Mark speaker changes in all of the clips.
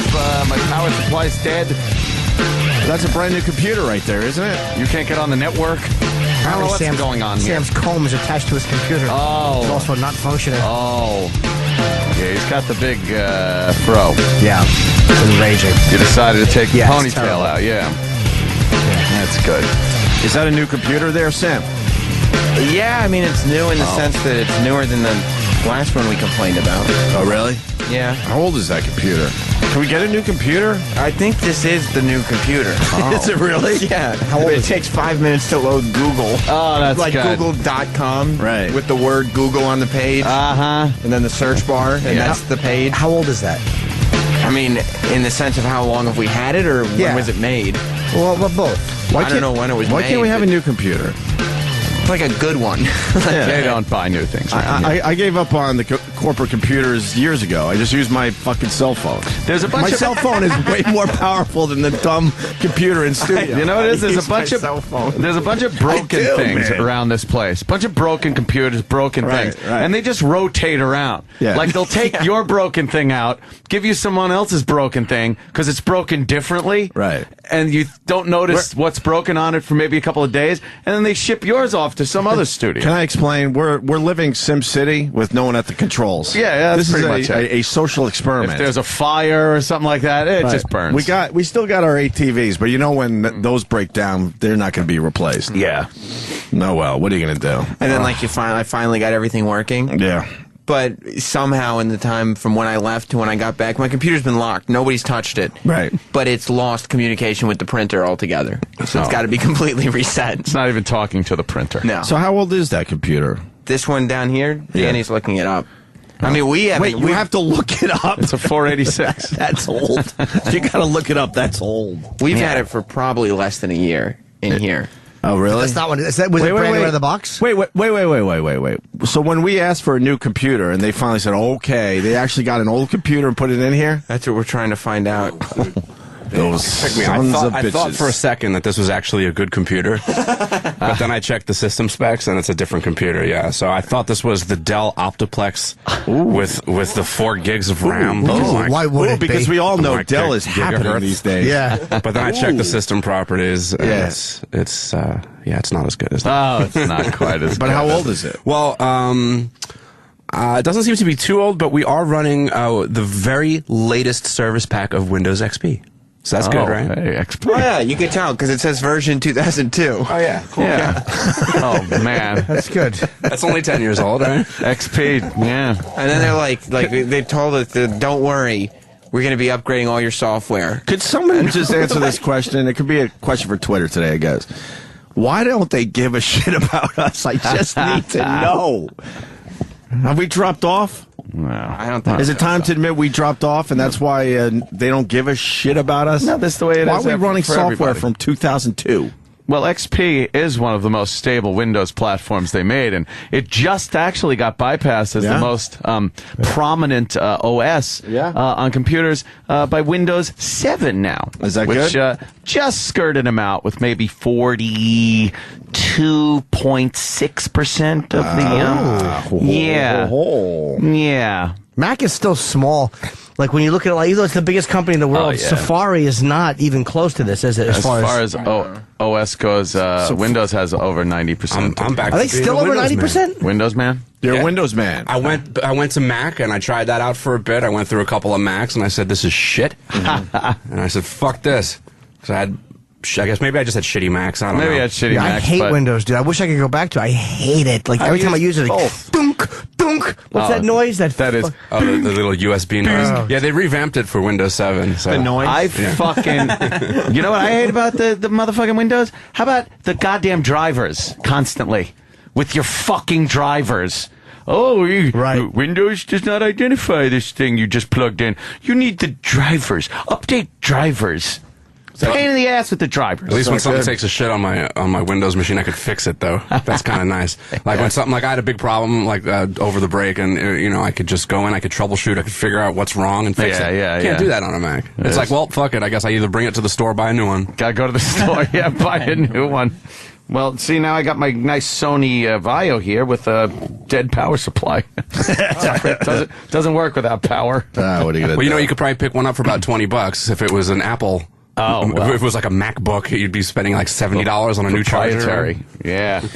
Speaker 1: laptop, my power supply's dead.
Speaker 2: That's a brand new computer right there, isn't it?
Speaker 1: You can't get on the network. I don't know what's going on here.
Speaker 3: Sam's comb is attached to his computer.
Speaker 1: Oh.
Speaker 3: It's also not functioning.
Speaker 1: Oh. Yeah, he's got the big fro.
Speaker 3: Yeah. It's raging.
Speaker 1: You decided to take the
Speaker 3: Yeah, it's
Speaker 1: ponytail
Speaker 3: terrible.
Speaker 1: out, yeah. That's good.
Speaker 2: Is that a new computer there, Sam?
Speaker 4: Yeah, I mean, it's new in the sense that it's newer than the last one we complained about.
Speaker 2: Oh, really?
Speaker 4: Yeah.
Speaker 2: How old is that computer? Can we get a new computer?
Speaker 4: I think this is the new computer.
Speaker 2: Is it really?
Speaker 4: Yeah.
Speaker 3: How old
Speaker 4: It
Speaker 3: is it?
Speaker 4: takes 5 minutes to load Google.
Speaker 1: Oh, that's
Speaker 4: like
Speaker 1: good.
Speaker 4: Google.com.
Speaker 2: Right.
Speaker 4: With the word Google on the page.
Speaker 1: Uh-huh.
Speaker 4: And then the search bar, and
Speaker 1: Yeah.
Speaker 4: that's the page.
Speaker 3: How old is that?
Speaker 4: I mean, in the sense of how long have we had it, or
Speaker 3: Yeah.
Speaker 4: when was it made?
Speaker 3: Well, both.
Speaker 4: I don't know when it was
Speaker 2: Why
Speaker 4: made.
Speaker 2: can't we have a
Speaker 4: but
Speaker 2: new computer?
Speaker 4: it's like a good one.
Speaker 1: They don't buy new things.
Speaker 2: I gave up on the corporate computers years ago. I just use my fucking cell phone.
Speaker 1: There's a bunch
Speaker 2: My
Speaker 1: of
Speaker 2: cell phone is way more powerful than the dumb computer in studio.
Speaker 1: You know what it is? There's
Speaker 4: use
Speaker 1: a bunch
Speaker 4: my
Speaker 1: of
Speaker 4: cell phone.
Speaker 1: there's a bunch of broken
Speaker 2: I do,
Speaker 1: things
Speaker 2: man.
Speaker 1: around this place. Bunch of broken computers, broken
Speaker 2: Right,
Speaker 1: things,
Speaker 2: right.
Speaker 1: and they just rotate around.
Speaker 2: Yeah.
Speaker 1: Like they'll take your broken thing out, give you someone else's broken thing because it's broken differently.
Speaker 2: Right.
Speaker 1: And you don't notice what's broken on it for maybe a couple of days, and then they ship yours off to some other studio.
Speaker 2: Can I explain? We're living Sim City with no one at the controls.
Speaker 1: Yeah, that's
Speaker 2: this
Speaker 1: pretty
Speaker 2: is
Speaker 1: much it.
Speaker 2: a social experiment.
Speaker 1: If there's a fire or something like that, it
Speaker 2: Right.
Speaker 1: just burns.
Speaker 2: We still got our ATVs, but you know when those break down, they're not going to be replaced.
Speaker 1: Yeah.
Speaker 2: No, well, what are you going to do?
Speaker 4: And then, like, I finally got everything working.
Speaker 2: Yeah.
Speaker 4: But somehow, in the time from when I left to when I got back, my computer's been locked. Nobody's touched it.
Speaker 2: Right.
Speaker 4: But it's lost communication with the printer altogether. So it's got to be completely reset.
Speaker 1: It's not even talking to the printer.
Speaker 4: No.
Speaker 2: So how old is that computer?
Speaker 4: This one down here, Danny's looking it up. I mean, we haven't.
Speaker 2: Wait, you have to look it up.
Speaker 1: It's a 486.
Speaker 2: That's old. You got to look it up. That's old.
Speaker 4: We've had it for probably less than a year in here.
Speaker 2: Oh, really?
Speaker 3: That's not what it is. Was it brand new out of the box?
Speaker 2: Wait. So when we asked for a new computer and they finally said, okay, they actually got an old computer and put it in here?
Speaker 4: That's what we're trying to find out.
Speaker 2: Those sons of
Speaker 5: I thought
Speaker 2: bitches.
Speaker 5: for a second that this was actually a good computer, but then I checked the system specs and it's a different computer. Yeah, so I thought this was the Dell Optiplex with the 4 gigs of RAM.
Speaker 3: Why would it
Speaker 2: because
Speaker 3: be?
Speaker 2: we all know
Speaker 5: Like
Speaker 2: Dell is
Speaker 5: gigahertz.
Speaker 2: happening these days.
Speaker 3: Yeah.
Speaker 5: But then I checked the system properties. And
Speaker 2: Yeah.
Speaker 5: it's not as good as that.
Speaker 1: Oh, it's not quite as
Speaker 2: But
Speaker 1: good.
Speaker 2: how old is it?
Speaker 5: Well, it doesn't seem to be too old, but we are running the very latest service pack of Windows XP. So that's good, right?
Speaker 1: Hey,
Speaker 4: Oh, yeah, you can tell because it says version 2002.
Speaker 5: Oh yeah, cool.
Speaker 1: Yeah. Oh, man.
Speaker 3: That's good.
Speaker 5: That's only 10 years old, right?
Speaker 1: XP, yeah.
Speaker 4: And then they're like they told us, don't worry, we're going to be upgrading all your software.
Speaker 2: Could someone just answer this question? It could be a question for Twitter today, I guess. Why don't they give a shit about us? I just need to know. Have we dropped off?
Speaker 1: No.
Speaker 4: I don't think
Speaker 2: Is it time to admit we dropped off, and that's why they don't give a shit about us?
Speaker 1: No, that's the way it
Speaker 2: Why
Speaker 1: is
Speaker 2: are we running
Speaker 1: for
Speaker 2: software
Speaker 1: everybody.
Speaker 2: from 2002?
Speaker 1: Well, XP is one of the most stable Windows platforms they made, and it just actually got bypassed as
Speaker 2: Yeah.
Speaker 1: the most prominent OS on computers by Windows 7 now.
Speaker 2: Is that
Speaker 1: which,
Speaker 2: good?
Speaker 1: just skirted them out with maybe 42.6% of the... yeah. Yeah.
Speaker 3: Mac is still small. Like when you look at it, like, even though it's the biggest company in the world,
Speaker 1: yeah.
Speaker 3: Safari is not even close to this, is it?
Speaker 1: As far as OS goes, Windows has over 90%.
Speaker 5: I'm back.
Speaker 3: Are they
Speaker 5: to being
Speaker 3: still
Speaker 5: a
Speaker 3: over
Speaker 5: Windows
Speaker 3: 90%?
Speaker 5: man.
Speaker 1: Windows, man?
Speaker 2: You're
Speaker 5: Yeah.
Speaker 2: a Windows man.
Speaker 5: I went to Mac and I tried that out for a bit. I went through a couple of Macs and I said, "This is shit," and I said, "Fuck this," because I guess maybe I just had shitty Macs. I don't know.
Speaker 1: Maybe it's shitty
Speaker 3: Yeah, I
Speaker 1: Macs,
Speaker 3: hate
Speaker 1: but
Speaker 3: Windows, dude. I wish I could go back to it. I hate it. Like every time I use it, like,
Speaker 1: both.
Speaker 3: dunk, dunk. What's that noise?
Speaker 1: That is...
Speaker 5: Oh, the little USB noise. Yeah, they revamped it for Windows 7. So.
Speaker 1: I fucking... You know what I hate about the motherfucking Windows? How about the goddamn drivers constantly? With your fucking drivers. Oh,
Speaker 3: Right.
Speaker 1: Windows does not identify this thing you just plugged in. You need the drivers. Update drivers. Pain in the ass with the drivers.
Speaker 5: At least when something takes a shit on my Windows machine, I could fix it though. That's kind of nice. Like when something like I had a big problem like over the break, and I could just go in, I could troubleshoot, I could figure out what's wrong and fix it. Can't do that on a Mac. It's like, well, fuck it. I guess I either bring it to the store, or buy a new one.
Speaker 1: Gotta go to the store, buy a new one. Well, see, now I got my nice Sony Vaio here with a dead power supply. doesn't work without power.
Speaker 2: What are you gonna do?
Speaker 5: You know, you could probably pick one up for about $20 if it was an Apple.
Speaker 1: Oh, well.
Speaker 5: If it was like a MacBook, you'd be spending like $70 on a new charger.
Speaker 1: Proprietary. Yeah.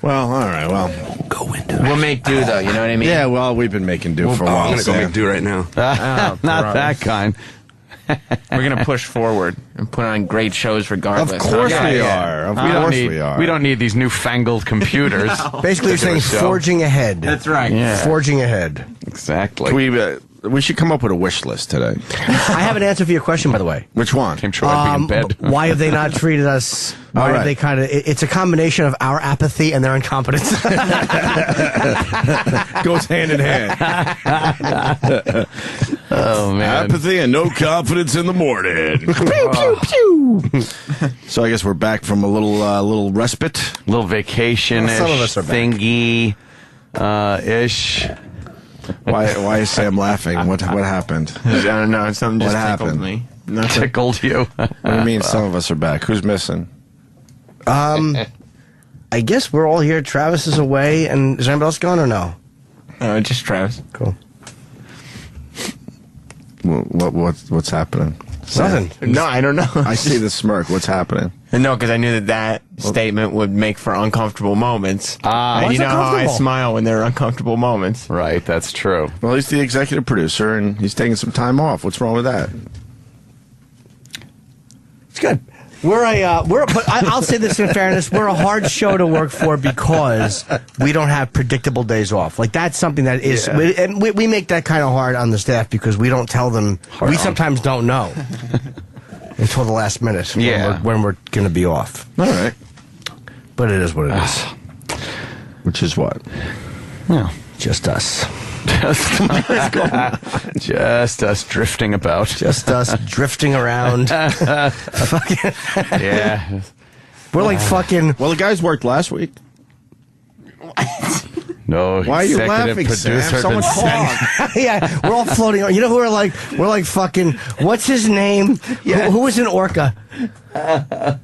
Speaker 2: Well, all right. Well,
Speaker 5: Go Windows.
Speaker 4: We'll make do, though. You know what I mean?
Speaker 2: yeah. Well, we've been making do for a
Speaker 5: I'm
Speaker 2: while.
Speaker 5: gonna go make do right now.
Speaker 1: Not that kind.
Speaker 4: We're gonna push forward and put on great shows regardless.
Speaker 2: Of course
Speaker 4: Yeah,
Speaker 2: we
Speaker 4: yeah.
Speaker 2: are. Of course we are.
Speaker 1: We don't need these newfangled computers.
Speaker 3: Basically, you're saying
Speaker 1: show.
Speaker 3: forging ahead.
Speaker 4: That's right.
Speaker 1: Yeah.
Speaker 3: Forging ahead.
Speaker 1: Exactly.
Speaker 2: We should come up with a wish list today.
Speaker 3: I have an answer for your question, by the way.
Speaker 2: Which one?
Speaker 1: Came sure I'd be in bed.
Speaker 3: Why have they not treated us? Why
Speaker 2: All
Speaker 3: have they
Speaker 2: right.
Speaker 3: it's a combination of our apathy and their incompetence.
Speaker 2: Goes hand in hand.
Speaker 1: Oh, man.
Speaker 2: Apathy and no confidence in the morning. Pew, pew, pew. So I guess we're back from a little respite.
Speaker 1: Little vacation-ish
Speaker 3: Well, some of us are back.
Speaker 1: thingy ish.
Speaker 2: Why is Sam laughing? What happened?
Speaker 4: I don't know. Something just
Speaker 2: What
Speaker 4: tickled
Speaker 2: happened?
Speaker 4: me. Nothing.
Speaker 1: Tickled you.
Speaker 2: What do you mean some of us are back? Who's missing?
Speaker 3: I guess we're all here. Travis is away, and is anybody else gone or no?
Speaker 4: Just Travis.
Speaker 3: Cool.
Speaker 2: What's happening?
Speaker 3: Nothing.
Speaker 4: No, I don't know.
Speaker 2: I see the smirk. What's happening?
Speaker 4: No, because I knew that statement would make for uncomfortable moments. And
Speaker 3: Why's
Speaker 4: you know how I
Speaker 3: uncomfortable?
Speaker 4: smile when there are uncomfortable moments.
Speaker 1: Right, that's true.
Speaker 2: Well, he's the executive producer, and he's taking some time off. What's wrong with that?
Speaker 3: It's good. But I'll say this in fairness, we're a hard show to work for because we don't have predictable days off. Like, that's something that is, and we make that kind of hard on the staff because we don't tell them, we sometimes don't know until the last minute when we're going to be off.
Speaker 2: All right.
Speaker 3: But it is what it is.
Speaker 2: Which is what?
Speaker 1: Yeah.
Speaker 3: Just us.
Speaker 1: Just us drifting about.
Speaker 3: Just us drifting around.
Speaker 1: Yeah.
Speaker 3: We're like fucking.
Speaker 2: Well, the guys worked last week.
Speaker 1: No.
Speaker 2: Why are you
Speaker 1: executive
Speaker 2: laughing, Sam?
Speaker 1: producer
Speaker 2: Someone
Speaker 1: been sent-
Speaker 2: talk.
Speaker 3: Yeah, we're all floating around. You know who we're like fucking. What's his name?
Speaker 2: Yeah.
Speaker 3: Who was an orca?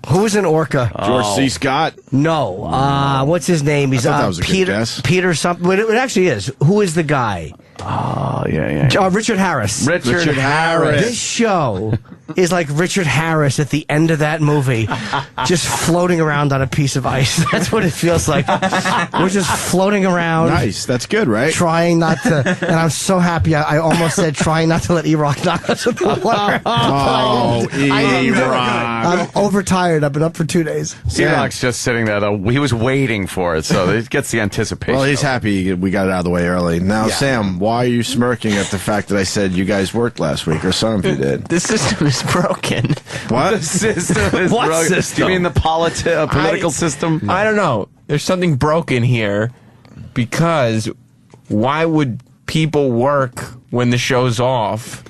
Speaker 3: Who was an orca?
Speaker 2: George C. Scott.
Speaker 3: No. What's his name? He's
Speaker 2: I thought that was a good
Speaker 3: Peter.
Speaker 2: guess.
Speaker 3: Peter something. But it actually is. Who is the guy?
Speaker 1: Oh, yeah.
Speaker 3: Richard Harris.
Speaker 1: Richard Harris.
Speaker 3: This show is like Richard Harris at the end of that movie, just floating around on a piece of ice. That's what it feels like. We're just floating around.
Speaker 2: Nice. That's good, right?
Speaker 3: Trying not to, and I'm so happy. I almost said trying not to let Erock knock us in the water.
Speaker 2: Oh, E-Rock.
Speaker 3: I'm overtired. I've been up for 2 days.
Speaker 1: Erock's just sitting there, though. He was waiting for it, so it gets the anticipation.
Speaker 2: Well, he's happy we got it out of the way early. Now, Sam, why are you smirking at the fact that I said you guys worked last week, or some of you did?
Speaker 4: The system is broken.
Speaker 2: What?
Speaker 1: The system is
Speaker 3: What
Speaker 1: broken.
Speaker 3: system?
Speaker 1: You mean the political system?
Speaker 4: I don't know. There's something broken here because why would people work when the show's off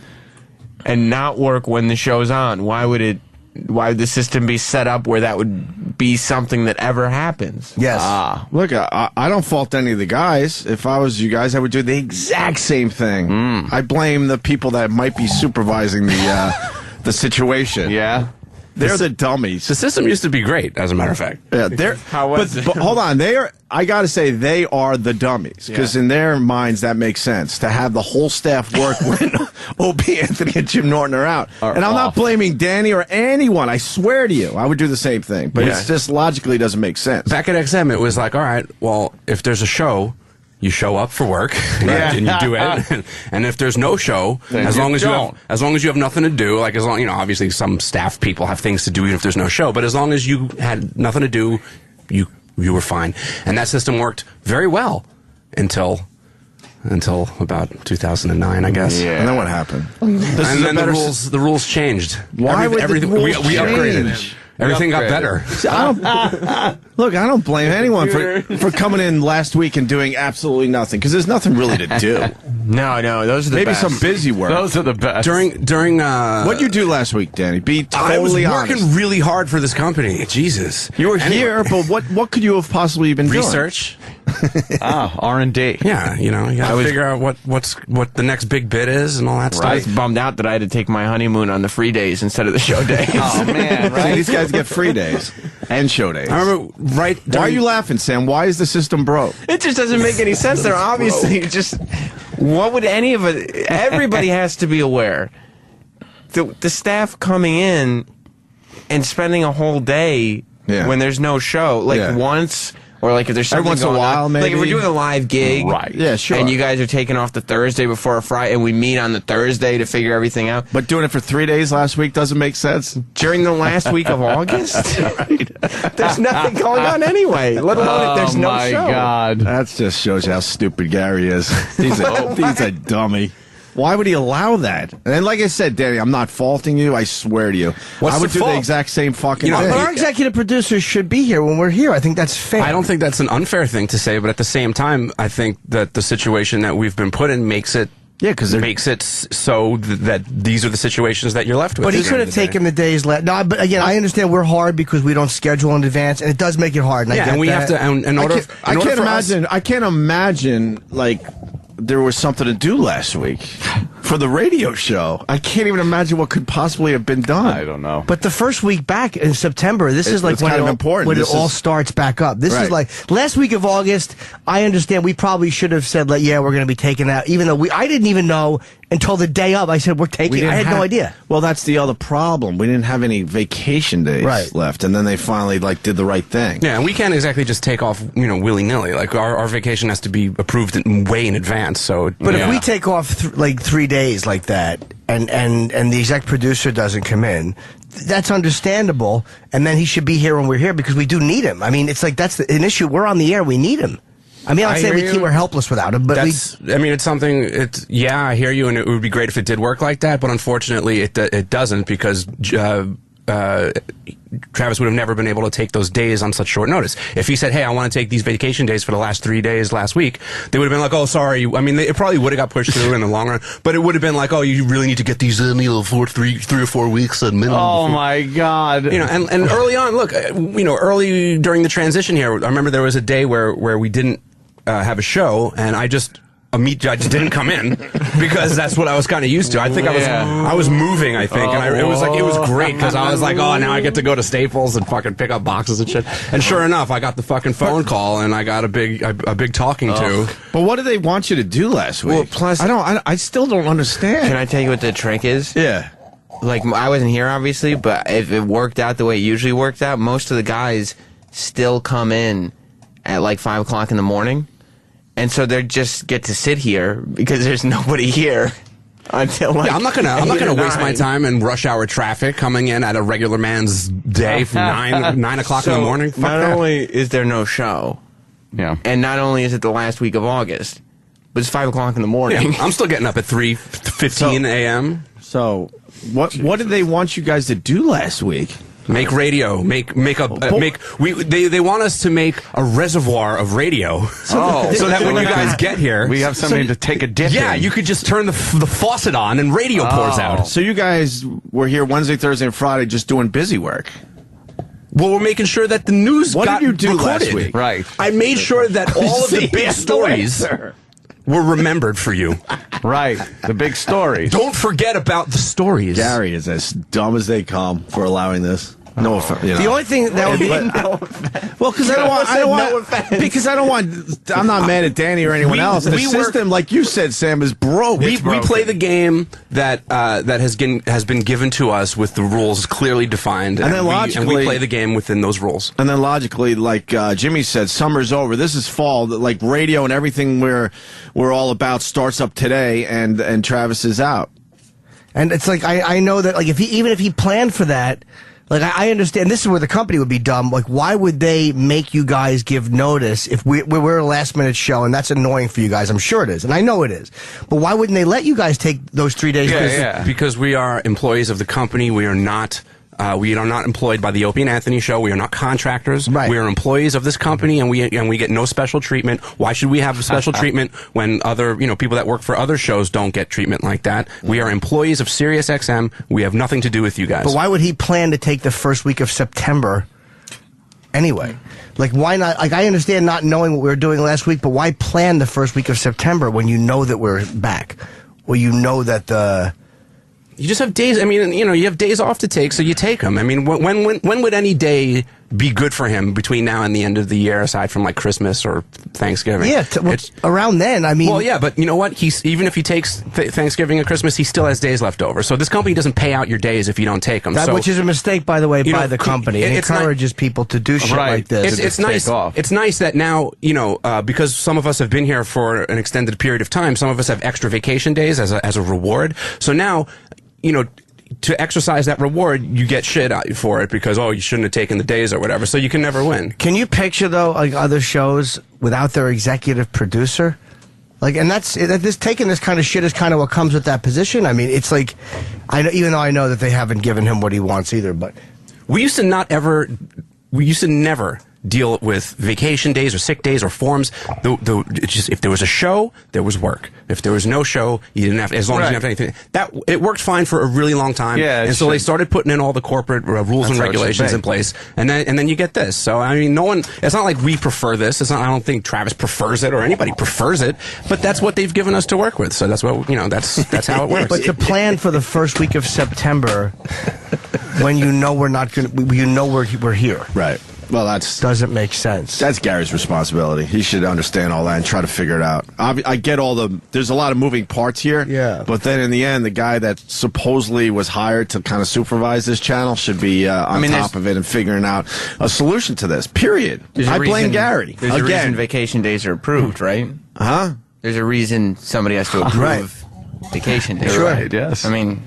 Speaker 4: and not work when the show's on? Why would the system be set up where that would be something that ever happens?
Speaker 3: Yes.
Speaker 2: Look, I don't fault any of the guys. If I was you guys, I would do the exact same thing. I blame the people that might be supervising the situation.
Speaker 1: Yeah.
Speaker 2: They're the dummies.
Speaker 5: The system used to be great, as a matter of fact.
Speaker 2: Yeah, they're.
Speaker 4: How was it?
Speaker 2: But hold on, they are. I got to say, they are the dummies because in their minds that makes sense to have the whole staff work when Opie, Anthony, and Jim Norton are out. And I'm not blaming Danny or anyone. I swear to you, I would do the same thing. But it's just logically doesn't make sense.
Speaker 5: Back at XM, it was like, all right, well, if there's a show, you show up for work and you do it. And if there's no show, as long as you have nothing to do, like obviously some staff people have things to do even if there's no show, but as long as you had nothing to do, you were fine. And that system worked very well until about 2009, I guess.
Speaker 1: Yeah.
Speaker 2: And then what happened?
Speaker 5: And then the rules changed.
Speaker 2: Why would the rules
Speaker 5: we upgraded.
Speaker 2: change?
Speaker 5: Everything got better.
Speaker 2: Look, I don't blame anyone for coming in last week and doing absolutely nothing because there's nothing really to do.
Speaker 4: No, those are the
Speaker 2: Maybe
Speaker 4: best.
Speaker 2: some busy work.
Speaker 1: Those are the best.
Speaker 5: During
Speaker 2: What'd you do last week, Danny? Be
Speaker 5: I was
Speaker 2: totally
Speaker 5: working
Speaker 2: honest.
Speaker 5: really hard for this company. Jesus.
Speaker 2: You were here, but what could you have possibly been doing?
Speaker 5: Research.
Speaker 1: R&D.
Speaker 5: Yeah, you got to figure out what the next big bit is and all that
Speaker 4: I was
Speaker 5: stuff.
Speaker 4: bummed out that I had to take my honeymoon on the free days instead of the show days.
Speaker 1: Oh, man,
Speaker 2: See,
Speaker 1: right?
Speaker 2: these guys get free days. and show days.
Speaker 5: I remember
Speaker 2: Why are you laughing, Sam? Why is the system broke?
Speaker 4: It just doesn't make any sense. They're obviously just. What would any of it? Everybody has to be aware. The staff coming in and spending a whole day when there's no show, like once. Or like if there's something
Speaker 2: once in a while,
Speaker 4: on,
Speaker 2: maybe.
Speaker 4: Like if we're doing a live gig,
Speaker 1: right?
Speaker 2: Yeah, sure.
Speaker 4: And you guys are taking off the Thursday before a Friday, and we meet on the Thursday to figure everything out.
Speaker 2: But doing it for 3 days last week doesn't make sense.
Speaker 4: During the last week of August, there's nothing going on anyway. Let alone if there's no show.
Speaker 1: Oh my God,
Speaker 2: that just shows you how stupid Gary is. He's a dummy. Why would he allow that? And like I said, Danny, I'm not faulting you. I swear to you. I would do the exact same fucking thing.
Speaker 3: Our executive producers should be here when we're here. I think that's fair.
Speaker 5: I don't think that's an unfair thing to say, but at the same time, I think that the situation that we've been put in makes it so that these are the situations that you're left with.
Speaker 3: But he could have taken the days left. No, but again, I understand we're hard because we don't schedule in advance, and it does make it hard. And
Speaker 5: and we have to.
Speaker 2: I can't imagine like there was something to do last week for the radio show. I can't even imagine what could possibly have been done.
Speaker 1: I don't know.
Speaker 3: But the first week back in September, this is like when it all starts back up. This is like last week of August. I understand we probably should have said like, yeah, we're going to be taking that, even though I didn't even know until the day of. I said we're taking. I had no idea.
Speaker 2: Well, that's the other problem. We didn't have any vacation days left, and then they finally like did the right thing.
Speaker 5: Yeah, and we can't exactly just take off, willy nilly. Like our vacation has to be approved way in advance. So,
Speaker 3: but if we take off like 3 days like that, and the exec producer doesn't come in, that's understandable. And then he should be here when we're here because we do need him. I mean, it's like that's an issue. We're on the air. We need him. I mean, I'd say we're helpless without him, but
Speaker 5: it's something. I hear you, and it would be great if it did work like that. But unfortunately, it doesn't because Travis would have never been able to take those days on such short notice. If he said, "Hey, I want to take these vacation days for the last 3 days last week," they would have been like, "Oh, sorry." I mean, it probably would have got pushed through in the long run, but it would have been like, "Oh, you really need to get these in, for 3 or 4 weeks at minimum."
Speaker 1: Oh my God!
Speaker 5: And early on, look, early during the transition here, I remember there was a day where we didn't have a show, and I just didn't come in because that's what I was kind of used to. I think I was moving, I think, and it was great because I was like, oh, now I get to go to Staples and fucking pick up boxes and shit. And sure enough, I got the fucking phone call and I got a big talking to.
Speaker 2: But what did they want you to do last week?
Speaker 4: Well, plus
Speaker 2: I still don't understand.
Speaker 4: Can I tell you what the trick is?
Speaker 2: Yeah.
Speaker 4: Like, I wasn't here, obviously, but if it worked out the way it usually worked out, most of the guys still come in at like 5 o'clock in the morning. And so they just get to sit here because there's nobody here until like
Speaker 5: I'm not gonna waste my time in rush hour traffic coming in at a regular man's day from 9 o'clock in the morning. Fuck
Speaker 4: not only is there no show, and not only is it the last week of August, but it's 5 o'clock in the morning.
Speaker 5: Yeah, I'm still getting up at 3:15 a.m.
Speaker 2: So what did they want you guys to do last week?
Speaker 5: Make radio, they want us to make a reservoir of radio, so that when you guys get here,
Speaker 1: we have something to take a dip in.
Speaker 5: Yeah, you could just turn the faucet on and radio pours out.
Speaker 2: So you guys were here Wednesday, Thursday, and Friday just doing busy work.
Speaker 5: Well, we're making sure that the news got
Speaker 2: recorded. What did you do
Speaker 5: recorded.
Speaker 2: last week?
Speaker 1: Right.
Speaker 5: I made sure that all of the big stories were remembered for you.
Speaker 1: Right. The big stories.
Speaker 5: Don't forget about the stories.
Speaker 2: Gary is as dumb as they come for allowing this. No offense.
Speaker 3: The only thing that would be
Speaker 2: well, because I'm not mad at Danny or anyone else. The system, like you said, Sam, is broke.
Speaker 5: We play the game that has been given to us with the rules clearly defined, and then logically, we play the game within those rules.
Speaker 2: And then logically, like Jimmy said, summer's over. This is fall. Like radio and everything we're all about starts up today, and Travis is out.
Speaker 3: And it's like I know that like even if he planned for that. Like, I understand, this is where the company would be dumb. Like, why would they make you guys give notice if we're a last-minute show, and that's annoying for you guys? I'm sure it is, and I know it is. But why wouldn't they let you guys take those 3 days?
Speaker 5: Because we are employees of the company. We are not employed by the Opie and Anthony show. We are not contractors.
Speaker 3: Right.
Speaker 5: We are employees of this company, and we get no special treatment. Why should we have special treatment when other people that work for other shows don't get treatment like that? We are employees of SiriusXM. We have nothing to do with you guys.
Speaker 3: But why would he plan to take the first week of September anyway? Like, why not? Like, I understand not knowing what we were doing last week, but why plan the first week of September when you know that we're back? Or you know that
Speaker 5: You just have days. I mean, you have days off to take, so you take them. I mean, when would any day be good for him between now and the end of the year, aside from like Christmas or Thanksgiving?
Speaker 3: Yeah, around then. I mean,
Speaker 5: well, yeah, but you know what? Even if he takes Thanksgiving and Christmas, he still has days left over. So this company doesn't pay out your days if you don't take them.
Speaker 3: Which is a mistake, by the way, by the company. It encourages people to do shit like this.
Speaker 5: It's nice. It's nice that now because some of us have been here for an extended period of time. Some of us have extra vacation days as a reward. So now, to exercise that reward, you get shit out for it because, you shouldn't have taken the days or whatever, so you can never win.
Speaker 3: Can you picture, though, like other shows without their executive producer? Like, and taking this kind of shit is kind of what comes with that position. I mean, it's like, even though I know that they haven't given him what he wants either, but...
Speaker 5: We used to never deal with vacation days or sick days or forms. If there was a show, there was work. If there was no show, you didn't have, as long as you didn't have anything. It worked fine for a really long time. Yeah, and so they started putting in all the corporate rules and regulations in place, and then you get this. So I mean, it's not like we prefer this. I don't think Travis prefers it or anybody prefers it, but that's what they've given us to work with. So that's what that's how it works.
Speaker 3: But to plan for the first week of September, when we're not going, we're here,
Speaker 2: right? Well,
Speaker 3: doesn't make sense.
Speaker 2: That's Gary's responsibility. He should understand all that and try to figure it out. I get there's a lot of moving parts here.
Speaker 3: Yeah.
Speaker 2: But then in the end, the guy that supposedly was hired to kind of supervise this channel should be on top of it and figuring out a solution to this. Period. I blame Gary.
Speaker 4: There's a reason vacation days are approved, right?
Speaker 2: Huh?
Speaker 4: There's a reason somebody has to approve vacation days.
Speaker 3: Sure.
Speaker 4: Right,
Speaker 1: yes.
Speaker 4: I mean...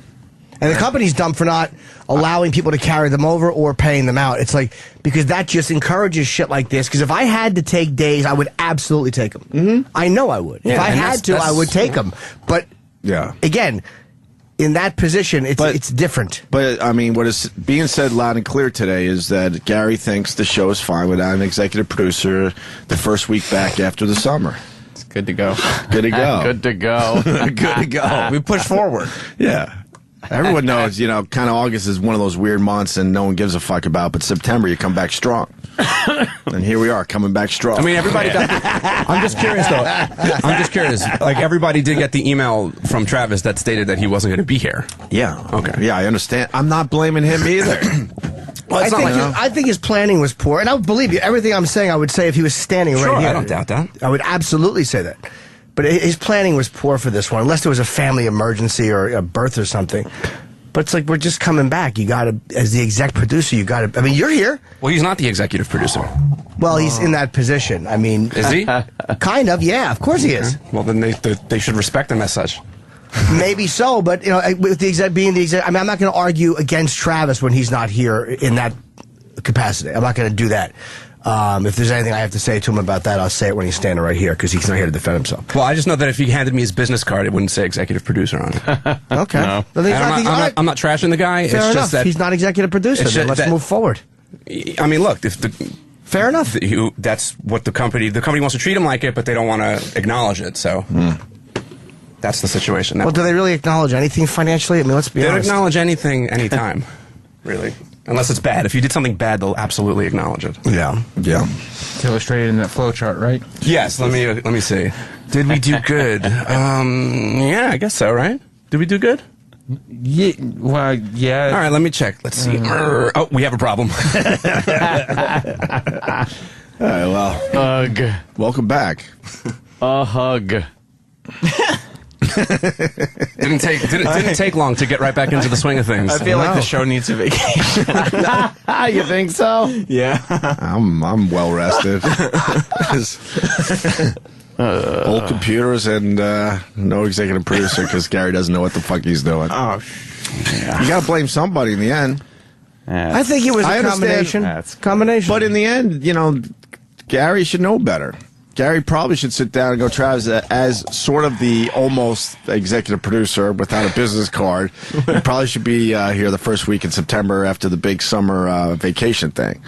Speaker 3: And the company's dumb for not allowing people to carry them over or paying them out. It's like, because that just encourages shit like this. Because if I had to take days, I would absolutely take them. Mm-hmm. I know I would.
Speaker 5: Yeah,
Speaker 3: if I had to, I would take them. But, again, in that position, it's different.
Speaker 2: But, I mean, what is being said loud and clear today is that Gary thinks the show is fine without an executive producer the first week back after the summer.
Speaker 4: It's good to go.
Speaker 2: Good to go.
Speaker 1: Good to go.
Speaker 2: Good to go.
Speaker 4: We push forward.
Speaker 2: Yeah. Everyone knows, kind of August is one of those weird months and no one gives a fuck about, but September you come back strong. And here we are, coming back strong.
Speaker 5: I mean, everybody I'm just curious, though. I'm just curious. Like, everybody did get the email from Travis that stated that he wasn't going to be here.
Speaker 2: Yeah.
Speaker 5: Okay.
Speaker 2: Yeah, I understand. I'm not blaming him either.
Speaker 3: Well, I think his planning was poor. And I would believe you. Everything I'm saying, I would say if he was standing right here.
Speaker 5: I don't doubt that.
Speaker 3: I would absolutely say that. But his planning was poor for this one, unless there was a family emergency or a birth or something. But it's like, we're just coming back. You got to, as the exec producer, you got to, I mean, you're here.
Speaker 5: Well, he's not the executive producer.
Speaker 3: Well, he's in that position. I mean.
Speaker 5: Is he?
Speaker 3: Kind of, yeah. Of course he is.
Speaker 5: Well, then they should respect him as such.
Speaker 3: Maybe so, but, with the exec being the exec, I mean, I'm not going to argue against Travis when he's not here in that capacity. I'm not going to do that. If there's anything I have to say to him about that, I'll say it when he's standing right here, because he's not here to defend himself.
Speaker 5: Well, I just know that if he handed me his business card, it wouldn't say executive producer on it.
Speaker 3: Okay.
Speaker 1: No.
Speaker 5: I'm not trashing the guy.
Speaker 3: Fair
Speaker 5: it's
Speaker 3: enough.
Speaker 5: just that
Speaker 3: he's not executive producer. Then let's move forward.
Speaker 5: I mean, look,
Speaker 3: fair enough.
Speaker 5: That's what the company wants to treat him like it, but they don't want to acknowledge it. So that's the situation now.
Speaker 3: Well, do they really acknowledge anything financially? I mean, let's be honest.
Speaker 5: They'll acknowledge anything, anytime, really. Unless it's bad. If you did something bad, they'll absolutely acknowledge it.
Speaker 2: Yeah.
Speaker 4: It's illustrated in that flow chart, right?
Speaker 5: Yes. Let me see. Did we do good? Yeah, I guess so. Right? Did we do good?
Speaker 4: Yeah. Well, yeah.
Speaker 5: All right. Let me check. Let's see. Oh, we have a problem.
Speaker 2: All right. Well.
Speaker 1: Ugh.
Speaker 2: Welcome back.
Speaker 1: A hug.
Speaker 5: Didn't take long to get right back into the swing of things.
Speaker 4: I feel like the show needs a vacation.
Speaker 1: You think so?
Speaker 4: Yeah.
Speaker 2: I'm well rested. Old computers and no executive producer because Gary doesn't know what the fuck he's doing.
Speaker 4: Oh,
Speaker 2: yeah. You got to blame somebody in the end.
Speaker 3: I think it was a combination.
Speaker 2: But in the end, Gary should know better. Gary probably should sit down and go, Travis, as sort of the almost executive producer without a business card, you probably should be here the first week in September after the big summer vacation thing.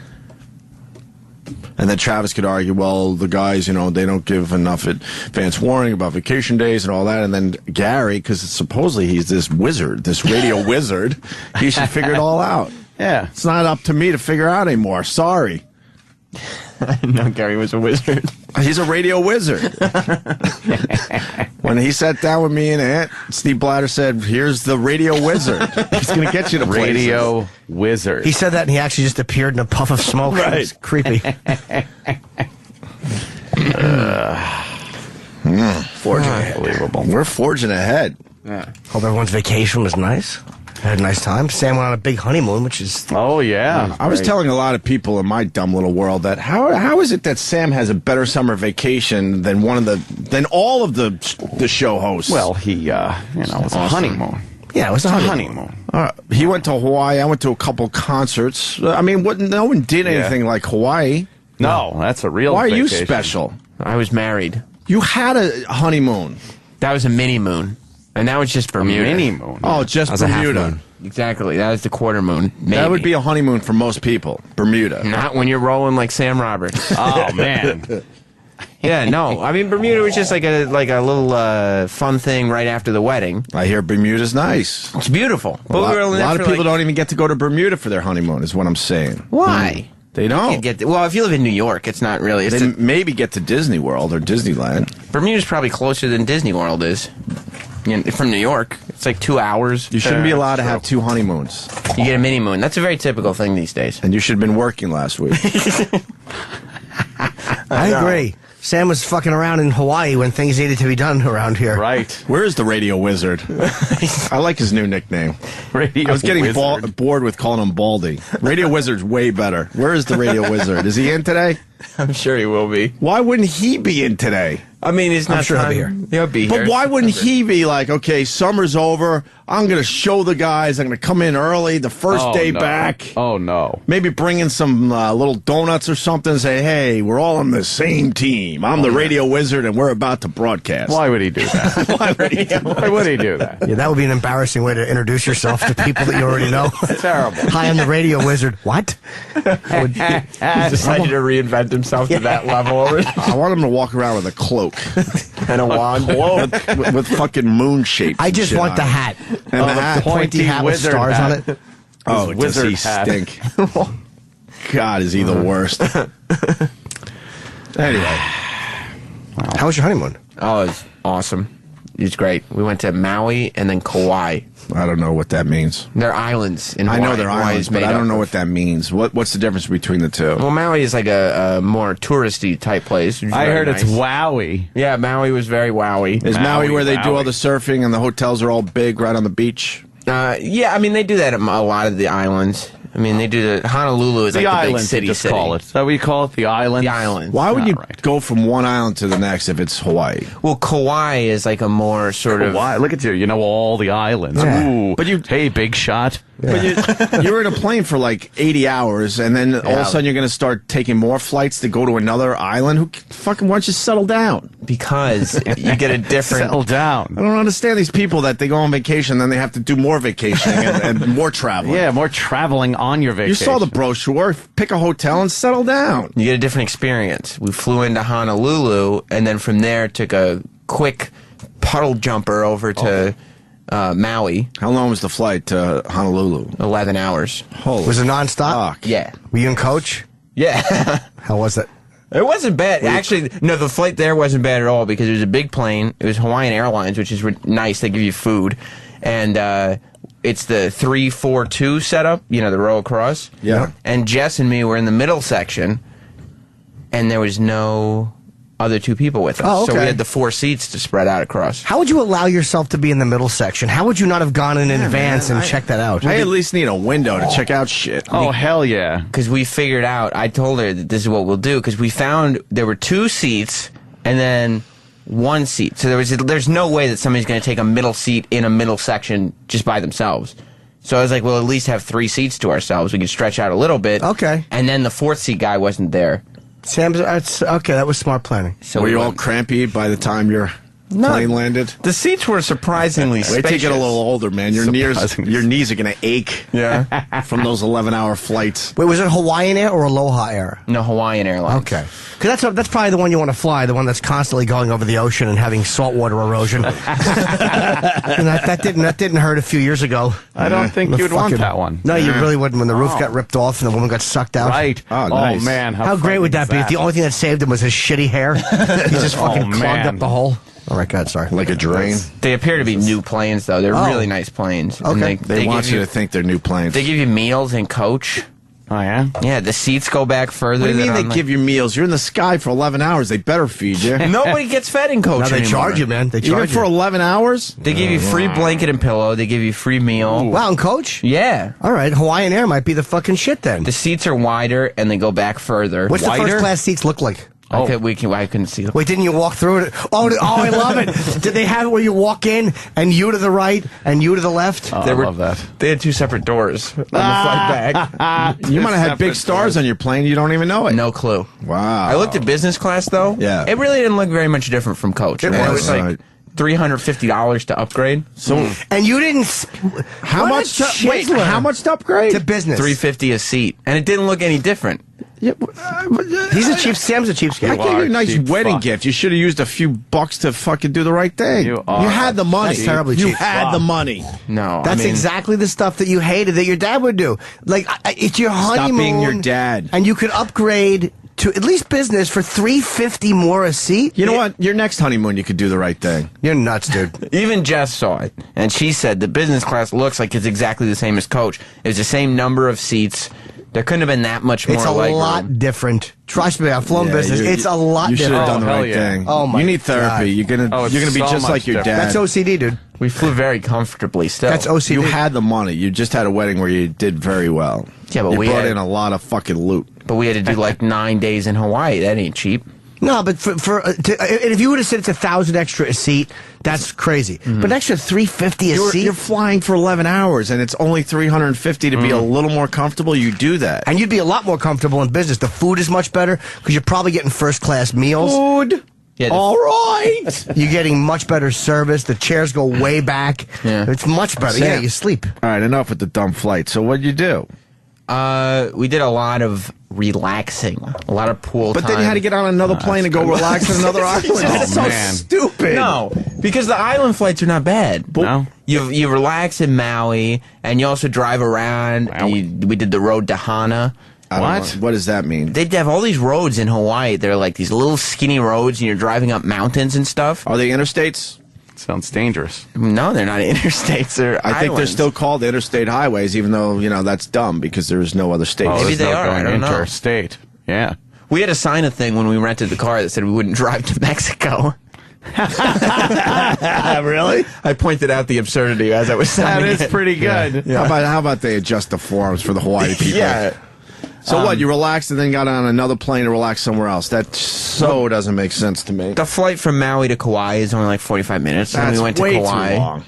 Speaker 2: And then Travis could argue, well, the guys, they don't give enough advance warning about vacation days and all that. And then Gary, because supposedly he's this wizard, this radio wizard, he should figure it all out.
Speaker 1: Yeah.
Speaker 2: It's not up to me to figure out anymore. Sorry.
Speaker 4: I didn't know Gary was a wizard.
Speaker 2: He's a radio wizard. When he sat down with me and Ant, Steve Blatter said, "Here's the radio wizard. He's going to get you to
Speaker 1: radio wizard."
Speaker 3: He said that, and he actually just appeared in a puff of smoke.
Speaker 2: Right.
Speaker 3: It's creepy.
Speaker 2: Forging ahead. Unbelievable. We're forging ahead.
Speaker 3: Yeah. Hope everyone's vacation was nice. Had a nice time. Sam went on a big honeymoon, which is...
Speaker 1: Oh, yeah.
Speaker 2: I was telling a lot of people in my dumb little world that how is it that Sam has a better summer vacation than than all of the show hosts?
Speaker 1: Well, he, it was a honeymoon.
Speaker 3: Yeah, it was a honeymoon.
Speaker 2: He went to Hawaii. I went to a couple concerts. I mean, no one did anything like Hawaii.
Speaker 1: No, that's a real
Speaker 2: Why
Speaker 1: vacation.
Speaker 2: are you special?
Speaker 4: I was married.
Speaker 2: You had a honeymoon.
Speaker 4: That was a mini moon. And that was just Bermuda.
Speaker 1: Mini moon.
Speaker 2: Oh, just
Speaker 5: That was a half
Speaker 2: Bermuda.
Speaker 5: moon.
Speaker 4: Exactly. That was the quarter moon. Maybe.
Speaker 2: That would be a honeymoon for most people. Bermuda.
Speaker 4: Not when you're rolling like Sam Roberts.
Speaker 1: Oh, man.
Speaker 4: Yeah, no. I mean, Bermuda was just like a little fun thing right after the wedding.
Speaker 2: I hear Bermuda's nice.
Speaker 4: It's beautiful.
Speaker 2: A lot of people don't even get to go to Bermuda for their honeymoon, is what I'm saying.
Speaker 4: Why?
Speaker 2: They don't.
Speaker 4: Well, if you live in New York, it's not really.
Speaker 2: They maybe get to Disney World or Disneyland.
Speaker 4: Bermuda's probably closer than Disney World is. From New York, it's like 2 hours.
Speaker 2: You shouldn't be allowed to have 2 honeymoons.
Speaker 4: You get a mini moon. That's a very typical thing these days.
Speaker 2: And you should have been working last week.
Speaker 3: I agree. Sam was fucking around in Hawaii when things needed to be done around here.
Speaker 1: Right.
Speaker 2: Where is the radio wizard? I like his new nickname.
Speaker 1: Radio
Speaker 2: I was getting
Speaker 1: wizard.
Speaker 2: bored with calling him Baldy. Radio wizard's way better. Where is the radio wizard? Is he in today?
Speaker 4: I'm sure he will be.
Speaker 2: Why wouldn't he be in today?
Speaker 4: I mean, it's not
Speaker 3: sure he'll be
Speaker 4: time. He'll be here.
Speaker 2: But why wouldn't he be like, okay, summer's over. I'm going to show the guys. I'm going to come in early the first day
Speaker 1: no.
Speaker 2: back.
Speaker 1: Oh, no.
Speaker 2: Maybe bring in some little donuts or something and say, hey, we're all on the same team. I'm the radio wizard, and we're about to broadcast.
Speaker 1: Why would he do that?
Speaker 2: Why would he do that?
Speaker 1: Why would he do that?
Speaker 3: Yeah, that would be an embarrassing way to introduce yourself to people that you already know.
Speaker 1: Terrible.
Speaker 3: Hi, I'm the radio wizard. What?
Speaker 4: He decided to reinvent himself to that level.
Speaker 2: I want him to walk around with a cloak
Speaker 4: And a wand.
Speaker 2: with fucking moon shapes.
Speaker 3: I just want the hat.
Speaker 2: And the hat.
Speaker 3: Pointy hat with
Speaker 1: wizard
Speaker 3: stars
Speaker 1: hat.
Speaker 3: on it.
Speaker 2: Oh, does
Speaker 1: wizard
Speaker 2: he
Speaker 1: hat.
Speaker 2: stink? God, is he the worst? Anyway,
Speaker 3: How was your honeymoon?
Speaker 4: Oh, it was awesome. It was great. We went to Maui and then Kauai.
Speaker 2: I don't know what that means.
Speaker 4: They're islands in
Speaker 2: I
Speaker 4: Hawaii.
Speaker 2: know they're
Speaker 4: Hawaii
Speaker 2: islands,
Speaker 4: is
Speaker 2: but
Speaker 4: made
Speaker 2: I don't
Speaker 4: up
Speaker 2: know
Speaker 4: of-
Speaker 2: what that means. What's the difference between the two?
Speaker 4: Well, Maui is like a more touristy type place. which is
Speaker 1: I
Speaker 4: very
Speaker 1: heard it's
Speaker 4: nice.
Speaker 1: wowie.
Speaker 4: Yeah, Maui was very wowie.
Speaker 2: Is Maui where they do
Speaker 1: Maui.
Speaker 2: all the surfing and the hotels are all big right on the beach?
Speaker 4: Yeah, I mean, they do that at a lot of the islands. I mean, they do the Honolulu is
Speaker 1: The
Speaker 4: like the big
Speaker 1: islands,
Speaker 4: city.
Speaker 1: you just
Speaker 4: city.
Speaker 1: call it. Is that what you call it? The islands?
Speaker 4: The islands.
Speaker 2: Why would you
Speaker 1: right.
Speaker 2: go from one island to the next if it's Hawaii?
Speaker 4: Well, Kauai is like a more sort of.
Speaker 1: Why? Look at you. You know all the islands.
Speaker 3: Yeah.
Speaker 1: Ooh.
Speaker 2: But you-
Speaker 1: Hey, big shot.
Speaker 2: But you're in a plane for like 80 hours, and then all of a sudden you're going to start taking more flights to go to another island? Why don't you settle down?
Speaker 4: Because you get a different.
Speaker 1: Settle down.
Speaker 2: I don't understand these people that they go on vacation, then they have to do more vacationing and more traveling.
Speaker 1: Yeah, more traveling on your vacation.
Speaker 2: You saw the brochure. Pick a hotel and settle down.
Speaker 4: You get a different experience. We flew into Honolulu, and then from there took a quick puddle jumper over to Maui.
Speaker 2: How long was the flight to Honolulu?
Speaker 4: 11 hours.
Speaker 2: Holy
Speaker 3: Was it nonstop?
Speaker 2: fuck.
Speaker 4: Yeah.
Speaker 3: Were you in coach?
Speaker 4: Yeah.
Speaker 3: How was it?
Speaker 4: It wasn't bad. Actually, no, the flight there wasn't bad at all because it was a big plane. It was Hawaiian Airlines, which is nice. They give you food. And it's the 3-4-2 setup, the row across.
Speaker 2: Yeah.
Speaker 4: And Jess and me were in the middle section, and there was no other two people with us.
Speaker 3: Oh,
Speaker 4: So we
Speaker 3: okay.
Speaker 4: had the 4 seats to spread out across.
Speaker 3: How would you allow yourself to be in the middle section? How would you not have gone in advance and checked that out?
Speaker 2: I at least need a window to check out shit.
Speaker 1: Oh, hell yeah.
Speaker 4: Because we figured out, I told her that this is what we'll do, because we found there were 2 seats and then 1 seat. So there's no way that somebody's going to take a middle seat in a middle section just by themselves. So I was like, we'll at least have 3 seats to ourselves. We can stretch out a little bit.
Speaker 3: Okay.
Speaker 4: And then the 4th seat guy wasn't there.
Speaker 3: Sam's, okay, that was smart planning.
Speaker 4: So
Speaker 2: Were
Speaker 4: we
Speaker 2: you all
Speaker 4: went-
Speaker 2: crampy by the time you're... plane landed?
Speaker 4: The seats were surprisingly
Speaker 2: Wait
Speaker 4: spacious.
Speaker 2: till you get a little older, man. Your knees are going to ache from those 11-hour flights.
Speaker 3: Wait, was it Hawaiian Air or Aloha Air?
Speaker 4: No, Hawaiian Airlines.
Speaker 3: Okay. Because that's probably the one you want to fly, the one that's constantly going over the ocean and having saltwater erosion. And that didn't hurt a few years ago.
Speaker 1: I don't think you'd want that one.
Speaker 3: No, you really wouldn't. When the roof got ripped off and the woman got sucked out.
Speaker 1: Right.
Speaker 2: Oh, nice.
Speaker 1: Man.
Speaker 3: How great would that be if the only thing that saved him was his shitty hair? He just fucking clogged up the hole. All right, God, sorry.
Speaker 2: Like a drain.
Speaker 4: They appear to be new planes, though. They're really nice planes.
Speaker 3: Okay.
Speaker 4: And
Speaker 2: They want you to think they're new planes.
Speaker 4: They give you meals in coach.
Speaker 1: Oh, yeah?
Speaker 4: Yeah, the seats go back further.
Speaker 2: What do you mean
Speaker 4: than
Speaker 2: they give you meals? You're in the sky for 11 hours. They better feed you.
Speaker 4: Nobody gets fed in coach
Speaker 3: No, they
Speaker 4: anymore.
Speaker 3: charge you, man. They
Speaker 2: Even
Speaker 3: charge
Speaker 2: for
Speaker 3: you.
Speaker 2: 11 hours?
Speaker 4: They give you free blanket and pillow. They give you free meal.
Speaker 3: Wow, and coach?
Speaker 4: Yeah.
Speaker 3: All right, Hawaiian Air might be the fucking shit then.
Speaker 4: The seats are wider and they go back further.
Speaker 3: What's the
Speaker 1: wider?
Speaker 3: first class seats look like?
Speaker 4: I couldn't see them.
Speaker 3: Wait, didn't you walk through it? Oh, I love it. Did they have it where you walk in and you to the right and you to the left?
Speaker 1: Oh, I love that.
Speaker 4: They had two separate doors on the flight back.
Speaker 2: You might have had big stars on your plane. You don't even know it.
Speaker 4: No clue.
Speaker 2: Wow.
Speaker 4: I looked at business class, though.
Speaker 2: Yeah.
Speaker 4: It really didn't look very much different from coach. It was
Speaker 2: Right.
Speaker 4: like $350 to upgrade.
Speaker 2: So
Speaker 3: And you didn't.
Speaker 2: how
Speaker 3: What a
Speaker 2: much? Wait,
Speaker 3: chiseler.
Speaker 2: how much to upgrade?
Speaker 3: To business.
Speaker 4: $350 a seat. And it didn't look any different.
Speaker 3: He's a cheap. Sam's a cheapskate.
Speaker 2: I gave you a nice
Speaker 1: cheap
Speaker 2: wedding
Speaker 1: fuck.
Speaker 2: gift. You should have used a few bucks to fucking do the right thing.
Speaker 1: You are
Speaker 2: had the money.
Speaker 3: That's terribly
Speaker 2: You
Speaker 3: cheap.
Speaker 2: had the money.
Speaker 4: No.
Speaker 3: That's
Speaker 4: I mean,
Speaker 3: exactly the stuff that you hated that your dad would do. Like it's your honeymoon.
Speaker 2: being your dad.
Speaker 3: And you could upgrade to at least business for $350 more a seat.
Speaker 2: You know what? Your next honeymoon, you could do the right thing.
Speaker 3: You're nuts, dude.
Speaker 4: Even Jess saw it, and she said the business class looks like it's exactly the same as coach. It's the same number of seats. There couldn't have been that much more
Speaker 3: It's a
Speaker 4: legroom.
Speaker 3: lot different. Trust me, I've flown
Speaker 2: Yeah,
Speaker 3: business. It's a lot
Speaker 2: You should
Speaker 3: different.
Speaker 2: have done the
Speaker 1: hell
Speaker 2: right
Speaker 1: yeah.
Speaker 2: thing.
Speaker 3: Oh, my
Speaker 2: You need therapy.
Speaker 3: God.
Speaker 2: You're gonna
Speaker 1: it's
Speaker 2: be
Speaker 1: so
Speaker 2: just
Speaker 1: much
Speaker 2: like your
Speaker 1: different.
Speaker 2: dad.
Speaker 3: That's OCD, dude.
Speaker 4: We flew very comfortably still.
Speaker 3: That's OCD.
Speaker 2: You had the money. You just had a wedding where you did very well.
Speaker 4: Yeah, but
Speaker 2: you
Speaker 4: we
Speaker 2: brought
Speaker 4: had-
Speaker 2: in a lot of fucking loot.
Speaker 4: But we had to do like 9 days in Hawaii. That ain't cheap.
Speaker 3: No, but and if you would have said it's 1,000 extra a seat, that's crazy. But an extra $350 a seat,
Speaker 2: You're flying for 11 hours, and it's only $350 to be a little more comfortable. You do that.
Speaker 3: and you'd be a lot more comfortable in business. The food is much better because you're probably getting first class meals.
Speaker 2: Food.
Speaker 4: Yeah, the-
Speaker 2: All right.
Speaker 3: You're getting much better service. The chairs go way back.
Speaker 4: Yeah.
Speaker 3: It's much better.
Speaker 2: Sam.
Speaker 3: Yeah, you sleep.
Speaker 2: All right, enough with the dumb flight. So what'd you do?
Speaker 4: We did a lot of relaxing, a lot of pool
Speaker 2: But
Speaker 4: time.
Speaker 2: then you had to get on another plane and go relax on another island. That's so
Speaker 1: man.
Speaker 2: stupid.
Speaker 4: No, because the island flights are not bad.
Speaker 1: No?
Speaker 4: You relax in Maui, and you also drive around. And we did the road to Hana.
Speaker 2: I don't know. What does that mean?
Speaker 4: They have all these roads in Hawaii. They're like these little skinny roads, and you're driving up mountains and stuff.
Speaker 2: Are they interstates?
Speaker 1: Sounds dangerous.
Speaker 4: No, they're not interstates. They're
Speaker 2: I think they're
Speaker 4: islands.
Speaker 2: still called interstate highways, even though, that's dumb because there's no other states.
Speaker 4: Maybe
Speaker 1: there's
Speaker 4: they
Speaker 1: no
Speaker 4: are, I
Speaker 1: going
Speaker 4: don't know.
Speaker 1: interstate. Yeah.
Speaker 4: We had to sign a thing when we rented the car that said we wouldn't drive to Mexico.
Speaker 3: Really?
Speaker 4: I pointed out the absurdity as I was
Speaker 1: That
Speaker 4: signing
Speaker 1: is
Speaker 4: it.
Speaker 1: pretty good.
Speaker 2: How about they adjust the forms for the Hawaii people?
Speaker 4: Yeah.
Speaker 2: So what? You relaxed and then got on another plane to relax somewhere else? That so doesn't make sense to me.
Speaker 4: The flight from Maui to Kauai is only like 45 minutes. And
Speaker 2: That's
Speaker 4: we went to
Speaker 2: way
Speaker 4: Kauai.
Speaker 2: too long.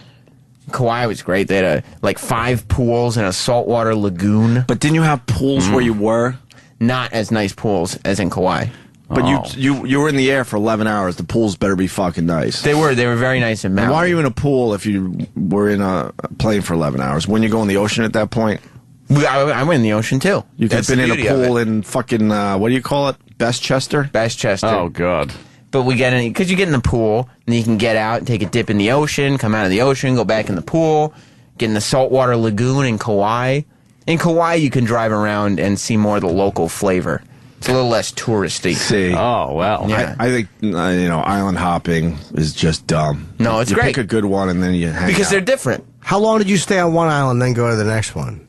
Speaker 4: Kauai was great. They had like 5 pools and a saltwater lagoon.
Speaker 2: But didn't you have pools where you were?
Speaker 4: Not as nice pools as in Kauai.
Speaker 2: But you were in the air for 11 hours. The pools better be fucking nice.
Speaker 4: They were very nice in Maui.
Speaker 2: And why are you in a pool if you were in a plane for 11 hours? When you go in the ocean at that point?
Speaker 4: I went in the ocean too.
Speaker 2: You could have
Speaker 4: That's
Speaker 2: been
Speaker 4: the
Speaker 2: in a
Speaker 4: beauty of
Speaker 2: pool
Speaker 4: it.
Speaker 2: in fucking, what do you call it? Bestchester?
Speaker 4: Chester.
Speaker 1: Oh, God.
Speaker 4: But we get in because you get in the pool and then you can get out and take a dip in the ocean, come out of the ocean, go back in the pool, get in the saltwater lagoon in Kauai. In Kauai, you can drive around and see more of the local flavor. It's a little less touristy.
Speaker 2: See.
Speaker 1: Oh, well.
Speaker 4: Yeah.
Speaker 2: I think, island hopping is just dumb.
Speaker 4: No, it's
Speaker 2: you
Speaker 4: great.
Speaker 2: pick a good one and then you hang
Speaker 4: Because
Speaker 2: out.
Speaker 4: they're different.
Speaker 3: How long did you stay on one island, then go to the next one?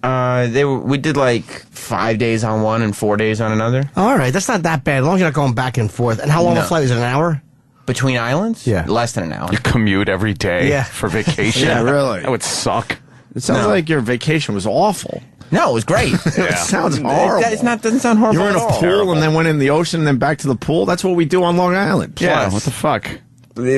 Speaker 4: We did like 5 days on one and 4 days on another.
Speaker 3: All right, that's not that bad. As long as you're not going back and forth. And how long
Speaker 4: No.
Speaker 3: a flight? Is it an hour?
Speaker 4: Between islands?
Speaker 3: Yeah.
Speaker 4: Less than an hour.
Speaker 1: You commute every day
Speaker 3: Yeah.
Speaker 1: for vacation.
Speaker 2: Yeah, really.
Speaker 1: That would suck.
Speaker 2: It sounds like your vacation was awful.
Speaker 4: No, it was great.
Speaker 2: It sounds horrible.
Speaker 4: Doesn't sound horrible.
Speaker 2: You were in
Speaker 4: at
Speaker 2: a
Speaker 4: all.
Speaker 2: pool and then went in the ocean and then back to the pool. That's what we do on Long Island.
Speaker 1: Yeah,
Speaker 4: Plus-
Speaker 1: what the fuck?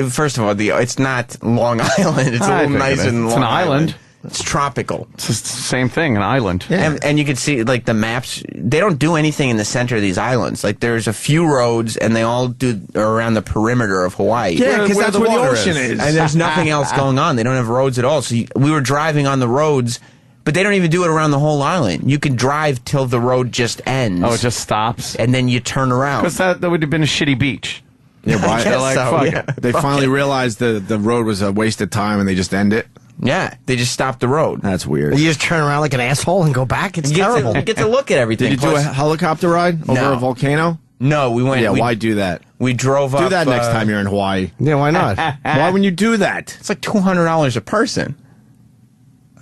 Speaker 4: First of all, it's not Long Island. It's a
Speaker 1: I
Speaker 4: little
Speaker 1: think it
Speaker 4: nicer
Speaker 1: is.
Speaker 4: than
Speaker 1: It's
Speaker 4: Long
Speaker 1: an island.
Speaker 6: It's tropical.
Speaker 1: It's the same thing, an island.
Speaker 6: Yeah. And you can see, like, the maps, they don't do anything in the center of these islands. Like, there's a few roads, and they all are around the perimeter of Hawaii.
Speaker 2: Yeah, because that's where the ocean is.
Speaker 6: And there's nothing else going on. They don't have roads at all. So we were driving on the roads, but they don't even do it around the whole island. You can drive till the road just ends.
Speaker 1: Oh, it just stops?
Speaker 6: And then you turn around.
Speaker 1: Because that would have been a shitty beach.
Speaker 2: Yeah, why?
Speaker 6: They're like,
Speaker 2: so, yeah. They finally realized the road was a waste of time, and they just end it.
Speaker 6: Yeah, they just stop the road.
Speaker 2: That's weird.
Speaker 3: You just turn around like an asshole and go back? It's terrible.
Speaker 6: You get to look at everything.
Speaker 2: Did you do a helicopter ride over a volcano?
Speaker 6: No, we went.
Speaker 2: Yeah, why do that?
Speaker 6: We drove up.
Speaker 2: Do that next time you're in Hawaii.
Speaker 3: Yeah, why not?
Speaker 2: Why wouldn't you do that?
Speaker 6: It's like $200 a person.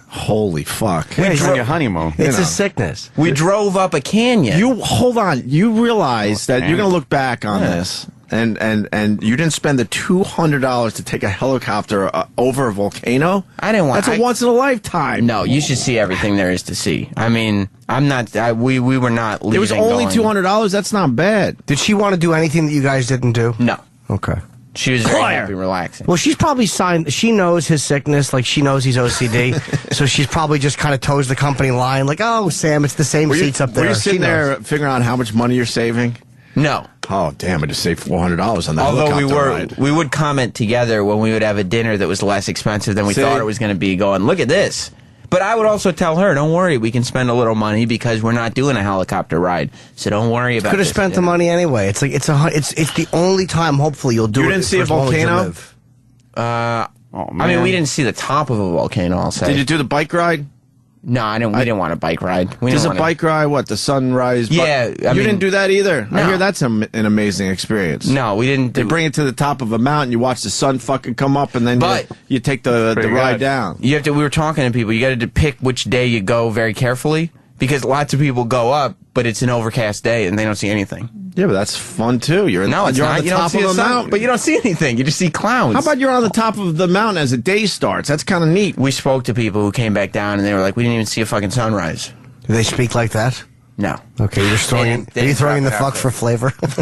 Speaker 2: Holy fuck.
Speaker 1: Yeah, you're on your honeymoon.
Speaker 3: It's a sickness.
Speaker 6: We drove up a canyon.
Speaker 2: You hold on. You realize that you're going to look back on this, and you didn't spend the $200 to take a helicopter over a volcano.
Speaker 6: I didn't want.
Speaker 2: That's a once in a lifetime.
Speaker 6: No, you should see everything there is to see. I mean, I'm not. We were not leaving.
Speaker 2: It was only $200. That's not bad.
Speaker 3: Did she want to do anything that you guys didn't do?
Speaker 6: No.
Speaker 3: Okay.
Speaker 6: She was very happy, relaxing.
Speaker 3: Well, she's probably signed. She knows his sickness, like she knows he's OCD, so she's probably just kind of toes the company line, like, "Oh, Sam, it's the same seats up there."
Speaker 2: Were you sitting there figuring out how much money you're saving?
Speaker 6: No.
Speaker 2: Oh, damn! I just saved $400 on that.
Speaker 6: Although we would comment together when we would have a dinner that was less expensive than we thought it was going to be. Going, look at this. But I would also tell her, don't worry, we can spend a little money because we're not doing a helicopter ride. So don't worry about it.
Speaker 3: Could have spent the money anyway. It's like it's the only time hopefully you'll do it.
Speaker 2: You didn't see a volcano?
Speaker 6: I mean, we didn't see the top of a volcano, I'll say.
Speaker 2: Did you do the bike ride?
Speaker 6: No, I didn't. We didn't want a bike ride.
Speaker 2: There's a bike ride. What, the sunrise?
Speaker 6: Yeah,
Speaker 2: you didn't do that either.
Speaker 6: No.
Speaker 2: I hear that's an amazing experience.
Speaker 6: No, we didn't.
Speaker 2: They bring it to the top of a mountain. You watch the sun fucking come up, and then you take the ride down.
Speaker 6: You have to. We were talking to people. You got to pick which day you go very carefully because lots of people go up, but it's an overcast day and they don't see anything.
Speaker 2: Yeah, but that's fun too. You're
Speaker 6: on the top of the mountain, but you don't see anything. You just see clouds.
Speaker 2: How about you're on the top of the mountain as the day starts? That's kind of neat.
Speaker 6: We spoke to people who came back down and they were like, "We didn't even see a fucking sunrise."
Speaker 3: Do they speak like that?
Speaker 6: No.
Speaker 3: Okay, you're just throwing. Are you throwing the fuck for flavor?
Speaker 1: Local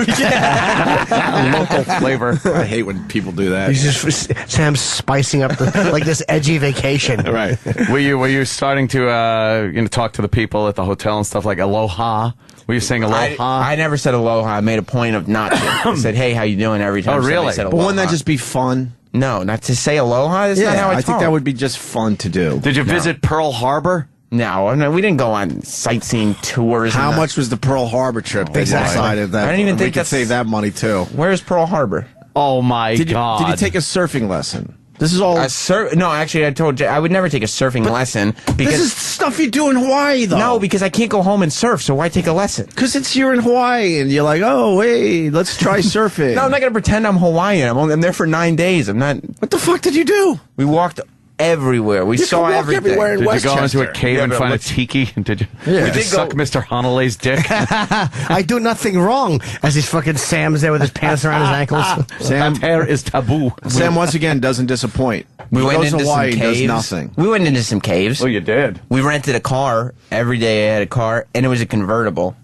Speaker 1: flavor.
Speaker 2: I hate when people do that.
Speaker 3: He's just Sam's spicing up like this edgy vacation.
Speaker 2: Right.
Speaker 1: Were you starting to talk to the people at the hotel and stuff like aloha? Were you saying aloha?
Speaker 6: I never said aloha. I made a point of not to. I said, "Hey, how you doing?" Every time.
Speaker 1: Oh, really?
Speaker 6: Said
Speaker 2: but wouldn't that just be fun?
Speaker 6: No, not to say aloha. That's not how I
Speaker 2: think that would be just fun to do.
Speaker 1: Did you visit Pearl Harbor?
Speaker 6: No, we didn't go on sightseeing tours.
Speaker 2: How much was the Pearl Harbor trip? They decided that.
Speaker 6: I don't even think
Speaker 2: we could save that money too.
Speaker 6: Where's Pearl Harbor?
Speaker 1: Oh my God!
Speaker 2: Did you take a surfing lesson? This is all.
Speaker 6: No, actually, I told you I would never take a surfing lesson because
Speaker 2: this is stuff you do in Hawaii, though.
Speaker 6: No, because I can't go home and surf. So why take a lesson?
Speaker 2: Because you're in Hawaii and you're like, oh, hey, let's try surfing.
Speaker 6: No, I'm not gonna pretend I'm Hawaiian. I'm there for 9 days. I'm not.
Speaker 2: What the fuck did you do?
Speaker 6: We walked everywhere. We saw everything.
Speaker 2: Everywhere in
Speaker 1: did
Speaker 2: Westchester.
Speaker 1: you go into a cave and find a tiki? Did you?
Speaker 2: Yeah.
Speaker 1: Did you suck Mr. Hanale's dick?
Speaker 3: I do nothing wrong. As he's fucking Sam's there with his pants around his ankles.
Speaker 1: That hair is taboo.
Speaker 2: Sam once again doesn't disappoint.
Speaker 6: We went
Speaker 2: goes
Speaker 6: into
Speaker 2: to Hawaii,
Speaker 6: some caves.
Speaker 2: does nothing.
Speaker 6: We went into some caves.
Speaker 1: Oh, you did.
Speaker 6: We rented a car every day. I had a car, and it was a convertible.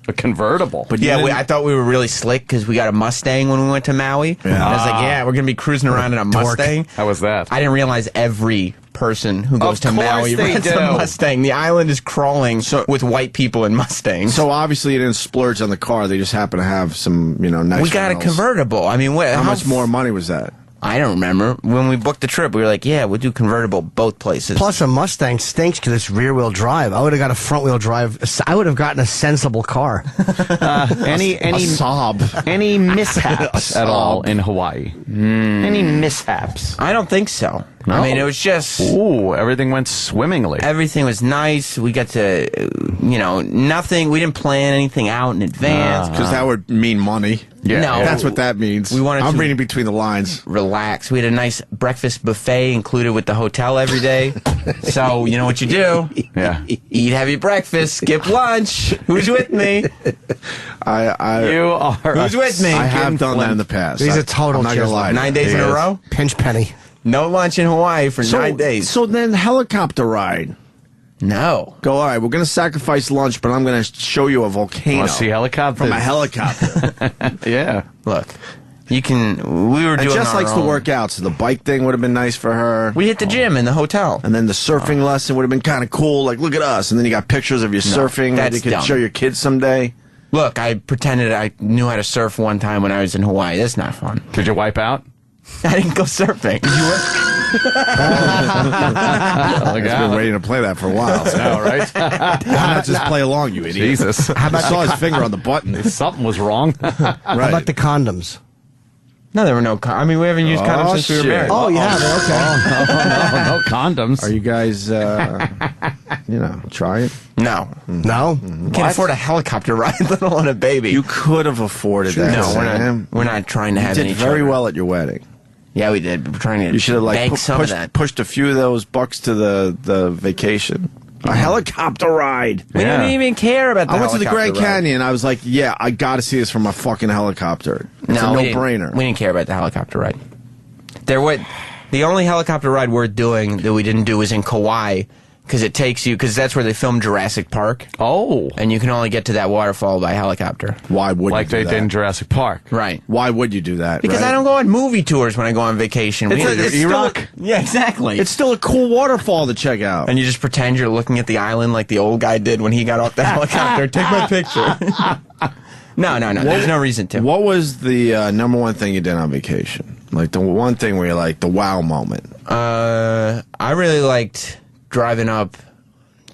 Speaker 1: A convertible.
Speaker 6: But yeah, I thought we were really slick because we got a Mustang when we went to Maui. Yeah. And I was like, yeah, we're going to be cruising around in a Mustang.
Speaker 1: How was that?
Speaker 6: I didn't realize every person who goes to Maui
Speaker 1: they
Speaker 6: rents
Speaker 1: do.
Speaker 6: a Mustang. The island is crawling with white people in Mustangs.
Speaker 2: So obviously you didn't splurge on the car. They just happen to have some, nice
Speaker 6: we got
Speaker 2: rentals.
Speaker 6: a convertible. I mean,
Speaker 2: how much more money was that?
Speaker 6: I don't remember. When we booked the trip, we were like, yeah, we'll do convertible both places.
Speaker 3: Plus, a Mustang stinks because it's rear-wheel drive. I would have got a front-wheel drive. I would have gotten a sensible car.
Speaker 1: Any
Speaker 2: Saab.
Speaker 1: Any mishaps at all in Hawaii? Any mishaps?
Speaker 6: I don't think so.
Speaker 1: No.
Speaker 6: I mean, it was just...
Speaker 1: Ooh, everything went swimmingly.
Speaker 6: Everything was nice. We got to, nothing. We didn't plan anything out in advance.
Speaker 2: Because that would mean money.
Speaker 1: Yeah,
Speaker 6: no,
Speaker 2: that's what that means. I'm reading between the lines.
Speaker 6: Relax. We had a nice breakfast buffet included with the hotel every day. So, you know what you do?
Speaker 1: Yeah.
Speaker 6: Eat heavy breakfast, skip lunch. Who's with me?
Speaker 1: You are.
Speaker 6: Who's with me?
Speaker 2: I have done that in the past.
Speaker 3: He's a total
Speaker 2: I'm not gonna lie.
Speaker 6: 9 days in a row?
Speaker 3: Pinch penny.
Speaker 6: No lunch in Hawaii for 9 days.
Speaker 2: So then helicopter ride.
Speaker 6: No.
Speaker 2: Go, all right, we're going to sacrifice lunch, but I'm going to show you a volcano.
Speaker 1: Want to see helicopters?
Speaker 2: From a helicopter.
Speaker 1: Yeah.
Speaker 6: Look, We were doing
Speaker 2: Jess
Speaker 6: our
Speaker 2: likes
Speaker 6: own.
Speaker 2: to work out, so the bike thing would have been nice for her.
Speaker 6: We hit the gym in the hotel.
Speaker 2: And then the surfing lesson would have been kind of cool. Like, look at us. And then you got pictures of you surfing that
Speaker 6: that's
Speaker 2: you could
Speaker 6: dumb.
Speaker 2: show your kids someday.
Speaker 6: Look, I pretended I knew how to surf one time when I was in Hawaii. That's not fun.
Speaker 1: Did you wipe out?
Speaker 6: I didn't go surfing.
Speaker 2: I've been waiting to play that for a while. So.
Speaker 1: No, right?
Speaker 2: Why not just play along, you idiot?
Speaker 1: Jesus.
Speaker 2: I saw his finger on the button.
Speaker 1: Something was wrong.
Speaker 2: Right.
Speaker 3: How about the condoms?
Speaker 6: No, there were no. I mean, we haven't used condoms since we were
Speaker 2: shit.
Speaker 6: married.
Speaker 3: Oh, you have it. Okay.
Speaker 1: No condoms.
Speaker 2: Are you guys, trying?
Speaker 6: No,
Speaker 3: No?
Speaker 6: can't afford a helicopter ride, let alone a baby.
Speaker 2: You could have afforded that.
Speaker 6: no,
Speaker 2: Sam.
Speaker 6: we're not trying to have
Speaker 2: You
Speaker 6: any
Speaker 2: did very
Speaker 6: children.
Speaker 2: well at your wedding.
Speaker 6: Yeah, we did. We're trying to
Speaker 2: You should have
Speaker 6: bank some of that.
Speaker 2: pushed a few of those bucks to the vacation. A helicopter ride.
Speaker 6: We didn't even care about the
Speaker 2: I went to the
Speaker 6: helicopter
Speaker 2: Grand
Speaker 6: ride.
Speaker 2: Canyon. I was like, yeah, I got to see this from a fucking helicopter. It's a
Speaker 6: we didn't-
Speaker 2: no-brainer.
Speaker 6: We didn't care about the helicopter ride. The only helicopter ride worth doing that we didn't do was in Kauai, because it takes you, because that's where they filmed Jurassic Park,
Speaker 1: Oh.
Speaker 6: and you can only get to that waterfall by helicopter.
Speaker 2: Why would
Speaker 1: Like
Speaker 2: you do
Speaker 1: they
Speaker 2: that?
Speaker 1: did in Jurassic Park.
Speaker 6: Right.
Speaker 2: Why would you do that?
Speaker 6: Because
Speaker 2: right?
Speaker 6: I don't go on movie tours when I go on vacation.
Speaker 2: It's still,
Speaker 6: Yeah, exactly.
Speaker 2: it's still a cool waterfall to check out.
Speaker 6: And you just pretend you're looking at the island like the old guy did when he got off the helicopter. Take my picture. No. There's no reason to.
Speaker 2: What was the number one thing you did on vacation? Like the one thing where you're like the wow moment.
Speaker 6: I really liked driving up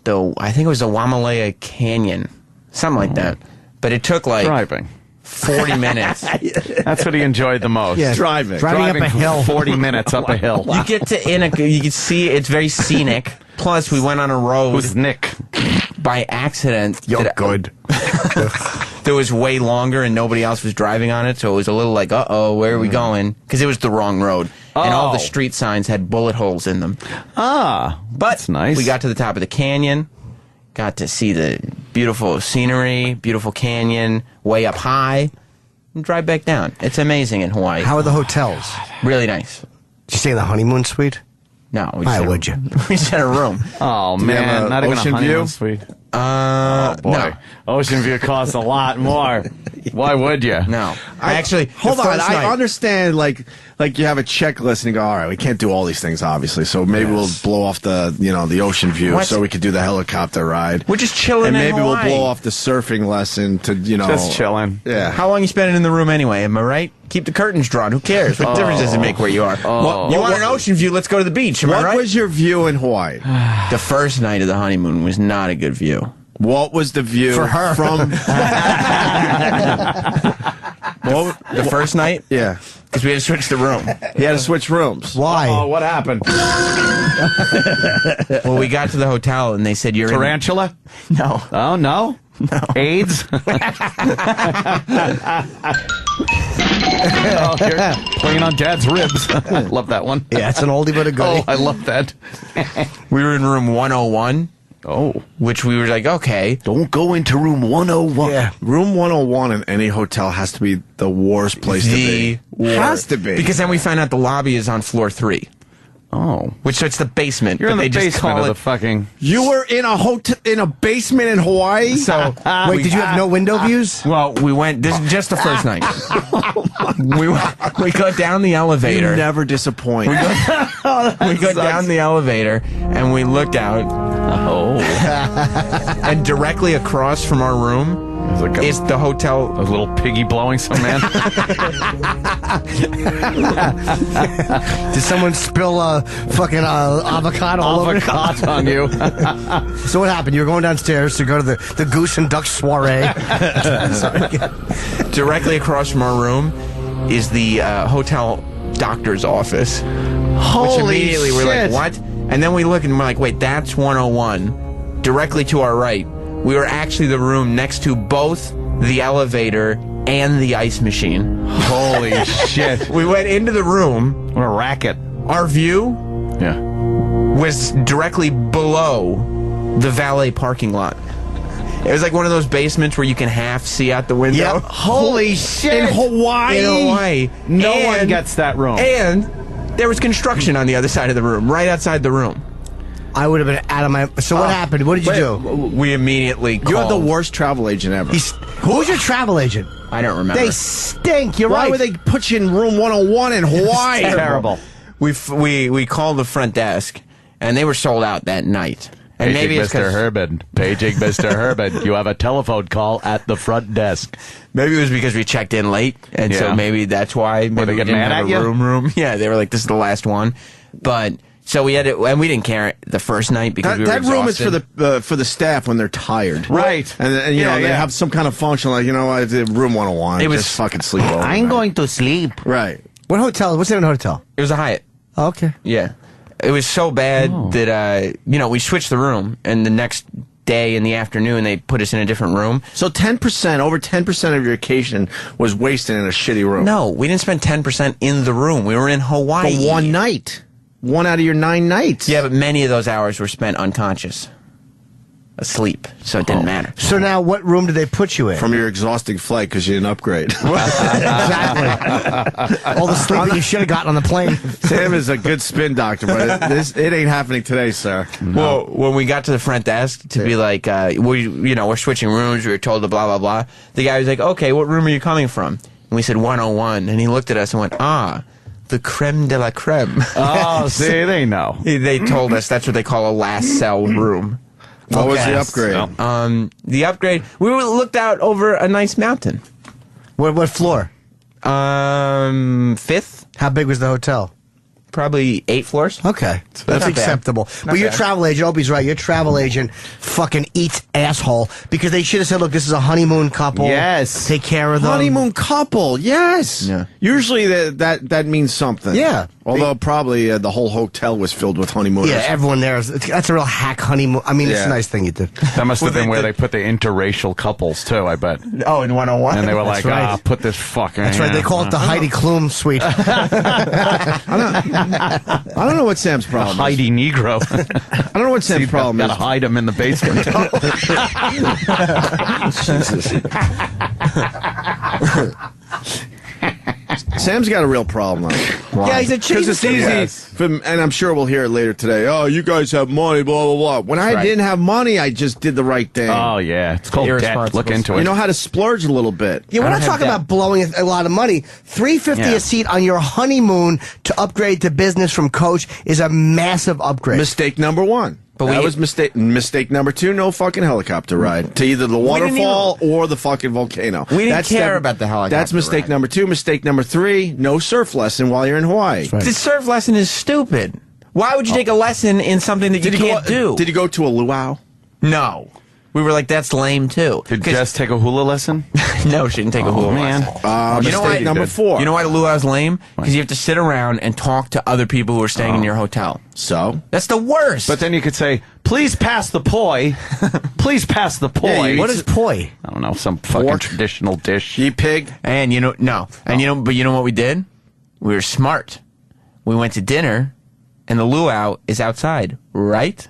Speaker 6: I think it was the Wamalea Canyon, something like that. But it took like
Speaker 1: Driving.
Speaker 6: 40 minutes.
Speaker 1: That's what he enjoyed the most.
Speaker 3: Yeah.
Speaker 2: Driving.
Speaker 3: Driving up a
Speaker 1: for
Speaker 3: hill.
Speaker 1: 40 minutes up a hill.
Speaker 6: You get to you can see it's very scenic. Plus, we went on a road
Speaker 1: Who's Nick?
Speaker 6: by accident.
Speaker 2: You're good.
Speaker 6: That was way longer and nobody else was driving on it, so it was a little like, uh-oh, where are we going? Because it was the wrong road. And all the
Speaker 1: Oh.
Speaker 6: street signs had bullet holes in them.
Speaker 1: Ah,
Speaker 6: But
Speaker 1: that's nice.
Speaker 6: we got to the top of the canyon, got to see the beautiful scenery, beautiful canyon, way up high, and drive back down. It's amazing in Hawaii.
Speaker 3: How are the hotels?
Speaker 6: Really nice.
Speaker 3: Did you stay in the honeymoon suite?
Speaker 6: No, we
Speaker 3: Why
Speaker 6: just had
Speaker 3: would you?
Speaker 6: We just had a room.
Speaker 1: Oh,
Speaker 2: you have
Speaker 1: man.
Speaker 2: a
Speaker 1: Not even a
Speaker 2: ocean
Speaker 1: honeymoon
Speaker 2: view?
Speaker 1: suite.
Speaker 6: Oh,
Speaker 1: Boy.
Speaker 6: no.
Speaker 1: Ocean view costs a lot more. Why would you?
Speaker 6: No. I actually,
Speaker 2: Hold
Speaker 6: the
Speaker 2: on.
Speaker 6: first
Speaker 2: I
Speaker 6: night-
Speaker 2: understand. Like you have a checklist and you go, all right, we can't do all these things, obviously. So maybe we'll blow off the ocean view
Speaker 6: What?
Speaker 2: so we could do the helicopter ride.
Speaker 6: We're just chilling
Speaker 2: And
Speaker 6: in
Speaker 2: maybe we'll
Speaker 6: Hawaii.
Speaker 2: blow off the surfing lesson to,
Speaker 1: Just chilling.
Speaker 2: Yeah.
Speaker 6: How long you spending in the room anyway? Am I right? Keep the curtains drawn. Who cares? What difference does it make where you are?
Speaker 1: Oh.
Speaker 6: You want an ocean view? Let's go to the beach. Am I
Speaker 2: What
Speaker 6: right?
Speaker 2: was your view in Hawaii?
Speaker 6: The first night of the honeymoon was not a good view.
Speaker 2: What was the view
Speaker 3: For her.
Speaker 2: from?
Speaker 6: The first night?
Speaker 2: Yeah.
Speaker 6: Because we had to switch the room.
Speaker 2: He had to switch rooms.
Speaker 3: Why?
Speaker 1: Oh, what happened?
Speaker 6: Well, we got to the hotel and they said, you're
Speaker 1: Tarantula?
Speaker 6: in... No.
Speaker 1: Oh, no? AIDS? Oh, you're playing on Dad's ribs. I love that one.
Speaker 3: Yeah, it's an oldie but a goodie.
Speaker 1: Oh, I love that.
Speaker 6: We were in room 101,
Speaker 1: Oh.
Speaker 6: which we were like, okay.
Speaker 1: Don't go into room 101.
Speaker 3: Yeah.
Speaker 2: Room 101 in any hotel has to be the worst place to be. Has to be.
Speaker 6: Because then we found out the lobby is on floor 3.
Speaker 1: Oh.
Speaker 6: Which it's the basement.
Speaker 1: You're
Speaker 6: but
Speaker 1: in
Speaker 6: they
Speaker 1: the
Speaker 6: just
Speaker 1: basement
Speaker 6: call
Speaker 1: of
Speaker 6: it.
Speaker 1: the fucking...
Speaker 2: You were in a basement in Hawaii?
Speaker 6: So
Speaker 3: Wait, did you have no window views?
Speaker 6: well, we went. This is just the first night. we go down the elevator.
Speaker 2: You never disappoint.
Speaker 6: We go down the elevator and we looked out,
Speaker 1: Oh.
Speaker 6: and directly across from our room
Speaker 1: It's like
Speaker 6: is the hotel.
Speaker 1: a little piggy blowing some man.
Speaker 3: Did someone spill fucking avocado all over?
Speaker 1: Avocado on you.
Speaker 3: So what happened? You were going downstairs to go to the goose and duck soiree.
Speaker 6: Directly across from our room is the hotel doctor's office. Which immediately we're like, what? And then we look and we're like, wait, that's 101. Directly to our right, we were actually the room next to both the elevator and the ice machine.
Speaker 1: Holy shit.
Speaker 6: We went into the room.
Speaker 1: What a racket.
Speaker 6: Our view
Speaker 1: Yeah.
Speaker 6: was directly below the valet parking lot. It was like one of those basements where you can half see out the window.
Speaker 3: Yep.
Speaker 1: Holy shit.
Speaker 2: In Hawaii?
Speaker 6: In Hawaii.
Speaker 1: No
Speaker 6: And-
Speaker 1: one gets that room.
Speaker 6: And there was construction on the other side of the room, right outside the room.
Speaker 3: I would have been out of my... So what happened? What did you do?
Speaker 6: We immediately called.
Speaker 2: You're the worst travel agent ever.
Speaker 3: Who was your travel agent?
Speaker 6: I don't remember.
Speaker 3: They stink. You're
Speaker 2: Why
Speaker 3: right.
Speaker 2: would they put you in room 101 in Hawaii?
Speaker 1: Terrible.
Speaker 6: We called the front desk, and they were sold out that night. And
Speaker 1: Paging
Speaker 6: maybe it's
Speaker 1: Mr. Herbin. Paging Mr. Herbin. You have a telephone call at the front desk.
Speaker 6: Maybe it was because we checked in late, and so maybe that's why. Maybe
Speaker 1: they
Speaker 6: we
Speaker 1: get
Speaker 6: didn't
Speaker 1: mad
Speaker 6: have
Speaker 1: at
Speaker 6: a
Speaker 1: you?
Speaker 6: room. Yeah, they were like, "This is the last one," but so we had it, and we didn't care the first night because we were
Speaker 2: that room is
Speaker 6: exhausted.
Speaker 2: for the staff when they're tired,
Speaker 1: Right.
Speaker 2: And you know they have some kind of function like room 101.
Speaker 6: It was-
Speaker 2: just fucking sleep over.
Speaker 1: I'm going to sleep.
Speaker 2: right.
Speaker 3: What hotel? What's the name of the hotel?
Speaker 6: It was a Hyatt.
Speaker 3: Oh, okay.
Speaker 6: Yeah, it was so bad that we switched the room, and the next day in the afternoon they put us in a different room.
Speaker 2: So 10%, over 10% of your vacation was wasted in a shitty room.
Speaker 6: No, we didn't spend 10% in the room. We were in Hawaii.
Speaker 2: For one night. 1 out of your 9 nights.
Speaker 6: Yeah, but many of those hours were spent unconscious, asleep, so it didn't matter.
Speaker 3: So now, what room did they put you in?
Speaker 2: From your exhausting flight because you didn't upgrade.
Speaker 3: Exactly. All the sleep you should have gotten on the plane.
Speaker 2: Sam is a good spin doctor, but it ain't happening today, sir.
Speaker 6: Well, when we got to the front desk to be like, we're switching rooms, we were told to blah, blah, blah, the guy was like, okay, what room are you coming from? And we said 101, and he looked at us and went, the creme de la creme.
Speaker 1: Oh, see, they know.
Speaker 6: They told us that's what they call a last cell room.
Speaker 2: What was the upgrade?
Speaker 6: The upgrade, we looked out over a nice mountain.
Speaker 3: What floor?
Speaker 6: 5th,
Speaker 3: How big was the hotel?
Speaker 6: probably 8 floors.
Speaker 3: Okay, that's
Speaker 6: Not bad.
Speaker 3: acceptable. But your
Speaker 6: bad.
Speaker 3: travel agent, Opie's right. Your travel agent fucking eats asshole because they should have said, "Look, this is a honeymoon couple.
Speaker 1: Yes.
Speaker 3: take care of them."
Speaker 2: Honeymoon couple, yes.
Speaker 6: Yeah.
Speaker 2: Usually that means something.
Speaker 3: Yeah.
Speaker 2: Although probably the whole hotel was filled with honeymooners.
Speaker 3: Yeah, everyone there is. That's a real hack honeymoon. I mean, it's
Speaker 2: Yeah.
Speaker 3: a nice thing you did.
Speaker 1: That must have been where they put the interracial couples, too, I bet.
Speaker 6: Oh, in 101.
Speaker 1: And they were
Speaker 3: That's
Speaker 1: like,
Speaker 3: right.
Speaker 1: put this fucker
Speaker 3: That's right. They call it the Heidi Klum suite.
Speaker 2: I don't know what Sam's problem is.
Speaker 1: Heidi Negro.
Speaker 2: I don't know what Sam's problem
Speaker 1: Gotta
Speaker 2: is.
Speaker 1: hide him in the basement.
Speaker 2: Sam's got a real problem.
Speaker 3: Yeah, he's a
Speaker 2: Because it's easy, and I'm sure we'll hear it later today. Oh, you guys have money, blah, blah, blah. When I didn't have money, I just did the right thing.
Speaker 1: Oh, yeah. It's called debt.
Speaker 6: Irresponsible.
Speaker 1: Look into it.
Speaker 2: You know how to splurge a little bit.
Speaker 3: Yeah, we're
Speaker 6: I
Speaker 3: not
Speaker 6: don't have
Speaker 3: talking
Speaker 6: debt.
Speaker 3: about blowing a lot of money. $350
Speaker 1: Yeah.
Speaker 3: a seat on your honeymoon to upgrade to business from Coach is a massive upgrade.
Speaker 2: Mistake number 1.
Speaker 6: But
Speaker 2: that
Speaker 6: we-
Speaker 2: was mistake number 2, no fucking helicopter ride to either the
Speaker 6: didn't
Speaker 2: waterfall or the fucking volcano.
Speaker 6: We didn't care about the helicopter
Speaker 2: That's mistake
Speaker 6: ride.
Speaker 2: number 2. Mistake number 3, no surf lesson while you're in Hawaii.
Speaker 3: right.
Speaker 6: The surf lesson is stupid. Why would you take a lesson in something that you can't do?
Speaker 2: Did you go to a luau?
Speaker 6: No. We were like, that's lame, too.
Speaker 1: Did
Speaker 6: 'Cause-
Speaker 1: Jess take a hula lesson?
Speaker 6: No, she didn't take a hula
Speaker 1: man.
Speaker 6: lesson.
Speaker 2: Mistake
Speaker 6: know why-
Speaker 2: number 4.
Speaker 6: You know why the luau's lame? Because you have to sit around and talk to other people who are staying in your hotel.
Speaker 2: So?
Speaker 6: That's the worst.
Speaker 1: But then you could say, please pass the poi. Please pass the poi.
Speaker 2: Yeah,
Speaker 3: What is poi?
Speaker 1: I don't know, some fucking
Speaker 2: Pork?
Speaker 1: traditional dish.
Speaker 2: She pig?
Speaker 6: And but you know what we did? We were smart. We went to dinner, and the luau is outside, right?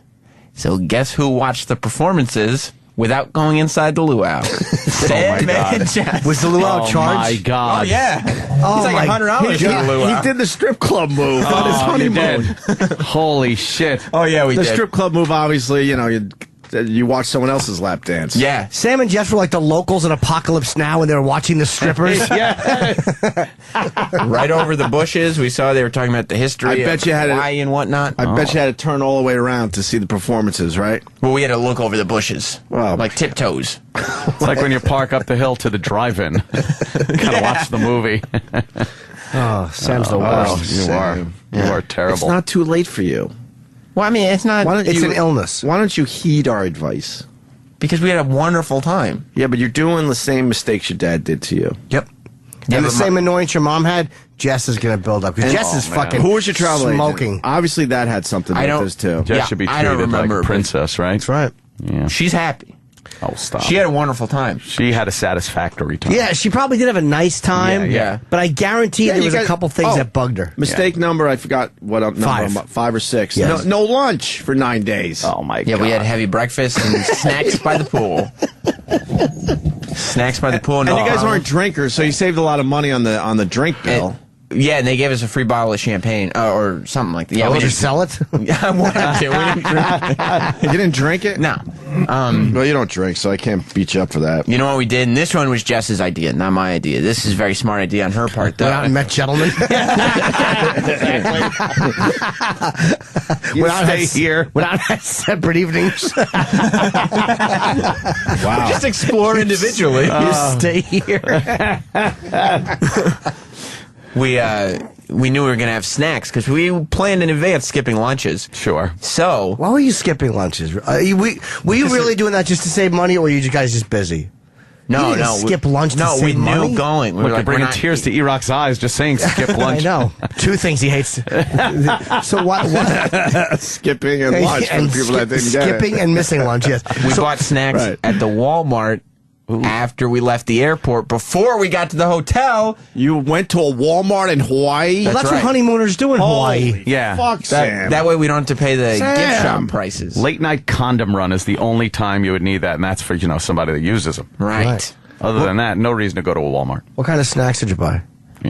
Speaker 6: So guess who watched the performances without going inside the luau? Sam
Speaker 1: God.
Speaker 6: and Jess.
Speaker 3: Was the luau
Speaker 1: Oh,
Speaker 3: charged?
Speaker 1: my God.
Speaker 6: Oh yeah.
Speaker 3: Oh,
Speaker 6: It's like
Speaker 3: my-
Speaker 6: $100
Speaker 2: He,
Speaker 6: for the luau.
Speaker 2: he did the strip club move on his
Speaker 1: Oh, you
Speaker 2: honeymoon.
Speaker 1: did. Holy shit.
Speaker 6: Oh yeah, we
Speaker 2: The
Speaker 6: did.
Speaker 2: strip club move, obviously, you watch someone else's lap dance.
Speaker 6: Yeah.
Speaker 3: Sam and Jess were like the locals in Apocalypse Now when they were watching the strippers.
Speaker 1: Yeah.
Speaker 6: Right over the bushes, we saw they were talking about the history
Speaker 2: I bet
Speaker 6: of
Speaker 2: you had it-
Speaker 6: Hawaii and whatnot.
Speaker 2: I bet you had to turn all the way around to see the performances, right?
Speaker 6: Well, we had to look over the bushes,
Speaker 2: Wow.
Speaker 6: like tiptoes.
Speaker 1: It's like when you park up the hill to the drive-in. Gotta watch the movie.
Speaker 3: Oh, Sam's the
Speaker 1: Oh,
Speaker 3: worst.
Speaker 1: you are. You are
Speaker 2: It's
Speaker 1: terrible.
Speaker 2: not too late for you.
Speaker 6: Well, I mean, it's not
Speaker 3: It's an illness.
Speaker 2: Why don't you heed our advice?
Speaker 6: because we had a wonderful time.
Speaker 2: Yeah, but you're doing the same mistakes your dad did to you.
Speaker 6: Yep.
Speaker 3: And the same annoyance your mom had, Jess is going to build up. Because Jess is fucking
Speaker 2: Who was your travel
Speaker 3: smoking.
Speaker 2: agent? Obviously, that had something to
Speaker 6: I
Speaker 2: do with
Speaker 6: don't-
Speaker 2: this, too.
Speaker 1: Jess
Speaker 6: Yeah,
Speaker 1: should be
Speaker 6: I don't
Speaker 1: treated like
Speaker 6: remember,
Speaker 1: a
Speaker 6: but-
Speaker 1: princess, right?
Speaker 3: That's right.
Speaker 1: Yeah.
Speaker 6: She's happy.
Speaker 1: Oh, stop.
Speaker 6: She had a wonderful time.
Speaker 1: She had a satisfactory time.
Speaker 3: Yeah, she probably did have a nice time.
Speaker 6: Yeah.
Speaker 3: But I guarantee
Speaker 2: Yeah,
Speaker 3: there
Speaker 2: you
Speaker 3: was a
Speaker 2: guys-
Speaker 3: couple things
Speaker 2: oh.
Speaker 3: that bugged her.
Speaker 2: Mistake number, I forgot what number
Speaker 3: 5.
Speaker 2: I'm up, 5 or 6.
Speaker 3: Yes.
Speaker 2: No lunch for 9 days.
Speaker 1: Oh, my
Speaker 6: Yeah,
Speaker 1: God.
Speaker 6: we had heavy breakfast and snacks by the pool. Snacks by the pool.
Speaker 2: And you guys aren't drinkers, so you saved a lot of money on the drink bill.
Speaker 6: Yeah, and they gave us a free bottle of champagne or something like that. Yeah,
Speaker 3: we just sell it.
Speaker 6: Yeah, I wanted to. We didn't drink.
Speaker 2: You didn't drink it?
Speaker 6: No.
Speaker 2: Well, you don't drink, so I can't beat you up for that.
Speaker 6: You know what we did? And this one was Jess's idea, not my idea. This is a very smart idea on her part, though.
Speaker 3: Went out and met gentlemen.
Speaker 1: You stay here.
Speaker 3: Went out and separate evenings.
Speaker 2: Wow.
Speaker 6: Just explore individually.
Speaker 3: You stay here.
Speaker 6: We knew we were going to have snacks because we planned in advance skipping lunches.
Speaker 1: Sure.
Speaker 6: So
Speaker 3: Why were you skipping lunches? Were you really doing that just to save money, or were you guys just busy?
Speaker 6: no,
Speaker 3: You didn't skip lunch to
Speaker 6: No,
Speaker 3: save
Speaker 6: we
Speaker 3: money?
Speaker 6: knew going. We
Speaker 1: Look,
Speaker 6: were
Speaker 1: you're
Speaker 6: like,
Speaker 1: bringing
Speaker 6: we're not-
Speaker 1: tears to Erock's eyes just saying skip lunch.
Speaker 3: I know. Two things he hates. So what?
Speaker 2: Skipping and lunch for the people that didn't get it.
Speaker 3: Skipping and missing lunch. Yes.
Speaker 6: We bought snacks
Speaker 2: Right.
Speaker 6: at the Walmart after we left the airport. Before we got to the hotel,
Speaker 2: You went to a Walmart in Hawaii?
Speaker 3: Well, that's
Speaker 6: right.
Speaker 3: what honeymooners do in Hawaii.
Speaker 1: Yeah.
Speaker 2: Fuck, Sam.
Speaker 6: that way we don't have to pay the gift
Speaker 2: Sam.
Speaker 6: shop prices.
Speaker 1: Late night condom run is the only time you would need that, and that's for somebody that uses them.
Speaker 6: Right.
Speaker 1: Other than that, no reason to go to a Walmart.
Speaker 3: What kind of snacks did you buy?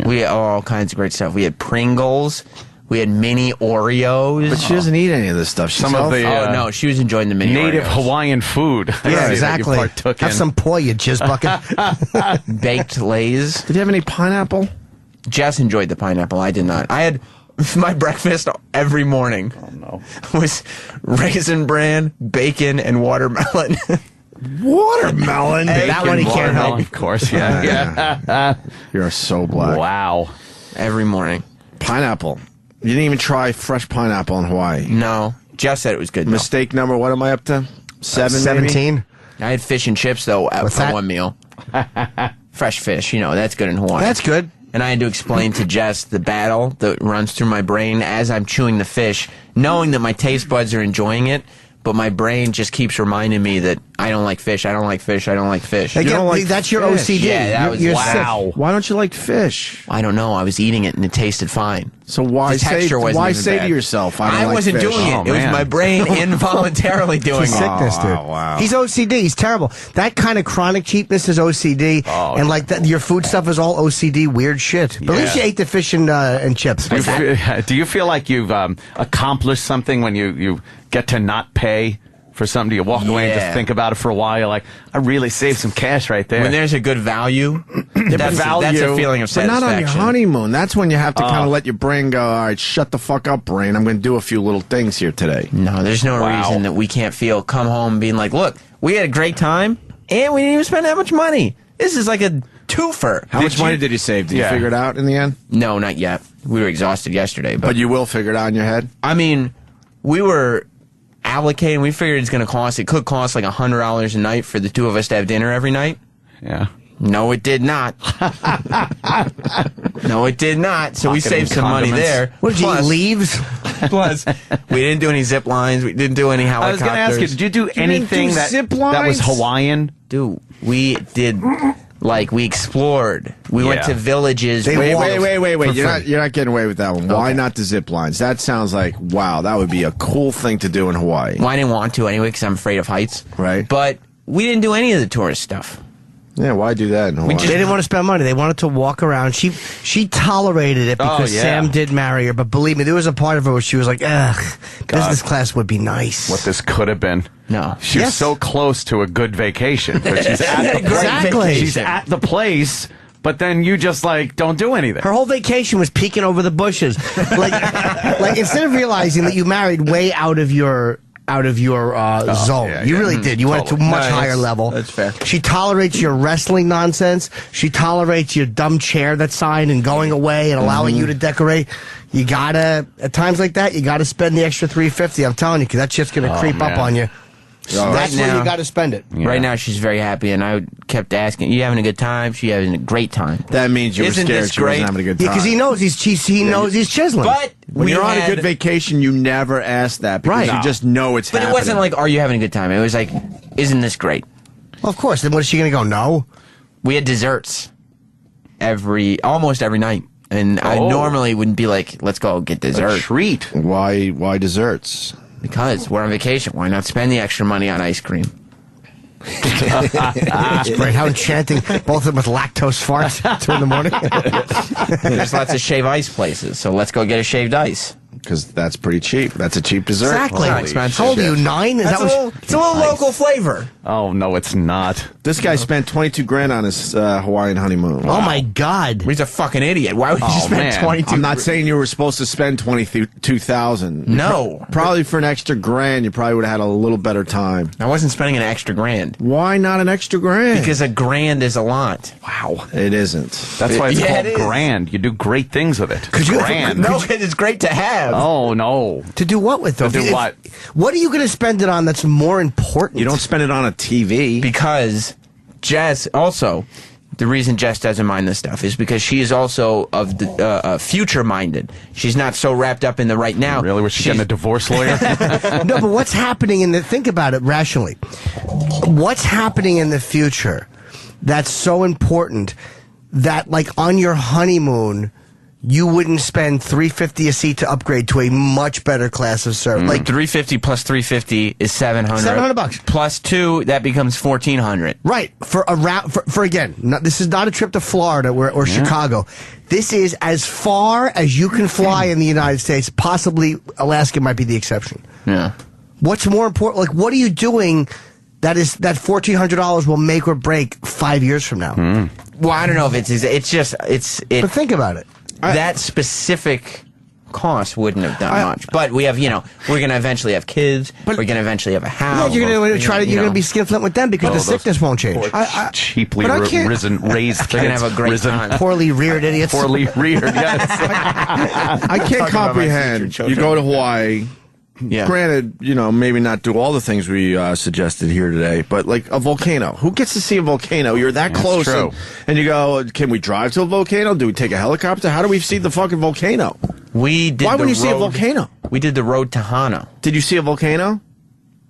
Speaker 6: We had all kinds of great stuff. We had Pringles. We had mini Oreos.
Speaker 2: But she doesn't eat any of this stuff. She's
Speaker 1: Some of the
Speaker 6: Oh, no, she was enjoying the mini
Speaker 1: native
Speaker 6: Oreos.
Speaker 1: Hawaiian food.
Speaker 3: Yeah,
Speaker 1: that you
Speaker 3: exactly.
Speaker 1: partook
Speaker 3: Have
Speaker 1: in.
Speaker 3: some poi, you jizz bucket.
Speaker 6: Baked Lay's.
Speaker 2: Did you have any pineapple?
Speaker 6: Jess enjoyed the pineapple. I did not. I had my breakfast every morning.
Speaker 1: Oh, no.
Speaker 6: Was Raisin Bran, bacon, and watermelon.
Speaker 2: Watermelon.
Speaker 3: That one he can't help.
Speaker 1: Watermelon, of course, yeah.
Speaker 2: You're so black.
Speaker 1: Wow.
Speaker 6: Every morning.
Speaker 2: Pineapple. You didn't even try fresh pineapple in Hawaii.
Speaker 6: No. Jess said it was good. though.
Speaker 2: Mistake number, what am I up to?
Speaker 3: 17.
Speaker 6: I had fish and chips, though,
Speaker 3: What's
Speaker 6: for
Speaker 3: that?
Speaker 6: one meal. Fresh fish. That's good in Hawaii.
Speaker 3: That's good.
Speaker 6: And I had to explain to Jess the battle that runs through my brain as I'm chewing the fish, knowing that my taste buds are enjoying it, but my brain just keeps reminding me that I don't like fish, I don't like fish, I don't like fish.
Speaker 3: Again,
Speaker 2: don't like
Speaker 3: that's your
Speaker 2: fish.
Speaker 3: OCD.
Speaker 6: Yeah, that was-
Speaker 3: You're
Speaker 6: wow.
Speaker 3: sick.
Speaker 2: Why don't you like fish?
Speaker 6: I don't know. I was eating it and it tasted fine.
Speaker 2: So why
Speaker 6: The
Speaker 2: say
Speaker 6: texture wasn't
Speaker 2: why
Speaker 6: even
Speaker 2: say
Speaker 6: bad.
Speaker 2: to yourself, I don't like
Speaker 6: wasn't
Speaker 2: fish?
Speaker 6: doing it.
Speaker 1: Oh,
Speaker 6: It was
Speaker 1: man.
Speaker 6: my brain involuntarily doing
Speaker 3: It's
Speaker 6: it.
Speaker 3: sickness, dude.
Speaker 2: wow.
Speaker 3: He's OCD. He's terrible. That kind of chronic cheapness is OCD, and like that, your food stuff is all OCD weird shit. But at least you ate the fish and chips.
Speaker 1: Do you feel like you've accomplished something when you get to not pay for something? Do you walk away and just
Speaker 6: Yeah.
Speaker 1: think about it for a while? You're like, I really saved some cash right there.
Speaker 6: When there's a good value, that's a feeling of
Speaker 2: But not
Speaker 6: satisfaction.
Speaker 2: on your honeymoon. That's when you have to
Speaker 1: Oh.
Speaker 2: kind of let your brain go, all right, shut the fuck up, brain. I'm going to do a few little things here today.
Speaker 6: No, there's no
Speaker 1: Wow.
Speaker 6: reason that we can't come home being like, look, we had a great time and we didn't even spend that much money. This is like a twofer.
Speaker 2: How much money did you save? Did you
Speaker 1: Yeah.
Speaker 2: figure it out in the end?
Speaker 6: No, not yet. We were exhausted yesterday,
Speaker 2: But you will figure it out in your head?
Speaker 6: I mean, we were allocating. We figured it could cost like $100 a night for the two of us to have dinner every night.
Speaker 1: Yeah.
Speaker 6: No, it did not. No, it did not. So we
Speaker 1: Pocketing
Speaker 6: saved some money
Speaker 1: condiments.
Speaker 6: there.
Speaker 3: What did you eat, leaves?
Speaker 6: Plus, we didn't do any zip lines. We didn't do any
Speaker 1: I was
Speaker 6: helicopters.
Speaker 1: going to ask you, did you do anything
Speaker 2: do
Speaker 1: that
Speaker 2: zip
Speaker 1: that was
Speaker 2: lines?
Speaker 1: Hawaiian?
Speaker 6: Dude, we did. Like, we explored. We went
Speaker 1: Yeah.
Speaker 6: to villages.
Speaker 2: Wait.
Speaker 6: For
Speaker 2: You're
Speaker 6: free.
Speaker 2: not getting away with that one. Why
Speaker 6: Okay.
Speaker 2: not the zip lines? That sounds like, wow, that would be a cool thing to do in Hawaii.
Speaker 6: Well, I didn't want to anyway because I'm afraid of heights.
Speaker 2: Right.
Speaker 6: But we didn't do any of the tourist stuff.
Speaker 2: Yeah, why do that in Hawaii?
Speaker 3: They didn't want to spend money. They wanted to walk around. She tolerated it because
Speaker 1: Oh, yeah.
Speaker 3: Sam did marry her. But believe me, there was a part of her where she was like, ugh, business class would be nice.
Speaker 1: What this could have been.
Speaker 6: No.
Speaker 1: She's
Speaker 3: Yes.
Speaker 1: so close to a good vacation. But she's at the
Speaker 3: Exactly.
Speaker 1: place. She's at the place, but then you just like don't do anything.
Speaker 3: Her whole vacation was peeking over the bushes. Like instead of realizing that you married way out of your zone.
Speaker 1: yeah,
Speaker 3: You
Speaker 1: yeah.
Speaker 3: really did. You went to a much
Speaker 6: No,
Speaker 3: higher level.
Speaker 6: that's fair.
Speaker 3: She tolerates your wrestling nonsense. She tolerates your dumb chair that's signed and going away and allowing you to decorate. You gotta, at times like that, you gotta spend the extra $350. I'm telling you, because that shit's gonna creep up
Speaker 1: man.
Speaker 3: on you.
Speaker 2: All
Speaker 3: That's
Speaker 6: right
Speaker 3: where
Speaker 6: now-
Speaker 3: you gotta spend it.
Speaker 1: Yeah.
Speaker 6: Right now, she's very happy, and I kept asking, "You having a good time?" She having a great time.
Speaker 2: That means you were
Speaker 6: Isn't
Speaker 2: scared
Speaker 6: this
Speaker 2: she wasn't
Speaker 6: great?
Speaker 2: having a good
Speaker 3: Yeah,
Speaker 2: time.
Speaker 3: because he knows he knows he's chiseling.
Speaker 6: But
Speaker 2: When
Speaker 6: we
Speaker 2: you're on a
Speaker 6: had-
Speaker 2: good vacation, you never ask that because
Speaker 3: Right.
Speaker 2: you just know it's
Speaker 6: But
Speaker 2: happening.
Speaker 6: it wasn't like, "Are you having a good time?" It was like, "Isn't this great?"
Speaker 3: Well, of course. Then what is she gonna go? No.
Speaker 6: We had desserts almost every night, and I
Speaker 1: Oh.
Speaker 6: normally wouldn't be like, "Let's go get
Speaker 1: a
Speaker 6: dessert,"
Speaker 1: treat.
Speaker 2: Why desserts?
Speaker 6: because we're on vacation. Why not spend the extra money on ice cream?
Speaker 3: That's great. How enchanting. Both of them with lactose farts at 2 in the morning.
Speaker 6: There's lots of shave ice places, so let's go get a shaved ice.
Speaker 2: Because that's pretty cheap. That's a cheap dessert.
Speaker 3: Exactly.
Speaker 6: Expensive.
Speaker 3: How old are you, 9?
Speaker 6: It's a little local flavor.
Speaker 1: Oh, no, it's not.
Speaker 2: This guy spent 22 grand on his Hawaiian honeymoon.
Speaker 3: Oh, my God.
Speaker 6: He's a fucking idiot. Why would you spend
Speaker 1: man.
Speaker 6: 22?
Speaker 2: I'm not saying you were supposed to spend 22,000.
Speaker 6: No.
Speaker 2: Probably for an extra grand, you probably would have had a little better time.
Speaker 6: I wasn't spending an extra grand.
Speaker 2: Why not an extra grand?
Speaker 6: Because a grand is a lot.
Speaker 2: Wow, it isn't.
Speaker 1: That's why it's
Speaker 6: Yeah,
Speaker 1: called
Speaker 6: it is.
Speaker 1: grand. You do great things with it. Grand.
Speaker 6: No, it's great to have.
Speaker 1: Oh, no.
Speaker 3: To do what with them?
Speaker 1: To do what?
Speaker 3: What are you going to spend it on that's more important?
Speaker 2: You don't spend it on a TV.
Speaker 6: Because Jess also, the reason Jess doesn't mind this stuff is because she is also of the future minded. She's not so wrapped up in the right now.
Speaker 1: Really? Was she getting a divorce lawyer?
Speaker 3: No, but what's happening in the... Think about it rationally. What's happening in the future that's so important that, like, on your honeymoon, you wouldn't spend $350 a seat to upgrade to a much better class of service? Like
Speaker 6: $350 plus $350 is $700.
Speaker 3: $700.
Speaker 6: Plus 2, that becomes $1,400.
Speaker 3: right for again. This is not a trip to Florida or Chicago. This is as far as you can fly in the United States. Possibly Alaska might be the exception.
Speaker 6: Yeah.
Speaker 3: What's more important? Like, what are you doing? That $1,400 will make or break 5 years from now.
Speaker 6: Well, I don't know if it's
Speaker 3: But think about it.
Speaker 6: that specific cost wouldn't have done much. But we have, we're going to eventually have kids. We're going to eventually have a
Speaker 3: Yeah,
Speaker 6: house.
Speaker 3: you're going to you're going to be skinflint with them because the
Speaker 1: those
Speaker 3: sickness won't change.
Speaker 1: Cheaply
Speaker 2: but I can't-
Speaker 1: raised.
Speaker 6: They're going to have a great
Speaker 1: risen,
Speaker 6: time.
Speaker 3: Poorly reared idiots.
Speaker 1: Poorly reared, yes.
Speaker 2: I can't
Speaker 6: Talking about my
Speaker 2: comprehend.
Speaker 6: future
Speaker 2: You
Speaker 6: children.
Speaker 2: go to Hawaii.
Speaker 6: Yeah.
Speaker 2: Granted, maybe not do all the things we suggested here today, but like a volcano. Who gets to see a volcano? You're that close.
Speaker 1: true.
Speaker 2: And you go, can we drive to a volcano? Do we take a helicopter? How do we see the fucking volcano?
Speaker 6: We did
Speaker 2: Why
Speaker 6: the
Speaker 2: would you see a
Speaker 6: road-
Speaker 2: volcano?
Speaker 6: We did the road to Hana.
Speaker 2: Did you see a volcano? In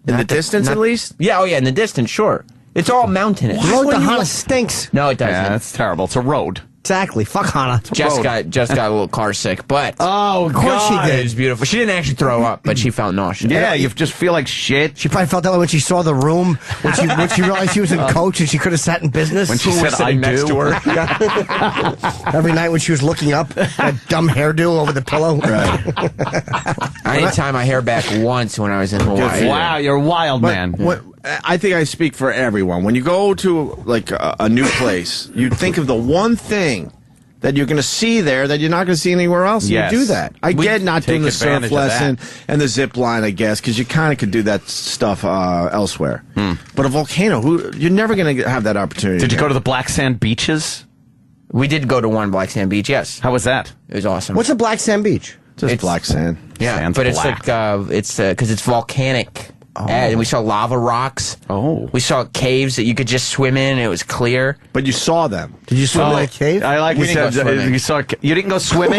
Speaker 2: the
Speaker 6: Not
Speaker 2: distance,
Speaker 6: not-
Speaker 2: at least?
Speaker 6: Yeah, in the distance, sure. It's all mountainous.
Speaker 3: The road to
Speaker 2: wouldn't you
Speaker 3: Hana
Speaker 2: wa-
Speaker 3: stinks.
Speaker 6: No, it doesn't.
Speaker 1: Yeah, that's terrible. It's a road.
Speaker 3: Exactly. Fuck Hana.
Speaker 6: Jess
Speaker 1: road.
Speaker 6: got a little car sick, but
Speaker 1: Oh,
Speaker 3: Of course she
Speaker 6: it
Speaker 3: did.
Speaker 6: was beautiful. She didn't actually throw up, but she felt nauseous.
Speaker 1: Yeah, you just feel like shit.
Speaker 3: She probably felt that way when she saw the room, when she realized she was in coach and she could have sat in business.
Speaker 1: When she said, I
Speaker 6: next
Speaker 1: do.
Speaker 6: to her.
Speaker 3: Every night when she was looking up, that dumb hairdo over the pillow.
Speaker 6: I didn't tie my hair back once when I was in Hawaii.
Speaker 1: Wow, you're a wild man.
Speaker 2: What, I think I speak for everyone. When you go to like a new place, you think of the one thing that you're going to see there that you're not going to see anywhere else. And
Speaker 1: Yes.
Speaker 2: you do that. I
Speaker 1: We
Speaker 2: get not doing
Speaker 1: take
Speaker 2: the surf
Speaker 1: advantage of
Speaker 2: lesson
Speaker 1: that.
Speaker 2: and the zip line, I guess, because you kind of could do that stuff elsewhere. But a volcano, you're never going to have that opportunity.
Speaker 1: Did you
Speaker 2: there.
Speaker 1: go to the black sand beaches?
Speaker 6: We did go to one black sand beach, yes.
Speaker 1: How was that?
Speaker 6: It was awesome.
Speaker 3: What's a black sand beach?
Speaker 2: Just
Speaker 6: It's-
Speaker 2: black sand.
Speaker 6: yeah,
Speaker 1: Sand's
Speaker 6: but it's
Speaker 1: black.
Speaker 6: like, because it's volcanic. And we saw lava rocks.
Speaker 1: Oh.
Speaker 6: We saw caves that you could just swim in. And it was clear.
Speaker 2: But you saw them.
Speaker 3: Did you swim in a cave?
Speaker 1: I like
Speaker 6: We
Speaker 1: you
Speaker 6: didn't
Speaker 1: said
Speaker 6: go swimming.
Speaker 1: you saw. You didn't go swimming.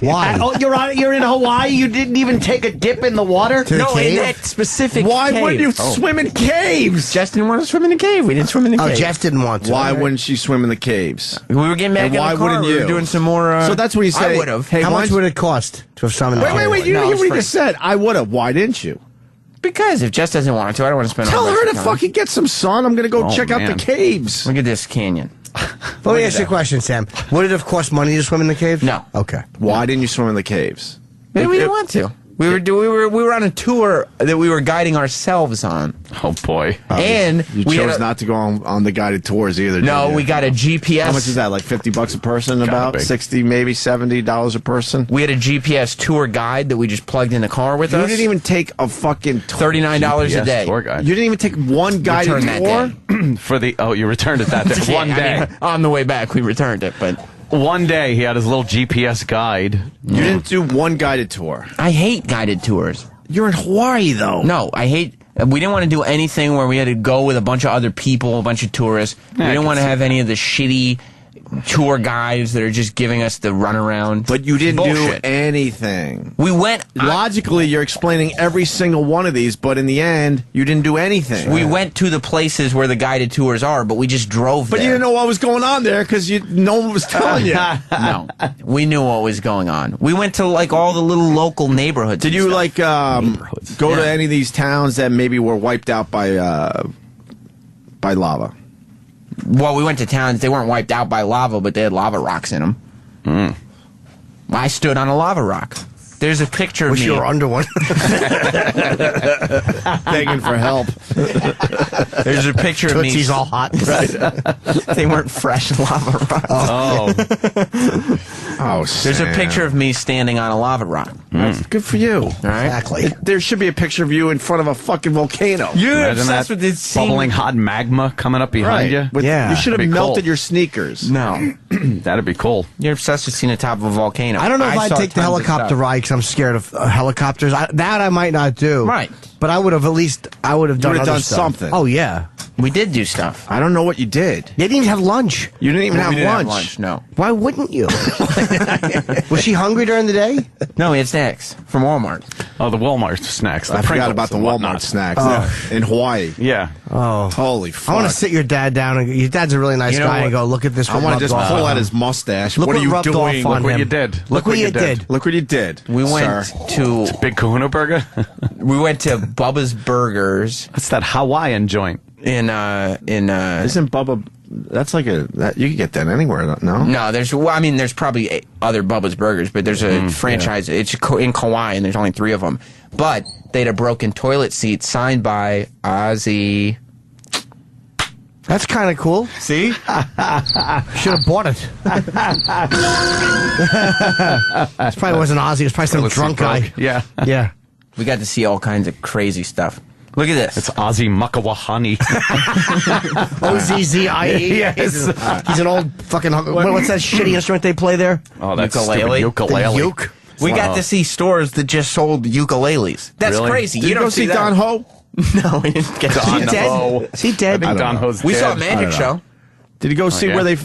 Speaker 3: Why?
Speaker 1: Oh, you're in Hawaii. You didn't even take a dip in the water.
Speaker 3: To the
Speaker 6: No, in
Speaker 3: cave?
Speaker 6: that specific
Speaker 2: Why
Speaker 6: cave.
Speaker 2: wouldn't you swim in caves?
Speaker 6: Jess didn't want to swim in the cave. We didn't swim in the
Speaker 3: Oh,
Speaker 6: cave.
Speaker 3: Jess didn't want to.
Speaker 2: Why wouldn't she swim in the caves?
Speaker 6: We were getting back
Speaker 2: And
Speaker 6: in
Speaker 2: why
Speaker 6: the car.
Speaker 2: wouldn't
Speaker 6: We
Speaker 2: you?
Speaker 6: were doing some more.
Speaker 2: So that's when you say,
Speaker 6: I would have.
Speaker 2: hey,
Speaker 3: How
Speaker 2: why
Speaker 3: much
Speaker 2: don't-
Speaker 3: would it cost to have swum in the cave?
Speaker 2: Wait. You
Speaker 6: No,
Speaker 2: didn't hear
Speaker 6: it's
Speaker 2: what he
Speaker 6: free.
Speaker 2: just said. I would have. Why didn't you?
Speaker 6: Because if Jess doesn't want to, I don't want to spend all
Speaker 2: Tell
Speaker 6: my
Speaker 2: her to
Speaker 6: time.
Speaker 2: fucking get some sun. I'm going to go
Speaker 1: Oh,
Speaker 2: check out
Speaker 1: man.
Speaker 2: the caves.
Speaker 6: Look at this canyon.
Speaker 3: Let me ask you a question, Sam. Would it have cost money to swim in the cave?
Speaker 6: No.
Speaker 3: Okay.
Speaker 2: Why didn't you swim in the caves?
Speaker 6: Maybe we didn't want to. We were on a tour that we were guiding ourselves on,
Speaker 1: Oh boy.
Speaker 6: and
Speaker 2: You
Speaker 6: we
Speaker 2: chose
Speaker 6: had a,
Speaker 2: not to go on the guided tours either.
Speaker 6: no.
Speaker 2: did you?
Speaker 6: We got a GPS.
Speaker 2: How much is that? Like $50 a person? About
Speaker 1: be.
Speaker 2: 60, maybe $70 a person.
Speaker 6: We had a GPS tour guide that we just plugged in the car with
Speaker 2: You
Speaker 6: us.
Speaker 2: didn't even take a fucking
Speaker 6: $39 a
Speaker 1: Yes,
Speaker 6: day.
Speaker 1: tour guide.
Speaker 2: You didn't even take one guided
Speaker 6: Return that
Speaker 2: tour.
Speaker 6: day.
Speaker 1: For the you returned it that day.
Speaker 6: Yeah,
Speaker 1: One
Speaker 6: I
Speaker 1: day.
Speaker 6: mean, on the way back, we returned it, but
Speaker 1: One day he had his little GPS guide.
Speaker 2: You didn't do one guided tour.
Speaker 6: I hate guided tours.
Speaker 2: You're in Hawaii though.
Speaker 6: No, I hate. We didn't want to do anything where we had to go with a bunch of other people, a bunch of tourists.
Speaker 1: Yeah, I
Speaker 6: we didn't
Speaker 1: can
Speaker 6: want to
Speaker 1: see
Speaker 6: have any of the shitty tour guides that are just giving us the runaround.
Speaker 2: But you didn't
Speaker 6: Bullshit.
Speaker 2: do anything.
Speaker 6: We went.
Speaker 2: Logically, you're explaining every single one of these, but in the end, you didn't do anything.
Speaker 6: We went to the places where the guided tours are, but we just drove
Speaker 2: But
Speaker 6: there.
Speaker 2: you didn't know what was going on there because no one was telling you.
Speaker 6: No, we knew what was going on. We went to like all the little local neighborhoods.
Speaker 2: Did
Speaker 6: and
Speaker 2: you
Speaker 6: stuff.
Speaker 2: like go to
Speaker 6: Yeah.
Speaker 2: any of these towns that maybe were wiped out by by lava.
Speaker 6: Well, we went to towns. They weren't wiped out by lava, but they had lava rocks in them. I stood on a lava rock. There's a picture of me.
Speaker 3: Wish you were under one.
Speaker 2: Begging for help.
Speaker 6: There's a picture of me.
Speaker 3: Tootsie's all hot.
Speaker 6: They weren't fresh lava rocks.
Speaker 2: Oh,
Speaker 6: There's a picture of me standing on a lava rock.
Speaker 2: That's good for you.
Speaker 6: All right.
Speaker 3: Exactly.
Speaker 2: There should be a picture of you in front of a fucking volcano.
Speaker 6: You're
Speaker 1: Imagine
Speaker 6: obsessed
Speaker 1: that
Speaker 6: with this scene.
Speaker 1: bubbling hot magma coming up behind you.
Speaker 3: Yeah.
Speaker 2: You should have
Speaker 1: That'd be
Speaker 2: melted
Speaker 1: cool.
Speaker 2: your sneakers.
Speaker 6: No.
Speaker 1: That'd be cool.
Speaker 6: You're obsessed with seeing the top of a volcano.
Speaker 3: I don't know if I'd
Speaker 6: saw
Speaker 3: take the
Speaker 6: tons of
Speaker 3: helicopter
Speaker 6: stuff.
Speaker 3: ride because I'm scared of helicopters. That I might not do.
Speaker 6: Right.
Speaker 3: But I would have done
Speaker 2: You would have
Speaker 3: other
Speaker 2: done
Speaker 3: stuff.
Speaker 2: something.
Speaker 3: Oh, yeah.
Speaker 6: We did do stuff.
Speaker 2: I don't know what you did.
Speaker 3: They didn't even have lunch.
Speaker 2: You didn't even
Speaker 6: We
Speaker 2: have
Speaker 6: didn't
Speaker 2: lunch.
Speaker 6: have lunch. No.
Speaker 3: Why wouldn't you? Was she hungry during the day?
Speaker 6: No, we had snacks from Walmart.
Speaker 1: Oh, the Walmart snacks. The
Speaker 2: I forgot
Speaker 1: Pringles
Speaker 2: about the
Speaker 1: and
Speaker 2: Walmart
Speaker 1: whatnot.
Speaker 2: snacks in Hawaii.
Speaker 1: Yeah.
Speaker 3: Oh.
Speaker 2: Holy fuck.
Speaker 3: I want to sit your dad down. And your dad's a really nice
Speaker 6: You know
Speaker 3: guy and
Speaker 6: what?
Speaker 3: go, look at this.
Speaker 2: I want to just pull out his mustache.
Speaker 3: Look
Speaker 2: what are
Speaker 3: what
Speaker 2: you
Speaker 3: rubbed
Speaker 2: doing?
Speaker 3: off on
Speaker 1: Look what
Speaker 3: him.
Speaker 1: you did.
Speaker 3: Look what you did.
Speaker 2: Look what you did.
Speaker 6: We went
Speaker 2: sir.
Speaker 6: to
Speaker 1: Big Kahuna Burger.
Speaker 6: we went to Bubba's Burgers
Speaker 1: That's that Hawaiian joint.
Speaker 6: in
Speaker 2: Isn't Bubba? That's like you can get that anywhere. No.
Speaker 6: No, there's probably other Bubba's Burgers, but there's a franchise. It's in Kauai, and there's only 3 of them. But they had a broken toilet seat signed by Ozzy.
Speaker 3: That's kind of cool.
Speaker 6: See?
Speaker 3: Should have bought it. This probably wasn't Ozzy. It was probably some
Speaker 1: Toilet seat
Speaker 3: drunk guy.
Speaker 1: broke. Yeah.
Speaker 3: Yeah.
Speaker 6: We got to see all kinds of crazy stuff. Look at this.
Speaker 1: It's Ozzy Makawahani.
Speaker 3: Ozzie.
Speaker 1: Yes.
Speaker 3: He's an old fucking. What's that shitty instrument they play there?
Speaker 1: Oh, that's
Speaker 6: Ukulele?
Speaker 1: stupid ukulele.
Speaker 3: The uke?
Speaker 6: We got to see stores that just sold ukuleles. That's
Speaker 1: Really?
Speaker 6: crazy.
Speaker 2: Did you
Speaker 6: don't
Speaker 2: go see
Speaker 6: that.
Speaker 2: Don Ho?
Speaker 6: No, we didn't get to
Speaker 1: Don
Speaker 6: see
Speaker 3: Is he
Speaker 6: that.
Speaker 1: Ho.
Speaker 3: dead? Is he dead?
Speaker 1: I think Don Ho's
Speaker 6: We
Speaker 1: dead.
Speaker 6: saw a magic
Speaker 2: know.
Speaker 6: show.
Speaker 2: Did you go see
Speaker 1: yeah.
Speaker 2: where they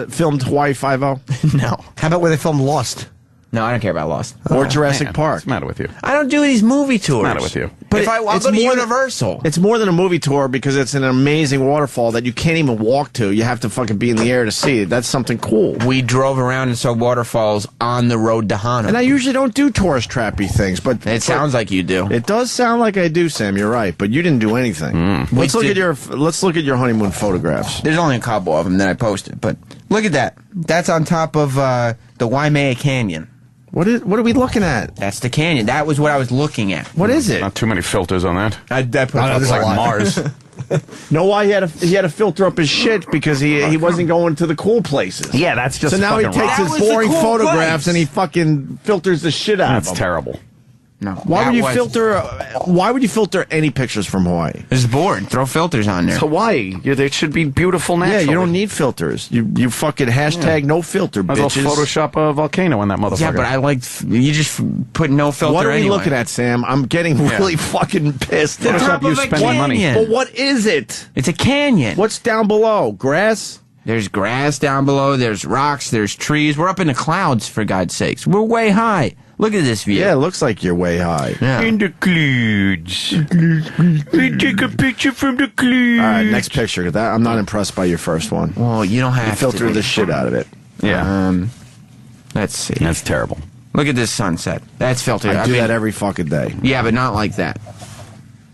Speaker 2: filmed Hawaii Five-0?
Speaker 6: No.
Speaker 3: How about where they filmed Lost?
Speaker 6: No, I don't care about Lost.
Speaker 2: Or Jurassic
Speaker 1: Man,
Speaker 2: Park?
Speaker 1: What's the matter with you?
Speaker 6: I don't do these movie tours.
Speaker 1: What's the matter with you?
Speaker 6: But if I'll
Speaker 2: it's
Speaker 6: go to
Speaker 2: more than-
Speaker 6: Universal.
Speaker 2: It's more than a movie tour because it's an amazing waterfall that you can't even walk to. You have to fucking be in the air to see it. That's something cool.
Speaker 6: We drove around and saw waterfalls on the road to Hana.
Speaker 2: And I usually don't do tourist trappy things, but
Speaker 6: It sounds like you do.
Speaker 2: it does sound like I do, Sam. You're right, but you didn't do anything. Let's look
Speaker 6: did-
Speaker 2: at your honeymoon photographs.
Speaker 6: There's only a couple of them that I posted, but look at that. That's on top of the Waimea Canyon.
Speaker 2: What are we looking at?
Speaker 6: That's the canyon. That was what I was looking at.
Speaker 2: What is it?
Speaker 1: Not too many filters on that.
Speaker 6: I put
Speaker 1: It's like Mars.
Speaker 2: Know why he had to filter up his shit because he wasn't going to the cool places.
Speaker 1: Yeah, that's just
Speaker 2: So now he
Speaker 1: fucking
Speaker 2: takes
Speaker 1: wrong.
Speaker 2: his
Speaker 6: That was the
Speaker 2: boring
Speaker 6: cool
Speaker 2: photographs
Speaker 6: place.
Speaker 2: and he fucking filters the shit out
Speaker 1: That's
Speaker 2: of them.
Speaker 1: terrible.
Speaker 6: No.
Speaker 2: Why would you filter? Why would you filter any pictures from Hawaii?
Speaker 6: It's bored. Throw filters on there.
Speaker 1: It's Hawaii. They should be beautiful naturally.
Speaker 2: Yeah, you don't need filters. You fucking hashtag no filter,
Speaker 1: Might as well
Speaker 2: bitches.
Speaker 1: Photoshop a volcano in that motherfucker.
Speaker 6: Yeah, but I like you just put no filter.
Speaker 2: What are we
Speaker 6: anyway.
Speaker 2: looking at, Sam? I'm getting really fucking pissed.
Speaker 6: The top
Speaker 1: you
Speaker 6: of a
Speaker 1: spending money.
Speaker 6: canyon.
Speaker 2: But what is it?
Speaker 6: It's a canyon.
Speaker 2: What's down below? Grass?
Speaker 6: There's grass down below. There's rocks. There's trees. We're up in the clouds, for God's sakes. We're way high. Look at this view.
Speaker 2: Yeah, it looks like you're way high.
Speaker 6: Yeah.
Speaker 1: In the clouds. We take a picture from the clouds.
Speaker 2: All right, next picture. I'm not impressed by your first one.
Speaker 6: Well, you don't have
Speaker 2: You filtered
Speaker 6: to.
Speaker 2: the shit out of it.
Speaker 1: Yeah,
Speaker 6: Let's see.
Speaker 1: that's terrible.
Speaker 6: Look at this sunset. That's filtered.
Speaker 2: I do
Speaker 6: mean,
Speaker 2: that every fucking day.
Speaker 6: Yeah, but not like that.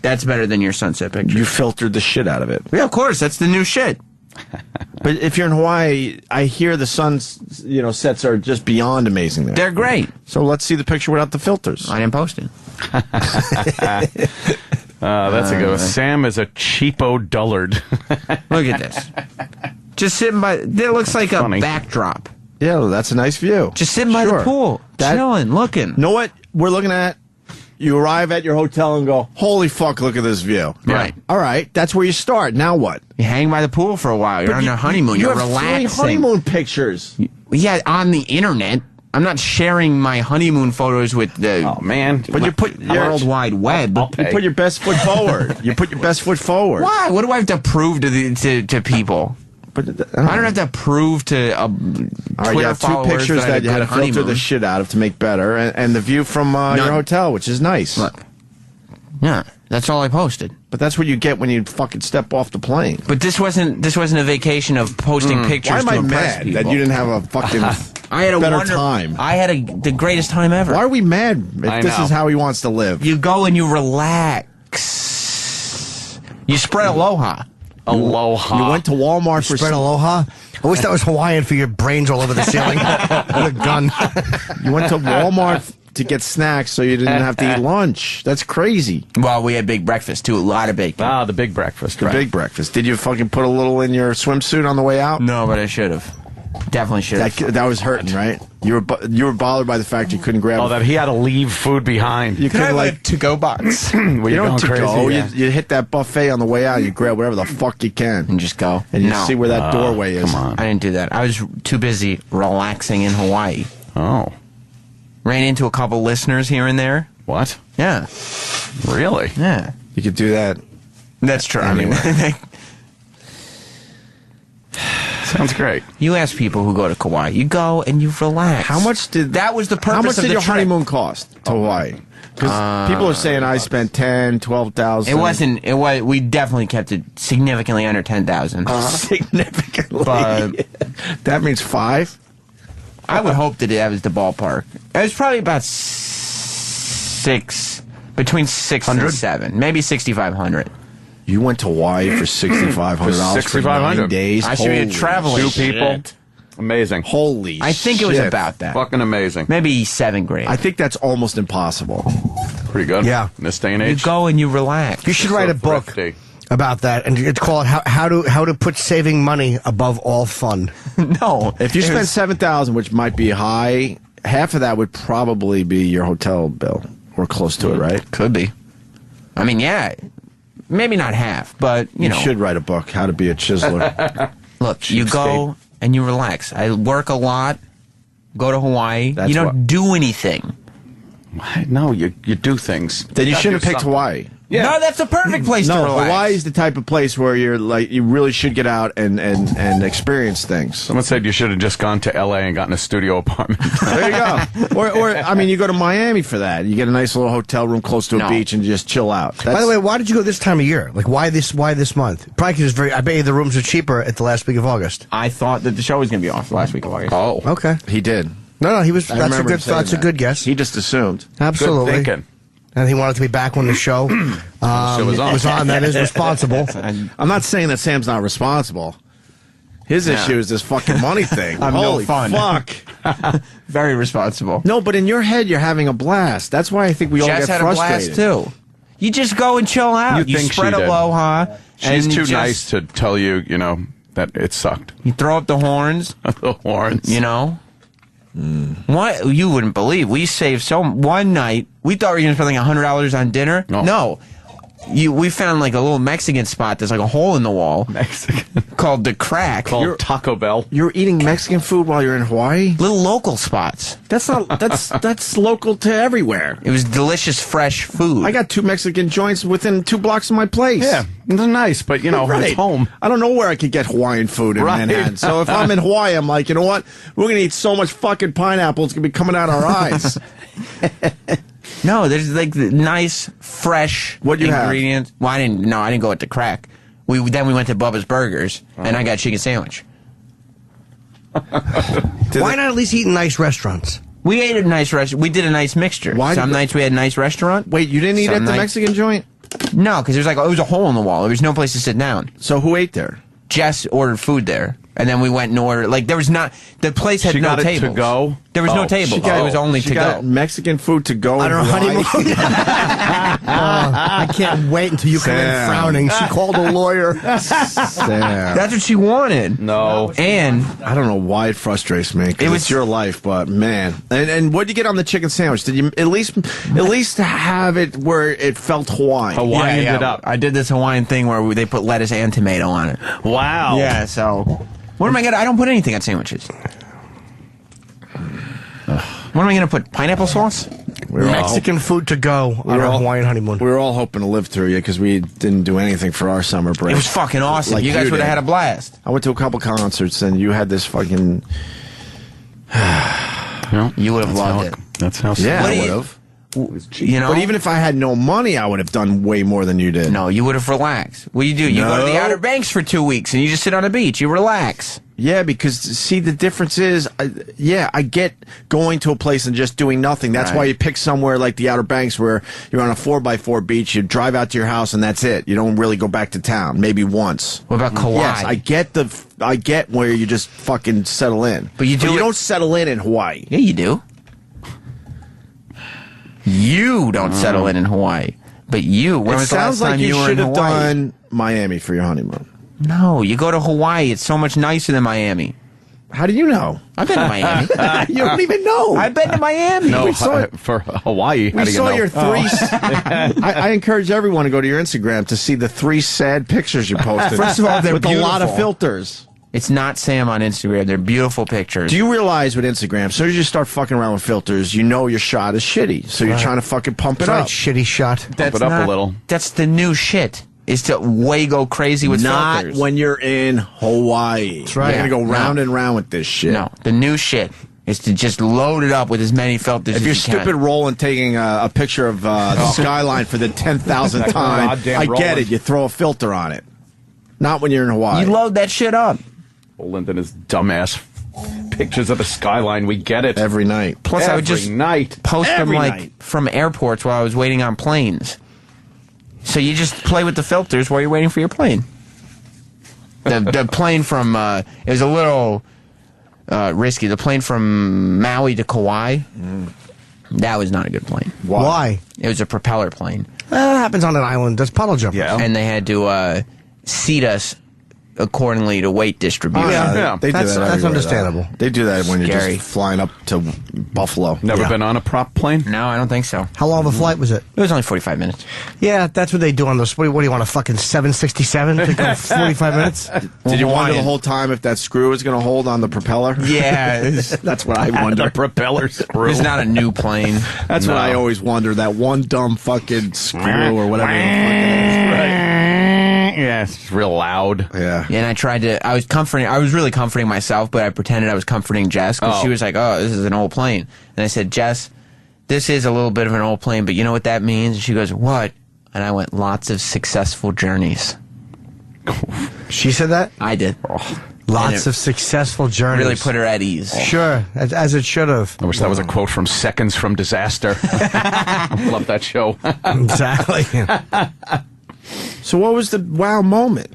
Speaker 6: That's better than your sunset picture.
Speaker 2: You filtered the shit out of it.
Speaker 6: Yeah, of course. That's the new shit.
Speaker 2: But if you're in Hawaii, I hear the sun's sets are just beyond amazing there.
Speaker 6: They're great.
Speaker 2: So let's see the picture without the filters.
Speaker 6: I didn't post it.
Speaker 1: That's a good one. Sam is a cheapo dullard.
Speaker 6: Look at this. Just sitting by. It looks like a
Speaker 1: Funny.
Speaker 6: backdrop.
Speaker 2: Yeah, well, that's a nice view.
Speaker 6: Just sitting by the
Speaker 2: Sure.
Speaker 6: pool,
Speaker 2: That-
Speaker 6: chilling, looking.
Speaker 2: Know what we're looking at? You arrive at your hotel and go, holy fuck, look at this view.
Speaker 6: Right.
Speaker 2: All right, that's where you start. Now what?
Speaker 6: You hang by the pool for a while. You're on your honeymoon.
Speaker 2: You
Speaker 6: You're
Speaker 2: have
Speaker 6: relaxing.
Speaker 2: 3 honeymoon pictures.
Speaker 6: Yeah, on the internet. I'm not sharing my honeymoon photos with the
Speaker 1: Oh man!
Speaker 2: But you put your
Speaker 6: World Wide Web.
Speaker 2: you put your best foot forward. You put your best foot forward.
Speaker 6: Why? What do I have to prove to people?
Speaker 2: But
Speaker 6: I don't have to prove to
Speaker 2: All right,
Speaker 6: Twitter
Speaker 2: you have 2
Speaker 6: followers
Speaker 2: pictures
Speaker 6: that I
Speaker 2: that you had to
Speaker 6: a good
Speaker 2: filter the
Speaker 6: honeymoon.
Speaker 2: shit out of to make better, and the view from your
Speaker 6: None.
Speaker 2: hotel, which is nice.
Speaker 6: Look. Yeah, that's all I posted.
Speaker 2: But that's what you get when you fucking step off the plane.
Speaker 6: But this wasn't a vacation of posting pictures
Speaker 2: Why am
Speaker 6: to
Speaker 2: I
Speaker 6: impress
Speaker 2: mad
Speaker 6: people.
Speaker 2: that you didn't have a fucking
Speaker 6: I had a
Speaker 2: better
Speaker 6: wonder-
Speaker 2: time?
Speaker 6: I had the greatest time ever.
Speaker 2: Why are we mad if
Speaker 1: I
Speaker 2: this
Speaker 1: know.
Speaker 2: is how he wants to live?
Speaker 6: You go and you relax. You spread aloha.
Speaker 1: Aloha.
Speaker 2: You went to Walmart for
Speaker 3: Spread aloha. I wish that was Hawaiian for your brains all over the ceiling with a gun.
Speaker 2: You went to Walmart to get snacks so you didn't have to eat lunch. That's crazy.
Speaker 6: Well, we had big breakfast, too. A lot of bacon.
Speaker 1: Ah, the big breakfast.
Speaker 2: The big breakfast. Did you fucking put a little in your swimsuit on the way out?
Speaker 6: No, but I should have. Definitely should have.
Speaker 2: That was hurting, right? You were bothered by the fact you couldn't grab.
Speaker 1: Oh, that he had to leave food behind.
Speaker 2: You
Speaker 6: Could I
Speaker 2: could
Speaker 6: have a to-go box?
Speaker 1: Well,
Speaker 2: you
Speaker 1: you're
Speaker 2: don't
Speaker 1: going crazy.
Speaker 2: go.
Speaker 1: Yeah.
Speaker 2: You hit that buffet on the way out. You grab whatever the fuck you can,
Speaker 6: And just go.
Speaker 2: and you
Speaker 6: No.
Speaker 2: see where that doorway is.
Speaker 1: Come on.
Speaker 6: I didn't do that. I was too busy relaxing in Hawaii.
Speaker 1: Oh,
Speaker 6: Ran into a couple listeners here and there.
Speaker 1: what?
Speaker 6: Yeah.
Speaker 1: Really?
Speaker 6: Yeah.
Speaker 2: You could do that.
Speaker 6: That's true. I mean,
Speaker 1: Sounds great.
Speaker 6: you ask people who go to Kauai. You go and you relax.
Speaker 2: How much did
Speaker 6: That was the purpose
Speaker 2: How much
Speaker 6: of
Speaker 2: did
Speaker 6: the
Speaker 2: your
Speaker 6: trip.
Speaker 2: honeymoon cost to Hawaii? Because people are saying I spent 10, 12,000.
Speaker 6: It wasn't. It was. We definitely kept it significantly under 10,000.
Speaker 2: significantly.
Speaker 6: But-
Speaker 2: that means 5.
Speaker 6: I would hope that that was the ballpark. It was probably about between 6 and 7, maybe 6,500.
Speaker 2: You went to Hawaii for $6,500 for
Speaker 1: 6,500.
Speaker 2: 9 days.
Speaker 6: I should be a
Speaker 2: Holy
Speaker 6: traveler.
Speaker 1: Two people. Amazing.
Speaker 2: Holy
Speaker 6: I think it was
Speaker 2: shit.
Speaker 6: about that.
Speaker 1: Fucking amazing.
Speaker 6: Maybe $7,000.
Speaker 2: I think that's almost impossible.
Speaker 1: Pretty good.
Speaker 3: Yeah.
Speaker 1: In this day and
Speaker 6: You
Speaker 1: age.
Speaker 6: go and you relax.
Speaker 3: You should write a book
Speaker 1: Thrifty.
Speaker 3: about that, and it's called "How to Put Saving Money Above All Fun."
Speaker 6: No.
Speaker 2: If you spend 7,000, which might be high, half of that would probably be your hotel bill or close to it, right?
Speaker 6: Could be. I mean, yeah. Maybe not half, but, you
Speaker 2: You
Speaker 6: know.
Speaker 2: should write a book, How to Be a Chiseler.
Speaker 6: Look, you go and you relax. I work a lot, go to Hawaii.
Speaker 2: That's
Speaker 6: you don't
Speaker 2: what-
Speaker 6: do anything.
Speaker 1: No, you do things.
Speaker 2: Then you
Speaker 1: gotta
Speaker 2: shouldn't
Speaker 1: do
Speaker 2: have picked
Speaker 1: something.
Speaker 2: Hawaii.
Speaker 1: Yeah.
Speaker 6: No, that's the perfect place to
Speaker 2: No,
Speaker 6: relax.
Speaker 2: Hawaii's the type of place where you're like you really should get out and experience things.
Speaker 1: Someone said you should have just gone to L.A. and gotten a studio apartment.
Speaker 2: There you go. Or I mean, you go to Miami for that. You get a nice little hotel room close to a
Speaker 6: No.
Speaker 2: beach and just chill out.
Speaker 3: By the way, why did you go this time of year? Like, why this month? Probably because it's very. I bet you the rooms are cheaper at the last week of August.
Speaker 6: I thought that the show was going to be off the last week of August.
Speaker 1: Oh.
Speaker 3: Okay.
Speaker 2: he did.
Speaker 3: No, he was.
Speaker 2: I
Speaker 3: That's a
Speaker 2: remember him
Speaker 3: good.
Speaker 2: saying
Speaker 3: That's a
Speaker 2: that.
Speaker 3: good guess.
Speaker 2: He just assumed.
Speaker 3: Absolutely.
Speaker 1: Good thinking.
Speaker 3: And he wanted to be back when the show
Speaker 1: was on.
Speaker 3: was on. That is responsible.
Speaker 2: I'm not saying that Sam's not responsible. His issue is this fucking money thing.
Speaker 6: I'm no
Speaker 2: Holy
Speaker 6: fun.
Speaker 2: fuck.
Speaker 6: Very responsible.
Speaker 2: No, but in your head, you're having a blast. That's why I think we all
Speaker 6: Jess
Speaker 2: get
Speaker 6: had
Speaker 2: frustrated.
Speaker 6: a blast, too. You just go and chill out.
Speaker 1: You think
Speaker 6: spread
Speaker 1: she did.
Speaker 6: aloha.
Speaker 1: She's
Speaker 6: and
Speaker 1: too
Speaker 6: just-
Speaker 1: nice to tell you, that it sucked.
Speaker 6: You throw up the horns,
Speaker 1: The horns.
Speaker 6: you know? What? You wouldn't believe. We saved one night, we thought we were going to spend like $100 on dinner.
Speaker 1: No.
Speaker 6: No. We found like a little Mexican spot that's like a hole in the wall
Speaker 1: Mexican.
Speaker 6: called The Crack.
Speaker 1: Called Taco Bell.
Speaker 2: You're eating Mexican food while you're in Hawaii?
Speaker 6: Little local spots.
Speaker 2: That's not. That's local to everywhere.
Speaker 6: It was delicious, fresh food.
Speaker 2: I got 2 Mexican joints within 2 blocks of my place.
Speaker 1: Yeah, they're nice, but
Speaker 2: Right.
Speaker 1: it's home.
Speaker 2: I don't know where I could get Hawaiian food in
Speaker 1: Right.
Speaker 2: Manhattan. So if I'm in Hawaii, I'm like, you know what? We're gonna eat so much fucking pineapple, it's gonna be coming out our eyes.
Speaker 6: No, there's like the nice, fresh
Speaker 2: What'd you have?
Speaker 6: ingredients. Well, I didn't go at The Crack. Then we went to Bubba's Burgers, and I got a chicken sandwich.
Speaker 3: Why not at least eat in nice restaurants?
Speaker 6: We ate at a nice restaurant. We did a nice mixture.
Speaker 2: Why
Speaker 6: Some
Speaker 2: did-
Speaker 6: nights we had a nice restaurant.
Speaker 2: Wait, you didn't eat
Speaker 6: Some
Speaker 2: at the
Speaker 6: nights-
Speaker 2: Mexican joint?
Speaker 6: No, because it was a hole in the wall. There was no place to sit down.
Speaker 2: So who ate there?
Speaker 6: Jess ordered food there, and then we went and ordered. Like there was not the place had
Speaker 1: She
Speaker 6: no
Speaker 1: got it to
Speaker 6: tables.
Speaker 1: go?
Speaker 6: There was
Speaker 1: Oh,
Speaker 6: no tables.
Speaker 1: she got-
Speaker 6: It was only
Speaker 2: She
Speaker 6: to
Speaker 2: got
Speaker 6: go.
Speaker 2: Mexican food to go.
Speaker 3: I don't know,
Speaker 2: in Hawaii?
Speaker 3: honeymoon. I can't wait until you come in
Speaker 2: Sam.
Speaker 3: frowning. She called a lawyer.
Speaker 2: Sam.
Speaker 6: That's what she wanted.
Speaker 1: No.
Speaker 6: And
Speaker 2: I don't know why it frustrates me. 'Cause
Speaker 6: It was-
Speaker 2: it's your life, but man. And what did you get on the chicken sandwich? Did you at least have it where it felt Hawaiian?
Speaker 1: Hawaiian it up.
Speaker 6: I did this Hawaiian thing where they put lettuce and tomato on it.
Speaker 1: Wow.
Speaker 6: Yeah, so what am I gonna? I don't put anything on sandwiches. What am I gonna put? Pineapple sauce?
Speaker 3: Mexican food to go on our Hawaiian honeymoon.
Speaker 2: We were all hoping to live through you because we didn't do anything for our summer break.
Speaker 6: It was fucking awesome.
Speaker 2: Like
Speaker 6: you guys
Speaker 2: you
Speaker 6: would have
Speaker 2: did.
Speaker 6: had a blast.
Speaker 2: I went to a couple concerts and you had this fucking.
Speaker 6: You would have loved it.
Speaker 1: That's how.
Speaker 2: Yeah,
Speaker 6: What
Speaker 2: I
Speaker 6: do
Speaker 2: would
Speaker 6: you-
Speaker 2: have.
Speaker 6: You know?
Speaker 2: But even if I had no money, I would have done way more than you did.
Speaker 6: No, you would have relaxed. What do? You go to the Outer Banks for 2 weeks and you just sit on a beach. You relax.
Speaker 2: Yeah, because see, the difference is, I get going to a place and just doing nothing. That's why you pick somewhere like the Outer Banks where you're on a 4x4 beach, you drive out to your house and that's it. You don't really go back to town, maybe once.
Speaker 6: What about Kauai?
Speaker 2: Yes, I get where you just fucking settle in.
Speaker 6: But you
Speaker 2: don't settle in Hawaii.
Speaker 6: Yeah, you do. You don't settle in Hawaii. But you, when was the last time you were in Hawaii? It sounds like you should have done
Speaker 2: Miami for your honeymoon.
Speaker 6: No, you go to Hawaii. It's so much nicer than Miami.
Speaker 2: How do you know?
Speaker 6: I've been to Miami.
Speaker 2: You don't even know.
Speaker 6: I've been to Miami.
Speaker 1: No, for Hawaii.
Speaker 2: We saw your three. I encourage everyone to go to your Instagram to see the 3 sad pictures you posted.
Speaker 3: First of all, they're
Speaker 2: with
Speaker 3: beautiful.
Speaker 2: a lot of filters.
Speaker 6: It's not Sam on Instagram. They're beautiful pictures.
Speaker 2: Do you realize with Instagram, as soon as you start fucking around with filters, you know your shot is shitty. So you're trying to fucking pump it up.
Speaker 3: Shitty shot.
Speaker 1: Pump it up a little.
Speaker 6: That's the new shit. Is to go crazy with filters.
Speaker 2: Not when you're in Hawaii. That's
Speaker 3: right.
Speaker 2: You're going to go round and round with this shit.
Speaker 6: No, the new shit is to just load it up with as many filters as you can.
Speaker 2: If you're stupid rolling, taking a picture of the skyline for the 10,000th time, I get it. You throw a filter on it. Not when you're in Hawaii.
Speaker 6: You load that shit up.
Speaker 1: Roland and his dumbass pictures of the skyline. We get it.
Speaker 2: Every night.
Speaker 6: Plus, I would just post them
Speaker 2: night.
Speaker 6: From airports while I was waiting on planes. So you just play with the filters while you're waiting for your plane. The plane from, it was a little risky. The plane from Maui to Kauai, that was not a good plane.
Speaker 3: Why?
Speaker 6: It was a propeller plane.
Speaker 3: That happens on an island. There's puddle jumpers.
Speaker 1: Yeah.
Speaker 6: And they had to seat us accordingly to weight distribution.
Speaker 2: They do
Speaker 3: That's
Speaker 2: everywhere,
Speaker 3: understandable.
Speaker 2: though. They do that when you're
Speaker 6: Scary.
Speaker 2: just flying up to Buffalo.
Speaker 1: Never been on a prop plane?
Speaker 6: No, I don't think so.
Speaker 3: How long of a flight was it?
Speaker 6: It was only 45 minutes.
Speaker 3: Yeah, that's what they do on those. What do you want, a fucking 767 to go 45 minutes?
Speaker 2: Did you wonder the whole time if that screw is going to hold on the propeller?
Speaker 6: Yeah.
Speaker 2: That's what I wonder.
Speaker 1: The propeller screw.
Speaker 6: It's not a new plane.
Speaker 2: That's what I always wonder. That one dumb fucking screw or whatever the fuck it is.
Speaker 1: Yeah, it's real loud.
Speaker 2: Yeah.
Speaker 6: And I was really comforting myself, but I pretended I was comforting Jess because she was like, oh, this is an old plane. And I said, Jess, this is a little bit of an old plane, but you know what that means? And she goes, what? And I went, lots of successful journeys.
Speaker 3: She said that?
Speaker 6: I did.
Speaker 3: Lots of successful journeys.
Speaker 6: Really put her at ease.
Speaker 3: Sure, as it should have.
Speaker 1: I wish that was a quote from Seconds from Disaster. Love that show.
Speaker 3: Exactly.
Speaker 2: So what was the wow moment?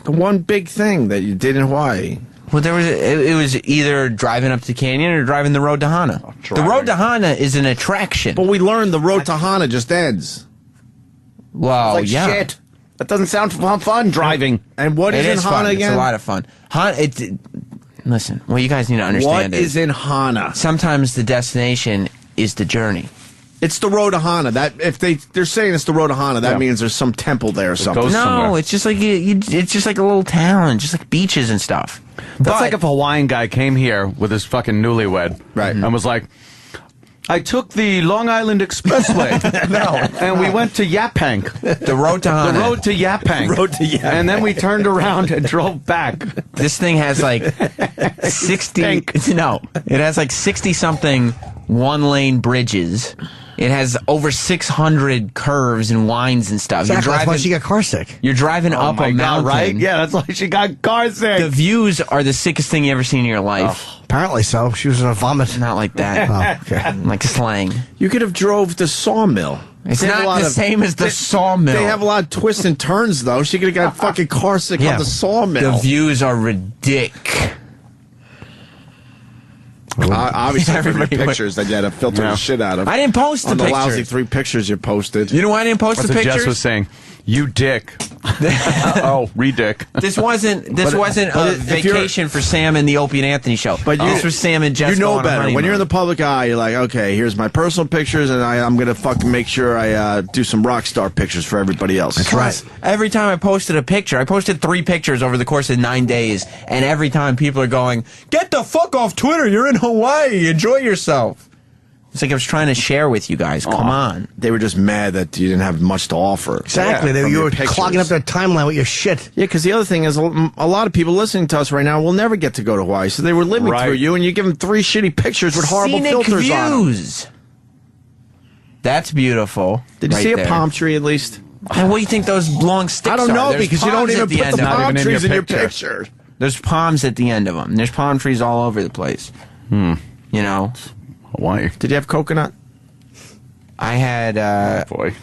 Speaker 2: The one big thing that you did in Hawaii?
Speaker 6: Well, it was either driving up to the canyon or driving the road to Hana. The road to Hana is an attraction.
Speaker 2: But we learned the road to Hana just ends.
Speaker 6: Well,
Speaker 1: Like shit. That doesn't sound fun driving.
Speaker 2: And what is in Hana
Speaker 6: fun.
Speaker 2: again?
Speaker 6: It's a lot of fun. Listen, well, you guys need to understand
Speaker 2: What is in Hana?
Speaker 6: Sometimes the destination is the journey.
Speaker 2: It's the road to Hana. That if they're saying it's the road to Hana, that means there's some temple there or something.
Speaker 1: goes
Speaker 6: No,
Speaker 1: somewhere.
Speaker 6: it's just like it's just like a little town, just like beaches and stuff.
Speaker 1: That's like if a Hawaiian guy came here with his fucking newlywed,
Speaker 2: Right.
Speaker 1: and was like, I took the Long Island Expressway. And we went to Yaphank.
Speaker 6: The road to Hana.
Speaker 1: The road to Yaphank. And then we turned around and drove back.
Speaker 6: This thing has like 60. No, it has like 60-something one-lane bridges. It has over 600 curves and winds and stuff.
Speaker 3: Exactly. That's why she got car sick.
Speaker 6: You're driving up a mountain,
Speaker 1: right? Yeah, that's why she got car sick.
Speaker 6: The views are the sickest thing you ever seen in your life.
Speaker 3: Apparently so. She was in a vomit.
Speaker 6: Not like that.
Speaker 3: Oh, okay.
Speaker 6: Like slang.
Speaker 2: You could have drove the sawmill.
Speaker 6: It's
Speaker 2: They have a
Speaker 6: not
Speaker 2: lot
Speaker 6: the
Speaker 2: of-
Speaker 6: same as the sawmill.
Speaker 2: They have a lot of twists and turns, though. She could have got fucking car sick on the sawmill.
Speaker 6: The views are ridiculous.
Speaker 2: Obviously, for your
Speaker 6: Everybody went-
Speaker 2: pictures that you had to filter the shit out of.
Speaker 6: I didn't post the
Speaker 2: on the
Speaker 6: pictures.
Speaker 2: lousy 3 pictures you posted.
Speaker 6: You know why I didn't post
Speaker 1: That's
Speaker 6: the
Speaker 1: what
Speaker 6: pictures?
Speaker 1: Jess was saying. You dick. Oh, re-dick.
Speaker 6: This wasn't
Speaker 2: but
Speaker 6: a
Speaker 2: if you're-
Speaker 6: vacation for Sam and the Opie and Anthony show.
Speaker 2: But
Speaker 6: This was Sam and Jess.
Speaker 2: You know
Speaker 6: going on
Speaker 2: better.
Speaker 6: honeymoon.
Speaker 2: When you're in the public eye, you're like, okay, here's my personal pictures, and I'm going to fucking make sure I do some rock star pictures for everybody else. That's
Speaker 6: Plus, every time I posted a picture, I posted 3 pictures over the course of 9 days, and every time people are going, "Get the fuck off Twitter! You're in Hawaii. Enjoy yourself." It's like I was trying to share with you guys. Come on.
Speaker 2: They were just mad that you didn't have much to offer.
Speaker 3: Exactly.
Speaker 2: from
Speaker 3: You
Speaker 2: your
Speaker 3: were
Speaker 2: pictures.
Speaker 3: clogging up their timeline with your shit.
Speaker 2: Yeah, because the other thing is, a lot of people listening to us right now will never get to go to Hawaii, so they were living
Speaker 1: Right.
Speaker 2: through you, and you give them 3 shitty pictures with horrible
Speaker 6: Scenic
Speaker 2: filters on them.
Speaker 6: views. That's beautiful.
Speaker 2: Did you
Speaker 6: right
Speaker 2: see a
Speaker 6: there.
Speaker 2: palm tree at least?
Speaker 6: And what do you think those long sticks
Speaker 2: I don't know,
Speaker 6: are? There's
Speaker 2: because you don't
Speaker 6: palms
Speaker 2: even
Speaker 6: at the
Speaker 2: put
Speaker 6: end
Speaker 2: the
Speaker 6: of them.
Speaker 2: palm
Speaker 1: in
Speaker 2: trees
Speaker 1: your
Speaker 2: in your
Speaker 1: picture.
Speaker 2: picture.
Speaker 6: There's palms at the end of them. There's palm trees all over the place. You know.
Speaker 1: Hawaii.
Speaker 2: Did you have coconut?
Speaker 6: I had,
Speaker 1: Boy.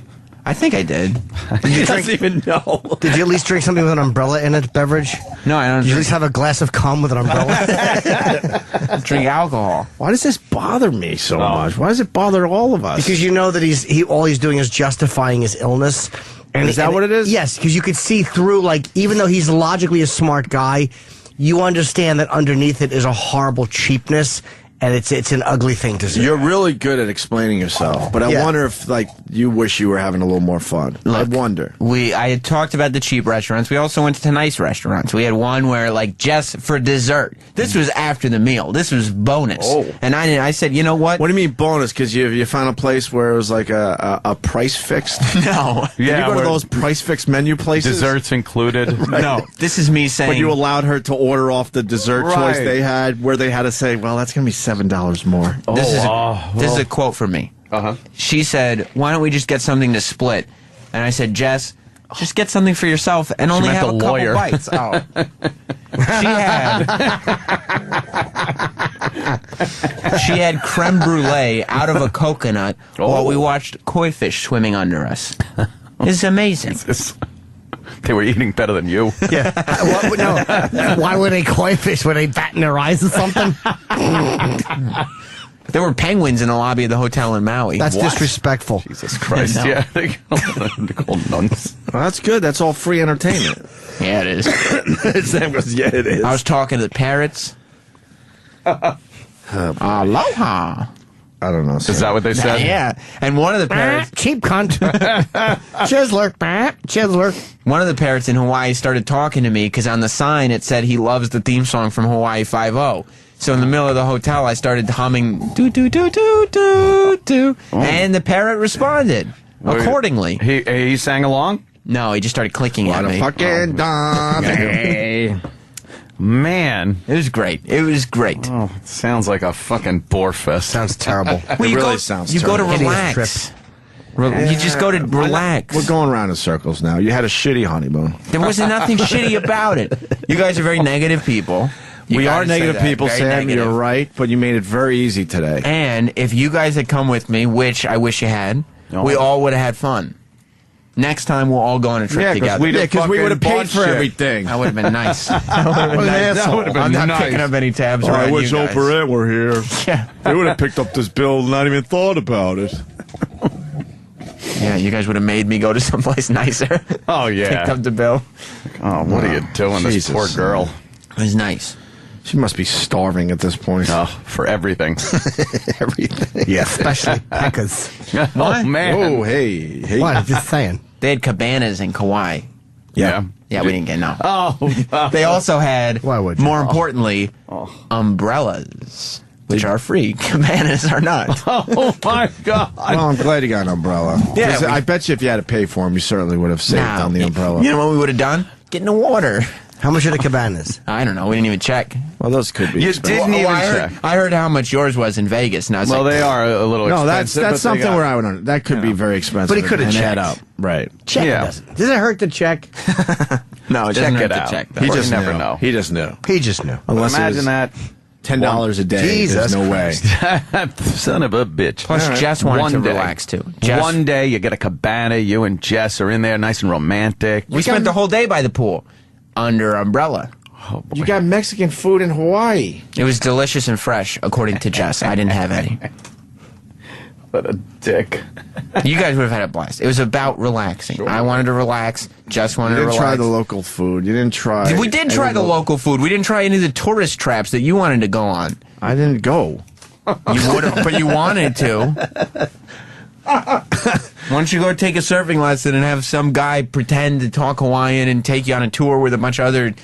Speaker 6: I think I did.
Speaker 2: He doesn't even know.
Speaker 3: Did you at least drink something with an umbrella in it, beverage?
Speaker 6: No, I don't
Speaker 3: Did you at least have a glass of cum with an umbrella?
Speaker 6: drink alcohol.
Speaker 2: Why does this bother me so much? Why does it bother all of us?
Speaker 3: Because you know that all he's doing is justifying his illness. And
Speaker 2: Is that what it is?
Speaker 3: Yes, because you could see through, like, even though he's logically a smart guy, you understand that underneath it is a horrible cheapness, and it's an ugly thing to see.
Speaker 2: You're really good at explaining yourself, but I wonder if, like, you wish you were having a little more fun. I wonder.
Speaker 6: I had talked about the cheap restaurants. We also went to nice restaurants. We had one where, like, just for dessert. This was after the meal. This was bonus.
Speaker 2: Oh.
Speaker 6: And I said, you know what?
Speaker 2: What do you mean bonus? Because you found a place where it was like a price fixed?
Speaker 6: No.
Speaker 2: Did you go to
Speaker 1: where
Speaker 2: those price fixed menu places?
Speaker 1: Desserts included.
Speaker 6: No. This is me saying.
Speaker 2: But you allowed her to order off the dessert choice
Speaker 1: Right.
Speaker 2: they had, where they had to say, well, that's going to be $7 more.
Speaker 6: This is a quote from me. She said, why don't we just get something to split? And I said, Jess, just get something for yourself and only
Speaker 1: meant
Speaker 6: have
Speaker 1: the
Speaker 6: a couple
Speaker 1: lawyer.
Speaker 6: bites. Oh. She had creme brulee out of a coconut while we watched koi fish swimming under us. It's amazing.
Speaker 1: They were eating better than you.
Speaker 3: Yeah. Why were they koi fish? Were they batting their eyes or something?
Speaker 6: There were penguins in the lobby of the hotel in Maui.
Speaker 3: That's disrespectful.
Speaker 1: Jesus Christ.
Speaker 6: No.
Speaker 1: Yeah. They're called nuns.
Speaker 2: Well, that's good. That's all free entertainment.
Speaker 6: Yeah, it is.
Speaker 2: His name was, yeah, it is.
Speaker 6: I was talking to the parrots. Aloha.
Speaker 2: I don't know.
Speaker 1: Is that what they said?
Speaker 6: Yeah. And one of the parrots,
Speaker 3: Cheap cunt. Chiseler. Chiseler.
Speaker 6: one of the parrots in Hawaii started talking to me because on the sign it said he loves the theme song from Hawaii 5-0. So in the middle of the hotel, I started humming do do do do do do, and the parrot responded accordingly.
Speaker 1: He sang along?
Speaker 6: No, he just started clicking at
Speaker 2: What a
Speaker 6: me.
Speaker 2: fucking dog.
Speaker 1: Man.
Speaker 6: It was great. It was great.
Speaker 1: Oh, it sounds like a fucking bore fest.
Speaker 3: Sounds terrible.
Speaker 6: Well, you
Speaker 2: really
Speaker 6: go,
Speaker 2: sounds
Speaker 6: You go to
Speaker 2: terrible.
Speaker 6: relax. You just go to relax.
Speaker 2: We're going around in circles now. You had a shitty honeymoon.
Speaker 6: There wasn't nothing shitty about it. You guys are very negative people. You
Speaker 2: We
Speaker 6: gotta
Speaker 2: are
Speaker 6: say
Speaker 2: negative
Speaker 6: that.
Speaker 2: people,
Speaker 6: Very
Speaker 2: Sam.
Speaker 6: negative.
Speaker 2: You're right, but you made it very easy today.
Speaker 6: And if you guys had come with me, which I wish you had, we all would have had fun. Next time we'll all go on a trip together.
Speaker 2: Because we would have paid for everything.
Speaker 6: That would have been nice. That would have been nice.
Speaker 2: That would have been
Speaker 6: I'm not
Speaker 2: nice.
Speaker 6: picking up any tabs
Speaker 2: Oh, I
Speaker 6: around
Speaker 2: wish
Speaker 6: you guys.
Speaker 2: Oprah were here.
Speaker 6: Yeah.
Speaker 2: They would have picked up this bill and not even thought about it.
Speaker 6: Yeah, you guys would have made me go to someplace nicer.
Speaker 1: Oh, yeah.
Speaker 6: Picked up the bill.
Speaker 1: Oh, what are you doing, this
Speaker 2: Jesus.
Speaker 1: poor girl?
Speaker 6: It was nice.
Speaker 2: She must be starving at this point.
Speaker 1: Oh, for everything.
Speaker 2: Everything.
Speaker 3: Yeah, especially peckers.
Speaker 1: Oh, man.
Speaker 2: Oh, hey.
Speaker 3: What? I'm just saying.
Speaker 6: They had cabanas in Kauai.
Speaker 1: Yeah.
Speaker 6: Yeah, we didn't get no.
Speaker 1: Oh,
Speaker 6: They also had,
Speaker 3: Why would you?
Speaker 6: more importantly, umbrellas, which are free. Cabanas are not.
Speaker 1: oh my God.
Speaker 2: Well, I'm glad you got an umbrella.
Speaker 6: Yeah,
Speaker 2: 'Cause I bet you if you had to pay for them, you certainly would have saved
Speaker 6: Nah,
Speaker 2: on the umbrella.
Speaker 6: You know what we would have done? Get in the water.
Speaker 3: How much are the cabanas?
Speaker 6: I don't know. We didn't even check.
Speaker 2: Well, those could be
Speaker 1: You
Speaker 2: expensive.
Speaker 1: didn't even
Speaker 6: I heard,
Speaker 1: check.
Speaker 6: I heard how much yours was in Vegas. Now it's
Speaker 1: Well,
Speaker 6: like,
Speaker 1: they are a little
Speaker 2: No,
Speaker 1: expensive.
Speaker 2: that's something where I would. That could be
Speaker 1: know.
Speaker 2: very expensive.
Speaker 3: But he could have
Speaker 2: and add
Speaker 3: checked.
Speaker 2: up. Right.
Speaker 3: Check
Speaker 1: Yeah.
Speaker 3: doesn't. Does it hurt to check?
Speaker 6: no, it doesn't
Speaker 1: Check
Speaker 6: hurt
Speaker 1: it
Speaker 6: to
Speaker 1: out.
Speaker 6: check.
Speaker 1: He
Speaker 2: He
Speaker 1: just
Speaker 2: just
Speaker 1: never
Speaker 2: knew.
Speaker 1: know.
Speaker 2: He just knew.
Speaker 3: He just knew.
Speaker 2: Unless it
Speaker 1: Imagine
Speaker 2: was
Speaker 1: that.
Speaker 2: $10 a day.
Speaker 3: Jesus
Speaker 2: There's no way.
Speaker 1: Son of a bitch.
Speaker 6: Plus, Jess wanted to relax too. Jess,
Speaker 1: One day you get a cabana, you and Jess are in there nice and romantic.
Speaker 6: we spent the whole day by the pool under umbrella.
Speaker 1: Oh, boy.
Speaker 2: You got Mexican food in Hawaii.
Speaker 6: It was delicious and fresh, according to Jess. I didn't have any.
Speaker 1: What a dick.
Speaker 6: You guys would have had a blast. It was about relaxing. I wanted to relax. Jess wanted
Speaker 2: You
Speaker 6: to
Speaker 2: didn't
Speaker 6: relax.
Speaker 2: try the local food. You didn't try.
Speaker 6: We did try the local food. We didn't try any of the tourist traps that you wanted to go on.
Speaker 2: I didn't go.
Speaker 6: You would have, but you wanted to. Why don't you go take a surfing lesson and have some guy pretend to talk Hawaiian and take you on a tour with a bunch of other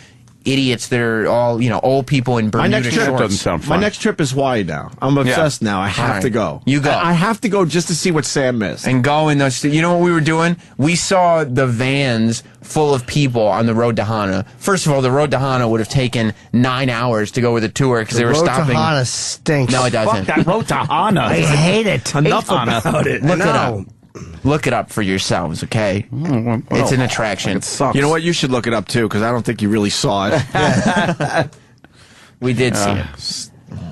Speaker 6: idiots that are all, old people in Bermuda shorts.
Speaker 1: Doesn't sound fun.
Speaker 2: My next trip is Hawaii now. I'm obsessed now. I have to go.
Speaker 6: You go.
Speaker 2: I have to go just to see what Sam missed.
Speaker 6: And go in those. You know what we were doing? We saw the vans full of people on the road to Hana. First of all, the road to Hana would have taken 9 hours to go with a tour because they were stopping.
Speaker 3: The road to Hana stinks.
Speaker 6: No, it doesn't.
Speaker 1: Fuck that road to Hana.
Speaker 3: I hate it.
Speaker 1: Enough about it.
Speaker 6: Look it up. Look it up for yourselves, okay? It's an attraction.
Speaker 1: It sucks.
Speaker 2: You know what? You should look it up too, because I don't think you really saw it.
Speaker 6: We did see it.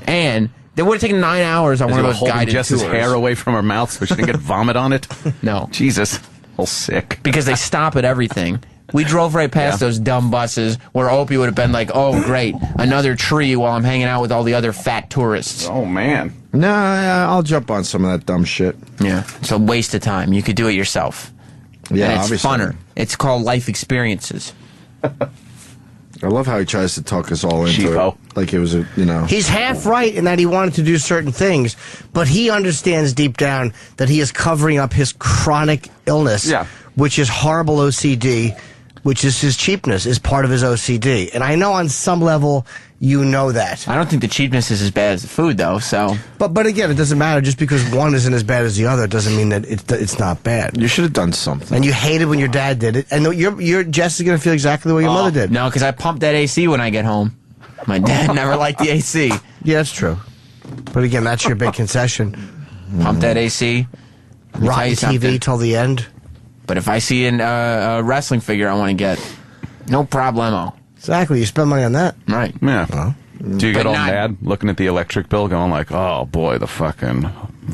Speaker 6: And they would have taken 9 hours on one of those guided
Speaker 1: Jess's
Speaker 6: tours.
Speaker 1: hair away from her mouth so she didn't get vomit on it.
Speaker 6: No.
Speaker 1: Jesus. All sick.
Speaker 6: Because they stop at everything. We drove right past those dumb buses where Opie would have been like, oh, great, another tree while I'm hanging out with all the other fat tourists.
Speaker 1: Oh, man.
Speaker 2: Nah, I'll jump on some of that dumb shit.
Speaker 6: Yeah. It's a waste of time. You could do it yourself.
Speaker 2: Yeah,
Speaker 6: and it's
Speaker 2: obviously.
Speaker 6: funner. It's called life experiences.
Speaker 2: I love how he tries to talk us all into
Speaker 1: Cheapo.
Speaker 2: it. Like it was
Speaker 3: He's half right in that he wanted to do certain things, but he understands deep down that he is covering up his chronic illness, which is horrible OCD, which is his cheapness, is part of his OCD. And I know on some level you know that.
Speaker 6: I don't think the cheapness is as bad as the food, though, so...
Speaker 3: But again, it doesn't matter. Just because one isn't as bad as the other doesn't mean that it's not bad.
Speaker 2: You should have done something.
Speaker 3: And you hated when your dad did it. And your Jess is going to feel exactly the way your mother did.
Speaker 6: No, because I pumped that AC when I get home. My dad never liked the AC.
Speaker 3: Yeah, that's true. But again, that's your big concession.
Speaker 6: Pump that AC.
Speaker 3: Rotten TV till the end.
Speaker 6: But if I see a wrestling figure I want to get, no problemo.
Speaker 3: Exactly. You spend money on that.
Speaker 6: Right.
Speaker 1: Yeah. Do you get
Speaker 6: But
Speaker 1: all
Speaker 6: not-
Speaker 1: mad looking at the electric bill going like, oh, boy, the fucking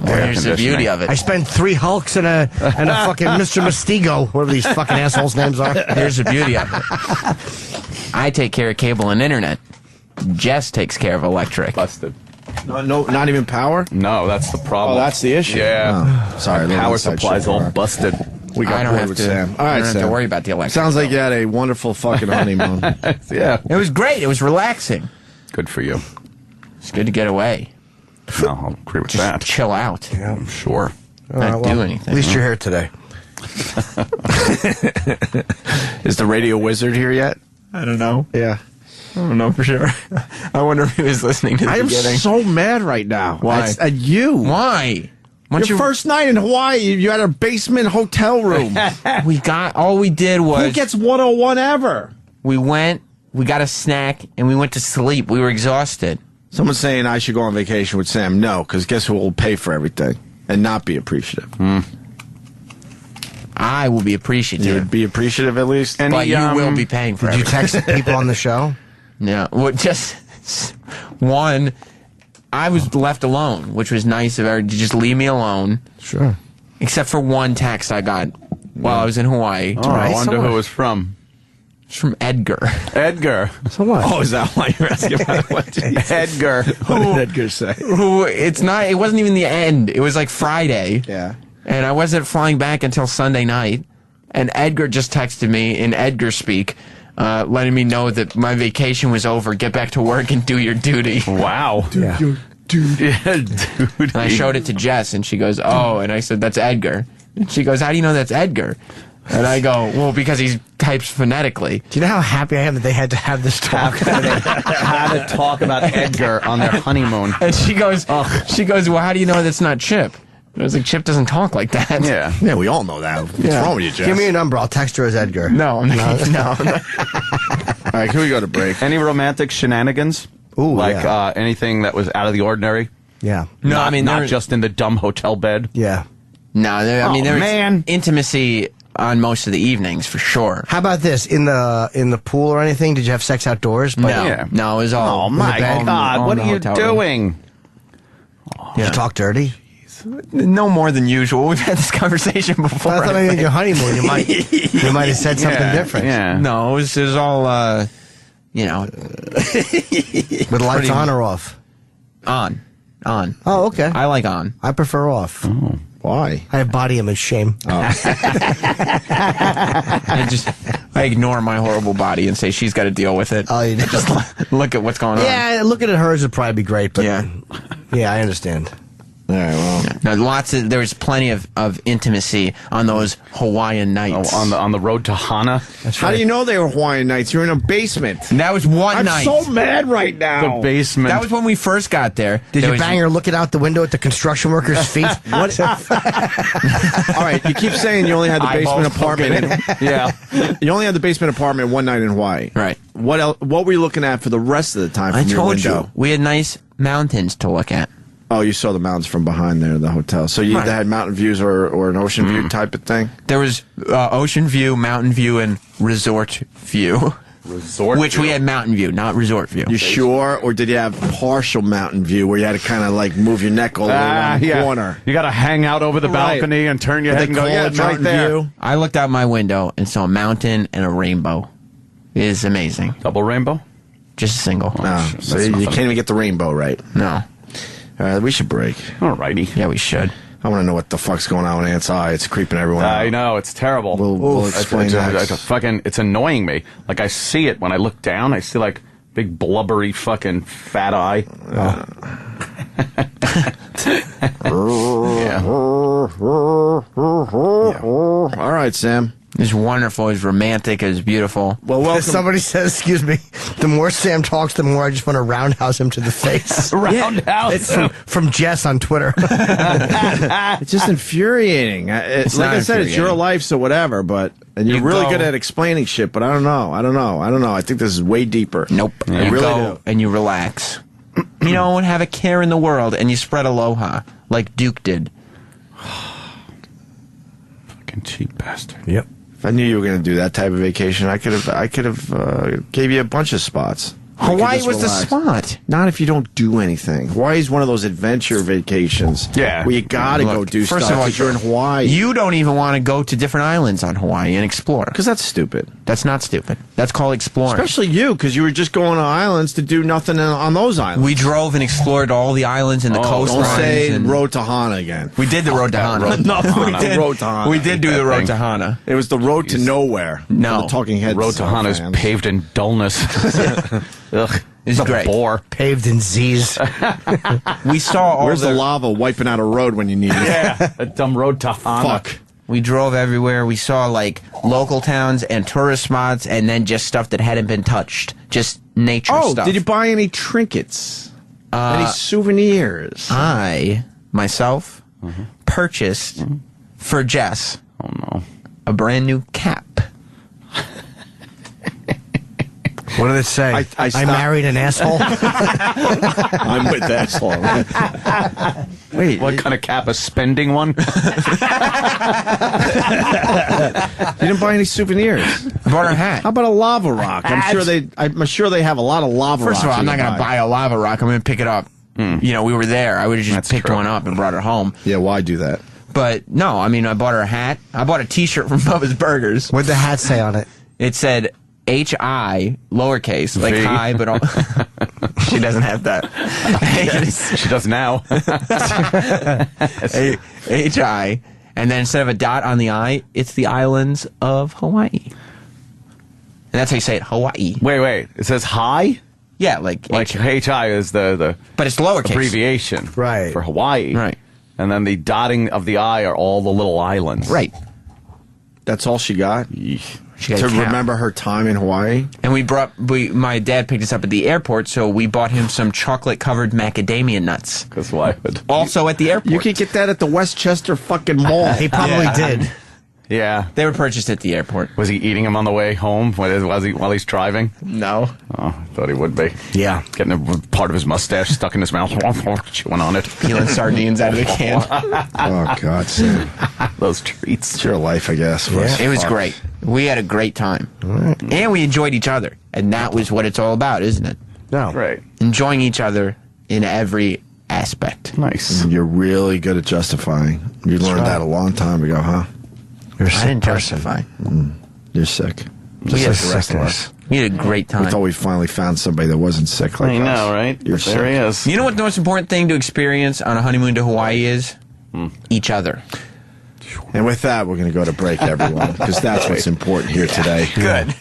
Speaker 1: air
Speaker 6: Here's the beauty
Speaker 1: conditioning.
Speaker 6: of it.
Speaker 3: I spent 3 Hulks and a fucking Mr. Mystigo, whatever these fucking assholes' names are.
Speaker 6: Here's the beauty of it. I take care of cable and internet. Jess takes care of electric.
Speaker 1: Busted.
Speaker 2: No, not even power?
Speaker 1: No, that's the problem.
Speaker 2: Oh, that's the issue.
Speaker 1: Yeah.
Speaker 2: Oh, sorry.
Speaker 1: My
Speaker 2: little
Speaker 1: power
Speaker 2: inside
Speaker 1: supply's
Speaker 2: shit
Speaker 1: all
Speaker 2: for her.
Speaker 1: busted.
Speaker 2: We got
Speaker 6: I don't
Speaker 2: bored
Speaker 6: have
Speaker 2: with
Speaker 6: to.
Speaker 2: Sam. All
Speaker 6: I
Speaker 2: right,
Speaker 6: don't have
Speaker 2: Sam.
Speaker 6: to worry about the electric.
Speaker 2: Sounds like you had a wonderful fucking honeymoon.
Speaker 1: Yeah.
Speaker 6: It was great. It was relaxing.
Speaker 1: Good for you.
Speaker 6: It's good to get away.
Speaker 1: No, I'll agree with
Speaker 6: Just
Speaker 1: that.
Speaker 6: chill out.
Speaker 1: I'm sure.
Speaker 6: Not do anything.
Speaker 3: At least you're here today.
Speaker 2: Is the radio wizard here yet?
Speaker 4: I don't know.
Speaker 2: Yeah.
Speaker 4: I don't know for sure. I wonder if he was listening to the
Speaker 2: I am
Speaker 4: beginning.
Speaker 2: so mad right now.
Speaker 6: Why?
Speaker 2: At you.
Speaker 6: Why?
Speaker 2: Your first night in Hawaii, you had a basement hotel room.
Speaker 6: All we did was
Speaker 2: Who gets 101 ever?
Speaker 6: we went, we got a snack, and we went to sleep. We were exhausted.
Speaker 2: Someone's saying I should go on vacation with Sam. No, because guess who will pay for everything and not be appreciative?
Speaker 6: I will be appreciative.
Speaker 2: You would be appreciative at least?
Speaker 6: but you will be paying for
Speaker 3: Did you
Speaker 6: everything.
Speaker 3: text people on the show?
Speaker 6: Yeah. Well, just one. I was left alone, which was nice of her to just leave me alone.
Speaker 3: Sure.
Speaker 6: Except for one text I got while I was in Hawaii.
Speaker 1: Oh, I wonder who it was from.
Speaker 6: It's from Edgar.
Speaker 1: Edgar.
Speaker 3: So what?
Speaker 2: Oh, is that why you're asking about what
Speaker 1: Edgar.
Speaker 2: What did Edgar say?
Speaker 6: Who? It wasn't even the end. It was like Friday.
Speaker 2: Yeah.
Speaker 6: And I wasn't flying back until Sunday night. And Edgar just texted me in Edgar speak, letting me know that my vacation was over. Get back to work and do your duty.
Speaker 1: Wow.
Speaker 3: Yeah.
Speaker 1: Dude. Yeah, dude.
Speaker 6: And I showed it to Jess, and she goes, "Oh," and I said, "That's Edgar." And she goes, "How do you know that's Edgar?" And I go, "Well, because he types phonetically."
Speaker 3: Do you know how happy I am that they had to have this talk?
Speaker 1: Had to talk about Edgar on their honeymoon.
Speaker 6: And she goes, "Well, how do you know that's not Chip?" And I was like, "Chip doesn't talk like that."
Speaker 1: Yeah.
Speaker 2: Yeah, we all know that. What's wrong with you, Jess?
Speaker 3: Give me your number. I'll text her as Edgar.
Speaker 6: No, no.
Speaker 2: All right, can we go to break?
Speaker 1: Any romantic shenanigans?
Speaker 3: Ooh,
Speaker 1: like
Speaker 3: yeah.
Speaker 1: anything that was out of the ordinary?
Speaker 3: Yeah.
Speaker 6: No, I mean,
Speaker 1: not
Speaker 6: there-
Speaker 1: just in the dumb hotel bed.
Speaker 3: Yeah.
Speaker 6: No, there was
Speaker 1: man.
Speaker 6: intimacy on most of the evenings for sure.
Speaker 3: How about this? In the pool or anything? Did you have sex outdoors?
Speaker 6: No,
Speaker 1: Yeah.
Speaker 6: no, it was all.
Speaker 1: Oh my
Speaker 6: all-
Speaker 1: God!
Speaker 6: all
Speaker 1: What
Speaker 6: in
Speaker 1: are
Speaker 6: the
Speaker 1: you
Speaker 6: hotel room.
Speaker 1: doing?
Speaker 3: Did you talk dirty?
Speaker 6: No more than usual. We've had this conversation before.
Speaker 3: I thought maybe in your honeymoon you might have said something different.
Speaker 1: Yeah.
Speaker 6: No, it was all,
Speaker 3: With lights on or off?
Speaker 6: on.
Speaker 3: Oh, okay.
Speaker 6: I like on.
Speaker 3: I prefer off.
Speaker 2: Why?
Speaker 3: I have body image shame.
Speaker 6: I ignore my horrible body and say she's got to deal with it.
Speaker 3: Oh, you do?
Speaker 6: Just look at what's going on.
Speaker 3: Yeah, looking at hers would probably be great, but
Speaker 6: Yeah.
Speaker 3: yeah, I understand.
Speaker 2: All right, well.
Speaker 6: Now, there's plenty of intimacy on those Hawaiian nights.
Speaker 1: Oh, on the road to Hana.
Speaker 2: How do you know they were Hawaiian nights? You're in a basement.
Speaker 6: And that was one night.
Speaker 2: I'm so mad right now.
Speaker 1: The basement.
Speaker 6: That was when we first got there.
Speaker 3: Did you bang her looking out the window at the construction workers' feet?
Speaker 2: What? All right, you keep saying you only had the basement apartment.
Speaker 1: Yeah.
Speaker 2: You only had the basement apartment one night in Hawaii.
Speaker 6: Right.
Speaker 2: What else? What were you looking at for the rest of the time from
Speaker 6: I
Speaker 2: your
Speaker 6: told
Speaker 2: window?
Speaker 6: you. We had nice mountains to look at.
Speaker 2: Oh, you saw the mountains from behind there, the hotel. So you either had mountain views or an ocean view type of thing?
Speaker 6: There was ocean view, mountain view, and resort view.
Speaker 1: Resort
Speaker 6: Which
Speaker 1: view.
Speaker 6: we had mountain view, not resort view.
Speaker 2: You sure? Or did you have partial mountain view where you had to kind of like move your neck all the way around the corner?
Speaker 1: You got to hang out over the balcony and turn your head and go, yeah, it's right there.
Speaker 2: View?
Speaker 6: I looked out my window and saw a mountain and a rainbow. It is amazing.
Speaker 1: Double rainbow?
Speaker 6: Just a single.
Speaker 2: No, so you can't even get the rainbow right.
Speaker 6: No.
Speaker 2: We should break.
Speaker 1: Alrighty.
Speaker 6: Yeah, we should.
Speaker 2: I want to know what the fuck's going on with Ant's eye. It's creeping everyone out.
Speaker 1: I know, it's terrible.
Speaker 2: We'll explain that.
Speaker 1: It's annoying me. Like, I see it when I look down. I see, like, big blubbery fucking fat eye.
Speaker 2: Yeah. All right, Sam.
Speaker 6: It was wonderful. It was romantic. It was beautiful.
Speaker 2: Well, welcome.
Speaker 3: Somebody says, excuse me, the more Sam talks, the more I just want to roundhouse him to the face.
Speaker 1: Roundhouse.
Speaker 3: It's from Jess on Twitter.
Speaker 2: It's just infuriating. Like
Speaker 6: not
Speaker 2: I said, it's your
Speaker 6: infuriating.
Speaker 2: life, so whatever. But you're
Speaker 6: You
Speaker 2: really
Speaker 6: go-
Speaker 2: good at explaining shit. But I don't know. I think this is way deeper.
Speaker 6: Nope.
Speaker 2: I
Speaker 6: You
Speaker 2: really
Speaker 6: go
Speaker 2: do.
Speaker 6: and you relax. You don't have a care in the world, and you spread aloha like Duke did.
Speaker 1: Fucking cheap bastard.
Speaker 2: Yep. If I knew you were going to do that type of vacation, I could have gave you a bunch of spots. You could
Speaker 6: Hawaii
Speaker 2: just
Speaker 6: was the
Speaker 2: relax.
Speaker 6: spot.
Speaker 2: Not if you don't do anything. Hawaii's one of those adventure vacations.
Speaker 1: Yeah.
Speaker 2: Where you gotta go
Speaker 6: Look,
Speaker 2: do
Speaker 6: first
Speaker 2: stuff
Speaker 6: of all,
Speaker 2: 'cause you're in Hawaii.
Speaker 6: You don't even want to go to different islands on Hawaii and explore.
Speaker 2: Because that's stupid.
Speaker 6: That's not stupid. That's called exploring.
Speaker 2: Especially you, because you were just going to islands to do nothing on those islands.
Speaker 6: We drove and explored all the islands and the coastlines.
Speaker 2: Don't say
Speaker 6: and
Speaker 2: Road to Hana again.
Speaker 6: we did the road to Hana.
Speaker 2: No, we
Speaker 6: did.
Speaker 2: Road to Hana.
Speaker 6: We did do the road to Hana.
Speaker 2: It was the road to nowhere.
Speaker 6: No.
Speaker 2: For the Talking Heads.
Speaker 1: Road to Hana is
Speaker 2: fans.
Speaker 1: paved in dullness. Ugh.
Speaker 6: It's
Speaker 1: a
Speaker 6: great.
Speaker 1: bore.
Speaker 3: Paved in Z's.
Speaker 6: We saw all
Speaker 2: Where's the
Speaker 6: the
Speaker 2: lava wiping out a road when you need it?
Speaker 1: Yeah, a dumb road to Hana.
Speaker 2: Fuck.
Speaker 6: We drove everywhere. We saw like local towns and tourist spots, and then just stuff that hadn't been touched. Just nature
Speaker 2: Oh,
Speaker 6: stuff.
Speaker 2: did you buy any trinkets? Any souvenirs?
Speaker 6: I myself purchased for Jess
Speaker 1: Oh, no.
Speaker 6: a brand new cap.
Speaker 3: What did it say?
Speaker 2: I
Speaker 3: I
Speaker 2: stopped-
Speaker 3: married an asshole.
Speaker 2: I'm with that song. Wait,
Speaker 1: What kind of cap? A spending one?
Speaker 2: you didn't buy any souvenirs?
Speaker 6: I bought her a hat.
Speaker 2: How about a lava rock? I'm sure they have a lot of lava rocks.
Speaker 6: First of all, I'm
Speaker 2: you
Speaker 6: not
Speaker 2: can
Speaker 6: going to buy a lava rock. I'm going to pick it up. You know, we were there. I would have just
Speaker 1: That's
Speaker 6: picked
Speaker 1: true.
Speaker 6: one up and brought it home.
Speaker 2: Yeah, why do that?
Speaker 6: But no, I mean, I bought her a hat. I bought a T-shirt from Bubba's Burgers.
Speaker 3: What'd the hat say on it?
Speaker 6: It said H-I, lowercase, like
Speaker 1: V.
Speaker 6: hi, but all, she doesn't have that.
Speaker 1: She does now.
Speaker 6: H-I, and then instead of a dot on the I, it's the islands of Hawaii. And that's how you say it, Hawaii.
Speaker 1: Wait. It says hi?
Speaker 6: Yeah, like
Speaker 1: HI is the
Speaker 6: but it's lowercase.
Speaker 1: abbreviation
Speaker 3: Right.
Speaker 1: for Hawaii.
Speaker 6: Right.
Speaker 1: And then the dotting of the I are all the little islands.
Speaker 6: Right.
Speaker 2: That's all she got?
Speaker 6: She got
Speaker 2: To
Speaker 6: a cap.
Speaker 2: remember her time in Hawaii?
Speaker 6: And my dad picked us up at the airport, so we bought him some chocolate-covered macadamia nuts.
Speaker 1: Because why would...
Speaker 6: Also at the airport.
Speaker 2: You could get that at the Westchester fucking mall.
Speaker 3: He probably did.
Speaker 1: Yeah.
Speaker 6: They were purchased at the airport.
Speaker 1: Was he eating them on the way home? While he's driving?
Speaker 6: No.
Speaker 1: Oh, I thought he would be.
Speaker 3: Yeah.
Speaker 1: Getting a part of his mustache stuck in his mouth, chewing on it.
Speaker 6: Peeling sardines out of the can.
Speaker 2: Oh, God. Sam.
Speaker 1: Those treats.
Speaker 2: It's your life, I guess.
Speaker 6: It was great. We had a great time. And we enjoyed each other. And that was what it's all about, isn't it?
Speaker 3: No.
Speaker 1: Right.
Speaker 6: Enjoying each other in every aspect.
Speaker 1: Nice.
Speaker 2: You're really good at justifying. You learned that a long time ago, huh?
Speaker 3: You're a
Speaker 6: I
Speaker 3: sick
Speaker 6: didn't
Speaker 3: person.
Speaker 6: justify.
Speaker 2: You're sick.
Speaker 6: We
Speaker 2: Just
Speaker 6: had
Speaker 2: like the rest of us.
Speaker 6: We had a great
Speaker 2: We thought
Speaker 6: time.
Speaker 2: we finally found somebody that wasn't sick like
Speaker 1: I
Speaker 2: us.
Speaker 1: know, right?
Speaker 2: You're
Speaker 1: But there he
Speaker 2: sick.
Speaker 1: is.
Speaker 6: You know what the most important thing to experience on a honeymoon to Hawaii is? Each other.
Speaker 2: And with that, we're going to go to break, everyone, because that's what's important here today.
Speaker 6: Good.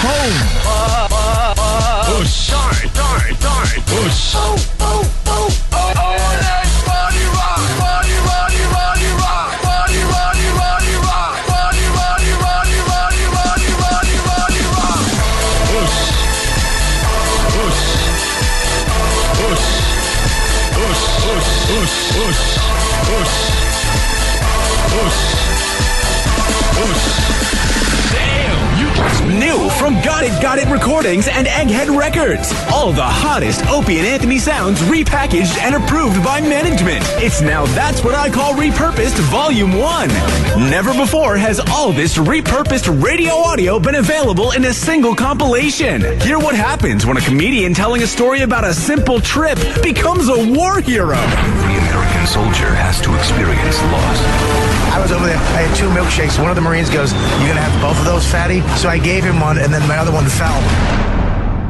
Speaker 3: home.
Speaker 7: Push. Push.
Speaker 8: New from Got It Recordings and Egghead Records. All the hottest Opie and Anthony sounds repackaged and approved by management. It's Now That's What I Call Repurposed Volume 1. Never before has all this repurposed radio audio been available in a single compilation. Hear what happens when a comedian telling a story about a simple trip becomes a war hero.
Speaker 9: Every American soldier has to experience loss.
Speaker 3: I was over there. I had 2 milkshakes. One of the Marines goes, "You're gonna have both of those, fatty?" So I gave him one, and then my other one fell.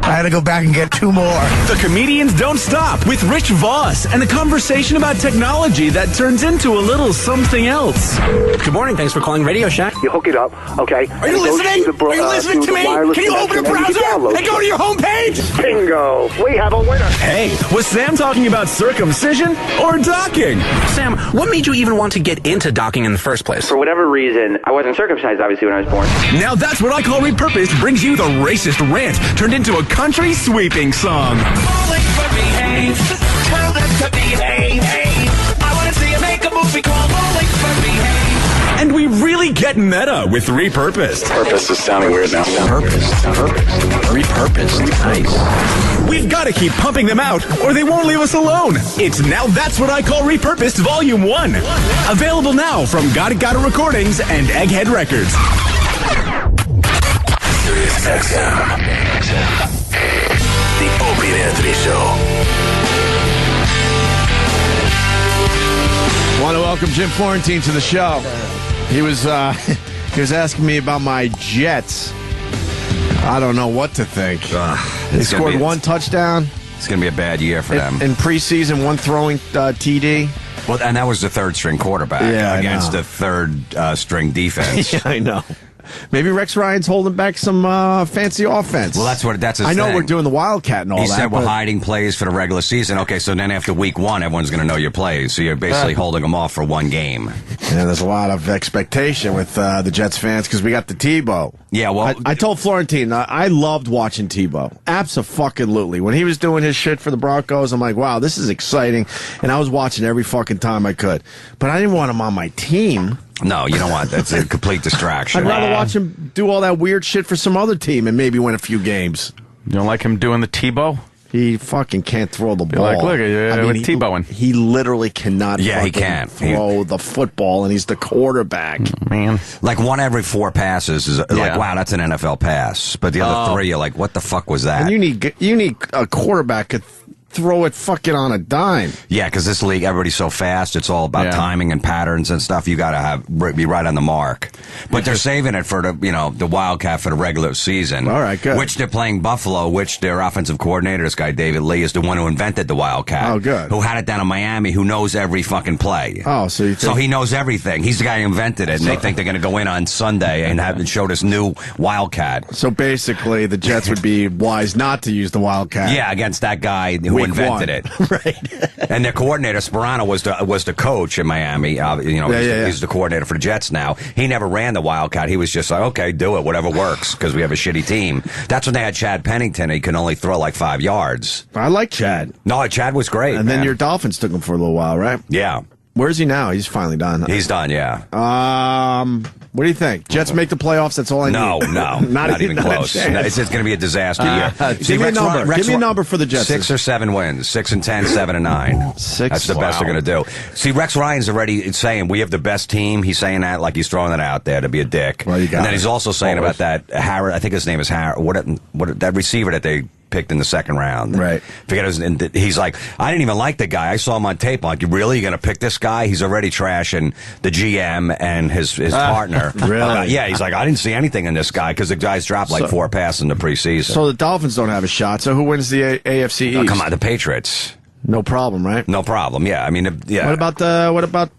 Speaker 3: I had to go back and get 2 more.
Speaker 8: The Comedians Don't Stop with Rich Voss and a conversation about technology that turns into a little something else.
Speaker 10: Good morning. Thanks for calling Radio Shack. You hook it up, okay?
Speaker 8: Are you listening? Are you listening to me? Can you open a browser and go to your homepage?
Speaker 10: Bingo. We have a winner.
Speaker 8: Hey, was Sam talking about circumcision or docking?
Speaker 10: Sam, what made you even want to get into docking in the first place?
Speaker 11: For whatever reason, I wasn't circumcised, obviously, when I was born.
Speaker 8: Now That's What I Call Repurposed brings you the racist rant turned into a country sweeping song.
Speaker 7: Tell them to behave. I want to see you make a movie called Bowling for Behave.
Speaker 8: And we really get meta with Repurposed.
Speaker 5: Purpose is sounding weird now.
Speaker 9: Repurposed. Nice.
Speaker 8: We've got to keep pumping them out, or they won't leave us alone. It's Now That's What I Call Repurposed Volume 1. Available now from Got It Recordings and Egghead Records.
Speaker 9: Sirius XM. The Opie and Anthony Show.
Speaker 2: Want to welcome Jim Florentine to the show. He was asking me about my Jets. I don't know what to think. They scored 1 touchdown.
Speaker 12: It's going to be a bad year for them.
Speaker 2: In preseason, 1 throwing TD.
Speaker 12: Well, and that was the 3rd-string quarterback against the 3rd-string defense.
Speaker 2: Yeah, I know. Maybe Rex Ryan's holding back some fancy offense.
Speaker 12: Well, that's his
Speaker 2: I know
Speaker 12: thing.
Speaker 2: we're doing the Wildcat and all that.
Speaker 12: He said we're hiding plays for the regular season. Okay, so then after week 1, everyone's going to know your plays. So you're basically holding them off for 1 game.
Speaker 2: Yeah, there's a lot of expectation with the Jets fans because we got the Tebow.
Speaker 12: Yeah, well,
Speaker 2: I told Florentine I loved watching Tebow. Abso-fucking-lutely. When he was doing his shit for the Broncos, I'm like, wow, this is exciting. And I was watching every fucking time I could. But I didn't want him on my team.
Speaker 12: No, you don't want that's a complete distraction.
Speaker 2: I'd rather watch him do all that weird shit for some other team and maybe win a few games.
Speaker 1: You don't like him doing the Tebow?
Speaker 2: He fucking can't throw the ball.
Speaker 1: Like, look, with Tebowing.
Speaker 2: He literally cannot
Speaker 12: he can't
Speaker 2: throw the football, and he's the quarterback.
Speaker 1: Man.
Speaker 12: Like 1 every 4 passes is like, wow, that's an NFL pass. But the other 3, you're like, what the fuck was that?
Speaker 2: And you need a quarterback to throw it fucking on a dime.
Speaker 12: Yeah, because this league, everybody's so fast. It's all about timing and patterns and stuff. You got to be right on the mark. But they're saving it for the Wildcat for the regular season.
Speaker 2: All right, good.
Speaker 12: Which they're playing Buffalo, which their offensive coordinator, this guy David Lee, is the one who invented the Wildcat.
Speaker 2: Oh, good.
Speaker 12: Who had it down in Miami, who knows every fucking play.
Speaker 2: Oh, so
Speaker 12: he knows everything. He's the guy who invented it, and they think they're going to go in on Sunday and show this new Wildcat.
Speaker 2: So basically, the Jets would be wise not to use the Wildcat.
Speaker 12: Yeah, against that guy who invented it.
Speaker 2: Right.
Speaker 12: And their coordinator, Sperano, was the coach in Miami. He's the coordinator for the Jets now. He never ran the Wildcat. He was just like, okay, do it, whatever works, because we have a shitty team. That's when they had Chad Pennington. He can only throw like 5 yards.
Speaker 2: I like Chad.
Speaker 12: No, Chad was great.
Speaker 2: And then your Dolphins took him for a little while, right?
Speaker 12: Yeah.
Speaker 2: Where's he now? He's finally done.
Speaker 12: He's done, yeah.
Speaker 2: What do you think? Jets make the playoffs? That's all I need.
Speaker 12: No, not even close. No, it's going to be a disaster year.
Speaker 2: Give me a number. Give me a number for the Jets.
Speaker 12: 6 or 7 wins. 6-10, 7-9.
Speaker 2: 6.
Speaker 12: That's the best they're going to do. See, Rex Ryan's already saying we have the best team. He's saying that like he's throwing it out there to be a dick.
Speaker 2: Well, you got
Speaker 12: and then he's also saying about that Harris. I think his name is Harris. What that receiver that they picked in the 2nd round.
Speaker 2: Right.
Speaker 12: Forget his. And he's like, I didn't even like the guy. I saw him on tape. I'm like, you really? You're going to pick this guy? He's already trashing the GM and his partner.
Speaker 2: Really?
Speaker 12: Yeah. He's like, I didn't see anything in this guy because the guy's dropped like 4 passes in the preseason.
Speaker 2: So the Dolphins don't have a shot. So who wins the AFC East?
Speaker 12: Oh, come on, the Patriots.
Speaker 2: No problem, right?
Speaker 12: No problem. Yeah. I mean, yeah.
Speaker 2: What about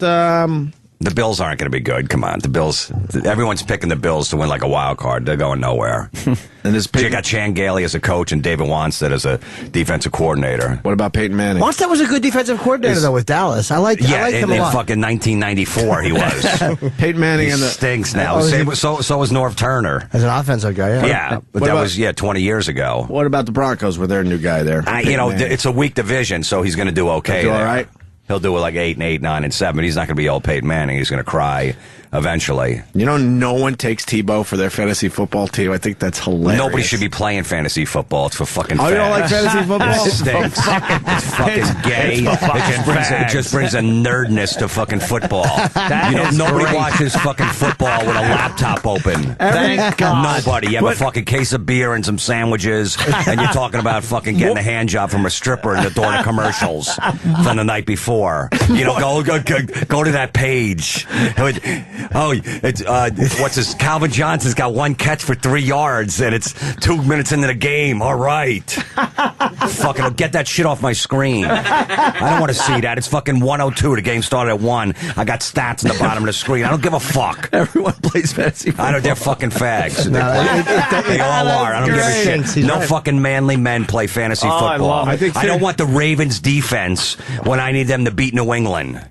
Speaker 12: The Bills aren't going to be good. Come on, the Bills. Everyone's picking the Bills to win like a wild card. They're going nowhere.
Speaker 2: And this
Speaker 12: you got Chan Gailey as a coach and David Wanstead as a defensive coordinator.
Speaker 2: What about Peyton Manning?
Speaker 3: Wanstead was a good defensive coordinator though with Dallas. I like him a lot.
Speaker 12: In fucking 1994 he was.
Speaker 2: Peyton Manning
Speaker 12: he stinks now. So was Norv Turner
Speaker 3: as an offensive guy.
Speaker 12: Yeah, but that was 20 years ago.
Speaker 2: What about the Broncos with their new guy there?
Speaker 12: It's a weak division, so he's going to do okay.
Speaker 2: He'll do all right.
Speaker 12: He'll do it like 8 and 8, 9 and 7. He's not going to be old Peyton Manning. He's going to cry eventually.
Speaker 2: No one takes Tebow for their fantasy football team. I think that's hilarious.
Speaker 12: Nobody should be playing fantasy football. It's for fucking fags.
Speaker 2: You don't like fantasy football?
Speaker 12: It stinks. It's fucking gay. It just brings a nerdness to fucking football. Nobody watches fucking football with a laptop open.
Speaker 1: Thank God.
Speaker 12: Nobody. You have a fucking case of beer and some sandwiches, and you're talking about fucking getting a hand job from a stripper and during the commercials from the night before. Go to that page. What's this? Calvin Johnson's got one catch for 3 yards, and it's 2 minutes into the game. All right, fucking get that shit off my screen. I don't want to see that. It's fucking 1:02. The game started at 1. I got stats in the bottom of the screen. I don't give a fuck.
Speaker 2: Everyone plays fantasy football.
Speaker 12: I don't. They're fucking fags. They all are. I don't give a shit. No fucking manly men play fantasy football. I don't want the Ravens defense when I need them to beat New England.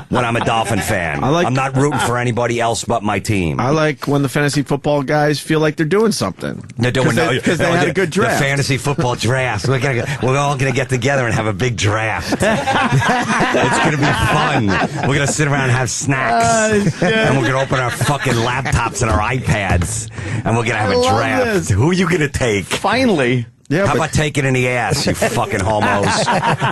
Speaker 12: When I'm a Dolphin fan, I'm not rooting for anybody else but my team.
Speaker 2: I like when the fantasy football guys feel like they're doing something.
Speaker 12: They're doing
Speaker 2: because they had a good draft.
Speaker 12: The fantasy football draft. We're all gonna get together and have a big draft. It's gonna be fun. We're gonna sit around and have snacks, and we're gonna open our fucking laptops and our iPads, and we're gonna have a draft.
Speaker 2: This.
Speaker 12: Who are you gonna take?
Speaker 1: Finally.
Speaker 2: Yeah,
Speaker 12: how about taking in the ass, you fucking homos,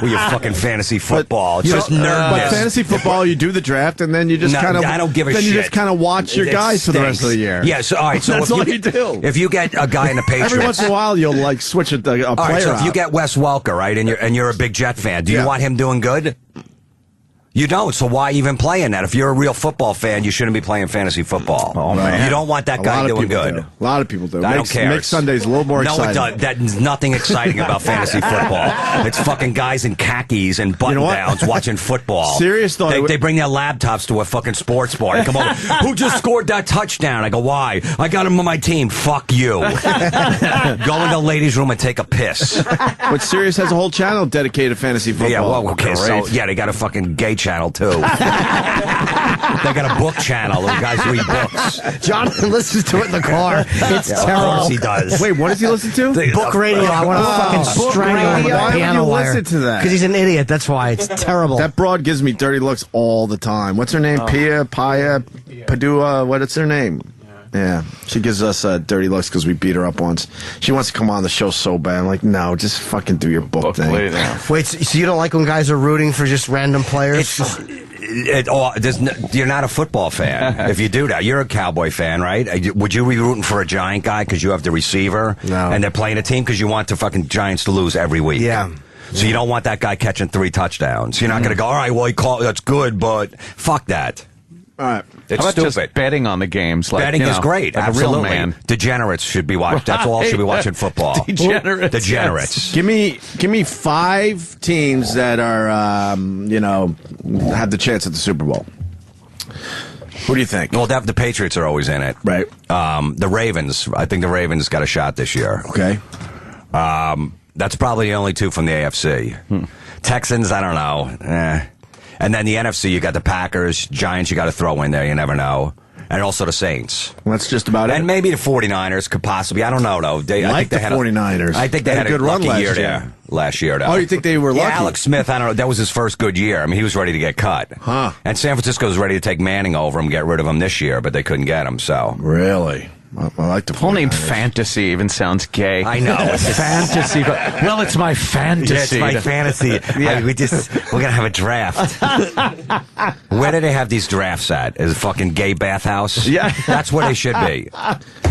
Speaker 12: with your fucking fantasy football? It's just nerdness.
Speaker 2: But fantasy football, you do the draft, and then you just kind of.
Speaker 12: I don't give a shit.
Speaker 2: Then you just kind of watch your guys for the rest of the year.
Speaker 12: Yeah, so all right. So
Speaker 2: that's all you do.
Speaker 12: If you get a guy in the Patriots,
Speaker 2: every once in a while you'll switch a player.
Speaker 12: All right, so if you get Wes Welker, right, and you're a big Jet fan, do you want him doing good? You don't, so why even playing that? If you're a real football fan, you shouldn't be playing fantasy football. Oh, man. You don't want that guy doing good.
Speaker 2: A lot of people do.
Speaker 12: I don't care.
Speaker 2: Makes Sundays a little more exciting.
Speaker 12: No, it does. There's nothing exciting about fantasy football. It's fucking guys in khakis and button-downs watching football.
Speaker 2: Serious though.
Speaker 12: They bring their laptops to a fucking sports bar and come over. Who just scored that touchdown? I go, why? I got him on my team. Fuck you. Go in the ladies' room and take a piss.
Speaker 2: But Sirius has a whole channel dedicated to fantasy football.
Speaker 12: Yeah, well, okay. So, they got a fucking gay channel, too. They got a book channel. Those guys read books.
Speaker 3: Jonathan listens to it in the car. It's terrible.
Speaker 12: Of course he does.
Speaker 2: Wait, what does he listen to?
Speaker 3: Book radio. I want to fucking strangle him with a piano wire.
Speaker 2: Listen to that?
Speaker 3: Because he's an idiot. That's why. It's terrible.
Speaker 2: That broad gives me dirty looks all the time. What's her name? Pia, Padua. What's her name? Yeah, she gives us dirty looks because we beat her up once. She wants to come on the show so bad. I'm like, no, just fucking do your book thing.
Speaker 3: Wait, so you don't like when guys are rooting for just random players?
Speaker 12: You're not a football fan. If you do that, you're a Cowboy fan, right? Would you be rooting for a Giant guy because you have the receiver and they're playing a team because you want the fucking Giants to lose every week?
Speaker 3: Yeah.
Speaker 12: So you don't want that guy catching 3 touchdowns. You're not going to go, all right, well, that's good, but fuck that.
Speaker 2: All right.
Speaker 12: It's
Speaker 1: How about
Speaker 12: stupid.
Speaker 1: just betting on the games? Like,
Speaker 12: betting is great.
Speaker 1: Like
Speaker 12: absolutely.
Speaker 1: A real man.
Speaker 12: Degenerates should be watched. That's all should be watching football.
Speaker 1: Degenerates.
Speaker 12: Yes.
Speaker 2: Give me 5 teams that are have the chance at the Super Bowl. What do you think?
Speaker 12: Well, the Patriots are always in it.
Speaker 2: Right.
Speaker 12: The Ravens. I think the Ravens got a shot this year.
Speaker 2: Okay.
Speaker 12: That's probably the only 2 from the AFC. Texans, I don't know. And then the NFC, you got the Packers, Giants, you got to throw in there. You never know. And also the Saints.
Speaker 2: Well, that's just about it.
Speaker 12: And maybe the 49ers could possibly. I don't know, though.
Speaker 2: I think the 49ers.
Speaker 12: I think they had a good run last year, though.
Speaker 2: Oh, you think they were lucky?
Speaker 12: Yeah, Alex Smith, I don't know. That was his first good year. I mean, he was ready to get cut.
Speaker 2: Huh.
Speaker 12: And San Francisco was ready to take Manning over him, get rid of him this year, but they couldn't get him, so.
Speaker 2: Really? I like the
Speaker 1: whole name fantasy even sounds gay.
Speaker 12: I know.
Speaker 1: It's fantasy, but well, it's my fantasy.
Speaker 12: Yeah, it's my fantasy.
Speaker 1: Yeah.
Speaker 12: We're gonna have a draft. Where do they have these drafts at? Is it fucking gay bathhouse?
Speaker 1: Yeah,
Speaker 12: that's where they should be.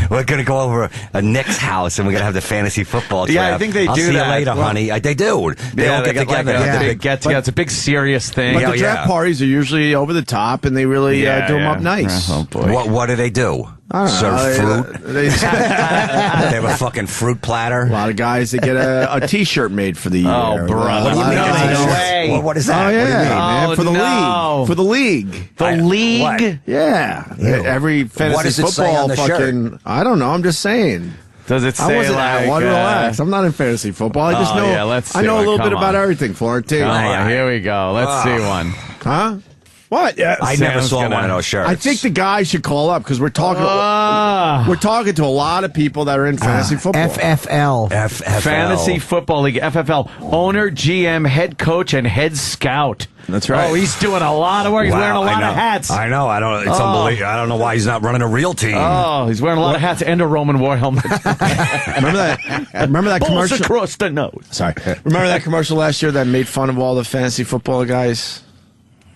Speaker 12: We're gonna go over a Nick's house and we're gonna have the fantasy football draft.
Speaker 1: Yeah, I think they do.
Speaker 12: I'll see
Speaker 1: that.
Speaker 12: you later, honey. They do. They all get together.
Speaker 1: It's a big serious thing.
Speaker 2: But the draft parties are usually over the top, and they really do them up nice.
Speaker 1: Oh boy.
Speaker 12: What do they do?
Speaker 2: I don't
Speaker 12: Serve fruit. They have a fucking fruit platter.
Speaker 2: A lot of guys that get a T-shirt made for the year.
Speaker 1: Oh, brother.
Speaker 12: What do you mean?
Speaker 1: No way.
Speaker 12: Well, what is that?
Speaker 2: Oh, yeah,
Speaker 12: What do you mean?
Speaker 2: man. For the league. For the league.
Speaker 1: The league?
Speaker 12: What?
Speaker 2: Yeah. Every fantasy
Speaker 12: What does it say
Speaker 2: football
Speaker 12: on the
Speaker 2: fucking...
Speaker 12: shirt?
Speaker 2: I don't know. I'm just saying.
Speaker 1: Does it say
Speaker 2: I wasn't
Speaker 1: like...
Speaker 2: relax. I'm not in fantasy football. I just know.
Speaker 1: Yeah, let's
Speaker 2: I
Speaker 1: see
Speaker 2: know a
Speaker 1: one.
Speaker 2: little bit
Speaker 1: Come
Speaker 2: about
Speaker 1: on.
Speaker 2: everything, Florentine.
Speaker 1: Come on, here we go. Let's see one.
Speaker 2: Huh? What? Yeah.
Speaker 12: I never saw one of those shirts.
Speaker 2: I think the guy should call up because we're talking. We're talking to a lot of people that are in fantasy football.
Speaker 3: FFL.
Speaker 1: Fantasy Football League, FFL. Owner, GM, head coach, and head scout.
Speaker 2: That's right.
Speaker 1: Oh, he's doing a lot of work. He's wearing a lot of hats.
Speaker 12: I know. It's unbelievable. I don't know why he's not running a real team.
Speaker 1: Oh, he's wearing a lot of hats and a Roman war helmet.
Speaker 2: Remember that
Speaker 1: Balls
Speaker 2: commercial?
Speaker 1: across the nose.
Speaker 2: Sorry. Remember that commercial last year that made fun of all the fantasy football guys?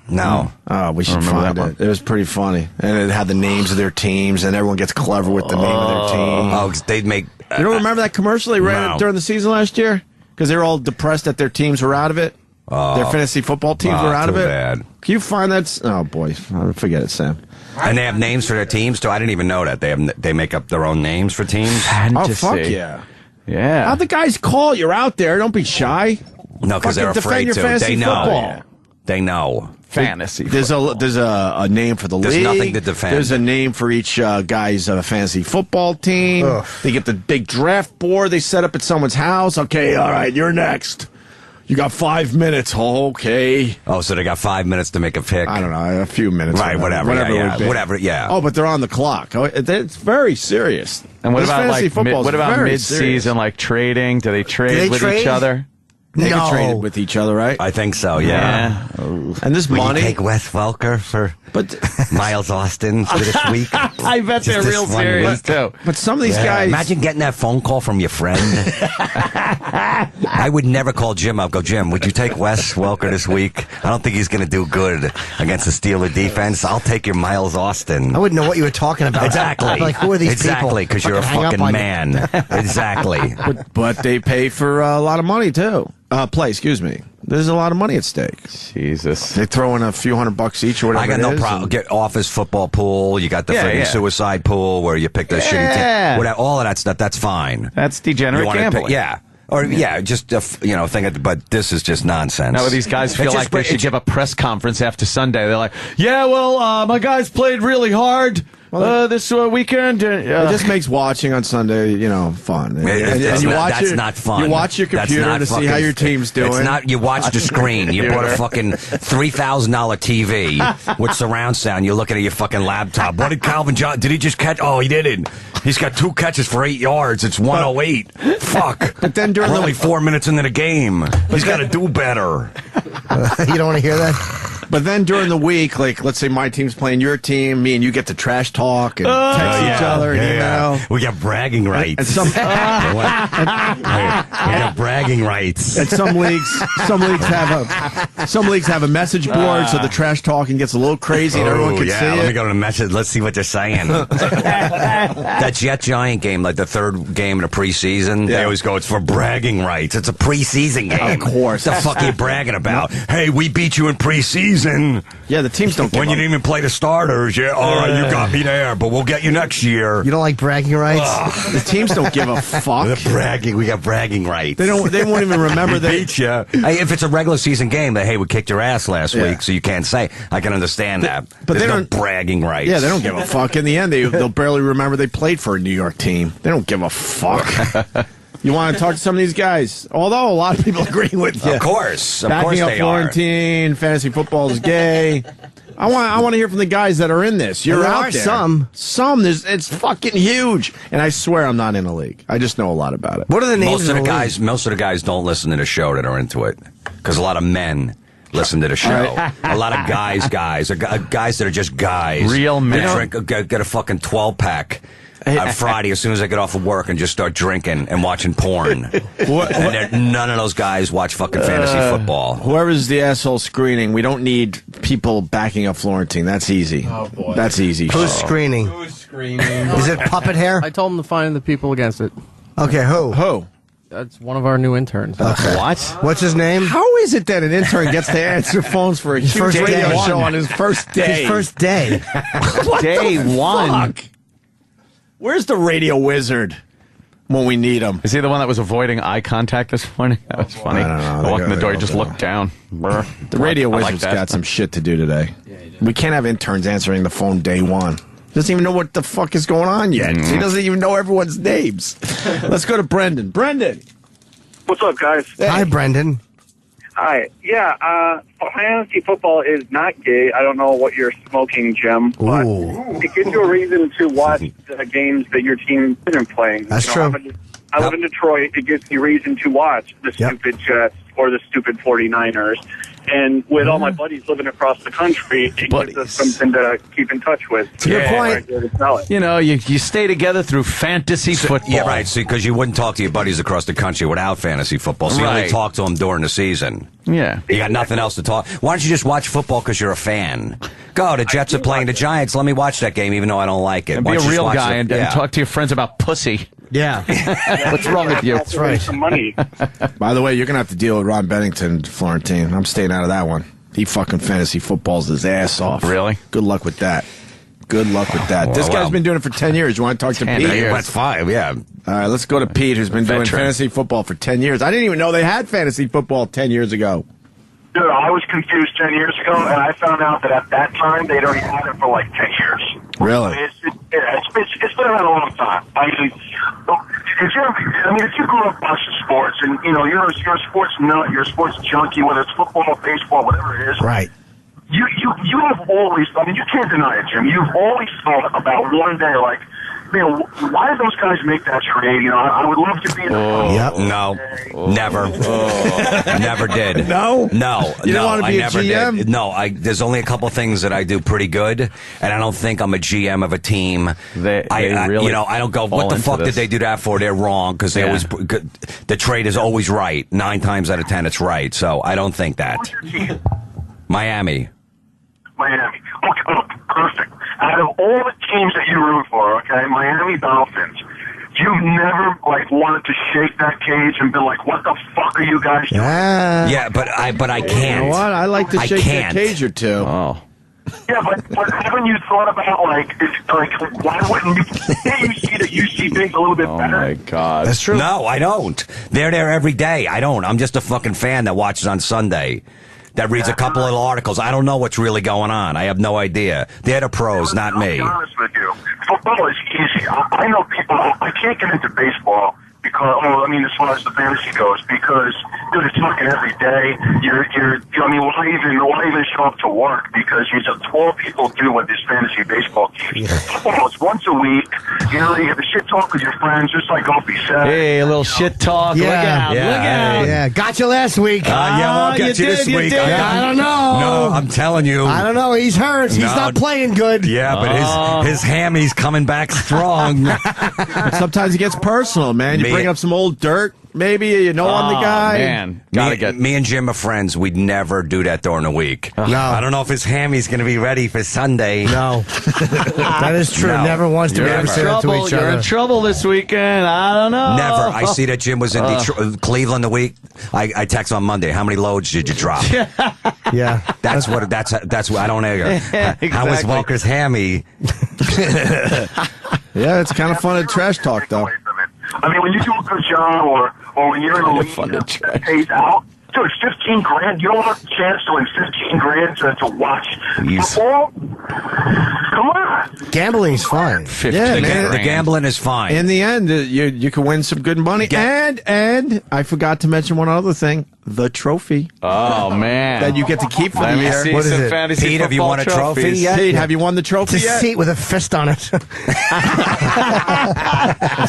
Speaker 12: No.
Speaker 2: Oh, we should find it. It was pretty funny. And it had the names of their teams, and everyone gets clever with the name of their team.
Speaker 12: Oh, 'cause they'd make...
Speaker 2: You don't remember that commercial they ran during the season last year? Because they were all depressed that their teams were out of it? Their fantasy football teams were out of it?
Speaker 12: Bad.
Speaker 2: Can you find that? Oh, boy. Forget it, Sam.
Speaker 12: And they have names for their teams, too? I didn't even know that. They make up their own names for teams?
Speaker 1: Fantasy.
Speaker 2: Oh, fuck yeah.
Speaker 1: Yeah.
Speaker 2: How'd the guys call? You're out there. Don't be shy.
Speaker 12: No, because they're
Speaker 2: Fucking defend
Speaker 12: afraid
Speaker 2: your
Speaker 12: to.
Speaker 2: fantasy
Speaker 12: They know.
Speaker 2: football.
Speaker 12: They know.
Speaker 1: Fantasy.
Speaker 2: There's a name for the
Speaker 12: There's
Speaker 2: league.
Speaker 12: nothing to defend.
Speaker 2: There's a name for each guy's fantasy football team.
Speaker 3: Ugh.
Speaker 2: They get the big draft board they set up at someone's house. Okay, all right, you're next. You got 5 minutes. Okay.
Speaker 12: Oh, so they got 5 minutes to make a pick.
Speaker 2: I don't know, a few minutes.
Speaker 12: Right, whatever.
Speaker 2: it would be.
Speaker 12: Whatever, yeah.
Speaker 2: Oh, but they're on the clock. Oh, it's very serious.
Speaker 1: And what
Speaker 2: This
Speaker 1: about
Speaker 2: fantasy
Speaker 1: like
Speaker 2: football is
Speaker 1: what about
Speaker 2: very
Speaker 1: mid-season,
Speaker 2: serious.
Speaker 1: like trading? Do they trade with
Speaker 3: trade?
Speaker 1: each other?
Speaker 2: They
Speaker 3: No.
Speaker 2: get traded with each other, right?
Speaker 12: I think so, yeah.
Speaker 2: And this
Speaker 12: Will
Speaker 2: money.
Speaker 12: you take Wes Welker for Miles Austin for this week?
Speaker 1: I bet they're
Speaker 12: Just
Speaker 1: real
Speaker 12: this one
Speaker 1: serious
Speaker 12: week?
Speaker 1: too.
Speaker 2: But some of these guys.
Speaker 12: Imagine getting that phone call from your friend. I would never call Jim up. Go, Jim, would you take Wes Welker this week? I don't think he's going to do good against the Steeler defense. I'll take your Miles Austin.
Speaker 3: I wouldn't know what you were talking about.
Speaker 12: Exactly.
Speaker 3: Like, who are these people?
Speaker 12: Exactly, because you're a
Speaker 3: Hang up
Speaker 12: fucking
Speaker 3: on you.
Speaker 12: man. Exactly.
Speaker 2: But they pay for a lot of money too. Excuse me. There's a lot of money at stake.
Speaker 1: Jesus.
Speaker 2: They throw in a few $100 each or whatever.
Speaker 12: I got
Speaker 2: it
Speaker 12: no
Speaker 2: is,
Speaker 12: problem.
Speaker 2: and-
Speaker 12: Get office football pool. You got the
Speaker 1: Yeah,
Speaker 12: friggin'
Speaker 1: yeah.
Speaker 12: suicide pool where you pick the shitty team. Whatever, all of that stuff. That's fine.
Speaker 1: That's degenerate
Speaker 12: You wanna
Speaker 1: gambling.
Speaker 12: yeah. Or just thing. But this is just nonsense.
Speaker 1: Now, these guys feel
Speaker 12: It's
Speaker 1: like
Speaker 12: just-
Speaker 1: they should
Speaker 12: it's-
Speaker 1: give a press conference after Sunday. They're like, "Yeah, well, my guys played really hard this weekend."
Speaker 2: It just makes watching on Sunday, fun. And
Speaker 12: That's
Speaker 2: you
Speaker 12: not-
Speaker 2: watch
Speaker 12: that's
Speaker 2: it-
Speaker 12: not fun.
Speaker 2: You watch your
Speaker 12: That's
Speaker 2: computer
Speaker 12: not
Speaker 2: to see
Speaker 12: fucking-
Speaker 2: how your team's doing.
Speaker 12: It's not. You watch the screen. You bought a fucking $3,000 TV with surround sound. You're looking at your fucking laptop. What did Calvin John? Did he just catch? Oh, he didn't. He's got 2 catches for 8 yards. It's 108. Fuck.
Speaker 2: But then during
Speaker 12: We're
Speaker 2: the
Speaker 12: only 4 minutes into the game. He's got to do better.
Speaker 3: You don't want to hear that?
Speaker 2: But then during the week, like let's say my team's playing your team, me and you get to trash talk and text each other and email.
Speaker 12: We got bragging rights.
Speaker 2: And some
Speaker 12: we got bragging rights.
Speaker 2: and some leagues have a message board, so the trash talking gets a little crazy and everyone can see
Speaker 12: Let me
Speaker 2: it.
Speaker 12: go to the message. Let's see what they're saying. That Jet Giant game, like the third game in the preseason, they always go, it's for bragging rights. It's a preseason game.
Speaker 2: Of course.
Speaker 12: What the fuck are you bragging about? Hey, we beat you in preseason.
Speaker 2: Yeah, the teams don't.
Speaker 12: When you didn't even play the starters. Yeah, all right, you got me there, but we'll get you next year.
Speaker 3: You don't like bragging rights?
Speaker 2: The teams don't give a fuck.
Speaker 12: The bragging, we got bragging rights.
Speaker 2: They won't even remember
Speaker 12: We
Speaker 2: that.
Speaker 12: beat you. Hey, if it's a regular season game, that hey, we kicked your ass last week, so you can't say. I can understand that.
Speaker 2: But
Speaker 12: There's
Speaker 2: they
Speaker 12: no
Speaker 2: don't-
Speaker 12: bragging rights.
Speaker 2: Yeah, they don't give a fuck. In the end, they'll barely remember they played for a New York team. They don't give a fuck. You want to talk to some of these guys? Although a lot of people agree with you.
Speaker 12: Of course
Speaker 2: Backing up
Speaker 12: they are.
Speaker 2: Florentine, fantasy football is gay. I want to hear from the guys that are in this. You're
Speaker 3: There
Speaker 2: out
Speaker 3: are
Speaker 2: there.
Speaker 3: some.
Speaker 2: It's fucking huge. And I swear I'm not in a league. I just know a lot about it.
Speaker 3: What are the names
Speaker 12: Most of the
Speaker 3: league?
Speaker 12: guys don't listen to the show that are into it because a lot of men listen to the show. A lot of guys that are just guys.
Speaker 1: Real men.
Speaker 12: They get a fucking 12-pack. On Friday, as soon as I get off of work and just start drinking and watching porn. And none of those guys watch fucking fantasy football.
Speaker 2: Whoever's the asshole screening, we don't need people backing up Florentine. That's easy. Oh, boy. That's easy.
Speaker 3: Who's screening? Is it puppet hair?
Speaker 13: I told him to find the people against it.
Speaker 3: Okay, who?
Speaker 13: That's one of our new interns.
Speaker 3: Okay.
Speaker 1: What?
Speaker 3: What's his name?
Speaker 2: How is it that an intern gets to answer phones for a huge
Speaker 3: first
Speaker 2: radio
Speaker 3: day.
Speaker 2: show on his first day?
Speaker 3: His first day.
Speaker 2: What
Speaker 1: Day
Speaker 2: the
Speaker 1: one.
Speaker 2: fuck? Where's the radio wizard when we need him?
Speaker 1: Is he the one that was avoiding eye contact this morning? That was funny.
Speaker 2: I don't know.
Speaker 1: I walked in the door, he just looked down.
Speaker 2: The radio wizard's got some shit to do today. We can't have interns answering the phone day one. He doesn't even know what the fuck is going on yet. He doesn't even know everyone's names. Let's go to Brendan. Brendan!
Speaker 14: What's up, guys?
Speaker 3: Hey. Hi, Brendan.
Speaker 14: Hi. Yeah, fantasy football is not gay. I don't know what you're smoking, Jim, but it gives you a reason to watch the games that your team isn't playing.
Speaker 3: That's true.
Speaker 14: I live in Detroit. It gives me reason to watch the stupid Jets or the stupid 49ers. And with all my buddies living across the country, it gives us something to keep in touch with.
Speaker 2: To your point.
Speaker 1: You know, you stay together through fantasy football.
Speaker 12: Yeah, right. See, because you wouldn't talk to your buddies across the country without fantasy football. So you only talk to them during the season.
Speaker 1: Yeah.
Speaker 12: You got nothing else to talk. Why don't you just watch football because you're a fan? Go, the Jets are playing the Giants. Let me watch that game even though I don't like it.
Speaker 1: And be a real guy and talk to your friends about pussy.
Speaker 3: Yeah.
Speaker 1: What's wrong with you?
Speaker 14: That's right. Some money.
Speaker 2: By the way, you're going to have to deal with Ron Bennington, Florentine. I'm staying out of that one. He fucking fantasy footballs his ass off.
Speaker 1: Really?
Speaker 2: Good luck with that. Good luck with that.
Speaker 12: Well,
Speaker 2: this guy's been doing it for 10 years. You want to talk to Pete?
Speaker 12: That's 5, yeah.
Speaker 2: All right, let's go to Pete, who's been doing fantasy football for 10 years. I didn't even know they had fantasy football 10 years ago.
Speaker 14: Dude, I was confused 10 years ago, and I found out that at that time, they'd already had it for like 10 years.
Speaker 2: Really?
Speaker 14: It's been around a long time. I mean, if you grew up watching sports, and you're a sports nut, you're a sports junkie, whether it's football, baseball, whatever it is.
Speaker 3: Right.
Speaker 14: You have always, I mean, you can't deny it, Jim. You've always thought about one day, like, man, why did those guys make that trade? I would love to be in the
Speaker 12: No, never. Never did.
Speaker 2: No?
Speaker 12: No.
Speaker 2: You don't want to be a GM?
Speaker 12: Did. No, there's only a couple things that I do pretty good, and I don't think I'm a GM of a team. I really I don't go, what the fuck did they do that for? They're wrong, because they always, the trade is always right. 9 times out of 10, it's right. So I don't think that. Miami.
Speaker 14: Okay, perfect. Out of all the teams that you root for, okay, Miami Dolphins, you've never wanted to shake that cage and be like, "What the fuck are you guys doing?"
Speaker 12: Yeah, but I can't.
Speaker 2: You know what? I like to shake that cage or two.
Speaker 1: Oh.
Speaker 14: Yeah, but haven't you thought about why wouldn't you? Can't you see that you see things a little bit better?
Speaker 1: Oh my God,
Speaker 3: that's true.
Speaker 12: No, I don't. They're there every day. I don't. I'm just a fucking fan that watches on Sunday. That reads a couple of articles. I don't know what's really going on. I have no idea. They're the pros, not me.
Speaker 14: I'll be honest with you. Football is easy. I know people. I can't get into baseball because, as far as the fantasy goes, because dude, it's fucking every day. Why even show up to work? Because all people do with this fantasy baseball team. Football is once a week. You have a shit talk with your friends, just like Opie said.
Speaker 1: Hey, a little shit talk.
Speaker 3: Yeah.
Speaker 1: Look out!
Speaker 12: Yeah.
Speaker 1: Look out!
Speaker 3: Yeah, got you last week.
Speaker 12: Won't get you this week.
Speaker 3: I don't know.
Speaker 12: No, I'm telling you.
Speaker 3: I don't know. He's hurt. He's not playing good.
Speaker 12: Yeah, but his hammy's coming back strong.
Speaker 2: Sometimes it gets personal, man. You bring up some old dirt. Maybe I'm the guy.
Speaker 12: Man, me and Jim are friends. We'd never do that during the week.
Speaker 3: No.
Speaker 12: I don't know if his hammy's going to be ready for Sunday.
Speaker 3: No. That is true.
Speaker 12: No.
Speaker 3: Never once did we ever say that to each other.
Speaker 1: You're in trouble this weekend. I don't know.
Speaker 12: Never. I see that Jim was in Cleveland the week. I text on Monday. How many loads did you drop?
Speaker 3: Yeah.
Speaker 12: That's what I don't know.
Speaker 1: Exactly.
Speaker 12: How was Walker's hammy?
Speaker 2: Yeah, it's kind of fun to trash talk, though.
Speaker 14: I mean, when you do a good job or when you're in a league that pays out, dude, it's 15 grand. You don't have a chance to win 15 grand to watch football? Come on.
Speaker 3: Gambling's fine.
Speaker 2: Yeah, man.
Speaker 12: The gambling is fine.
Speaker 2: In the end, you can win some good money. And I forgot to mention one other thing. The trophy.
Speaker 1: Oh, man.
Speaker 2: That you get to keep for
Speaker 1: Let
Speaker 2: the
Speaker 1: me
Speaker 2: year.
Speaker 1: see
Speaker 3: What is
Speaker 1: some
Speaker 3: it?
Speaker 1: fantasy
Speaker 12: Pete, have you
Speaker 1: football
Speaker 12: won a trophy
Speaker 1: trophies.
Speaker 12: yet?
Speaker 2: Pete, have you won the trophy
Speaker 3: It's a
Speaker 2: yet?
Speaker 3: seat with a fist on it.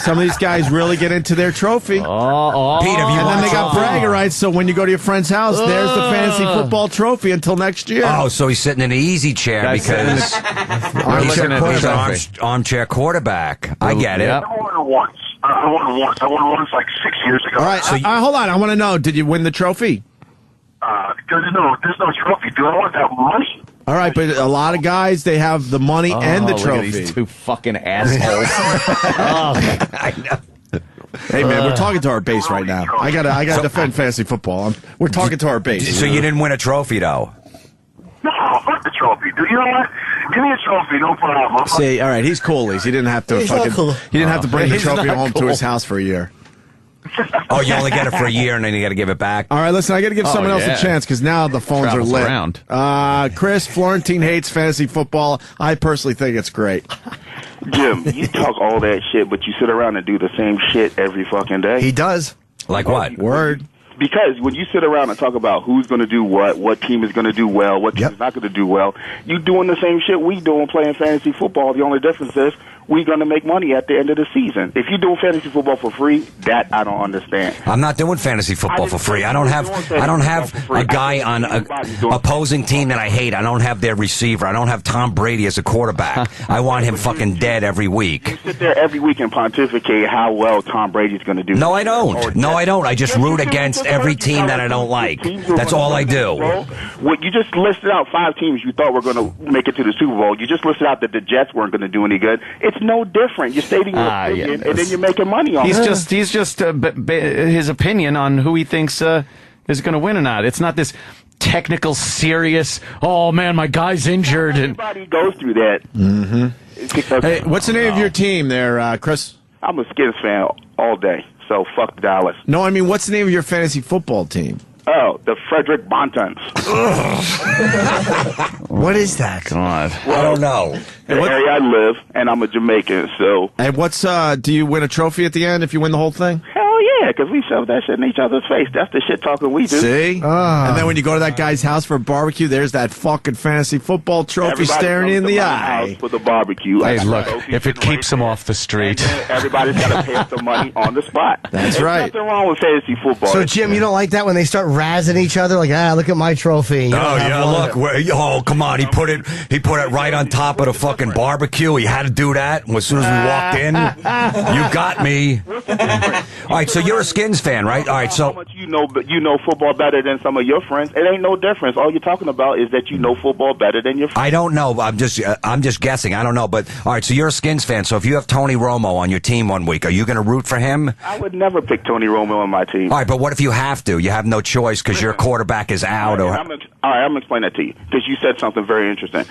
Speaker 2: Some of these guys really get into their trophy.
Speaker 12: Pete, have you
Speaker 2: And
Speaker 12: won
Speaker 2: then
Speaker 12: a
Speaker 2: they got
Speaker 12: trophy?
Speaker 2: bragging rights, so when you go to your friend's house, there's the fantasy football trophy until next year.
Speaker 12: Oh, so he's sitting in an easy chair
Speaker 1: That's
Speaker 12: because
Speaker 1: looking at
Speaker 12: he's
Speaker 1: the
Speaker 12: an
Speaker 1: trophy.
Speaker 12: armchair quarterback. I get it.
Speaker 1: Yep.
Speaker 14: I won once. I won once like 6 years ago.
Speaker 2: All right, hold on. I want to know, did you win the trophy?
Speaker 14: There's no trophy. Do I want that money?
Speaker 2: All right, but a lot of guys, they have the money and the
Speaker 1: Look at
Speaker 2: trophy.
Speaker 1: these two fucking assholes.
Speaker 12: I know.
Speaker 2: Hey, man, we're talking to our base right now. I gotta defend fantasy football. We're talking to our base.
Speaker 12: So you didn't win a trophy, though?
Speaker 14: No, fuck the trophy. Dude, you know what? Give me a trophy, no problem.
Speaker 2: See, all right, he's coolies. He didn't have to
Speaker 3: He's not cool.
Speaker 2: He didn't have to bring the
Speaker 1: He's
Speaker 2: trophy
Speaker 1: not
Speaker 2: home to
Speaker 1: cool.
Speaker 2: his house for a year.
Speaker 12: Oh, you only get it for a year and then you got to give it back?
Speaker 2: All right, listen, I got to give someone else
Speaker 1: yeah.
Speaker 2: a chance because now the phones
Speaker 1: Travels
Speaker 2: are lit.
Speaker 1: around.
Speaker 2: Chris, Florentine hates fantasy football. I personally think it's great.
Speaker 15: Jim, you talk all that shit, but you sit around and do the same shit every fucking day.
Speaker 3: He does.
Speaker 12: Like what?
Speaker 2: Word.
Speaker 15: Because when you sit around and talk about who's going to do what team is going to do well, what team is not going to do well, you doing the same shit we doing playing fantasy football. The only difference is we're going to make money at the end of the season. If you're doing fantasy football for free, that I don't understand.
Speaker 12: I'm not doing fantasy football for free. I don't have a guy on a opposing team that I hate. I don't have their receiver. I don't have Tom Brady as a quarterback. I want him fucking dead every week.
Speaker 15: You sit there every week and pontificate how well Tom Brady's going to do.
Speaker 12: No, I don't. No, I don't. I just root against every team that I don't like. That's all I do.
Speaker 15: Well, you just listed out 5 teams you thought were going to make it to the Super Bowl. You just listed out that the Jets weren't going to do any good. It's no different. You're stating your opinion, and then you're making money on it.
Speaker 1: He's just his opinion on who he thinks is going to win or not. It's not this technical, serious, oh, man, my guy's injured.
Speaker 15: Everybody goes through that.
Speaker 2: Mm-hmm. Hey, what's the name of your team there, Chris?
Speaker 15: I'm a Skins fan all day, so fuck Dallas.
Speaker 2: No, I mean, what's the name of your fantasy football team?
Speaker 15: Oh, the Frederick Bontons.
Speaker 3: What is that?
Speaker 1: God.
Speaker 12: I don't know.
Speaker 15: The area I live, and I'm a Jamaican, so...
Speaker 2: And what's, do you win a trophy at the end if you win the whole thing?
Speaker 15: Hell yeah, because we shove that shit in each other's face. That's the shit talking we do.
Speaker 2: See? And then when you go to that guy's house for a barbecue, there's that fucking fantasy football trophy
Speaker 15: Everybody
Speaker 2: staring you in
Speaker 15: comes
Speaker 2: the
Speaker 15: to my
Speaker 2: eye.
Speaker 15: house for the barbecue.
Speaker 1: Hey,
Speaker 15: I
Speaker 1: look,
Speaker 15: got
Speaker 1: if it keeps him off the street.
Speaker 15: Everybody's got to pay us some money on the spot.
Speaker 2: That's
Speaker 15: There's
Speaker 2: right.
Speaker 15: nothing wrong with fantasy football.
Speaker 3: So, Jim, you don't like that when they start razzing each other? Like, look at my trophy. You
Speaker 12: Oh
Speaker 3: don't have
Speaker 12: yeah,
Speaker 3: one.
Speaker 12: look! Oh, come on! He put it right on top of the fucking barbecue. He had to do that. And as soon as we walked in, you got me. All right, so you're a Skins fan, right? All right,
Speaker 15: How
Speaker 12: so
Speaker 15: much you know football better than some of your friends? It ain't no difference. All you're talking about is that you know football better than your friends.
Speaker 12: I don't know. I'm just guessing. I don't know. But all right, so you're a Skins fan. So if you have Tony Romo on your team one week, are you going to root for him?
Speaker 15: I would never pick Tony Romo on my team.
Speaker 12: All right, but what if you have to? You have no choice because your quarterback is out.
Speaker 15: All right, I'm going to explain that to you because you said something very interesting.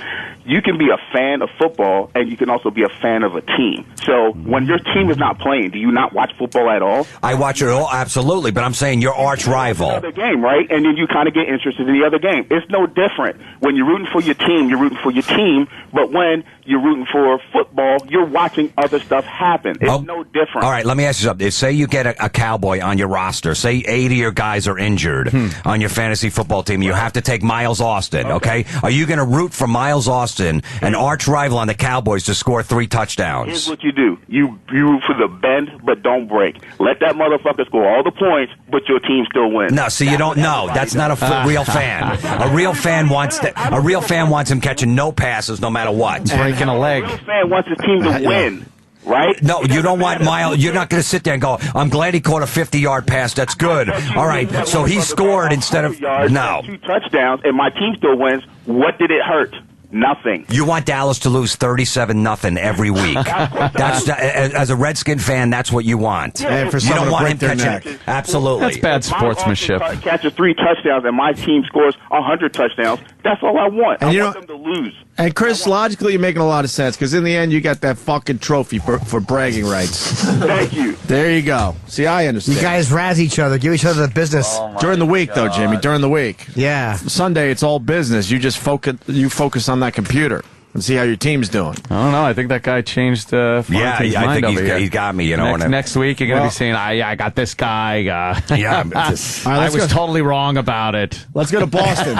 Speaker 15: You can be a fan of football and you can also be a fan of a team. So when your team is not playing, do you not watch football at all?
Speaker 12: I watch it all, absolutely, but I'm saying your arch rival.
Speaker 15: Another game, right? And then you kind of get interested in the other game. It's no different. When you're rooting for your team, you're rooting for your team. But when you're rooting for football, you're watching other stuff happen. It's no different.
Speaker 12: All right, let me ask you something. Say you get a Cowboy on your roster. Say 80 of your guys are injured on your fantasy football team. You have to take Miles Austin, okay? Are you going to root for Miles Austin, an arch rival on the Cowboys, to score 3 touchdowns?
Speaker 15: Here's what you do. You root for the bend, but don't break. Let that motherfucker score all the points, but your team still wins.
Speaker 12: No, see, you don't know. That's not a real fan. A real fan wants him catching no passes no matter what.
Speaker 1: Breaking a leg.
Speaker 15: A real fan wants his team to win. Right?
Speaker 12: No, you don't want Miles. You're not going to sit there and go, I'm glad he caught a 50-yard pass. That's good. All right, so he scored instead of... No.
Speaker 15: 2 touchdowns, and my team still wins. What did it hurt? Nothing.
Speaker 12: You want Dallas to lose 37-0 every week. That's as a Redskin fan, that's what you want.
Speaker 2: And for
Speaker 12: you
Speaker 2: someone
Speaker 12: don't
Speaker 2: to
Speaker 12: want
Speaker 2: break
Speaker 12: him
Speaker 2: their
Speaker 12: catching.
Speaker 2: neck.
Speaker 12: Absolutely.
Speaker 1: That's bad sportsmanship.
Speaker 15: If catches 3 touchdowns and my team scores 100 touchdowns, that's all I want.
Speaker 2: And
Speaker 15: I
Speaker 2: you
Speaker 15: want
Speaker 2: know-
Speaker 15: them to lose.
Speaker 2: And Chris, logically, you're making a lot of sense because in the end, you got that fucking trophy for bragging rights.
Speaker 15: Thank you.
Speaker 2: There you go. See, I understand.
Speaker 3: You guys razz each other, give each other the business.
Speaker 2: During the week, though, Jimmy. During the week.
Speaker 3: Yeah.
Speaker 2: Sunday, it's all business. You just focus on that computer and see how your team's doing.
Speaker 1: I don't know. I think that guy changed Florentine's
Speaker 12: I
Speaker 1: mind
Speaker 12: think
Speaker 1: over here.
Speaker 12: he's got me. You know,
Speaker 1: Next week, you're going to be saying, I got this guy.
Speaker 12: yeah,
Speaker 2: All right,
Speaker 1: I
Speaker 2: let's
Speaker 1: was
Speaker 2: go.
Speaker 1: totally wrong about it.
Speaker 2: Let's go to Boston.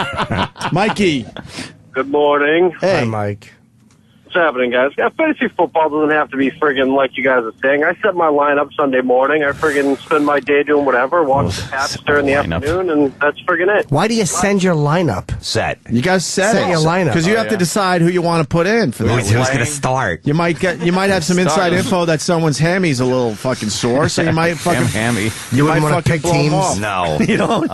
Speaker 2: Mikey.
Speaker 16: Good morning.
Speaker 2: Hey.
Speaker 3: Hi, Mike.
Speaker 16: What's happening, guys? Yeah, fantasy football doesn't have to be friggin' like you guys are saying. I set my lineup Sunday morning. I friggin' spend my day doing whatever, watch the Pats during the afternoon, and that's friggin' it.
Speaker 3: Why do you send your lineup?
Speaker 12: Set.
Speaker 2: You guys set
Speaker 3: Set
Speaker 2: it.
Speaker 3: your lineup.
Speaker 2: Because you have to decide who you want to put in for that.
Speaker 12: Who's going to start?
Speaker 2: You might have some inside info that someone's hammy's a little fucking sore, so you might fucking
Speaker 1: hammy.
Speaker 2: You might
Speaker 3: wouldn't wanna
Speaker 2: fucking
Speaker 3: pick
Speaker 2: blow 'em
Speaker 3: teams?
Speaker 2: off.
Speaker 12: No.
Speaker 2: You don't.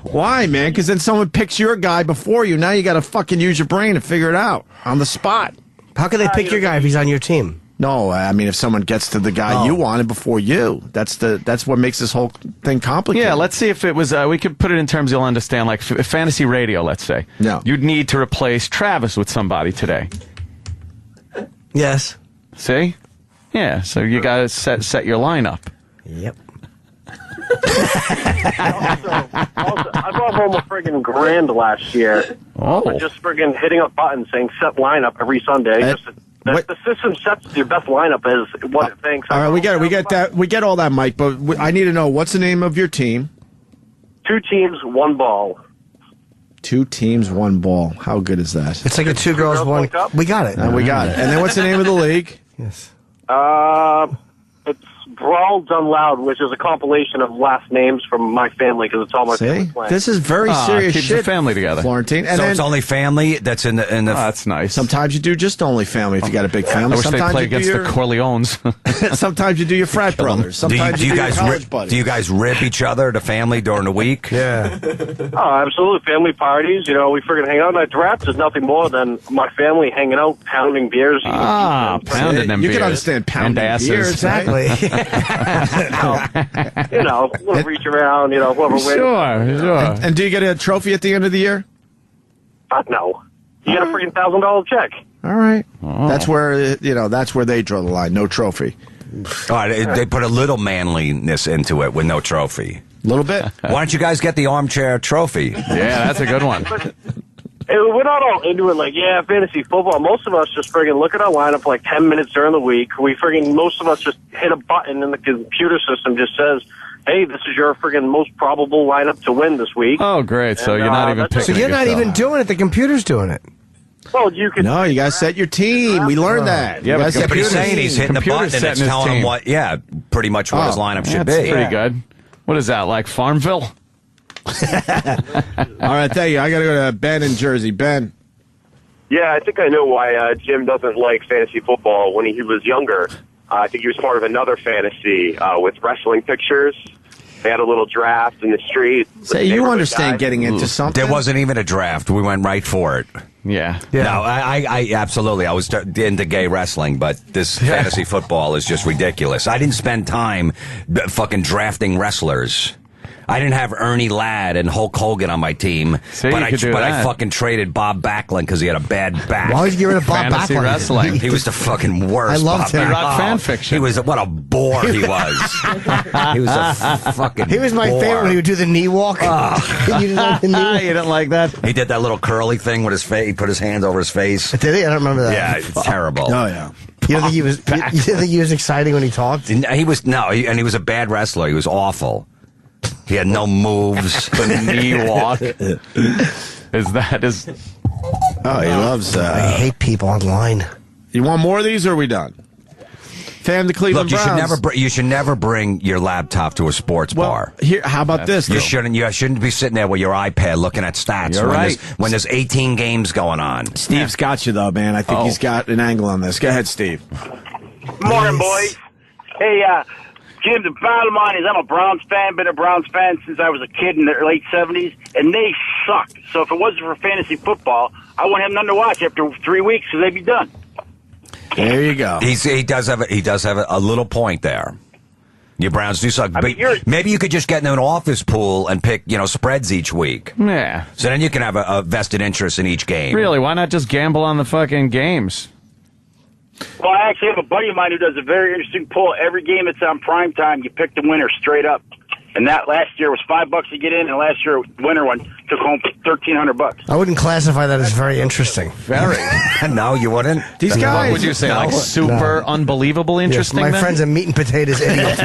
Speaker 2: Why, man? Because then someone picks your guy before you. Now you got to fucking use your brain to figure it out on the spot.
Speaker 3: How can they pick your guy if he's on your team?
Speaker 2: No, I mean if someone gets to the guy you wanted before you, that's what makes this whole thing complicated.
Speaker 1: Yeah, let's see if it was. We could put it in terms you'll understand, like fantasy radio. Let's say.
Speaker 2: Yeah.
Speaker 1: You'd need to replace Travis with somebody today.
Speaker 3: Yes.
Speaker 1: See? Yeah, so you got to set your lineup.
Speaker 3: Yep.
Speaker 16: Also, I brought home a friggin' grand last year.
Speaker 1: Oh.
Speaker 16: Just friggin' hitting a button saying set lineup every Sunday. The system sets your best lineup as what it thinks.
Speaker 2: All right, we get all that, Mike, but I need to know, what's the name of your team?
Speaker 16: 2 teams, 1 ball.
Speaker 2: 2 teams, 1 ball. How good is that?
Speaker 3: It's like a 2 girls, 1 cup. We got it.
Speaker 2: We got it. And then what's the name of the league?
Speaker 3: Yes.
Speaker 16: It's Brawl Done Loud, which is a compilation of last names from my family because it's all my family playing.
Speaker 2: This is very serious
Speaker 1: keeps
Speaker 2: shit.
Speaker 1: the family together.
Speaker 2: Florentine. And
Speaker 12: So
Speaker 2: then,
Speaker 12: it's only family that's in the.
Speaker 1: That's nice.
Speaker 2: sometimes you do just only family if you got a big family.
Speaker 1: I wish they
Speaker 2: Sometimes
Speaker 1: play
Speaker 2: you do
Speaker 1: against
Speaker 2: your,
Speaker 1: the Corleones.
Speaker 2: sometimes you do your frat brothers. Sometimes you do your college buddies.
Speaker 12: Do you guys rip each other, the family, during the week?
Speaker 3: Yeah.
Speaker 16: Oh, absolutely. Family parties, you know, we friggin' hang out. And draft is nothing more than my family hanging out, pounding beers.
Speaker 1: Pounding them
Speaker 2: You
Speaker 1: beers.
Speaker 2: can understand pounding
Speaker 1: and asses.
Speaker 2: beers,
Speaker 3: Exactly.
Speaker 16: You know, we'll reach around, you know, whoever wins.
Speaker 1: Sure.
Speaker 2: And do you get a trophy at the end of the year?
Speaker 16: No. You get a freaking $1,000 check.
Speaker 2: All right. That's where that's where they draw the line. No trophy.
Speaker 12: All right, they put a little manliness into it with no trophy.
Speaker 2: A little bit.
Speaker 12: Why don't you guys get the armchair trophy?
Speaker 1: Yeah, that's a good one.
Speaker 16: We're not all into it like, yeah, fantasy football. Most of us just friggin' look at our lineup for like 10 minutes during the week. Most of us just hit a button and the computer system just says, hey, this is your friggin' most probable lineup to win this week.
Speaker 1: Oh, great. So you're not even picking
Speaker 3: So you're not even doing it. The computer's doing it.
Speaker 16: Well, you can.
Speaker 2: No, you guys set your team. We learned that.
Speaker 1: Yeah,
Speaker 2: but
Speaker 12: he's saying he's hitting the button and it's telling him what, pretty much what his lineup should be.
Speaker 1: That's pretty good. What is that, like Farmville?
Speaker 2: All right, thank you. I got to go to Ben in Jersey. Ben.
Speaker 17: Yeah, I think I know why Jim doesn't like fantasy football. When he was younger, I think he was part of another fantasy with wrestling pictures. They had a little draft in the street.
Speaker 2: Say, you understand getting into something?
Speaker 12: There wasn't even a draft. We went right for it.
Speaker 1: Yeah.
Speaker 12: No, I absolutely. I was into gay wrestling, but this fantasy football is just ridiculous. I didn't spend time fucking drafting wrestlers. I didn't have Ernie Ladd and Hulk Hogan on my team, but I fucking traded Bob Backlund because he had a bad back.
Speaker 3: Why would you get rid of Bob
Speaker 1: Fantasy
Speaker 3: Backlund?
Speaker 1: wrestling.
Speaker 12: He was the fucking worst.
Speaker 3: I loved him.
Speaker 1: Rock fan fiction.
Speaker 12: He was what a bore he was. He was a fucking.
Speaker 3: He was my favorite when he would do the knee walk. You didn't like the knee walk?
Speaker 1: You didn't like that?
Speaker 12: He did that little curly thing with his face. He put his hands over his face.
Speaker 3: Did he? I don't remember that.
Speaker 12: Yeah, it's terrible.
Speaker 2: Oh yeah.
Speaker 3: You don't think he was? You didn't think he was exciting when he talked?
Speaker 12: He was and he was a bad wrestler. He was awful. He had no moves.
Speaker 1: The knee walk.
Speaker 2: Oh, he loves.
Speaker 3: I hate people online.
Speaker 2: You want more of these, or are we done? Fan the Cleveland Browns.
Speaker 12: You should never bring your laptop to a sports bar.
Speaker 2: Here, how about this?
Speaker 12: You shouldn't be sitting there with your iPad looking at stats.
Speaker 1: You're right.
Speaker 12: When there's 18 games going on.
Speaker 2: Steve's got you though, man. I think he's got an angle on this. Go ahead, Steve.
Speaker 14: Morning, boys. Hey, Jim, the bottom line is I'm a Browns fan, been a Browns fan since I was a kid in the late 70s, and they sucked. So if it wasn't for fantasy football, I wouldn't have none to watch after 3 weeks because they'd be done.
Speaker 2: There you go.
Speaker 12: He does have a little point there. Your Browns do suck. Maybe you could just get in an office pool and pick, spreads each week.
Speaker 1: Yeah.
Speaker 12: So then you can have a vested interest in each game.
Speaker 1: Really, why not just gamble on the fucking games?
Speaker 14: Well, I actually have a buddy of mine who does a very interesting poll. Every game that's on prime time, you pick the winner straight up. And that last year was $5 to get in, and last year winner one took home $1,300.
Speaker 3: I wouldn't classify that as very interesting.
Speaker 1: Very.
Speaker 12: No, you wouldn't.
Speaker 2: These guys.
Speaker 1: What would you say? Like super unbelievable interesting?
Speaker 3: Yes, my
Speaker 1: then?
Speaker 3: friend's a meat and potatoes idiot.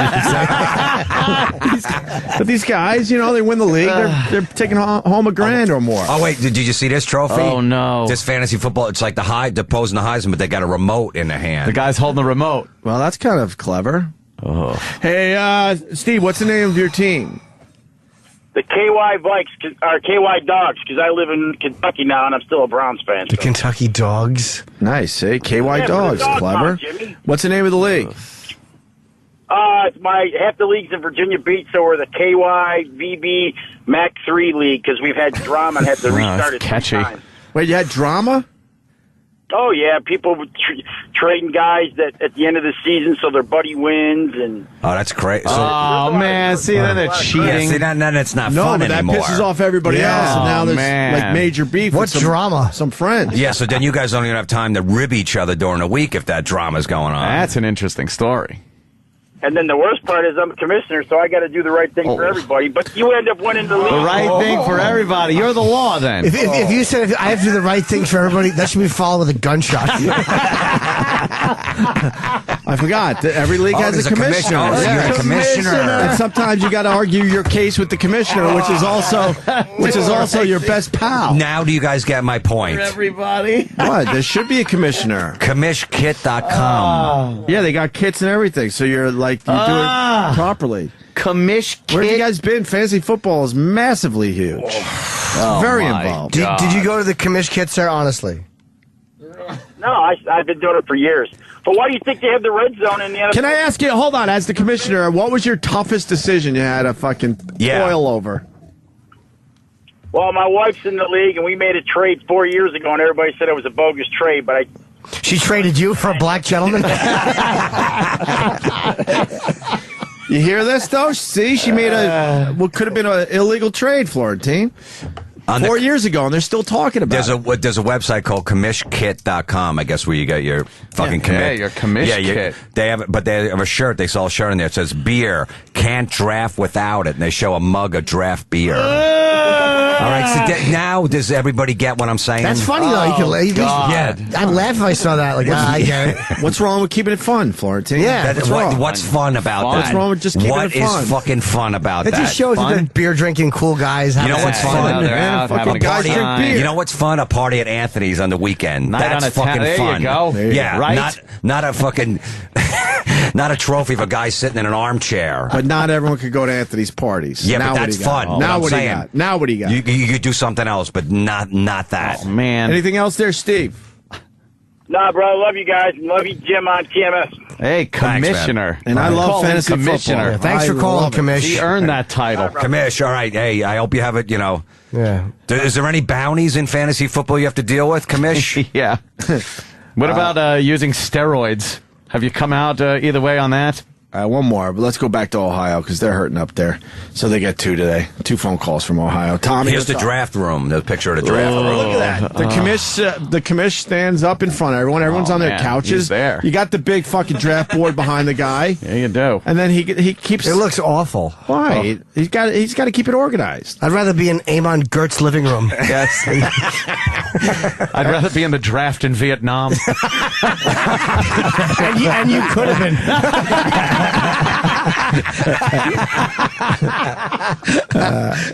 Speaker 2: But these guys, they win the league. They're taking home $1,000 or more.
Speaker 12: Oh wait, did you see this trophy?
Speaker 1: Oh no!
Speaker 12: This fantasy football. It's like the opposing the Heisman, but they got a remote in their hand.
Speaker 1: The guy's holding the remote.
Speaker 2: Well, that's kind of clever.
Speaker 1: Oh.
Speaker 2: Hey, Steve, what's the name of your team?
Speaker 14: The KY Vikes, or KY Dogs, because I live in Kentucky now, and I'm still a Browns fan.
Speaker 3: The Kentucky Dogs.
Speaker 2: Nice, KY Dogs, clever. What's the name of the league?
Speaker 14: It's half the leagues in Virginia Beach, so we're the KY VB Mac 3 League, because we've had drama and had to restart it 3 times.
Speaker 2: Wait, you had drama?
Speaker 18: Oh yeah, people trading guys that at the end of the season so their buddy wins and.
Speaker 12: Oh, that's great. So,
Speaker 1: man, see then they're cheating.
Speaker 12: Yeah, see, then it's not fun
Speaker 2: but
Speaker 12: anymore.
Speaker 2: that pisses off everybody else, and now there's like major beef.
Speaker 3: What
Speaker 2: with
Speaker 3: drama?
Speaker 2: Some friends.
Speaker 12: Yeah, so then you guys don't even have time to rib each other during the week if that drama's going on.
Speaker 1: That's an interesting story.
Speaker 18: And then the worst part is I'm a commissioner, so I got to do the right thing for everybody. But you end up winning the league.
Speaker 1: The right thing for everybody. You're the law, then.
Speaker 3: If you said I have to do the right thing for everybody, that should be followed with a gunshot.
Speaker 2: I forgot. Every league has a commissioner.
Speaker 12: You're a commissioner.
Speaker 2: And sometimes you got to argue your case with the commissioner, which is also your best pal.
Speaker 12: Now do you guys get my point?
Speaker 1: For everybody.
Speaker 2: What? There should be a commissioner.
Speaker 12: Commishkit.com.
Speaker 2: Yeah, they got kits and everything, so you're like, you do it properly. Where have you guys been? Fantasy football is massively huge. Very involved.
Speaker 3: Did you go to the commish kit, sir, honestly?
Speaker 18: No, I've been doing it for years. But why do you think they have the red zone in the NFL?
Speaker 2: Can I ask you, hold on, as the commissioner, what was your toughest decision you had to fucking toil over?
Speaker 18: Well, my wife's in the league, and we made a trade 4 years ago, and everybody said it was a bogus trade, but
Speaker 3: She traded you for a black gentleman?
Speaker 2: You hear this, though? See, she made what could have been an illegal trade, Florentine. 4 years ago, and they're still talking about it.
Speaker 12: There's a website called commishkit.com, I guess, where you get your fucking commit.
Speaker 1: Yeah, your commish kit.
Speaker 12: They have a shirt. They sell a shirt in there. It says beer. Can't draft without it. And they show a mug of draft beer. All right, so now does everybody get what I'm saying?
Speaker 3: That's funny, though. You can, I'd laugh if I saw that. Like, I get it.
Speaker 2: What's wrong with keeping it fun, Florentine?
Speaker 3: Yeah.
Speaker 12: What's fun about that?
Speaker 2: What's wrong with just keeping it fun?
Speaker 12: What is fucking fun about that?
Speaker 3: It just shows that they're beer drinking cool guys.
Speaker 12: You know what's fun?
Speaker 1: Having
Speaker 2: guys drink beer.
Speaker 12: You know what's fun? A party at Anthony's on the weekend.
Speaker 1: Night
Speaker 12: That's
Speaker 1: on a
Speaker 12: fucking
Speaker 1: there
Speaker 12: fun.
Speaker 1: You go.
Speaker 12: Yeah,
Speaker 1: right?
Speaker 12: Not a fucking not a trophy of a guy sitting in an armchair.
Speaker 2: But not everyone could go to Anthony's parties.
Speaker 12: Yeah,
Speaker 2: now
Speaker 12: but that's fun.
Speaker 2: Now what do you got? Now what do you got?
Speaker 12: You could do something else, but not that.
Speaker 1: Oh, man.
Speaker 2: Anything else there, Steve?
Speaker 18: Nah, bro, I love you guys. Love you, Jim, on TMS.
Speaker 1: Hey, commissioner.
Speaker 2: Thanks, and I love fantasy
Speaker 1: commissioner.
Speaker 2: football.
Speaker 3: Thanks for calling, Commish.
Speaker 1: He earned that title.
Speaker 12: Commish, all right. Hey, I hope you have it,
Speaker 3: Yeah.
Speaker 12: Is there any bounties in fantasy football you have to deal with, Commish?
Speaker 1: Yeah. What about using steroids? Have you come out either way on that?
Speaker 2: One more, but let's go back to Ohio because they're hurting up there. So they get 2 today. 2 phone calls from Ohio. Tommy,
Speaker 12: here's the draft room. The picture of the draft room.
Speaker 2: Look at that. The commish stands up in front of everyone. Everyone's on their couches.
Speaker 1: He's there.
Speaker 2: You got the big fucking draft board behind the guy.
Speaker 1: Yeah, you do.
Speaker 2: And then he keeps.
Speaker 3: It looks awful.
Speaker 2: Why? He's got to keep it organized.
Speaker 3: I'd rather be in Amon Gert's living room.
Speaker 1: Yes. I'd rather be in the draft in Vietnam.
Speaker 3: and you could have been.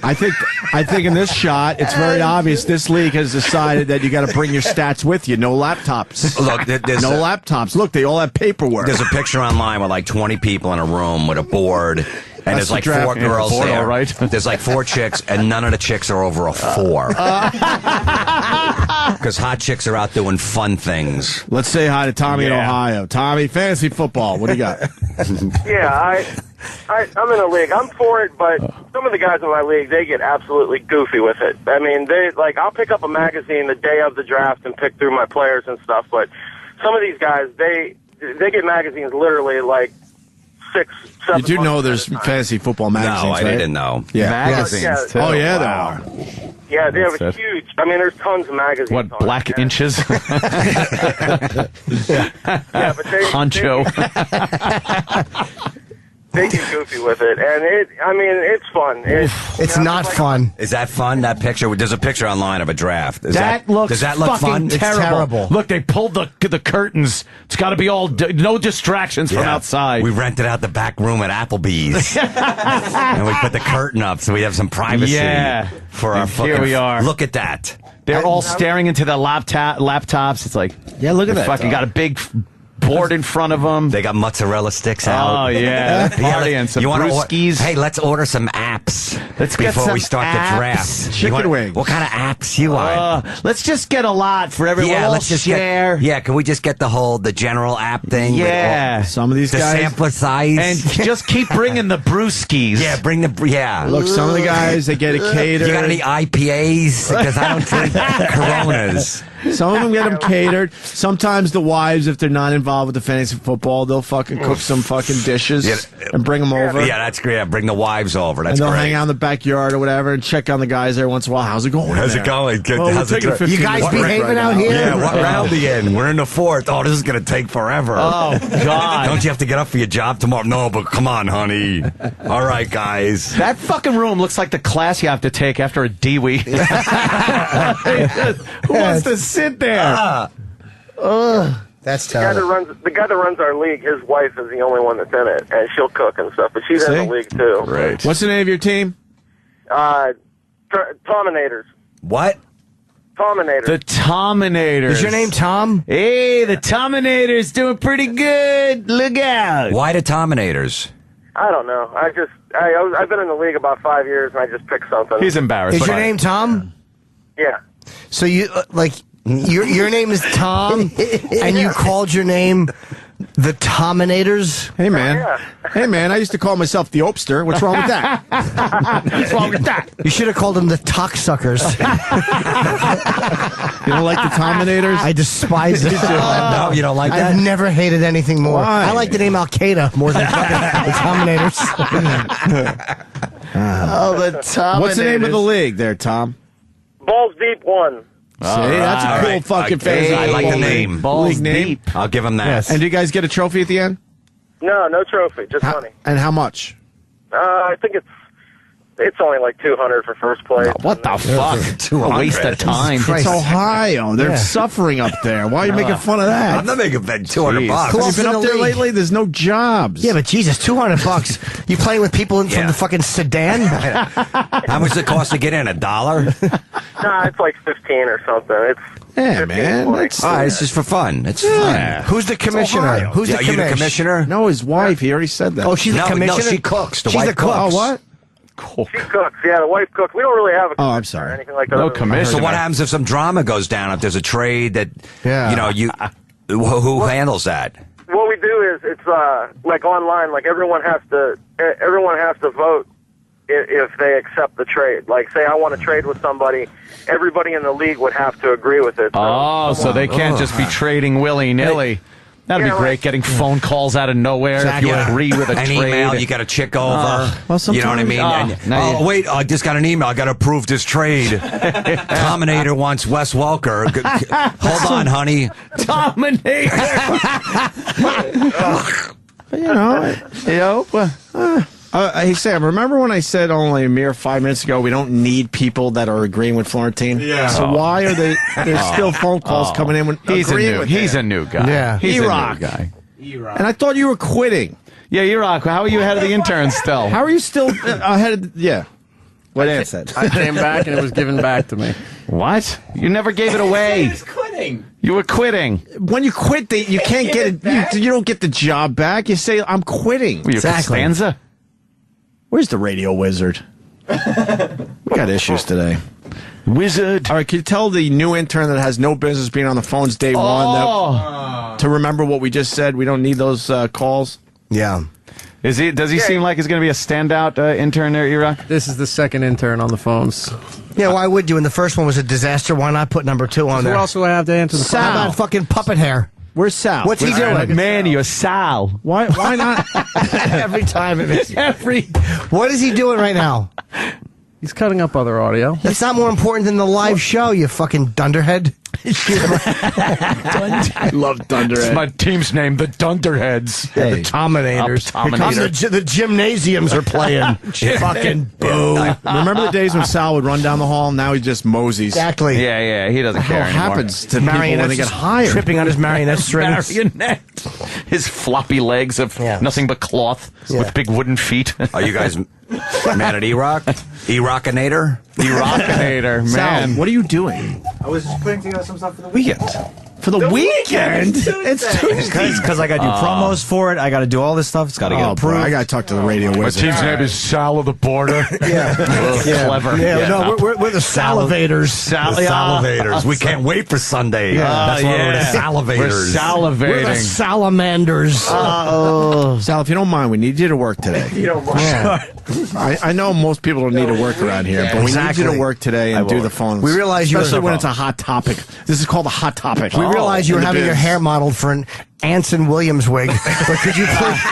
Speaker 2: I think in this shot, it's very obvious this league has decided that you got to bring your stats with you. No laptops.
Speaker 12: Look, there's
Speaker 2: laptops. Look, they all have paperwork.
Speaker 12: There's a picture online with like 20 people in a room with a board. And there's like 4 girls there.
Speaker 1: Right?
Speaker 12: There's like 4 chicks, and none of the chicks are over a 4. Because hot chicks are out doing fun things.
Speaker 2: Let's say hi to Tommy in Ohio. Tommy, fantasy football. What do you got?
Speaker 16: Yeah, I'm in a league. I'm for it, but some of the guys in my league, they get absolutely goofy with it. I mean, I'll pick up a magazine the day of the draft and pick through my players and stuff, but some of these guys, they get magazines literally like 6, 7
Speaker 2: You do know there's fantasy football magazines,
Speaker 12: No, I
Speaker 2: right?
Speaker 12: didn't know.
Speaker 2: Yeah.
Speaker 1: Magazines, too.
Speaker 2: Oh, yeah, there
Speaker 1: Wow.
Speaker 2: are.
Speaker 16: Yeah, they have a huge. I mean, there's tons of magazines.
Speaker 1: What,
Speaker 16: on
Speaker 1: Black
Speaker 16: it.
Speaker 1: Inches?
Speaker 16: Yeah, but
Speaker 1: Honcho.
Speaker 16: They get goofy with it, and it's fun.
Speaker 3: It's not fun.
Speaker 12: Is that fun, that picture? There's a picture online of a draft.
Speaker 1: Does that look
Speaker 12: fun?
Speaker 1: terrible.
Speaker 3: It's terrible.
Speaker 1: Look, they pulled the curtains. It's got to be all no distractions from outside.
Speaker 12: We rented out the back room at Applebee's, and we put the curtain up so we have some privacy.
Speaker 1: Yeah.
Speaker 12: For our fucking.
Speaker 1: Here we are.
Speaker 12: Look at that.
Speaker 1: They're all staring into their laptops. It's like,
Speaker 3: yeah, look at that.
Speaker 1: Fucking got a big board in front of them.
Speaker 12: They got mozzarella sticks out.
Speaker 1: Oh, yeah. Partying. Some brewskis.
Speaker 12: Hey, let's order some apps before we start the draft.
Speaker 2: Chicken wings.
Speaker 12: What kind of apps you want?
Speaker 1: Let's just get a lot for everyone.
Speaker 12: Yeah,
Speaker 1: We'll
Speaker 12: let's just
Speaker 1: share.
Speaker 12: can we just get the general app thing?
Speaker 1: Yeah.
Speaker 2: Some of these
Speaker 12: the
Speaker 2: guys.
Speaker 12: sampler size.
Speaker 1: And just keep bringing the brewskis.
Speaker 12: Yeah, bring the,
Speaker 2: Look, some of the guys, they get it catered.
Speaker 12: You got any IPAs? Because I don't drink Coronas.
Speaker 2: Some of them get them catered. Sometimes the wives, if they're not involved with the fantasy football, they'll fucking cook some fucking dishes and bring them over.
Speaker 12: Yeah, that's great. Bring the wives over. That's
Speaker 2: and they'll
Speaker 12: great.
Speaker 2: hang out in the backyard or whatever and check on the guys every once in a while. How's it going?
Speaker 12: How's it going? Good.
Speaker 2: Oh,
Speaker 12: How's
Speaker 2: we're
Speaker 12: it
Speaker 2: taking
Speaker 12: going?
Speaker 2: 15
Speaker 3: You guys
Speaker 2: minutes break
Speaker 3: behaving
Speaker 2: right
Speaker 3: out
Speaker 2: now.
Speaker 3: here?
Speaker 12: Yeah, what round are you in? We're in the 4th. Oh, this is going to take forever.
Speaker 1: Oh, God.
Speaker 12: Don't you have to get up for your job tomorrow? No, but come on, honey. All right, guys.
Speaker 1: That fucking room looks like the class you have to take after a DWI. Who wants to sit there?
Speaker 3: That's
Speaker 16: The guy that runs our league, his wife is the only one that's in it, and she'll cook and stuff. But she's in the league too.
Speaker 1: Right.
Speaker 2: What's the name of your team?
Speaker 16: Tominators.
Speaker 12: What?
Speaker 16: Tominators.
Speaker 1: The Tominators.
Speaker 3: Is your name Tom?
Speaker 1: Hey, the Tominators doing pretty good. Look out.
Speaker 12: Why the Tominators?
Speaker 16: I don't know. I've been in the league about 5 years, and I just picked something.
Speaker 1: He's embarrassed.
Speaker 3: Is your name Tom?
Speaker 16: Yeah.
Speaker 3: So you your name is Tom, and you called your name the Tominators?
Speaker 2: Hey, man. Hey, man, I used to call myself the Opster. What's wrong with that?
Speaker 3: What's wrong with that? You should have called them the Cocksuckers.
Speaker 2: You don't like the Tominators?
Speaker 3: I despise it.
Speaker 12: No, you don't like that?
Speaker 3: I've never hated anything more.
Speaker 2: Why?
Speaker 3: I like the name Al-Qaeda more than the Tominators.
Speaker 1: Oh, the Tominators.
Speaker 2: What's the name of the league there, Tom?
Speaker 16: Balls Deep 1.
Speaker 2: See, that's a cool fucking fantasy.
Speaker 12: I like the
Speaker 2: football
Speaker 12: name.
Speaker 2: league.
Speaker 1: Balls
Speaker 2: League name.
Speaker 1: deep.
Speaker 12: I'll give him that.
Speaker 2: Yes. And do you guys get a trophy at the end?
Speaker 16: No trophy, just money.
Speaker 2: And how much?
Speaker 16: I think it's only like $200 for first place.
Speaker 2: What the fuck?
Speaker 1: A waste of time.
Speaker 2: It's Ohio. They're suffering up there. Why are you making fun of that?
Speaker 12: I'm not making $200.
Speaker 2: Have you been up there lately? There's no jobs.
Speaker 3: Yeah, but Jesus, $200. You playing with people from the fucking Sudan?
Speaker 12: How much does it cost to get in? $1?
Speaker 16: Nah, it's like 15 or something. It's
Speaker 2: Yeah, man. That's,
Speaker 12: it's just for fun. It's fun.
Speaker 3: Who's the commissioner? Who's the
Speaker 12: you the commissioner?
Speaker 2: No, his wife. He already said that.
Speaker 3: Oh, she's the commissioner?
Speaker 12: No, she cooks. The
Speaker 3: She's
Speaker 12: wife
Speaker 3: the cook.
Speaker 12: cooks.
Speaker 2: Oh, what?
Speaker 16: She cooks. Yeah, the wife cooks. We don't really have a
Speaker 2: Oh, I'm
Speaker 16: commissioner
Speaker 2: sorry.
Speaker 16: or anything like that.
Speaker 1: No commissioner.
Speaker 12: So what happens if some drama goes down? If there's a trade that, who handles that?
Speaker 16: What we do is it's like online. Like everyone has to vote if they accept the trade. Like, say I want to trade with somebody, everybody in the league would have to agree with it.
Speaker 1: So they can't just be trading willy-nilly. That'd be great, getting phone calls out of nowhere if you agree with a
Speaker 12: An
Speaker 1: trade.
Speaker 12: email, you got to check over.
Speaker 2: Well,
Speaker 12: you know what I mean? Wait, I just got an email. I got to approve this trade. Tominator wants Wes Welker. Hold on, honey.
Speaker 1: Tominator.
Speaker 2: Hey, Sam, remember when I said only a mere 5 minutes ago we don't need people that are agreeing with Florentine? Yeah. So why are there's still phone calls coming in when
Speaker 1: He's a new guy.
Speaker 2: Yeah.
Speaker 1: He's
Speaker 2: Erock.
Speaker 1: a new guy.
Speaker 2: And I thought you were quitting.
Speaker 1: Yeah, Erock, how are you ahead of the interns still?
Speaker 2: How are you still ahead of what Ann said.
Speaker 13: I came back and it was given back to me.
Speaker 1: What? You never gave it away.
Speaker 6: He was quitting.
Speaker 1: You were quitting.
Speaker 2: When you quit, you can't get it. You don't get the job back. You say, I'm quitting.
Speaker 1: Were you Costanza?
Speaker 2: Where's the radio wizard? We got issues today.
Speaker 1: Wizard.
Speaker 2: All right, can you tell the new intern that has no business being on the phones day one to remember what we just said? We don't need those calls.
Speaker 3: Yeah.
Speaker 1: Does he seem like he's going to be a standout intern there, Erock?
Speaker 13: This is the second intern on the phones.
Speaker 3: Yeah, why would you? And the first one was a disaster. Why not put number 2 on there?
Speaker 13: Who else do I have to answer the phone?
Speaker 3: How about fucking puppet hair?
Speaker 2: Where's Sal?
Speaker 3: What's he doing?
Speaker 1: Man, you're Sal.
Speaker 2: Why not?
Speaker 3: Every time it makes What is he doing right now?
Speaker 13: He's cutting up other audio.
Speaker 3: That's not more important than the live show, you fucking dunderhead.
Speaker 2: I love Dunderhead.
Speaker 1: It's my team's name, the Dunderheads.
Speaker 3: The Tominators. The gymnasiums are playing. Fucking boo.
Speaker 2: Remember the days when Sal would run down the hall? Now he just moseys.
Speaker 3: Exactly.
Speaker 1: Yeah, he doesn't care
Speaker 2: What
Speaker 1: anymore.
Speaker 2: happens to people when they get hired?
Speaker 3: Tripping on his marionette strings.
Speaker 1: Marionette. His floppy legs of nothing but cloth with big wooden feet.
Speaker 12: Are you guys mad at Erock? Erockinator?
Speaker 1: Erockinator, man.
Speaker 2: Sal, what are you doing?
Speaker 19: I was just putting together some stuff for the weekend.
Speaker 2: For the weekend? It's Tuesday.
Speaker 19: Because I got to do promos for it. I got to do all this stuff. It's got to get approved.
Speaker 2: I got to talk to the radio
Speaker 1: My
Speaker 2: wizard.
Speaker 1: team's name is Sal of the Border. Clever.
Speaker 3: Yeah, no, we're the salivators.
Speaker 19: Salivators. We can't wait for Sunday. That's why we're the salivators.
Speaker 1: We're salivating.
Speaker 3: We're the salamanders.
Speaker 2: Sal, if you don't mind, we need you to work today.
Speaker 3: You don't mind.
Speaker 2: I know most people don't need to work around here, but we need you to work today and do the phones.
Speaker 3: We realize you
Speaker 2: especially when it's a hot topic. This is called a hot topic.
Speaker 3: We realize you were having your hair modeled for an Anson Williams wig, but could you please?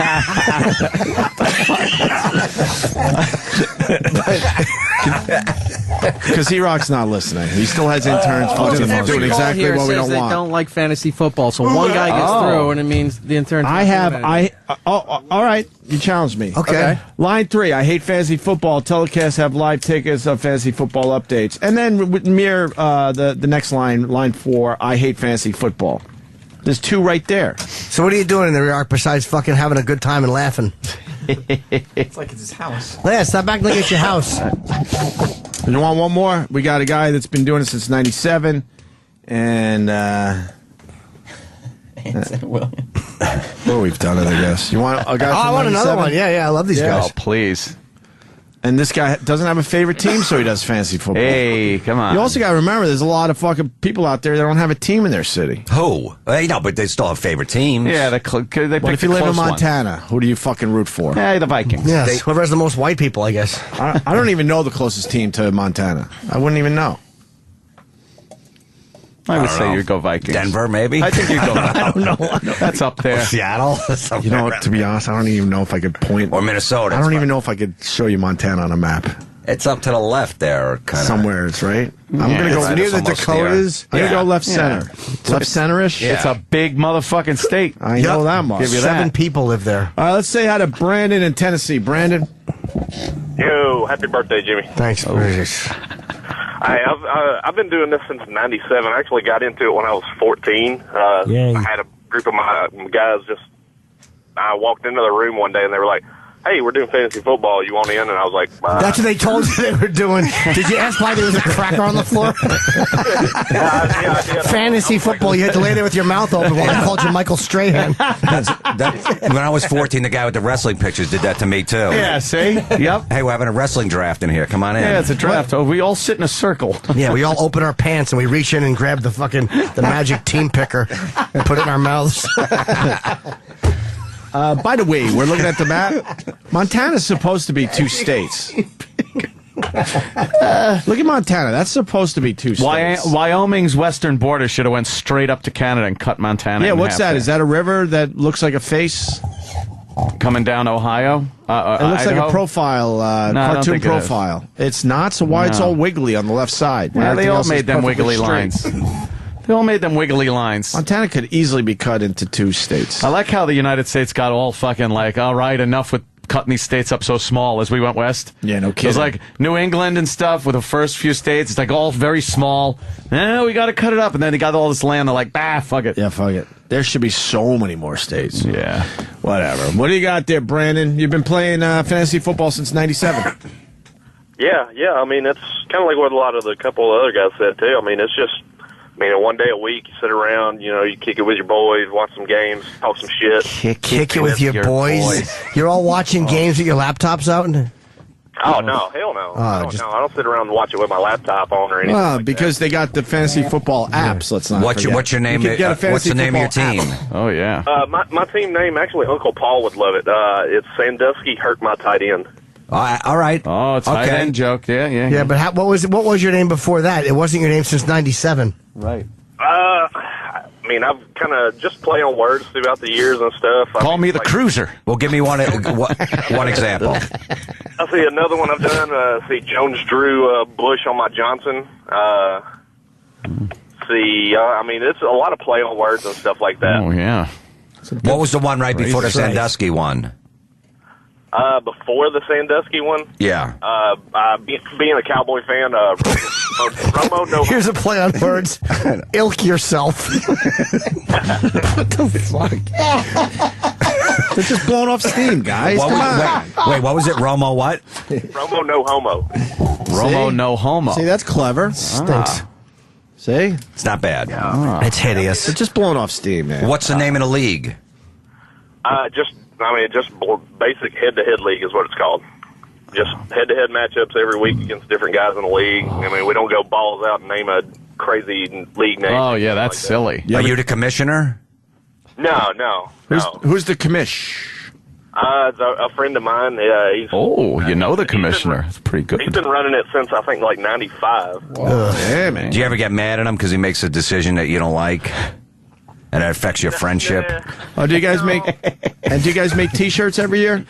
Speaker 2: Because Erock's not listening. He still has interns doing exactly what we don't
Speaker 13: they
Speaker 2: want.
Speaker 13: don't like fantasy football, so one guy gets through, and it means the interns.
Speaker 2: All right. You challenged me.
Speaker 3: Okay.
Speaker 2: Line 3. I hate fantasy football. Telecasts have live tickets of fantasy football updates. And then mirror the next line, line 4. I hate fantasy football. There's 2 right there.
Speaker 3: So what are you doing in the Erock besides fucking having a good time and laughing?
Speaker 19: It's like it's his house.
Speaker 3: Yeah, stop acting like it's your house.
Speaker 2: You want one more? We got a guy that's been doing it since '97, and well, we've done it, I guess. You want a guy?
Speaker 3: I want another one. Yeah, I love these guys.
Speaker 1: Oh, please.
Speaker 2: And this guy doesn't have a favorite team, so he does fantasy football.
Speaker 1: Hey, come on.
Speaker 2: You also got to remember, there's a lot of fucking people out there that don't have a team in their city.
Speaker 12: Who? But they still have favorite teams.
Speaker 1: Yeah, they pick
Speaker 2: But if you live in Montana, who do you fucking root for?
Speaker 1: Hey, the Vikings.
Speaker 3: Yes, whoever has the most white people, I guess.
Speaker 2: I don't even know the closest team to Montana. I wouldn't even know.
Speaker 1: I would say you'd go Vikings.
Speaker 12: Denver, maybe?
Speaker 1: I think you'd go
Speaker 2: I don't know.
Speaker 1: That's up there.
Speaker 12: Seattle?
Speaker 2: You know, to be honest, I don't even know if I could point.
Speaker 12: Or Minnesota.
Speaker 2: I don't even know if I could show you Montana on a map.
Speaker 12: It's up to the left there, kind of.
Speaker 2: Somewhere, it's right. I'm going to go near the Dakotas. I'm going to go left center. Left center-ish?
Speaker 1: It's a big motherfucking state.
Speaker 2: I know that much.
Speaker 1: Give you
Speaker 3: 7 people live there.
Speaker 2: All right, let's say hi to Brandon in Tennessee. Brandon.
Speaker 17: Yo, happy birthday, Jimmy.
Speaker 3: Thanks.
Speaker 17: I've been doing this since '97. I actually got into it when I was 14. I had a group of my guys I walked into the room one day and they were like, "Hey, we're doing fantasy football. You want in?" And I was like,
Speaker 3: That's what they told you they were doing. Did you ask why there was a cracker on the floor?
Speaker 17: I did.
Speaker 3: Fantasy football, you had to lay there with your mouth open while I called you Michael Strahan.
Speaker 12: When I was 14, the guy with the wrestling pictures did that to me, too.
Speaker 1: Yeah, see? Yep.
Speaker 12: Hey, we're having a wrestling draft in here. Come on in.
Speaker 1: Yeah, it's a draft. Oh, we all sit in a circle.
Speaker 3: Yeah, we all open our pants and we reach in and grab the magic team picker and put it in our mouths.
Speaker 2: By the way, we're looking at the map. Montana's supposed to be 2 states. Look at Montana. That's supposed to be 2 states.
Speaker 1: Wyoming's western border should have went straight up to Canada and cut Montana.
Speaker 2: Yeah, what's that?
Speaker 1: There.
Speaker 2: Is that a river that looks like a face?
Speaker 1: Coming down Ohio?
Speaker 2: It looks
Speaker 1: Idaho?
Speaker 2: like a profile, cartoon profile. It's not, so why it's all wiggly on the left side?
Speaker 1: Yeah, they
Speaker 2: Everything
Speaker 1: all
Speaker 2: else is
Speaker 1: made them
Speaker 2: perfectly
Speaker 1: wiggly
Speaker 2: straight.
Speaker 1: lines. They all made them wiggly lines.
Speaker 2: Montana could easily be cut into 2 states.
Speaker 1: I like how the United States got all fucking like, all right, enough with cutting these states up so small as we went west.
Speaker 2: Yeah, no kidding.
Speaker 1: It was like New England and stuff with the first few states. It's like all very small. We got to cut it up. And then they got all this land. They're like, fuck it.
Speaker 2: Yeah, fuck it. There should be so many more states.
Speaker 1: Yeah.
Speaker 2: Whatever. What do you got there, Brandon? You've been playing fantasy football since '97.
Speaker 17: Yeah. I mean, it's kind of like what a lot of the couple of other guys said, too. I mean, it's just, one day a week, you sit around, you kick it with your boys, watch some games, talk some shit.
Speaker 3: Kick it with your boys? You're all watching games with your laptops out?
Speaker 17: Oh, no, hell no. I don't sit around and watch it with my laptop on or anything.
Speaker 2: Well, because they got the fantasy football apps. Let's not forget.
Speaker 12: What's your name?
Speaker 2: You could get a
Speaker 12: What's the name of your
Speaker 2: fantasy
Speaker 12: team?
Speaker 2: football
Speaker 1: Oh, yeah.
Speaker 17: My team name, actually, Uncle Paul would love it. It's Sandusky Hurt My Tight End.
Speaker 12: All right.
Speaker 1: Oh, it's tight end joke. Yeah.
Speaker 3: Yeah, but what was your name before that? It wasn't your name since '97.
Speaker 1: Right.
Speaker 17: I've kind of just play on words throughout the years and stuff.
Speaker 1: Call me the Cruiser.
Speaker 12: Well, give me one example.
Speaker 17: I see another one I've done. See Jones Drew Bush on my Johnson. It's a lot of play on words and stuff like that.
Speaker 1: Oh, yeah.
Speaker 12: What was the one right before the Sandusky one?
Speaker 17: Before the Sandusky one?
Speaker 12: Yeah.
Speaker 17: Being a Cowboy fan, Romo no.
Speaker 3: Here's a play on words. Ilk yourself. What the fuck?
Speaker 2: They're just blowing off steam, guys. Come on.
Speaker 12: Wait, what was it? Romo what?
Speaker 17: Romo no homo.
Speaker 1: Romo no homo.
Speaker 2: See, that's clever.
Speaker 3: Stinks.
Speaker 2: See?
Speaker 12: It's not bad.
Speaker 3: It's hideous.
Speaker 2: It's just blowing off steam, man.
Speaker 12: What's the name of the league?
Speaker 17: Just basic head-to-head league is what it's called. Just head-to-head matchups every week against different guys in the league. I mean, we don't go balls out and name a crazy league name.
Speaker 1: Oh, yeah, that's silly.
Speaker 12: Are you the commissioner?
Speaker 17: No.
Speaker 2: Who's the commish?
Speaker 17: It's a friend of mine.
Speaker 1: You know the commissioner. It's pretty good.
Speaker 17: He's been running it since, I think, like 95.
Speaker 2: Yeah, man.
Speaker 12: Do you ever get mad at him because he makes a decision that you don't like? And it affects your friendship?
Speaker 2: Oh, do you guys make T-shirts every year?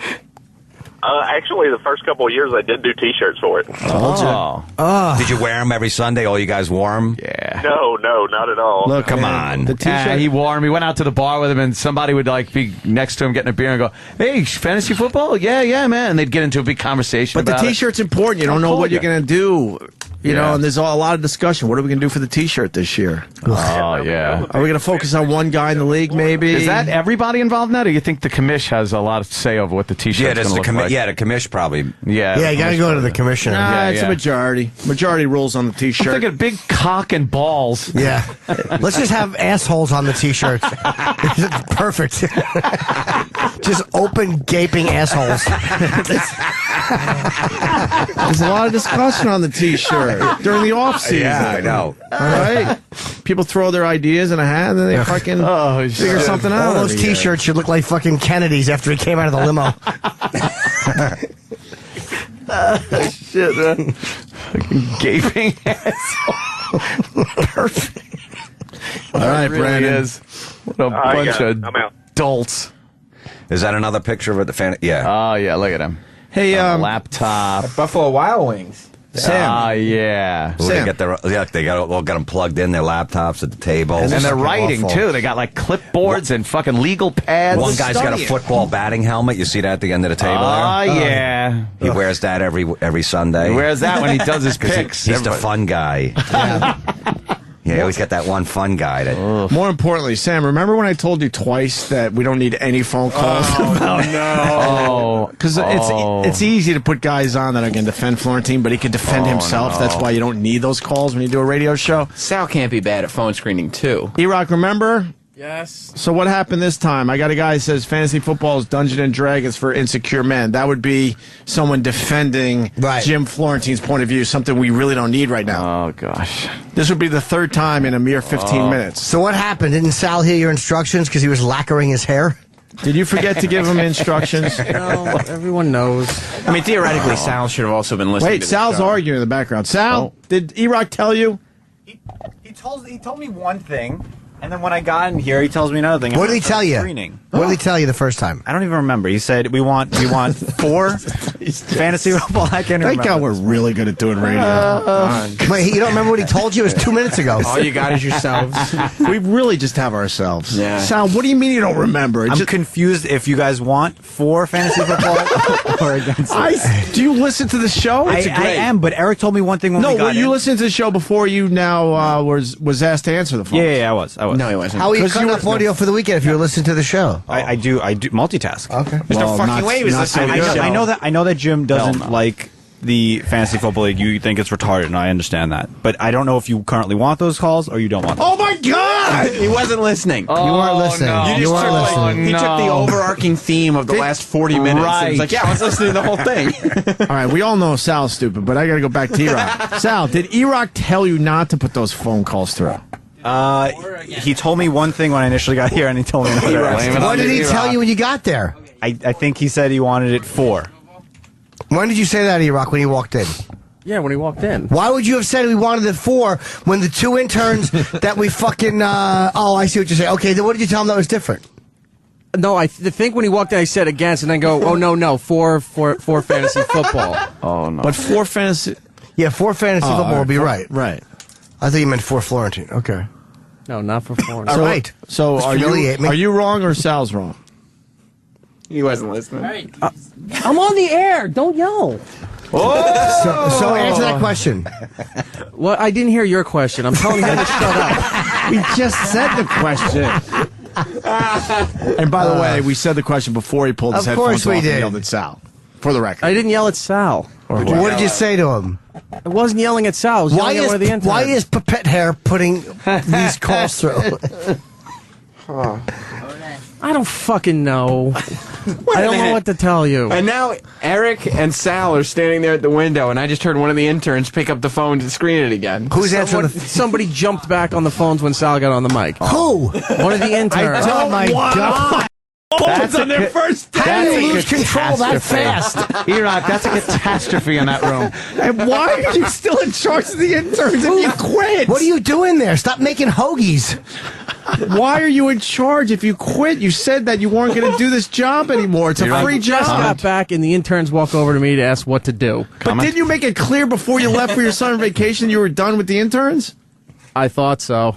Speaker 17: Actually, the first couple of years I did do T-shirts for it.
Speaker 12: Did you wear them every Sunday? All you guys wore them?
Speaker 1: Yeah.
Speaker 17: No, not at all.
Speaker 2: Look,
Speaker 12: come
Speaker 2: man,
Speaker 12: on.
Speaker 2: The T-shirt.
Speaker 1: He wore him. He went out to the bar with him, and somebody would like be next to him getting a beer and go, "Hey, fantasy football? Yeah, man." And they'd get into a big conversation.
Speaker 2: But the
Speaker 1: about
Speaker 2: T-shirt's important. You don't know what you're going to do. You know, and there's a lot of discussion. What are we going to do for the T-shirt this year?
Speaker 1: Oh, yeah.
Speaker 2: Are we going to focus on one guy in the league, maybe?
Speaker 1: Is that everybody involved in that, or you think the commish has a lot of say over what the T-shirt's going to look like?
Speaker 12: Yeah, the commish probably.
Speaker 3: Yeah, you got to go to the commissioner.
Speaker 2: Nah, it's a majority. Majority rules on the T-shirt.
Speaker 1: I'm thinking big cock and balls.
Speaker 3: Yeah. Let's just have assholes on the T-shirts. Perfect. Just open, gaping assholes.
Speaker 2: There's a lot of discussion on the T-shirt during the off-season.
Speaker 12: Yeah, I know.
Speaker 2: All right? People throw their ideas in a hat, and then they fucking figure something out.
Speaker 3: All those T-shirts should look like fucking Kennedy's after he came out of the limo.
Speaker 1: Shit, man. Fucking gaping asshole. Perfect.
Speaker 2: All right,
Speaker 1: really
Speaker 2: Brandon.
Speaker 1: Is. What a bunch of adults.
Speaker 12: Is that another picture of the fan? Yeah.
Speaker 1: Oh, yeah, look at him.
Speaker 2: Hey,
Speaker 1: laptop.
Speaker 4: Buffalo Wild Wings.
Speaker 2: Sam.
Speaker 1: Ah, yeah.
Speaker 12: Ooh, they got them plugged in, their laptops at the table.
Speaker 1: And they're writing, too. They got, like, clipboards and fucking legal pads.
Speaker 12: One guy's got a football batting helmet. You see that at the end of the table
Speaker 1: there?
Speaker 12: Oh,
Speaker 1: yeah.
Speaker 12: He wears that every Sunday.
Speaker 1: He wears that when he does his picks.
Speaker 12: He's the fun guy. Yeah, you always got that one fun guy.
Speaker 2: More importantly, Sam, remember when I told you twice that we don't need any phone calls? Because it's easy to put guys on that are going to defend Florentine, but he can defend himself. That's why you don't need those calls when you do a radio show.
Speaker 4: Sal can't be bad at phone screening, too.
Speaker 2: Erock, remember?
Speaker 13: Yes.
Speaker 2: So what happened this time? I got a guy who says fantasy football is Dungeons and Dragons for insecure men. That would be someone defending Jim Florentine's point of view, something we really don't need right now.
Speaker 1: Oh, gosh.
Speaker 2: This would be the third time in a mere 15 minutes.
Speaker 3: So what happened? Didn't Sal hear your instructions because he was lacquering his hair?
Speaker 2: Did you forget to give him instructions?
Speaker 13: No, everyone knows.
Speaker 6: I mean, theoretically, Sal should have also been listening to the
Speaker 2: Sal's
Speaker 6: show.
Speaker 2: arguing in the background. Sal, did Erock tell you?
Speaker 20: He told me one thing, and then when I got in here, he tells me another thing.
Speaker 3: What did he tell you?
Speaker 20: Screening.
Speaker 3: What did he tell you the first time?
Speaker 20: I don't even remember. He said we want 4 fantasy football. I can't remember.
Speaker 2: Thank God we're really good at doing radio.
Speaker 3: Wait, you don't remember what he told you? It was 2 minutes ago.
Speaker 4: All you got is yourselves.
Speaker 2: We really just have ourselves.
Speaker 20: Yeah.
Speaker 2: Sal, what do you mean you don't remember?
Speaker 20: I'm confused if you guys want 4 fantasy football or against it.
Speaker 2: Do you listen to the show?
Speaker 20: I am, but Eric told me one thing when we got
Speaker 2: you
Speaker 20: in.
Speaker 2: listened to the show before you now was asked to answer the phone.
Speaker 20: Yeah, I was.
Speaker 6: No, he wasn't.
Speaker 3: How are you cutting up audio for the weekend if you were listening to the show?
Speaker 20: I do multitask.
Speaker 3: Okay.
Speaker 6: There's no fucking way he was listening to the show.
Speaker 20: I know that Jim doesn't like the fantasy football league. You think it's retarded, and I understand that. But I don't know if you currently want those calls or you don't want them.
Speaker 2: Oh my God!
Speaker 6: He wasn't listening.
Speaker 3: You weren't listening.
Speaker 1: No.
Speaker 3: You weren't listening.
Speaker 6: He took the overarching theme of the last 40 minutes. And it's like, yeah, I was listening to the whole thing.
Speaker 2: All right, we all know Sal's stupid, but I got to go back to Erock. Sal, did Erock tell you not to put those phone calls through?
Speaker 20: He told me one thing when I initially got here, and he told me another.
Speaker 3: What did he tell you when you got there?
Speaker 20: I think he said he wanted it 4.
Speaker 3: When did you say that, Erock, when you walked in?
Speaker 13: Yeah, when he walked in.
Speaker 3: Why would you have said we wanted it 4 when the 2 interns that we fucking... oh, I see what you're saying. Okay, then what did you tell him that was different?
Speaker 13: No, I think when he walked in, I said against, and then go, oh, no, 4 fantasy football.
Speaker 1: Oh, no.
Speaker 2: But 4 fantasy...
Speaker 3: Yeah, 4 fantasy football would be right.
Speaker 2: Right.
Speaker 3: I thought you meant 4 Florentine. Okay.
Speaker 13: No, not for 4.
Speaker 3: All right.
Speaker 2: So are you wrong or Sal's wrong?
Speaker 6: He wasn't listening.
Speaker 13: I'm on the air. Don't yell.
Speaker 3: So answer that question.
Speaker 13: Well, I didn't hear your question. I'm telling him to shut up.
Speaker 2: We just said the question. And by the way, we said the question before he pulled his
Speaker 3: Of course
Speaker 2: headphones
Speaker 3: we
Speaker 2: off
Speaker 3: did.
Speaker 2: and yelled at Sal. For the record.
Speaker 13: I didn't yell at Sal.
Speaker 3: Or what did you say to him?
Speaker 13: I wasn't yelling at Sal. I was yelling at one of the interns.
Speaker 3: Why is Pipette Hair putting these calls through?
Speaker 13: I don't fucking know. I don't know what to tell you.
Speaker 4: And now Eric and Sal are standing there at the window, and I just heard one of the interns pick up the phone to screen it again.
Speaker 3: Who's answering?
Speaker 13: Somebody jumped back on the phones when Sal got on the mic.
Speaker 3: Who?
Speaker 13: One of the interns.
Speaker 3: Oh my God.
Speaker 2: That's on their first day.
Speaker 3: How do you lose control that fast?
Speaker 1: Erock, that's a catastrophe in that room.
Speaker 2: And why are you still in charge of the interns if you quit?
Speaker 3: What are you doing there? Stop making hoagies.
Speaker 2: Why are you in charge if you quit? You said that you weren't going to do this job anymore. It's a free job.
Speaker 13: Just got back, and the interns walk over to me to ask what to do.
Speaker 2: But didn't you make it clear before you left for your summer vacation you were done with the interns?
Speaker 13: I thought so.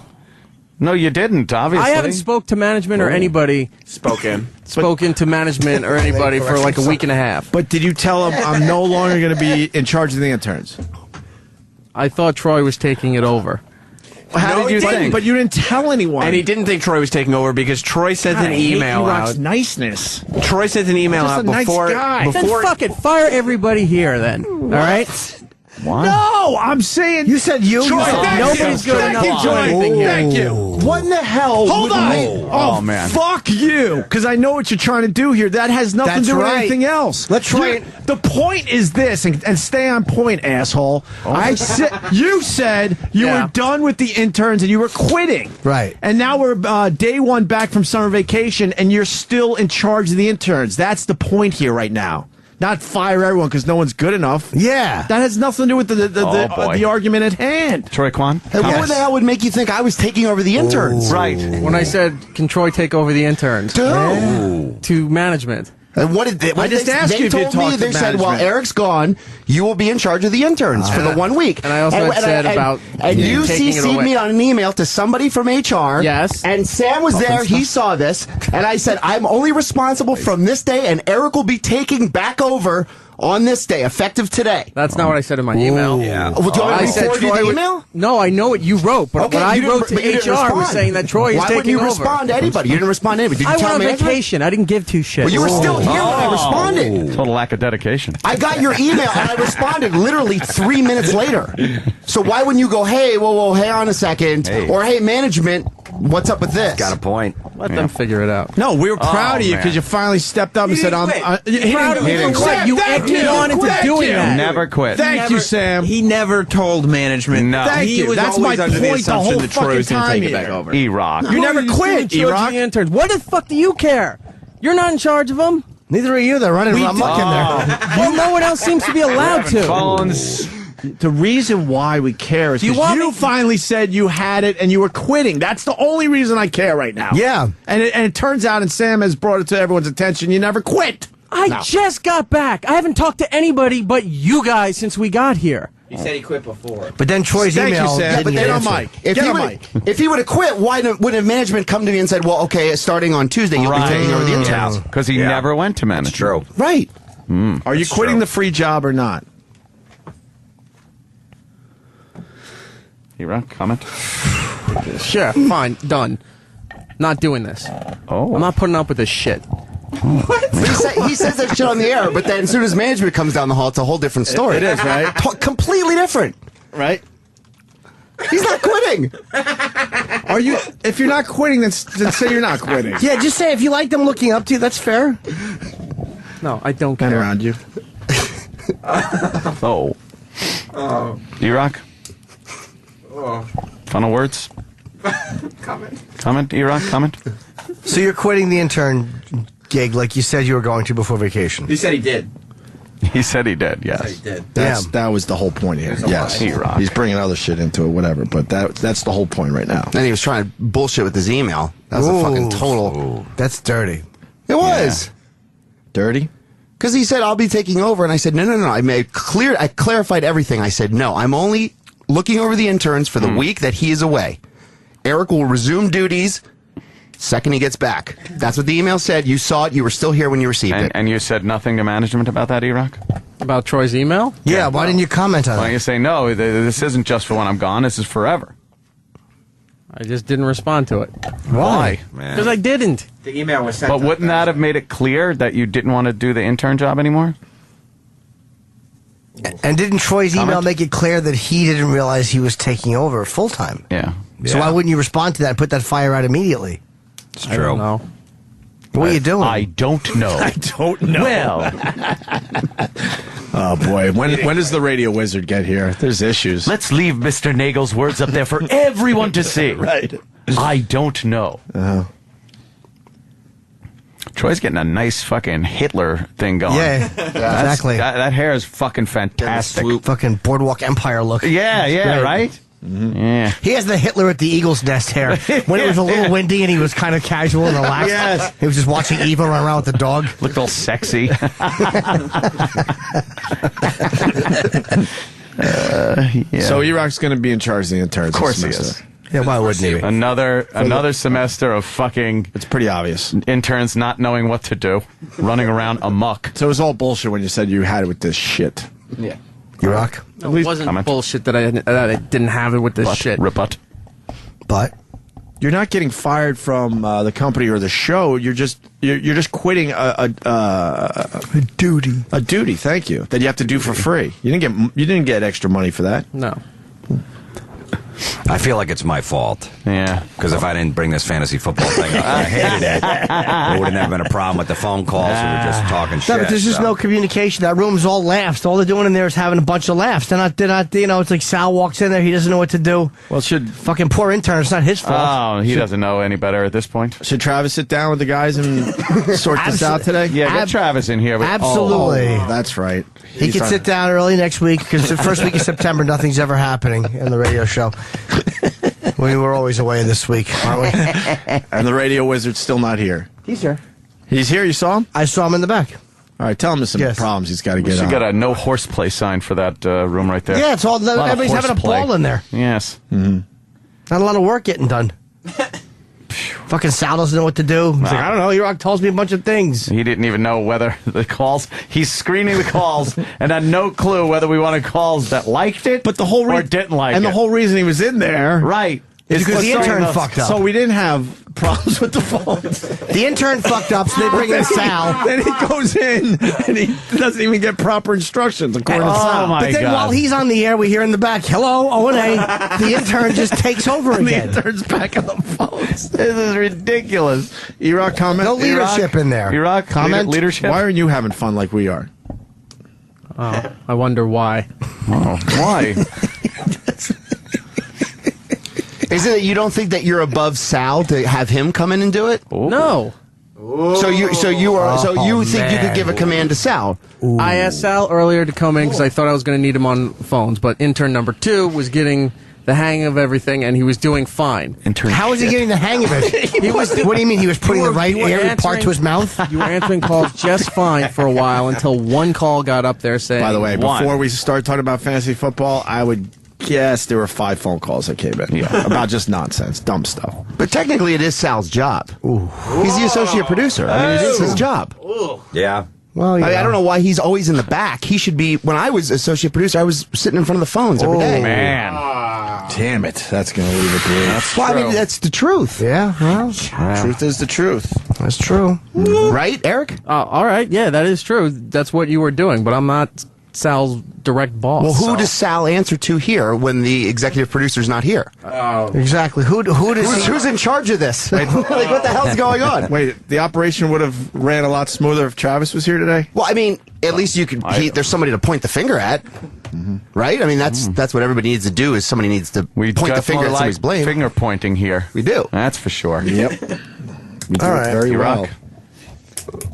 Speaker 1: No, you didn't, obviously.
Speaker 13: I haven't spoke to management or anybody. Spoken to management or anybody for like a week and a half.
Speaker 2: But did you tell them I'm no longer going to be in charge of the interns?
Speaker 13: I thought Troy was taking it over.
Speaker 2: How did you think? But you didn't tell anyone.
Speaker 4: And he didn't think Troy was taking over because Troy sent an email out.
Speaker 2: Niceness.
Speaker 4: Troy sent an email out before.
Speaker 13: Then fuck it, fire everybody here then. All right.
Speaker 1: What?
Speaker 2: No, I'm saying
Speaker 3: you said you.
Speaker 2: Troy,
Speaker 13: nobody's good enough to do anything here.
Speaker 2: Thank you. What in the hell?
Speaker 3: Hold on.
Speaker 2: Oh
Speaker 1: man.
Speaker 2: Fuck you. Because I know what you're trying to do here. That has nothing to do with anything else.
Speaker 3: Let's try.
Speaker 2: The point is this, and stay on point, asshole. You said you were done with the interns and you were quitting.
Speaker 3: Right.
Speaker 2: And now we're day one back from summer vacation, and you're still in charge of the interns. That's the point here right now. Not fire everyone because no one's good enough.
Speaker 3: Yeah.
Speaker 2: That has nothing to do with the argument at hand.
Speaker 1: Troy Kwan?
Speaker 21: Hey, what the hell would make you think I was taking over the interns?
Speaker 1: Right.
Speaker 13: When I said, can Troy take over the interns? To management.
Speaker 21: And what did they?
Speaker 2: I just asked you if you talked to management.
Speaker 21: They said, "Well, Eric's gone. You will be in charge of the interns for the 1 week."
Speaker 13: And I also said about
Speaker 21: and you
Speaker 13: taking it
Speaker 21: CC'd
Speaker 13: away.
Speaker 21: me on an email to somebody from HR.
Speaker 13: Yes.
Speaker 21: And Sam was there. He saw this, and I said, "I'm only responsible from this day, and Eric will be taking back over." On this day, effective today.
Speaker 13: That's not what I said in my email.
Speaker 21: Yeah. Well, do you want me to forward you the email?
Speaker 13: No, I know what you wrote, but
Speaker 21: Okay,
Speaker 13: what I wrote to
Speaker 21: but you didn't
Speaker 13: HR was
Speaker 21: respond.
Speaker 13: saying that Troy is
Speaker 21: Why
Speaker 13: taking
Speaker 21: wouldn't you
Speaker 13: over.
Speaker 21: respond to anybody? You didn't respond to anybody. Did you
Speaker 13: I
Speaker 21: tell
Speaker 13: went on
Speaker 21: management?
Speaker 13: vacation. I didn't give two shits.
Speaker 21: Well, you were still here when I responded.
Speaker 1: Total lack of dedication.
Speaker 21: I got your email and I responded literally 3 minutes later. So why wouldn't you go, hey, whoa, hang on a second, or hey, management, what's up with this?
Speaker 12: Got a point.
Speaker 13: Let them figure it out.
Speaker 2: No, we were proud of you because you finally stepped up and said, "I'm." He didn't quit.
Speaker 13: You egged me on into doing that.
Speaker 1: Never quit.
Speaker 2: Thank you, Sam.
Speaker 6: He never told management.
Speaker 1: No.
Speaker 2: Thank
Speaker 6: He
Speaker 2: you.
Speaker 6: was
Speaker 2: That's
Speaker 6: always
Speaker 2: my
Speaker 6: under the
Speaker 2: point the
Speaker 6: assumption
Speaker 2: whole
Speaker 6: that Troy was
Speaker 2: fucking
Speaker 6: going to take it
Speaker 2: time
Speaker 6: back
Speaker 2: here.
Speaker 6: over.
Speaker 1: Erock.
Speaker 2: You never quit,
Speaker 13: in charge of the interns. What the fuck do you care? You're not in charge of them.
Speaker 3: Neither are you. They're running amok in there.
Speaker 13: Well, no one else seems to be allowed to.
Speaker 1: Phones.
Speaker 2: The reason why we care is because you finally said you had it and you were quitting. That's the only reason I care right now.
Speaker 3: Yeah.
Speaker 2: And it turns out, and Sam has brought it to everyone's attention, you never quit.
Speaker 13: I just got back. I haven't talked to anybody but you guys since we got here.
Speaker 6: He said he quit before.
Speaker 3: But then Troy's
Speaker 2: Thank
Speaker 3: email
Speaker 2: you, Sam.
Speaker 3: didn't
Speaker 2: Get on
Speaker 3: answer.
Speaker 2: mic.
Speaker 21: If he would have quit, why wouldn't management come to me and said, well, okay, starting on Tuesday, you'll be taking over the interns?
Speaker 1: Because he never went to management.
Speaker 12: True.
Speaker 21: Right.
Speaker 2: Are you quitting the free job or not?
Speaker 1: Erock, comment?
Speaker 13: Sure, fine, done. Not doing this.
Speaker 1: Oh.
Speaker 13: I'm not putting up with this shit.
Speaker 21: He says that shit on the air, but then as soon as management comes down the hall, it's a whole different story.
Speaker 2: It is, right?
Speaker 21: Completely different.
Speaker 2: Right?
Speaker 21: He's not quitting.
Speaker 2: Are you? If you're not quitting, then say you're not quitting.
Speaker 3: Yeah, just say if you like them looking up to you, that's fair.
Speaker 13: No, I don't
Speaker 2: Been
Speaker 13: care.
Speaker 2: around you.
Speaker 1: Oh. Erock? Final words? Comment, Erock? Comment?
Speaker 3: So you're quitting the intern gig like you said you were going to before vacation.
Speaker 6: He said he did.
Speaker 1: He said he did, yes.
Speaker 6: He said he did.
Speaker 2: That was the whole point here. Yes.
Speaker 1: Erock.
Speaker 2: He's bringing other shit into it, whatever, but that's the whole point right now.
Speaker 21: And he was trying to bullshit with his email. That was a fucking total.
Speaker 3: That's dirty.
Speaker 21: It was.
Speaker 2: Dirty?
Speaker 21: Because he said, I'll be taking over. And I said, no. I clarified everything. I said, no, I'm only looking over the interns for the week that he is away. Eric will resume duties second he gets back. That's what the email said. You saw it. You were still here when you received it.
Speaker 1: And you said nothing to management about that, Erock?
Speaker 13: About Troy's email?
Speaker 3: Yeah, why didn't you comment on
Speaker 1: Why don't you say, no, this isn't just for when I'm gone, this is forever?
Speaker 13: I just didn't respond to it.
Speaker 1: Why?
Speaker 13: Because I didn't.
Speaker 6: The email was sent.
Speaker 1: But wouldn't that have made it clear that you didn't want to do the intern job anymore?
Speaker 3: And didn't Troy's email make it clear that he didn't realize he was taking over full time?
Speaker 1: Yeah.
Speaker 3: So why wouldn't you respond to that and put that fire out immediately?
Speaker 12: It's true.
Speaker 13: I don't know.
Speaker 3: What are you doing?
Speaker 1: I don't know.
Speaker 2: I don't know.
Speaker 1: Well.
Speaker 2: Oh, boy. When does the radio wizard get here? There's issues.
Speaker 1: Let's leave Mr. Nagel's words up there for everyone to see.
Speaker 2: Right.
Speaker 1: I don't know. Troy's getting a nice fucking Hitler thing going.
Speaker 3: Yeah, exactly.
Speaker 1: That hair is fucking fantastic.
Speaker 3: Fucking Boardwalk Empire look.
Speaker 1: Yeah, right? Mm-hmm. Yeah.
Speaker 3: He has the Hitler at the Eagle's Nest hair. When it was a little windy and he was kind of casual and relaxed.
Speaker 1: Yes.
Speaker 3: He was just watching Eva run around with the dog.
Speaker 1: Looked all sexy.
Speaker 2: Yeah. So Erock's going to be in charge of the interns.
Speaker 1: Of course he is.
Speaker 3: Yeah, why wouldn't he?
Speaker 1: Another semester of fucking...
Speaker 2: It's pretty obvious.
Speaker 1: Interns not knowing what to do, running around amok.
Speaker 2: So it was all bullshit when you said you had it with this shit.
Speaker 13: Yeah.
Speaker 3: Erock?
Speaker 13: No, it wasn't bullshit that I didn't have it with this shit.
Speaker 1: Rebut.
Speaker 3: But
Speaker 2: you're not getting fired from the company or the show. You're just quitting a
Speaker 3: duty.
Speaker 2: A duty. Thank you. That you have to do for free. You didn't get extra money for that.
Speaker 13: No.
Speaker 12: I feel like it's my fault.
Speaker 1: Yeah.
Speaker 12: Because if I didn't bring this fantasy football thing up, I hated it. There wouldn't have been a problem with the phone calls. We were just talking shit.
Speaker 3: No, but there's just no communication. That room's all laughs. All they're doing in there is having a bunch of laughs. They're not, it's like Sal walks in there, he doesn't know what to do.
Speaker 2: Well,
Speaker 3: fucking poor intern, it's not his fault.
Speaker 1: Oh, he doesn't know any better at this point.
Speaker 2: Should Travis sit down with the guys and sort this out today?
Speaker 1: Yeah, get Travis in here.
Speaker 3: Absolutely.
Speaker 2: Oh, that's right.
Speaker 3: He can sit down early next week because the first week of September, nothing's ever happening in the radio show. We were always away this week, aren't we?
Speaker 2: And the radio wizard's still not here.
Speaker 3: He's here.
Speaker 2: He's here? You saw him?
Speaker 3: I saw him in the back.
Speaker 2: All right, tell him there's some problems he's got to get
Speaker 1: We should
Speaker 2: on.
Speaker 1: get a no horseplay sign for that room right there.
Speaker 3: Yeah, it's all everybody's having a ball in there.
Speaker 1: Yes.
Speaker 2: Mm-hmm.
Speaker 3: Not a lot of work getting done. Fucking Sal doesn't know what to do. He's like, I don't know. Erock tells me a bunch of things.
Speaker 1: He didn't even know whether the calls. He's screening the calls and had no clue whether we wanted calls that liked it,
Speaker 2: but the whole
Speaker 1: or didn't like it.
Speaker 2: And the whole reason he was in there,
Speaker 1: right,
Speaker 3: is because the intern fucked up.
Speaker 2: So we didn't have problems with the phones.
Speaker 3: The intern fucked up, so they bring in Sal.
Speaker 2: Then he goes in and he doesn't even get proper instructions according to Sal.
Speaker 3: But then while he's on the air, we hear in the back, "Hello, O&A." The intern just takes over again.
Speaker 2: The intern's back on the phones.
Speaker 1: This is ridiculous.
Speaker 2: Erock, comment?
Speaker 3: No leadership in there.
Speaker 1: Erock,
Speaker 2: comment?
Speaker 1: Leadership?
Speaker 2: Why aren't you having fun like we are?
Speaker 13: Oh, I wonder why.
Speaker 1: Oh, why?
Speaker 21: Is it that you don't think that you're above Sal to have him come in and do it?
Speaker 1: Ooh.
Speaker 13: No.
Speaker 21: So you think you could give a command to Sal?
Speaker 13: I asked Sal earlier to come in because I thought I was going to need him on phones, but intern number 2 was getting the hang of everything, and he was doing fine.
Speaker 3: How was he getting the hang of it? What do you mean? He was putting the right airy part to his mouth?
Speaker 13: You were answering calls just fine for a while until one call got up there saying...
Speaker 2: By the way, before we start talking about fantasy football, I would guess there were 5 phone calls that came in about just nonsense, dumb stuff.
Speaker 21: But technically, it is Sal's job. He's the associate producer. I mean, it is his job.
Speaker 12: Yeah.
Speaker 21: Well, I don't know why he's always in the back. He should be. When I was associate producer, I was sitting in front of the phones every day.
Speaker 1: Man.
Speaker 2: Damn it. That's going to leave it blue.
Speaker 21: I mean, that's the truth.
Speaker 3: Yeah, well,
Speaker 2: truth is the truth.
Speaker 3: That's true.
Speaker 21: Right, Eric?
Speaker 13: All right, yeah, that is true. That's what you were doing, but I'm not Sal's direct boss.
Speaker 21: Well, who does Sal answer to here when the executive producer's not here?
Speaker 3: Exactly.
Speaker 21: Who's in charge of this? Like, what the hell's going on?
Speaker 2: Wait, the operation would have ran a lot smoother if Travis was here today?
Speaker 21: Well, I mean, at least you could. There's somebody to point the finger at, right? I mean, that's what everybody needs to do. Is somebody needs to point the finger at somebody's blame.
Speaker 1: Finger pointing here.
Speaker 21: We do.
Speaker 1: That's for sure.
Speaker 2: Yep. We do
Speaker 3: All right.
Speaker 2: very well.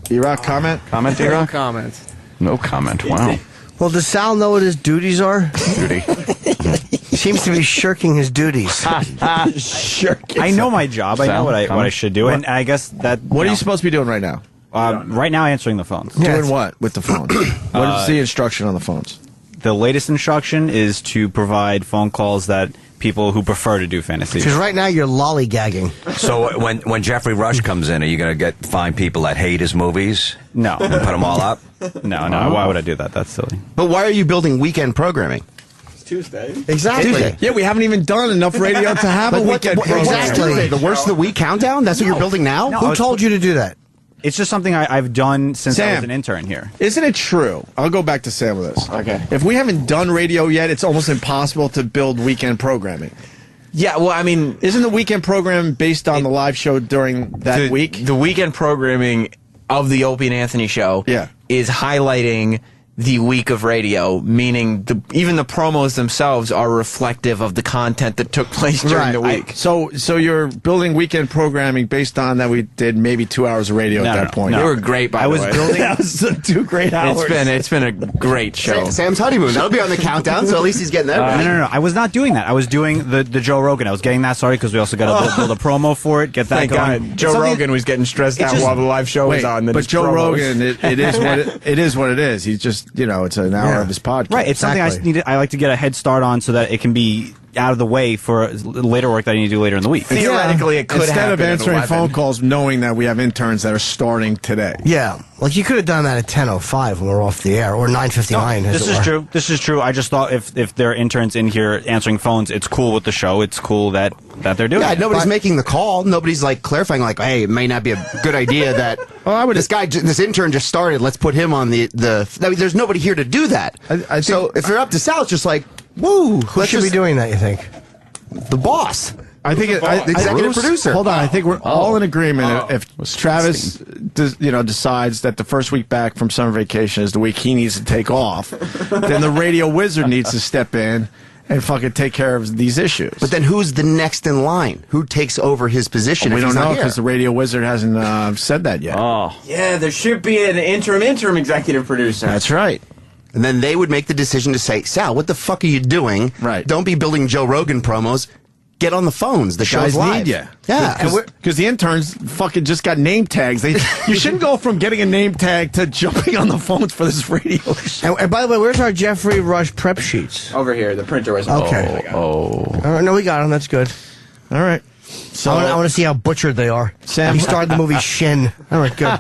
Speaker 2: Erock, comment?
Speaker 1: Comment,
Speaker 13: No
Speaker 1: Erock?
Speaker 13: comment.
Speaker 1: No comment. Wow.
Speaker 3: Well, does Sal know what his duties are?
Speaker 1: Duty.
Speaker 3: He seems to be shirking his duties.
Speaker 20: I know my job. I know what I should do, and I guess that.
Speaker 2: What are you supposed to be doing right now?
Speaker 20: Right now, answering the phones.
Speaker 2: Doing what with the phones? What is the instruction on the phones?
Speaker 20: The latest instruction is to provide phone calls that people who prefer to do fantasy.
Speaker 3: Because right now you're lollygagging.
Speaker 12: So when Jeffrey Rush comes in, are you going to find people that hate his movies?
Speaker 20: No.
Speaker 12: And put them all up?
Speaker 20: No. Why would I do that? That's silly.
Speaker 21: But why are you building weekend programming?
Speaker 13: Tuesday.
Speaker 3: Exactly.
Speaker 2: Yeah, we haven't even done enough radio to have a weekend program.
Speaker 21: Exactly. The worst of the week countdown? That's what you're building now?
Speaker 3: Who told you to do that?
Speaker 20: It's just something I've done since I
Speaker 2: Sam,
Speaker 20: was an intern here.
Speaker 2: Isn't it true? I'll go back to Sam with this.
Speaker 6: Okay.
Speaker 2: If we haven't done radio yet, it's almost impossible to build weekend programming.
Speaker 6: Yeah, well, I mean...
Speaker 2: Isn't the weekend program based on the live show during that week?
Speaker 6: The weekend programming of the Opie and Anthony show is highlighting the week of radio, meaning even the promos themselves are reflective of the content that took place during the week.
Speaker 2: So you're building weekend programming based on that we did maybe 2 hours of radio at that point.
Speaker 6: They were great, by the way.
Speaker 2: That was 2 great hours.
Speaker 6: It's been a great show.
Speaker 21: Sam's honeymoon. That'll be on the countdown, so at least he's getting that right.
Speaker 20: No. I was not doing that. I was doing the Joe Rogan. I was getting that started because we also got to build a promo for it, get that
Speaker 4: Thank
Speaker 20: going.
Speaker 4: God. Joe Rogan was getting stressed out while the live show was on.
Speaker 2: But Joe Rogan, it is what it is. He's just, it's an hour of his podcast.
Speaker 20: Right, it's something I like to get a head start on so that it can be out of the way for later work that I need to do later in the week.
Speaker 6: Theoretically, it could
Speaker 2: Instead
Speaker 6: happen
Speaker 2: of answering
Speaker 6: at 11.
Speaker 2: phone calls, knowing that we have interns that are starting today.
Speaker 3: Yeah, like you could have done that at 10:05 when we're off the air, or 9:59.
Speaker 20: This is true. This is true. I just thought if there are interns in here answering phones, it's cool with the show. It's cool that they're doing it.
Speaker 21: Nobody's making the call. Nobody's like clarifying, like, hey, it may not be a good idea that this intern just started. Let's put him on the. I mean, there's nobody here to do that. So if you're up to Sal, it's just like, woo.
Speaker 3: Who should be doing that, you think?
Speaker 21: The boss.
Speaker 2: I think
Speaker 21: the executive producer.
Speaker 2: Hold on, I think we're all in agreement. If Travis, decides that the first week back from summer vacation is the week he needs to take off, then the radio wizard needs to step in and fucking take care of these issues.
Speaker 21: But then who's the next in line? Who takes over his position?
Speaker 2: We
Speaker 21: if
Speaker 2: don't
Speaker 21: he's not
Speaker 2: know
Speaker 21: here?
Speaker 2: because the radio wizard hasn't said that yet.
Speaker 1: Oh,
Speaker 6: yeah, there should be an interim executive producer.
Speaker 2: That's right.
Speaker 21: And then they would make the decision to say, Sal, what the fuck are you doing?
Speaker 2: Right.
Speaker 21: Don't be building Joe Rogan promos. Get on the phones. The show's
Speaker 2: guys
Speaker 21: live.
Speaker 2: need you.
Speaker 21: Yeah.
Speaker 2: Because the interns fucking just got name tags. You shouldn't go from getting a name tag to jumping on the phones for this radio show.
Speaker 3: And by the way, where's our Jeffrey Rush prep sheets?
Speaker 6: Over here, the printer was...
Speaker 3: Okay.
Speaker 1: Oh.
Speaker 3: All right, no, we got them. That's good.
Speaker 2: All right.
Speaker 3: So I want to see how butchered they are.
Speaker 2: Sam,
Speaker 3: he starred in the movie Shin. All right, good.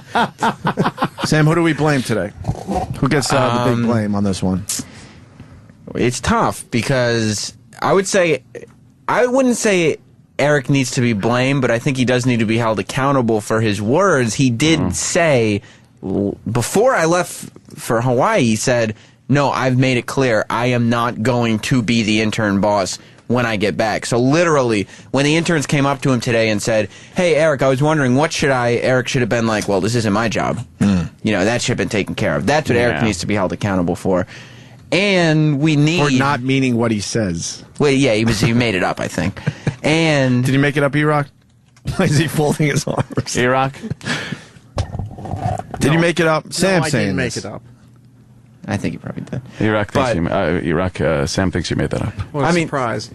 Speaker 2: Sam, who do we blame today? Who gets the big blame on this one?
Speaker 6: It's tough because I wouldn't say Eric needs to be blamed, but I think he does need to be held accountable for his words. He did say, before I left for Hawaii, he said, no, I've made it clear I am not going to be the intern boss when I get back. So literally, when the interns came up to him today and said, hey, Eric, I was wondering, Eric should have been like, well, this isn't my job. That should have been taken care of. That's what Eric needs to be held accountable for. And we need...
Speaker 2: For not meaning what he says.
Speaker 6: Well, yeah, he made it up, I think. And...
Speaker 2: Did he make it up, Erock? Why is he folding his arms?
Speaker 1: Erock?
Speaker 2: Did you make it up? Sam
Speaker 13: I
Speaker 2: saying
Speaker 13: didn't make
Speaker 2: this.
Speaker 13: it up.
Speaker 6: I think he probably did.
Speaker 1: Sam thinks you made that up.
Speaker 13: What a surprise.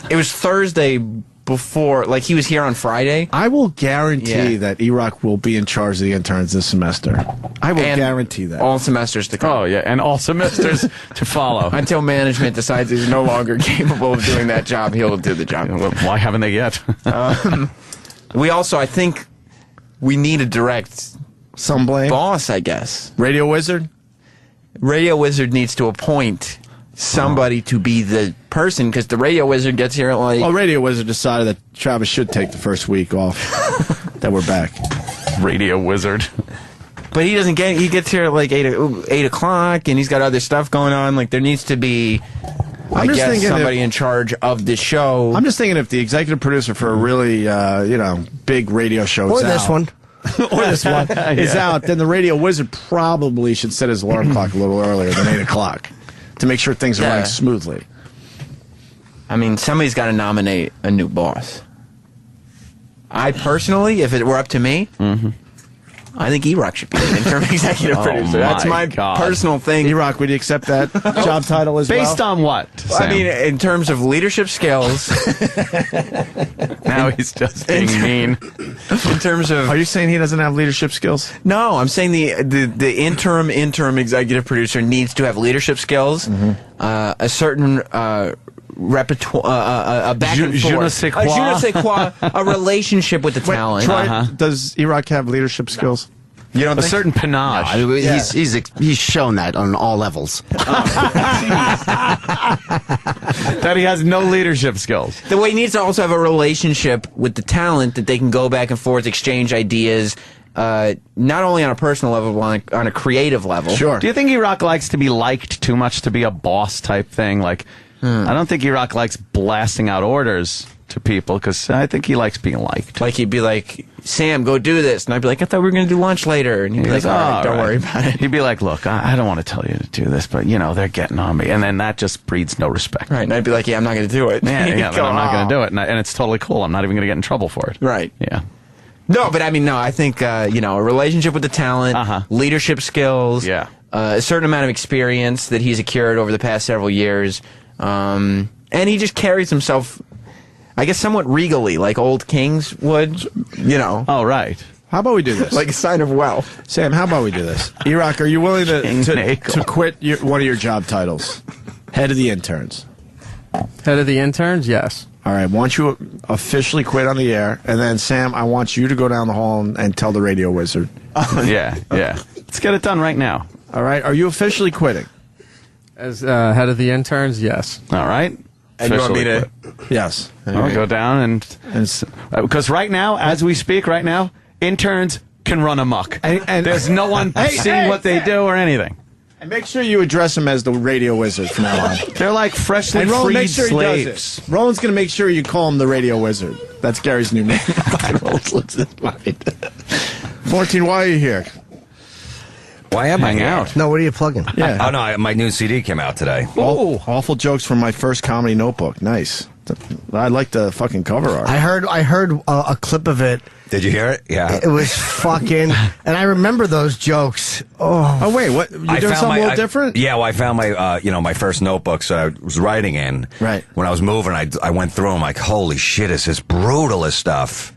Speaker 6: It was Thursday before, like he was here on Friday.
Speaker 2: I will guarantee that Erock will be in charge of the interns this semester. I will guarantee that.
Speaker 6: All semesters to come.
Speaker 1: Oh, yeah, and all semesters to follow.
Speaker 6: Until management decides he's no longer capable of doing that job, he'll do the job.
Speaker 1: Well, why haven't they yet?
Speaker 6: We also, I think, we need a direct
Speaker 2: some blame
Speaker 6: boss, I guess.
Speaker 2: Radio Wizard?
Speaker 6: Radio Wizard needs to appoint somebody to be the person, because the Radio Wizard gets here at like...
Speaker 2: Well, Radio Wizard decided that Travis should take the first week off that we're back.
Speaker 1: Radio Wizard.
Speaker 6: But he doesn't get... He gets here at like 8 o'clock, and he's got other stuff going on. Like, there needs to be, I guess, somebody in charge of the show.
Speaker 2: I'm just thinking if the executive producer for a really, big radio show
Speaker 3: or
Speaker 2: is
Speaker 3: this
Speaker 2: out,
Speaker 3: one.
Speaker 2: or this one is out, then the Radio Wizard probably should set his alarm clock a little earlier than 8 o'clock to make sure things are running smoothly.
Speaker 6: I mean, somebody's got to nominate a new boss. I personally, if it were up to me, I think Erock should be the interim executive producer. That's my personal thing.
Speaker 2: Erock, would you accept that job title as well?
Speaker 1: Based on what, Sam?
Speaker 6: I mean, in terms of leadership skills.
Speaker 1: Now he's just being mean.
Speaker 6: In terms of...
Speaker 2: Are you saying he doesn't have leadership skills?
Speaker 6: No, I'm saying the interim executive producer needs to have leadership skills, a certain... repertoire, a back and forth,
Speaker 1: je ne sais quoi,
Speaker 6: a relationship with the talent.
Speaker 2: Troy, does Erock have leadership skills?
Speaker 6: You don't
Speaker 1: a
Speaker 6: think?
Speaker 1: certain panache.
Speaker 21: I mean, he's shown that on all levels.
Speaker 1: That he has no leadership skills.
Speaker 6: The way he needs to also have a relationship with the talent that they can go back and forth, exchange ideas, not only on a personal level, but on a creative level.
Speaker 2: Sure.
Speaker 1: Do you think Erock likes to be liked too much to be a boss type thing? Like, I don't think Erock likes blasting out orders to people because I think he likes being liked.
Speaker 6: Like he'd be like, Sam, go do this. And I'd be like, I thought we were going to do lunch later. And he'd be like, all right, don't worry about it.
Speaker 1: He'd be like, look, I don't want to tell you to do this, but, they're getting on me. And then that just breeds no respect.
Speaker 6: Right. And I'd be like, yeah, I'm not going to do it.
Speaker 1: Yeah, but I'm not going to do it. And it's totally cool. I'm not even going to get in trouble for it.
Speaker 6: Right.
Speaker 1: Yeah.
Speaker 6: No, but I mean, no, I think, a relationship with the talent, leadership skills, a certain amount of experience that he's accrued over the past several years, and he just carries himself, I guess, somewhat regally, like old kings would,
Speaker 1: Oh, right.
Speaker 2: How about we do this?
Speaker 6: Like a sign of wealth.
Speaker 2: Sam, how about we do this? Erock, are you willing to quit one of your job titles? Head of the interns.
Speaker 13: Head of the interns? Yes.
Speaker 2: All right, why don't you officially quit on the air, and then, Sam, I want you to go down the hall and tell the radio wizard.
Speaker 1: Yeah. Let's get it done right now.
Speaker 2: All right, are you officially quitting?
Speaker 13: As head of the interns? Yes.
Speaker 1: All right.
Speaker 6: And you want me to...
Speaker 2: Yes.
Speaker 1: I'll go down and because right now, as we speak right now, interns can run amok. And there's no one seeing what they do or anything.
Speaker 2: And make sure you address him as the radio wizard from now on.
Speaker 1: They're like freshly
Speaker 2: and Roland,
Speaker 1: freed
Speaker 2: make sure
Speaker 1: slaves.
Speaker 2: He does it. Roland's going to make sure you call him the radio wizard. That's Gary's new name. Florentine, why are you here?
Speaker 12: Why am I
Speaker 1: Hang
Speaker 12: here?
Speaker 1: out.
Speaker 3: No, what are you plugging?
Speaker 2: Yeah.
Speaker 12: Oh, no, my new CD came out today.
Speaker 2: Awful jokes from my first comedy notebook. Nice. I like the fucking cover art.
Speaker 3: I heard a clip of it.
Speaker 12: Did you hear it? Yeah.
Speaker 3: It was fucking, and I remember those jokes.
Speaker 2: Oh wait, what? You doing something a little different?
Speaker 12: Yeah, well, I found my, my first notebooks I was writing in.
Speaker 2: Right.
Speaker 12: When I was moving, I went through them like, holy shit, is this brutalist stuff?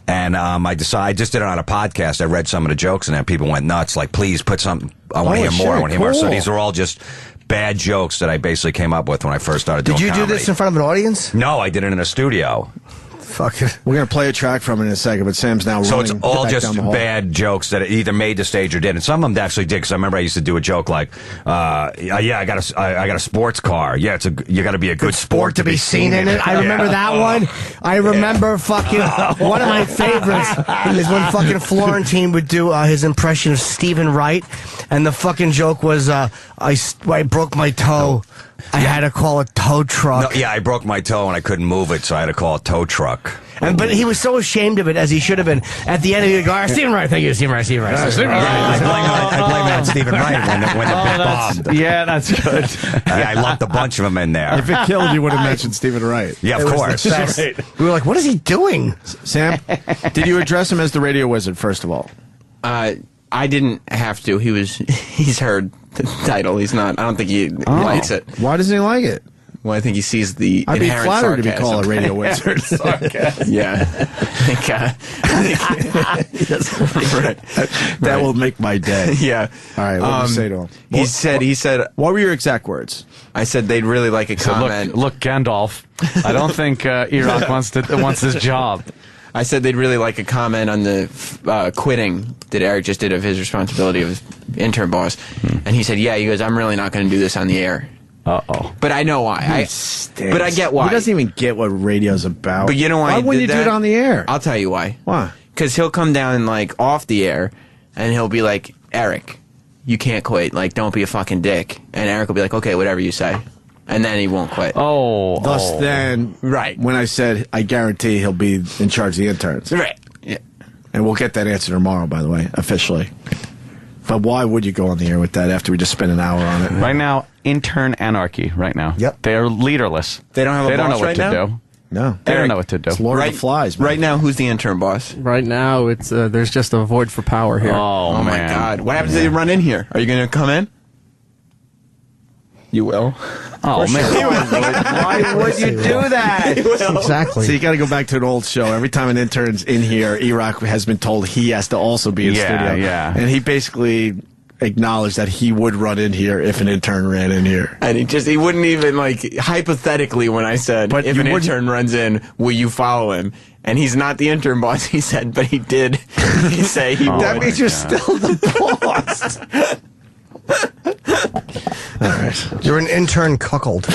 Speaker 12: And I just did it on a podcast. I read some of the jokes, and then people went nuts. Like, please put something. I want to hear more. I want to hear more. So these are all just bad jokes that I basically came up with when I first started doing comedy.
Speaker 3: Did you do this in front of an audience?
Speaker 12: No, I did it in a studio.
Speaker 3: Fuck it.
Speaker 2: We're going to play a track from it in a second, but Sam's now
Speaker 12: So
Speaker 2: running
Speaker 12: it's all
Speaker 2: back
Speaker 12: just
Speaker 2: down the hall.
Speaker 12: bad jokes that either made the stage or didn't. And some of them actually did, because I remember I used to do a joke like, I got a sports car. Yeah, you got to be a good sport
Speaker 3: to be seen in it. I remember that one. I remember fucking one of my favorites is when fucking Florentine would do his impression of Stephen Wright, and the fucking joke was I broke my toe. I had to call a tow truck.
Speaker 12: No, yeah, I broke my toe and I couldn't move it, so I had to call a tow truck.
Speaker 3: But he was so ashamed of it, as he should have been. At the end, he would go, Stephen Wright, thank you, Stephen Wright, Stephen Wright.
Speaker 12: I blame that on Stephen Wright when the bit bombed.
Speaker 1: Yeah, that's good.
Speaker 12: Yeah, I lumped a bunch of them in there.
Speaker 2: If it killed, you would have mentioned Stephen Wright.
Speaker 12: Yeah, of course.
Speaker 3: We were like, what is he doing?
Speaker 2: Sam, did you address him as the radio wizard, first of all?
Speaker 6: I didn't have to. He's heard the title. He's not. I don't think he likes it.
Speaker 2: Why doesn't he like it?
Speaker 6: Well, I think he sees the
Speaker 2: I'd be
Speaker 6: inherent
Speaker 2: flattered to be
Speaker 6: sarcasm.
Speaker 2: called a radio wizard.
Speaker 6: Yeah.
Speaker 2: That will make my day.
Speaker 6: Yeah.
Speaker 2: All right, what did you say to him?
Speaker 6: He said.
Speaker 2: What were your exact words?
Speaker 6: I said they'd really like a comment.
Speaker 1: Look, Gandalf. I don't think Erock wants this job.
Speaker 6: I said they'd really like a comment on the quitting that Eric just did of his responsibility of his intern boss. And he said, yeah, he goes, I'm really not going to do this on the air.
Speaker 1: Uh-oh.
Speaker 6: But I know why. But I get why.
Speaker 2: He doesn't even get what radio's about.
Speaker 6: But you know why?
Speaker 2: Why wouldn't you do it on the air?
Speaker 6: I'll tell you why.
Speaker 2: Why?
Speaker 6: Because he'll come down like off the air, and he'll be like, Eric, you can't quit. Like, don't be a fucking dick. And Eric will be like, okay, whatever you say. And then he won't quit.
Speaker 2: Thus then,
Speaker 6: right.
Speaker 2: When I said, I guarantee he'll be in charge of the interns.
Speaker 6: Right. Yeah.
Speaker 2: And we'll get that answer tomorrow, by the way, officially. But why would you go on the air with that after we just spent an hour on it?
Speaker 1: Right now, intern anarchy right now.
Speaker 3: Yep.
Speaker 1: They're leaderless.
Speaker 6: They don't have a boss
Speaker 1: know what
Speaker 6: right
Speaker 1: to
Speaker 6: now?
Speaker 1: do.
Speaker 2: No.
Speaker 1: They don't know what to do.
Speaker 2: It's Lord of the Flies, man.
Speaker 6: Right now, who's the intern boss?
Speaker 13: Right now, it's there's just a void for power here.
Speaker 6: Oh my God. What happens if they run in here? Are you going to come in? You will.
Speaker 1: Oh, man. Why would you do that?
Speaker 3: Exactly.
Speaker 2: So you got to go back to an old show. Every time an intern's in here, Erock has been told he has to also be in studio.
Speaker 1: Yeah.
Speaker 2: And he basically acknowledge that he would run in here if an intern ran in here.
Speaker 4: And he wouldn't even, like, hypothetically, when I said, if an intern runs in, will you follow him? And he's not the intern boss, he said, but he did say he would.
Speaker 2: That means you're still the boss. All right.
Speaker 3: You're an intern cuckold.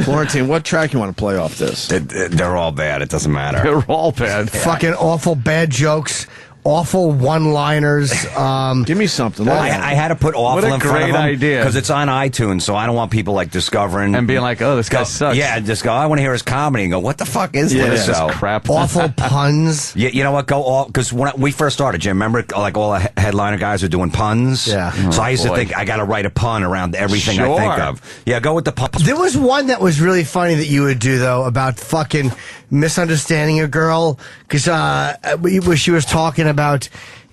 Speaker 2: Florentine, what track you want to play off this?
Speaker 12: They're all bad. It doesn't matter.
Speaker 1: They're all bad.
Speaker 3: Fucking awful bad jokes. Awful one-liners.
Speaker 2: Give me something.
Speaker 12: I had to put awful in front of them.
Speaker 1: What a great idea.
Speaker 12: Because it's on iTunes, so I don't want people like discovering.
Speaker 1: And being like, oh, this guy sucks.
Speaker 12: Yeah, just go, I want to hear his comedy and go, what the fuck is this?
Speaker 1: This crap.
Speaker 3: Awful puns.
Speaker 12: You know what? Go all, because when we first started, Jim, remember like all the headliner guys were doing puns?
Speaker 3: Yeah.
Speaker 12: So I used to think I got to write a pun around everything I think of. Yeah, go with the pun.
Speaker 3: There was one that was really funny that you would do, though, about fucking misunderstanding a girl. Because she was talking about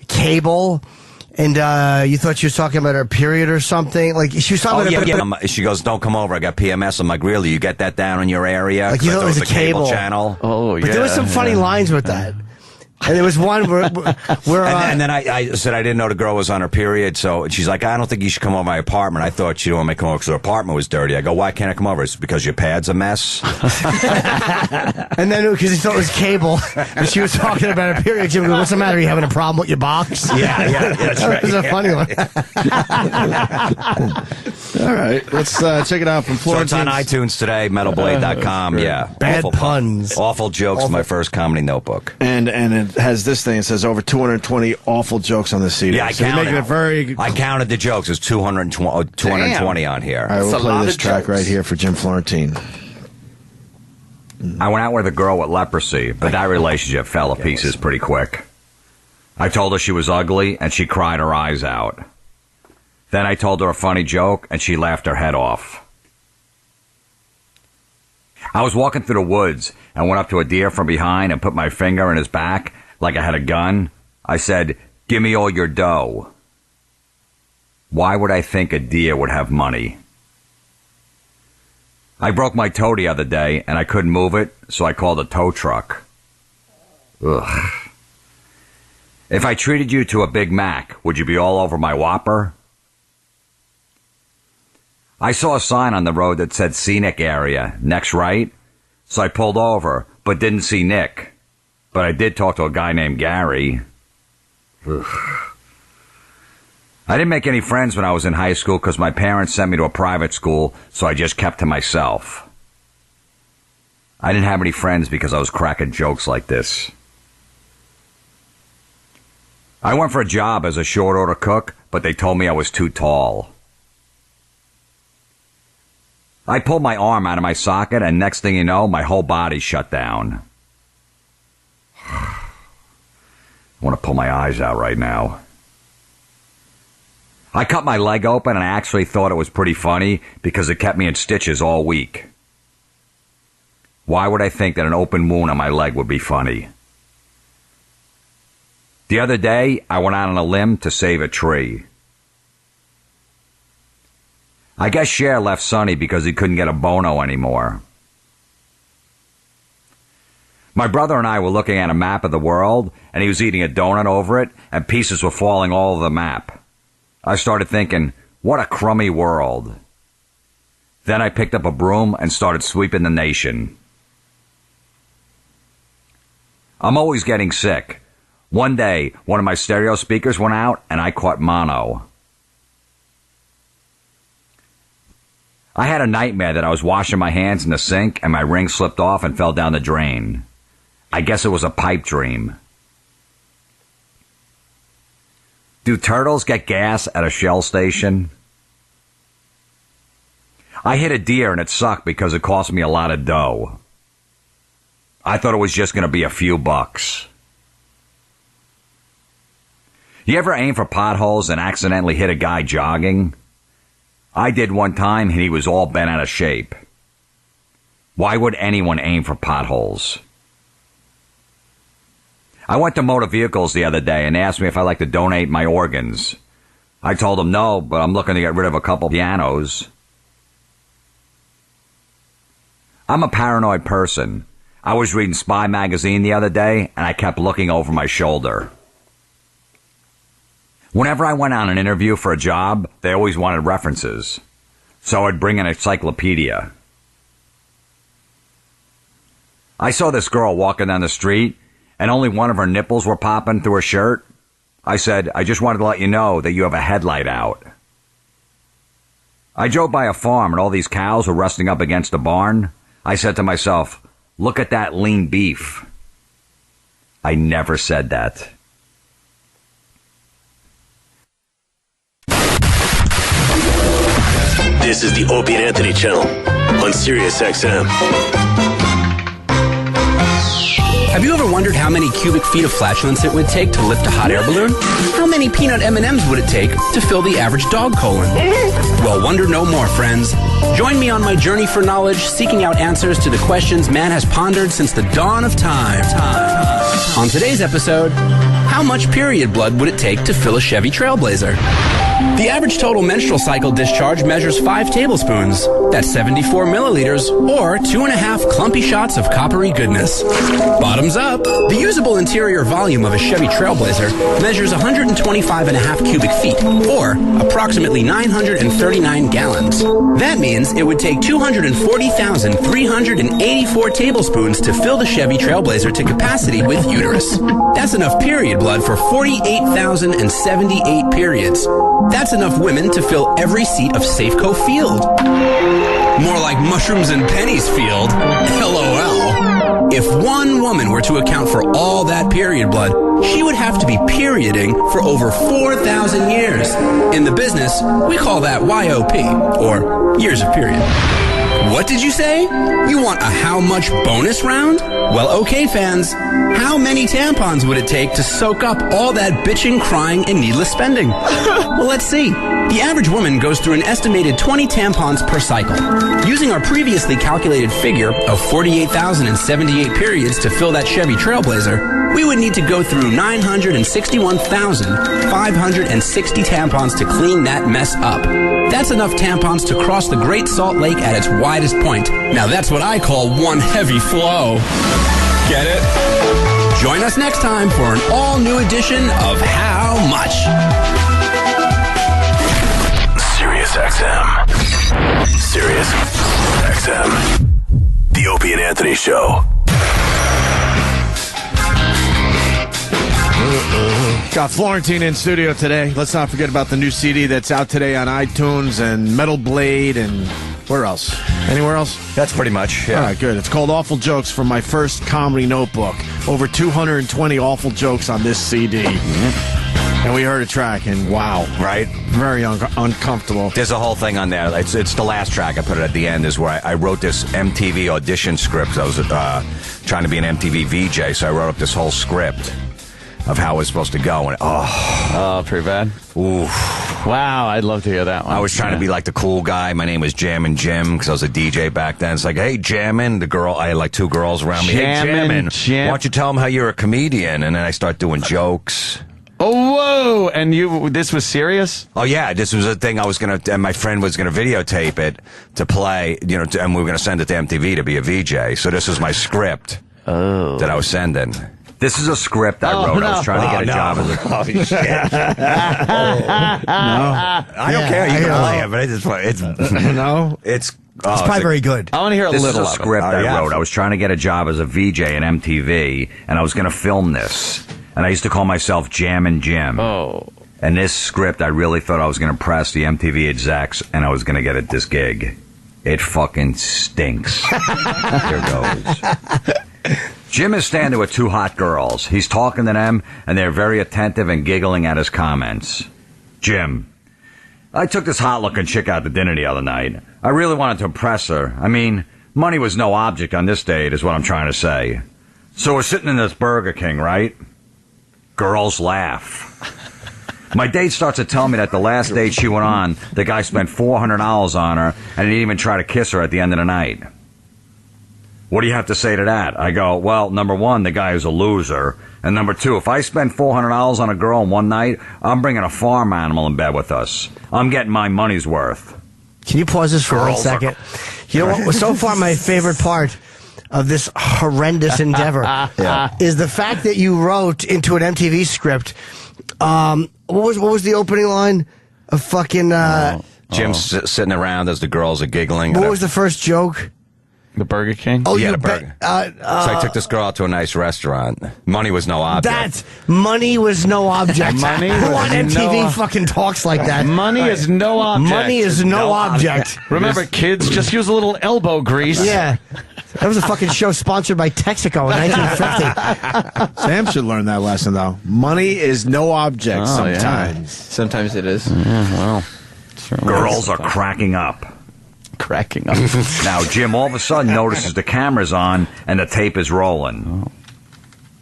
Speaker 3: cable, and you thought she was talking about her period or something. Like she was talking about.
Speaker 12: She goes, "Don't come over. I got PMS." I'm like, "Really? You get that down in your area?"
Speaker 3: Like you thought it was a cable
Speaker 12: channel.
Speaker 1: Oh, yeah.
Speaker 3: But there was some funny lines with that. And there was one where
Speaker 12: and then I said I didn't know the girl was on her period, so she's like, I don't think you should come over my apartment. I thought she didn't want me to come over because her apartment was dirty. I go, why can't I come over? It's because your pad's a mess.
Speaker 3: And then because he thought it was cable, and she was talking about her period. Jim goes, what's the matter? Are you having a problem with your box?
Speaker 12: Yeah, that's right.
Speaker 3: That was a funny one.
Speaker 2: All right, let's check it out from Florentine.
Speaker 12: So it's on iTunes today, metalblade.com. Yeah,
Speaker 3: bad puns,
Speaker 12: awful jokes. My first comedy notebook,
Speaker 2: and it has this thing. It says over 220 awful jokes on the CD.
Speaker 12: Yeah, I counted the jokes. There's 220 on here.
Speaker 2: All right, we'll play this track right here for Jim Florentine.
Speaker 12: I went out with a girl with leprosy, but that relationship fell to pieces pretty quick. I told her she was ugly, and she cried her eyes out. Then I told her a funny joke, and she laughed her head off. I was walking through the woods and went up to a deer from behind and put my finger in his back like I had a gun. I said, "Give me all your dough." Why would I think a deer would have money? I broke my toe the other day and I couldn't move it, so I called a tow truck. Ugh. If I treated you to a Big Mac, would you be all over my Whopper? I saw a sign on the road that said scenic area, next right, so I pulled over, but didn't see Nick. But I did talk to a guy named Gary. Ugh. I didn't make any friends when I was in high school because my parents sent me to a private school, so I just kept to myself. I didn't have any friends because I was cracking jokes like this. I went for a job as a short order cook, but they told me I was too tall. I pulled my arm out of my socket, and next thing you know, my whole body shut down. I want to pull my eyes out right now. I cut my leg open, and I actually thought it was pretty funny because it kept me in stitches all week. Why would I think that an open wound on my leg would be funny? The other day, I went out on a limb to save a tree. I guess Cher left Sonny because he couldn't get a Bono anymore. My brother and I were looking at a map of the world, and he was eating a donut over it, and pieces were falling all over the map. I started thinking, what a crummy world. Then I picked up a broom and started sweeping the nation. I'm always getting sick. One day, one of my stereo speakers went out, and I caught mono. I had a nightmare that I was washing my hands in the sink, and my ring slipped off and fell down the drain. I guess it was a pipe dream. Do turtles get gas at a Shell station? I hit a deer and it sucked because it cost me a lot of dough. I thought it was just going to be a few bucks. You ever aim for potholes and accidentally hit a guy jogging? I did one time and he was all bent out of shape. Why would anyone aim for potholes? I went to motor vehicles the other day and asked me if I'd like to donate my organs. I told them no, but I'm looking to get rid of a couple pianos. I'm a paranoid person. I was reading Spy magazine the other day and I kept looking over my shoulder. Whenever I went on an interview for a job, they always wanted references. So I'd bring an encyclopedia. I saw this girl walking down the street, and only one of her nipples were popping through her shirt. I said, I just wanted to let you know that you have a headlight out. I drove by a farm, and all these cows were resting up against a barn. I said to myself, look at that lean beef. I never said that.
Speaker 10: This is the Opie and Anthony channel on Sirius XM.
Speaker 22: Have you ever wondered how many cubic feet of flatulence it would take to lift a hot air balloon? How many peanut M&Ms would it take to fill the average dog colon? Well, wonder no more, friends. Join me on my journey for knowledge, seeking out answers to the questions man has pondered since the dawn of time. On today's episode, how much period blood would it take to fill a Chevy Trailblazer? The average total menstrual cycle discharge measures 5 tablespoons. That's 74 milliliters, or 2.5 clumpy shots of coppery goodness. Bottoms up, the usable interior volume of a Chevy Trailblazer measures 125.5 cubic feet, or approximately 939 gallons. That means it would take 240,384 tablespoons to fill the Chevy Trailblazer to capacity with uterus. That's enough period blood for 48,078 periods. That's enough women to fill every seat of Safeco Field. More like mushrooms and pennies field. LOL. If one woman were to account for all that period blood, she would have to be perioding for over 4,000 years. In the business, we call that YOP, or years of period. What did you say? You want a how much bonus round? Well, okay, fans. How many tampons would it take to soak up all that bitching, crying, and needless spending? Well, let's see. The average woman goes through an estimated 20 tampons per cycle. Using our previously calculated figure of 48,078 periods to fill that Chevy Trailblazer, we would need to go through 961,560 tampons to clean that mess up. That's enough tampons to cross the Great Salt Lake at its widest point. Now that's what I call one heavy flow. Get it? Join us next time for an all-new edition of How Much?
Speaker 10: Sirius XM. Sirius XM. The Opie and Anthony Show.
Speaker 2: Got Florentine in studio today. Let's not forget about the new CD that's out today on iTunes and Metal Blade and where else? Anywhere else?
Speaker 12: That's pretty much, yeah.
Speaker 2: All right, good. It's called Awful Jokes from My First Comedy Notebook. Over 220 awful jokes on this CD. Mm-hmm. And we heard a track, and wow.
Speaker 12: Right?
Speaker 2: Very uncomfortable.
Speaker 12: There's a whole thing on there. It's the last track. I put it at the end, is where I wrote this MTV audition script. I was trying to be an MTV VJ, so I wrote up this whole script of how it was supposed to go. And
Speaker 1: pretty bad.
Speaker 12: Ooh.
Speaker 1: Wow, I'd love to hear that one.
Speaker 12: I was trying to be like the cool guy. My name was Jammin' Jim because I was a DJ back then. It's like, hey, Jammin'. The girl, I had like 2 girls around me. Hey, Jammin'. Why don't you tell them how you're a comedian? And then I start doing jokes.
Speaker 1: Oh, whoa! And this was serious?
Speaker 12: Oh, yeah. This was a thing I was going to, and my friend was going to videotape it to play, and we were going to send it to MTV to be a VJ. So this was my script that I was sending. This is a script I wrote.
Speaker 1: No.
Speaker 12: I was trying to get a job as a... Oh, shit. I don't care. You can play it, but it's
Speaker 3: probably very good.
Speaker 1: I want to hear a little of it.
Speaker 12: This is a script I wrote. I was trying to get a job as a VJ at MTV, and I was going to film this. And I used to call myself Jammin' Jim.
Speaker 1: Oh.
Speaker 12: And this script, I really thought I was going to impress the MTV execs, and I was going to get this gig. It fucking stinks. Here goes. Jim is standing with 2 hot girls. He's talking to them, and they're very attentive and giggling at his comments. Jim: I took this hot-looking chick out to dinner the other night. I really wanted to impress her. I mean, money was no object on this date, is what I'm trying to say. So we're sitting in this Burger King, right? Girls laugh. My date starts to tell me that the last date she went on, the guy spent $400 on her, and he didn't even try to kiss her at the end of the night. What do you have to say to that? I go, well, number 1, the guy is a loser. And number 2, if I spend $400 on a girl in one night, I'm bringing a farm animal in bed with us. I'm getting my money's worth.
Speaker 3: Can you pause this for 1 second? You know what? So far, my favorite part of this horrendous endeavor is the fact that you wrote into an MTV script what was the opening line? A fucking.
Speaker 12: Jim's sitting around as the girls are giggling.
Speaker 3: What was the first joke?
Speaker 1: The Burger King?
Speaker 3: Oh,
Speaker 12: yeah,
Speaker 3: you
Speaker 12: the burger. So I took this girl out to a nice restaurant. Money was no object.
Speaker 3: Money was no object.
Speaker 1: Money
Speaker 3: Who
Speaker 1: was
Speaker 3: on MTV
Speaker 1: no-
Speaker 3: fucking talks like that?
Speaker 1: Money is no object.
Speaker 3: Money is no object.
Speaker 1: Remember, kids, just use a little elbow grease.
Speaker 3: Yeah. That was a fucking show sponsored by Texaco in 1950.
Speaker 2: Sam should learn that lesson, though. Money is no object sometimes.
Speaker 6: Yeah. Sometimes it is.
Speaker 1: Yeah, well.
Speaker 19: Girls are cracking up.
Speaker 1: Cracking up.
Speaker 19: Now, Jim all of a sudden notices the camera's on and the tape is rolling.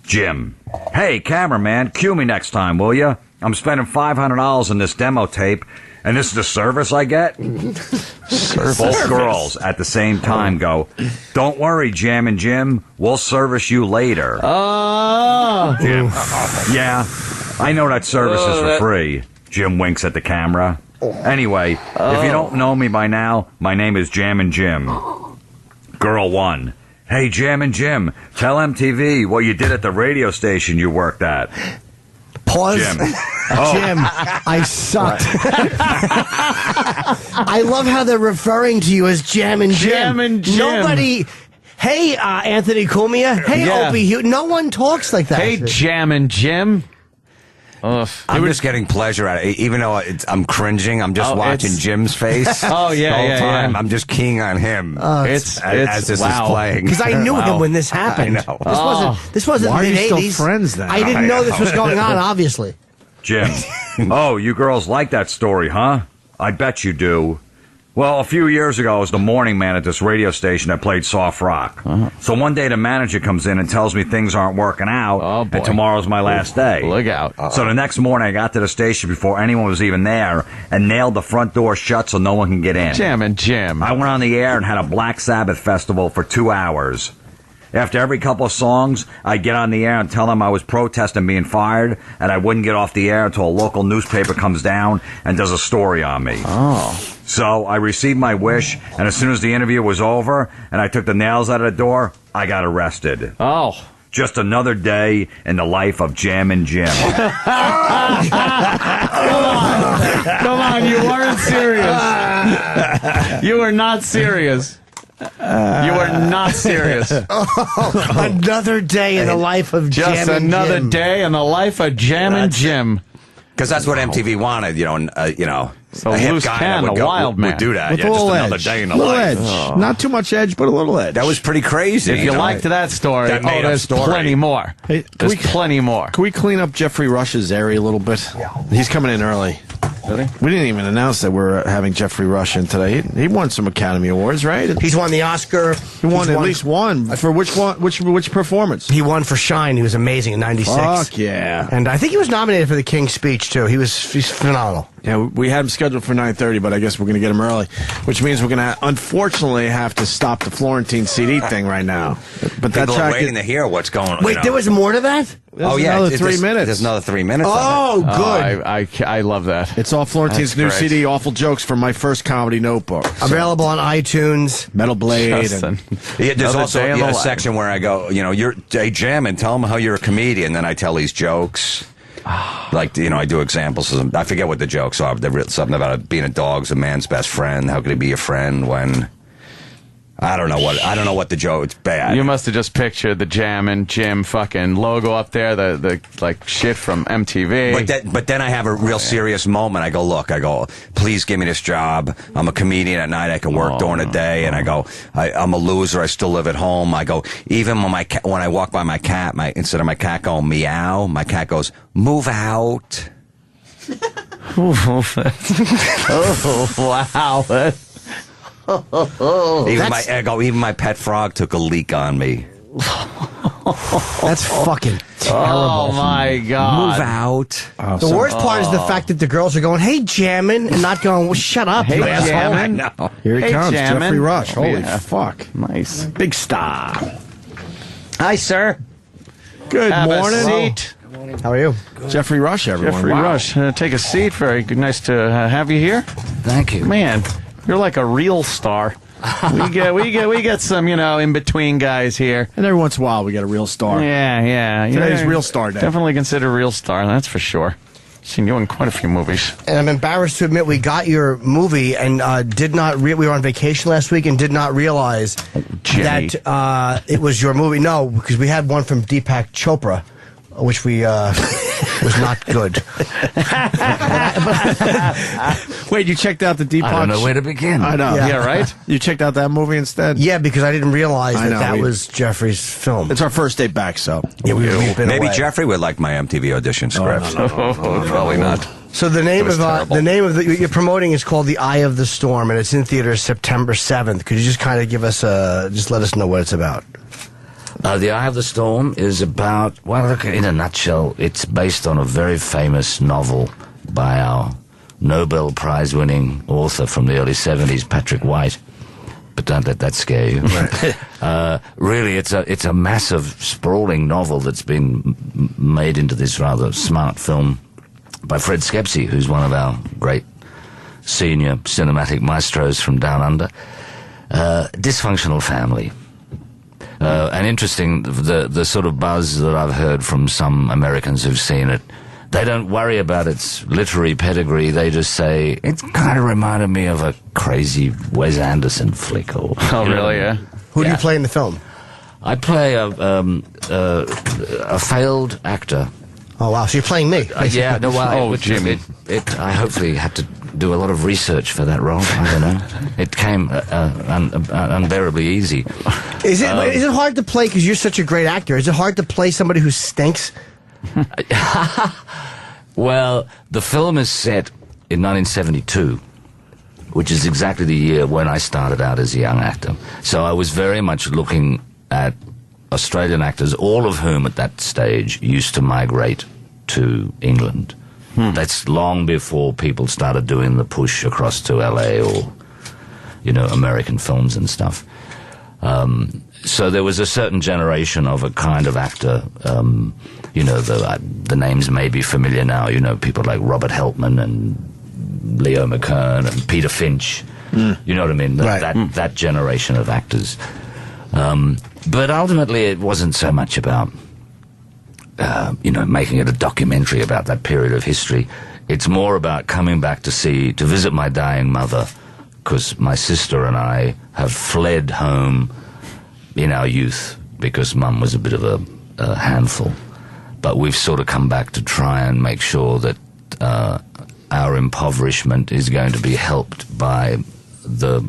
Speaker 19: Jim, hey, cameraman, cue me next time, will you? I'm spending $500 on this demo tape, and this is the service I get? Both girls at the same time go, don't worry, Jam and Jim, we'll service you later.
Speaker 1: Oh.
Speaker 19: Yeah, I know that service is for free. Jim winks at the camera. Anyway, if you don't know me by now, my name is Jam and Jim. Girl 1. Hey, Jam and Jim, tell MTV what you did at the radio station you worked at.
Speaker 3: Pause.
Speaker 19: Jim.
Speaker 3: Jim, I sucked. I love how they're referring to you as Jam and Jim.
Speaker 1: Jam and Jim.
Speaker 3: Nobody. Hey, Anthony Cumia. Hey, Opie. No one talks like that.
Speaker 1: Hey, Jam and Jim.
Speaker 12: I'm just getting pleasure out of it. Even though I'm cringing, I'm just watching Jim's face.
Speaker 1: Oh, yeah,
Speaker 12: the whole
Speaker 1: yeah,
Speaker 12: time.
Speaker 1: yeah.
Speaker 12: I'm just keying on him
Speaker 1: It's
Speaker 12: as this is playing.
Speaker 3: Because I knew him when this happened.
Speaker 12: I know.
Speaker 3: This wasn't
Speaker 2: Why are you
Speaker 3: mid-80s.
Speaker 2: still friends then?
Speaker 3: I didn't know this was going on, obviously.
Speaker 19: Jim. Oh, you girls like that story, huh? I bet you do. Well, a few years ago, I was the morning man at this radio station that played soft rock. So one day the manager comes in and tells me things aren't working out, and tomorrow's my last day.
Speaker 1: Look out.
Speaker 19: So the next morning, I got to the station before anyone was even there and nailed the front door shut so no one can get in.
Speaker 1: Jam and Jim.
Speaker 19: I went on the air and had a Black Sabbath festival for 2 hours. After every couple of songs, I'd get on the air and tell them I was protesting being fired, and I wouldn't get off the air until a local newspaper comes down and does a story on me. So I received my wish, and as soon as the interview was over and I took the nails out of the door, I got arrested. Just another day in the life of Jam and Jim.
Speaker 1: Come on, you weren't serious. You were not serious. You are not serious.
Speaker 3: Another day in the life of Jam and Jim.
Speaker 1: Just another day in the life of Jam and Jim.
Speaker 12: Because that's what MTV wanted, you know.
Speaker 1: So
Speaker 12: a hip
Speaker 1: loose
Speaker 12: guy
Speaker 1: cannon,
Speaker 12: that would
Speaker 1: a wild man.
Speaker 12: would do that.
Speaker 2: With
Speaker 12: Yeah,
Speaker 2: a
Speaker 12: just
Speaker 2: little
Speaker 12: another
Speaker 2: edge.
Speaker 12: day in the
Speaker 2: Little
Speaker 12: life.
Speaker 2: edge. Not too much edge, but a little edge.
Speaker 12: That was pretty crazy.
Speaker 1: If you liked that story,
Speaker 12: That made up
Speaker 1: there's
Speaker 12: story.
Speaker 1: plenty more.
Speaker 2: Hey,
Speaker 1: There's plenty more.
Speaker 2: Can we clean up Jeffrey Rush's area a little bit? He's coming in early.
Speaker 1: Really?
Speaker 2: We didn't even announce that we're having Jeffrey Rush in today. He won some Academy Awards, right?
Speaker 3: He's won the Oscar.
Speaker 2: He won at least one. For which one? Which performance?
Speaker 3: He won for Shine. He was amazing in '96.
Speaker 2: Fuck yeah!
Speaker 3: And I think he was nominated for the King's Speech too. He's phenomenal.
Speaker 2: Yeah, we had him scheduled for 9:30, but I guess we're going to get him early, which means we're going to unfortunately have to stop the Florentine CD thing right now. But
Speaker 12: People are waiting to hear what's going on.
Speaker 3: Wait, there was more to that?
Speaker 2: Another 3 minutes.
Speaker 12: There's another 3 minutes.
Speaker 3: Oh, good.
Speaker 1: I love that.
Speaker 2: It's all Florentine's new CD, Awful Jokes from My First Comedy Notebook.
Speaker 3: Available on iTunes.
Speaker 2: Metal Blade. And,
Speaker 12: there's also a section where I go, you're jamming. Tell them how you're a comedian. Then I tell these jokes. Like, I do examples. I forget what the jokes are. But they're something about being a dog's a man's best friend. How could he be your friend when... I don't know what the joke. It's bad.
Speaker 1: You must have just pictured the Jam and Jim fucking logo up there, the like shit from MTV.
Speaker 12: But then I have a real serious moment. I go, please give me this job. I'm a comedian at night. I can work during the day. And I go, I'm a loser. I still live at home. I go, even when when I walk by my cat, instead of my cat going meow, my cat goes, move out.
Speaker 1: Oh wow.
Speaker 12: Even my pet frog took a leak on me.
Speaker 3: That's fucking terrible.
Speaker 1: Oh my god.
Speaker 12: Move out.
Speaker 3: The worst part is the fact that the girls are going, "Hey, Jammin'," and not going, "Well, shut up,
Speaker 1: Hey,
Speaker 3: you asshole."
Speaker 1: Jammin'.
Speaker 2: Here he comes,
Speaker 1: Jammin'.
Speaker 2: Jeffrey Rush. Holy
Speaker 1: Yeah.
Speaker 2: fuck.
Speaker 1: Nice.
Speaker 2: Big star.
Speaker 1: Hi, sir.
Speaker 2: Good
Speaker 1: Have
Speaker 2: morning.
Speaker 1: a seat.
Speaker 3: How are you?
Speaker 2: Jeffrey Rush, everyone.
Speaker 1: Jeffrey
Speaker 2: Wow.
Speaker 1: Rush. Take a seat. Very good. Nice to have you here.
Speaker 7: Thank you.
Speaker 1: Man, you're like a real star. we get some, in between guys here.
Speaker 2: And every once in a while, we get a real star.
Speaker 1: Yeah.
Speaker 2: Today's real star day.
Speaker 1: Definitely consider real star. That's for sure. Seen you in quite a few movies.
Speaker 3: And I'm embarrassed to admit we got your movie and did not. We were on vacation last week and did not realize that it was your movie. No, because we had one from Deepak Chopra, which we was not good.
Speaker 2: Wait, you checked out the Deepak?
Speaker 12: I don't know where to begin.
Speaker 2: I know.
Speaker 3: Yeah.
Speaker 2: Right? You checked out that movie instead?
Speaker 3: Yeah, because I didn't realize that was Jeffrey's film.
Speaker 2: It's our first day back, so.
Speaker 3: Yeah, we've been
Speaker 12: Maybe
Speaker 3: away.
Speaker 12: Jeffrey would like my MTV audition script.
Speaker 1: No, probably not.
Speaker 3: So the name of you're promoting is called The Eye of the Storm, and it's in theaters September 7th. Could you just kind of give us just let us know what it's about?
Speaker 7: The Eye of the Storm is about, well, look, in a nutshell, it's based on a very famous novel by our Nobel Prize-winning author from the early 70s, Patrick White. But don't let that scare you. Right. Really, it's a massive, sprawling novel that's been made into this rather smart film by Fred Skepsey, who's one of our great senior cinematic maestros from down under. Dysfunctional family. And interesting, the sort of buzz that I've heard from some Americans who've seen it, they don't worry about its literary pedigree. They just say, it kind of reminded me of a crazy Wes Anderson flick. Or,
Speaker 1: really, yeah?
Speaker 3: Who do you play in the film?
Speaker 7: I play a failed actor.
Speaker 3: Oh, wow. So you're playing me.
Speaker 7: Yeah, no, well,
Speaker 1: Jimmy.
Speaker 7: I hopefully had to do a lot of research for that role. I don't know. It came unbearably easy.
Speaker 3: Is it hard to play, because you're such a great actor, is it hard to play somebody who stinks?
Speaker 7: Well, the film is set in 1972, which is exactly the year when I started out as a young actor. So I was very much looking at Australian actors, all of whom at that stage used to migrate to England. That's long before people started doing the push across to LA or, American films and stuff. So there was a certain generation of a kind of actor, the names may be familiar now, people like Robert Helpman and Leo McKern and Peter Finch. You know what I mean? That generation of actors. But ultimately it wasn't so much about, making it a documentary about that period of history. It's more about coming back to visit my dying mother, because my sister and I have fled home in our youth because Mum was a bit of a handful. But we've sort of come back to try and make sure that our impoverishment is going to be helped by the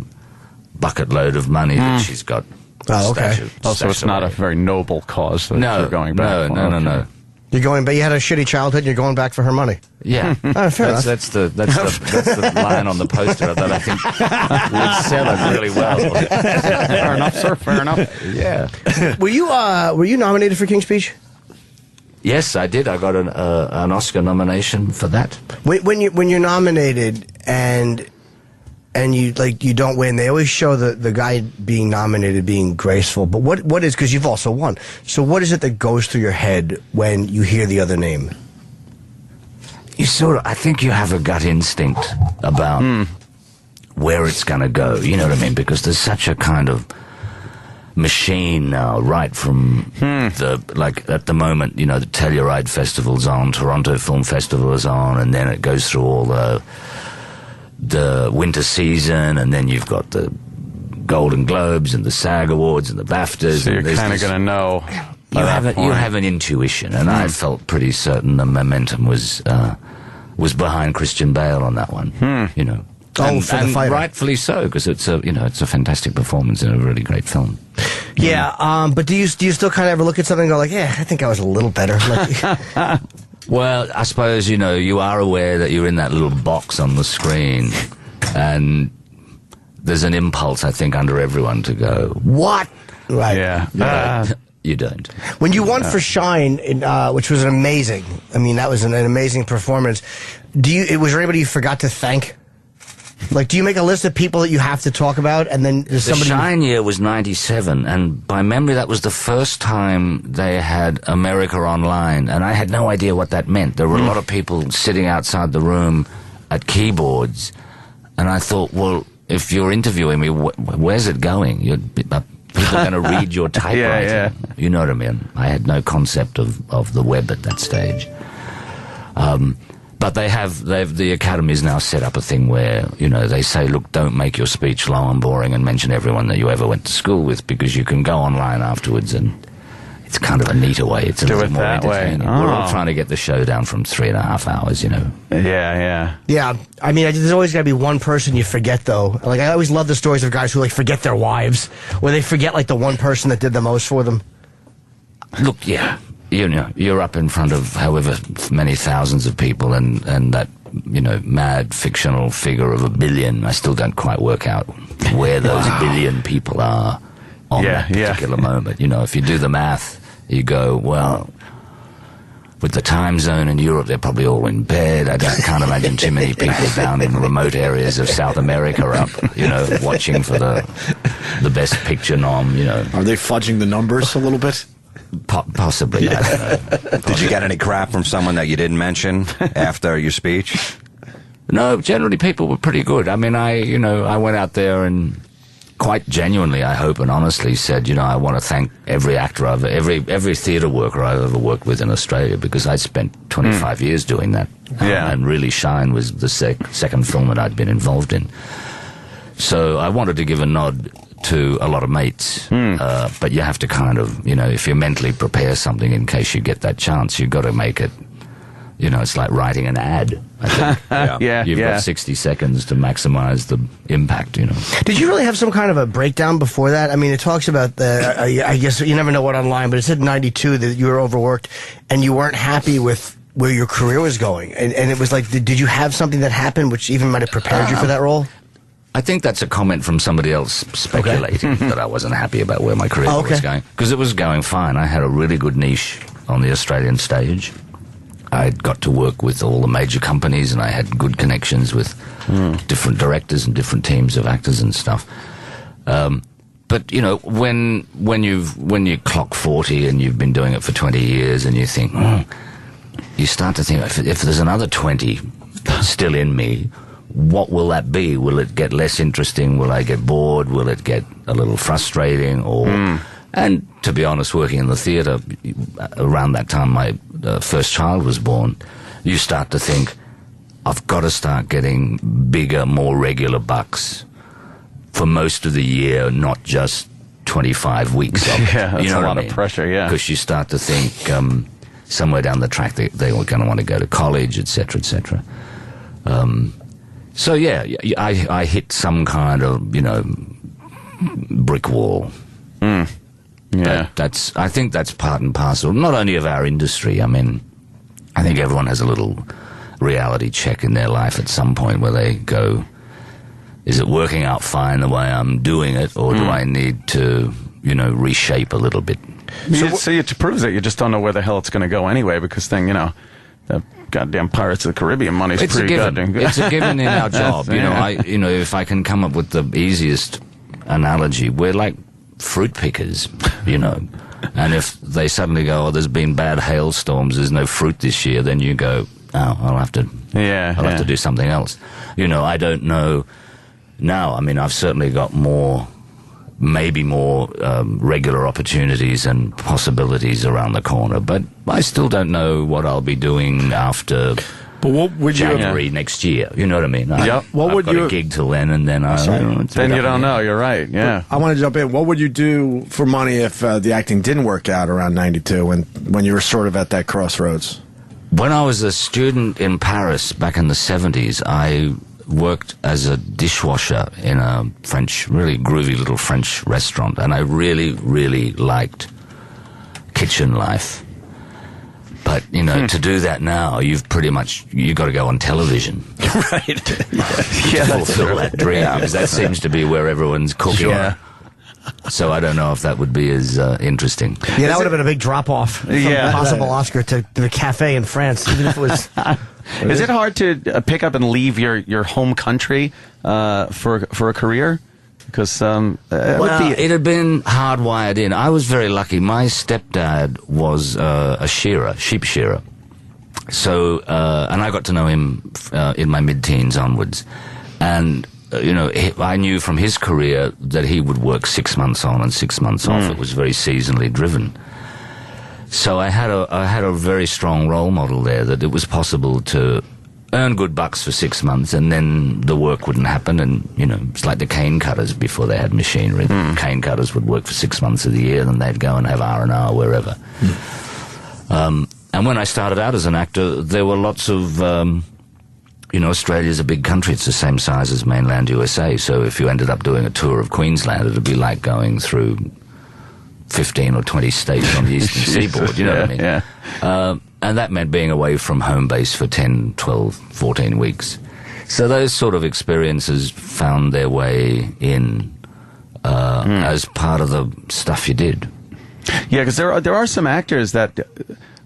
Speaker 7: bucket load of money that she's got.
Speaker 3: Oh, okay.
Speaker 1: So it's not a very noble cause that you're going back for.
Speaker 7: No.
Speaker 3: You're going, but you had a shitty childhood and you're going back for her money.
Speaker 7: Yeah.
Speaker 3: Fair enough.
Speaker 7: That's the line on the poster that I think would sell it really well.
Speaker 1: Fair enough, sir. Fair enough.
Speaker 7: Yeah.
Speaker 3: Were you nominated for King's Speech?
Speaker 7: Yes, I did. I got an Oscar nomination for that.
Speaker 3: When you're nominated and you don't win, they always show the guy being nominated being graceful. But what is, because you've also won, so what is it that goes through your head when you hear the other name?
Speaker 7: I think you have a gut instinct about where it's going to go. You know what I mean? Because there's such a kind of machine now, right from at the moment, the Telluride Festival's on, Toronto Film Festival is on, and then it goes through all the winter season, and then you've got the Golden Globes and the SAG Awards and the BAFTAs.
Speaker 1: So you're kind of going to know.
Speaker 7: You have an intuition, and I felt pretty certain the momentum was behind Christian Bale on that one.
Speaker 3: For the fighter.
Speaker 7: Rightfully so, because it's a fantastic performance in a really great film.
Speaker 3: Yeah, but do you still kind of ever look at something and go like, yeah, I think I was a little better?
Speaker 7: Well, I suppose, you are aware that you're in that little box on the screen, and there's an impulse, I think, under everyone to go, what?
Speaker 3: Right.
Speaker 1: Yeah.
Speaker 7: You don't.
Speaker 3: When you won for Shine, which was amazing, that was an amazing performance, was there anybody you forgot to thank? Do you make a list of people that you have to talk about, and then there's somebody...
Speaker 7: The Shine year was 97, and by memory that was the first time they had America Online, and I had no idea what that meant. There were a lot of people sitting outside the room at keyboards, and I thought, well, if you're interviewing me, where's it going? People are going to read your typewriting.
Speaker 1: Yeah.
Speaker 7: You know what I mean? I had no concept of the web at that stage. But the Academy's now set up a thing where, they say, look, don't make your speech long and boring and mention everyone that you ever went to school with, because you can go online afterwards, and it's kind of a neater way. It's a little more entertaining. We're all trying to get the show down from 3.5 hours,
Speaker 1: Yeah.
Speaker 3: Yeah. I mean, there's always got to be one person you forget, though. Like, I always love the stories of guys who, forget their wives, where they forget, the one person that did the most for them.
Speaker 7: Look, yeah. You're up in front of however many thousands of people, and that, mad fictional figure of 1 billion. I still don't quite work out where those billion people are on that particular moment. If you do the math, you go, well, with the time zone in Europe, they're probably all in bed. I can't imagine too many people down in remote areas of South America up, watching for the best picture nom,
Speaker 2: Are they fudging the numbers a little bit?
Speaker 7: Possibly. I don't know.
Speaker 12: Did you get any crap from someone that you didn't mention after your speech?
Speaker 7: No, generally people were pretty good. I mean, I went out there and quite genuinely, I hope, and honestly said, I want to thank every actor every theatre worker I've ever worked with in Australia, because I spent 25 years doing that. And Really Shine was the second film that I'd been involved in. So I wanted to give a nod to a lot of mates, but you have to kind of, if you mentally prepare something in case you get that chance, you've got to make it, it's like writing an ad, I think. You've got 60 seconds to maximize the impact,
Speaker 3: Did you really have some kind of a breakdown before that? I mean, it talks about I guess you never know what online, but it said 92 that you were overworked and you weren't happy with where your career was going. And it was like, did you have something that happened which even might have prepared you for that role?
Speaker 7: I think that's a comment from somebody else speculating that I wasn't happy about where my career was going. Because it was going fine. I had a really good niche on the Australian stage. I got to work with all the major companies, and I had good connections with different directors and different teams of actors and stuff. But when you clock 40 and you've been doing it for 20 years, and you think, you start to think, if there's another 20 still in me, what will that be? Will it get less interesting? Will I get bored? Will it get a little frustrating? And to be honest, working in the theatre, around that time my first child was born, you start to think, I've got to start getting bigger, more regular bucks for most of the year, not just 25 weeks of it.
Speaker 1: That's a lot of pressure,
Speaker 7: Because you start to think somewhere down the track they were going to want to go to college, etc., etc. So I hit some kind of brick wall. But I think that's part and parcel, not only of our industry. I mean, I think everyone has a little reality check in their life at some point where they go, is it working out fine the way I'm doing it, or do I need to, reshape a little bit?
Speaker 1: So it proves that you just don't know where the hell it's going to go anyway, because the goddamn Pirates of the Caribbean money's pretty good.
Speaker 7: It's a given in our job. If I can come up with the easiest analogy, we're like fruit pickers, and if they suddenly go, there's been bad hailstorms, there's no fruit this year, then you go, I'll have to do something else. I don't know now. I mean, I've certainly got maybe more regular opportunities and possibilities around the corner, but I still don't know what I'll be doing after January next year. You know what I mean? I've got a gig till then, and then
Speaker 1: then you don't know. You're right. Yeah.
Speaker 2: I want to jump in. What would you do for money if the acting didn't work out around 92 when you were sort of at that crossroads?
Speaker 7: When I was a student in Paris back in the 70s, I worked as a dishwasher in a really groovy little French restaurant, and I really, really liked kitchen life. But, to do that now, you've got to go on television.
Speaker 1: Right.
Speaker 7: To fulfill that dream, because that seems to be where everyone's cooking. Yeah. So I don't know if that would be as interesting.
Speaker 3: Yeah, that would have been a big drop-off from the possible Oscar to the cafe in France, even if it was...
Speaker 1: Is it hard to pick up and leave your home country for a career? Because
Speaker 7: it had been hardwired in. I was very lucky. My stepdad was a sheep shearer. So, and I got to know him in my mid-teens onwards. And, I knew from his career that he would work 6 months on and 6 months off. It was very seasonally driven. So I had a very strong role model there, that it was possible to earn good bucks for 6 months, and then the work wouldn't happen. And it's like the cane cutters before they had machinery. The cane cutters would work for 6 months of the year, then they'd go and have R&R wherever. And when I started out as an actor, there were lots of Australia's a big country. It's the same size as mainland USA. So if you ended up doing a tour of Queensland, it'd be like going through 15 or 20 states on the eastern seaboard. You know what I mean?
Speaker 1: Yeah.
Speaker 7: And that meant being away from home base for 10, 12, 14 weeks. So those sort of experiences found their way in as part of the stuff you did.
Speaker 1: Yeah, because there are some actors that,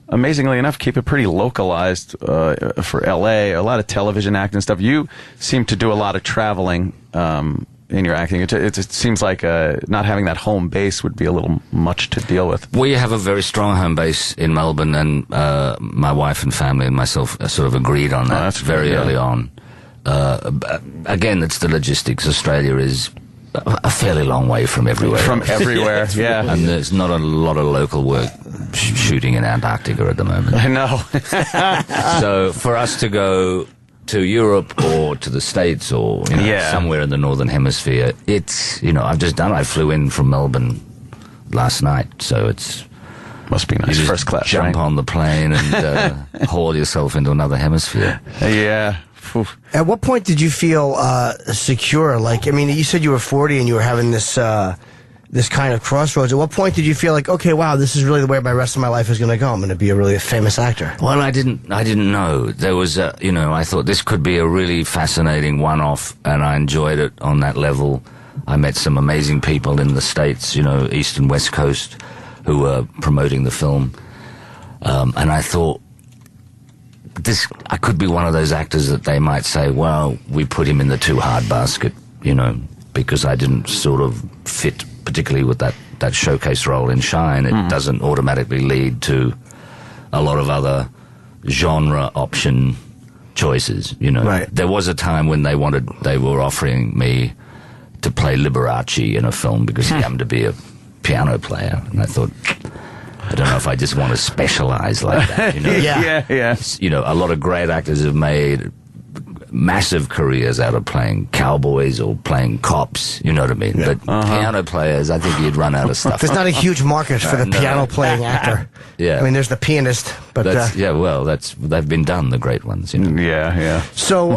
Speaker 1: amazingly enough, keep it pretty localized for L.A., a lot of television acting stuff. You seem to do a lot of traveling in your acting. It seems like not having that home base would be a little much to deal with.
Speaker 7: We have a very strong home base in Melbourne, and my wife and family and myself sort of agreed on that very early on. Again, it's the logistics. Australia is a fairly long way from everywhere.
Speaker 1: From everywhere, yeah.
Speaker 7: And there's not a lot of local work shooting in Antarctica at the moment.
Speaker 1: I know.
Speaker 7: So for us to go to Europe or to the States or somewhere in the Northern Hemisphere, it's, I've just done it. I flew in from Melbourne last night, so it's...
Speaker 1: Must be nice, first class,
Speaker 7: jump on the plane and haul yourself into another hemisphere.
Speaker 1: Yeah.
Speaker 3: At what point did you feel secure? Like, I mean, you said you were 40 and you were having this this kind of crossroads. At what point did you feel like, okay, wow, this is really the way my rest of my life is going to go? I'm going to be a really famous actor.
Speaker 7: Well, I didn't know. There was, I thought this could be a really fascinating one-off, and I enjoyed it on that level. I met some amazing people in the States, East and West Coast, who were promoting the film, and I thought, I could be one of those actors that they might say, well, we put him in the too hard basket, because I didn't sort of fit particularly with that showcase role in Shine. It doesn't automatically lead to a lot of other genre option choices, Right. There was a time when they were offering me to play Liberace in a film because he happened to be a piano player, and I thought, I don't know if I just want to specialize like that,
Speaker 1: Yeah.
Speaker 7: A lot of great actors have made massive careers out of playing cowboys or playing cops, you know what I mean?
Speaker 3: Yeah.
Speaker 7: But piano players, I think you'd run out of stuff.
Speaker 3: There's not a huge market for the piano-playing actor.
Speaker 7: Yeah.
Speaker 3: I mean, there's the pianist, but...
Speaker 7: they've been done, the great ones,
Speaker 1: Yeah.
Speaker 3: So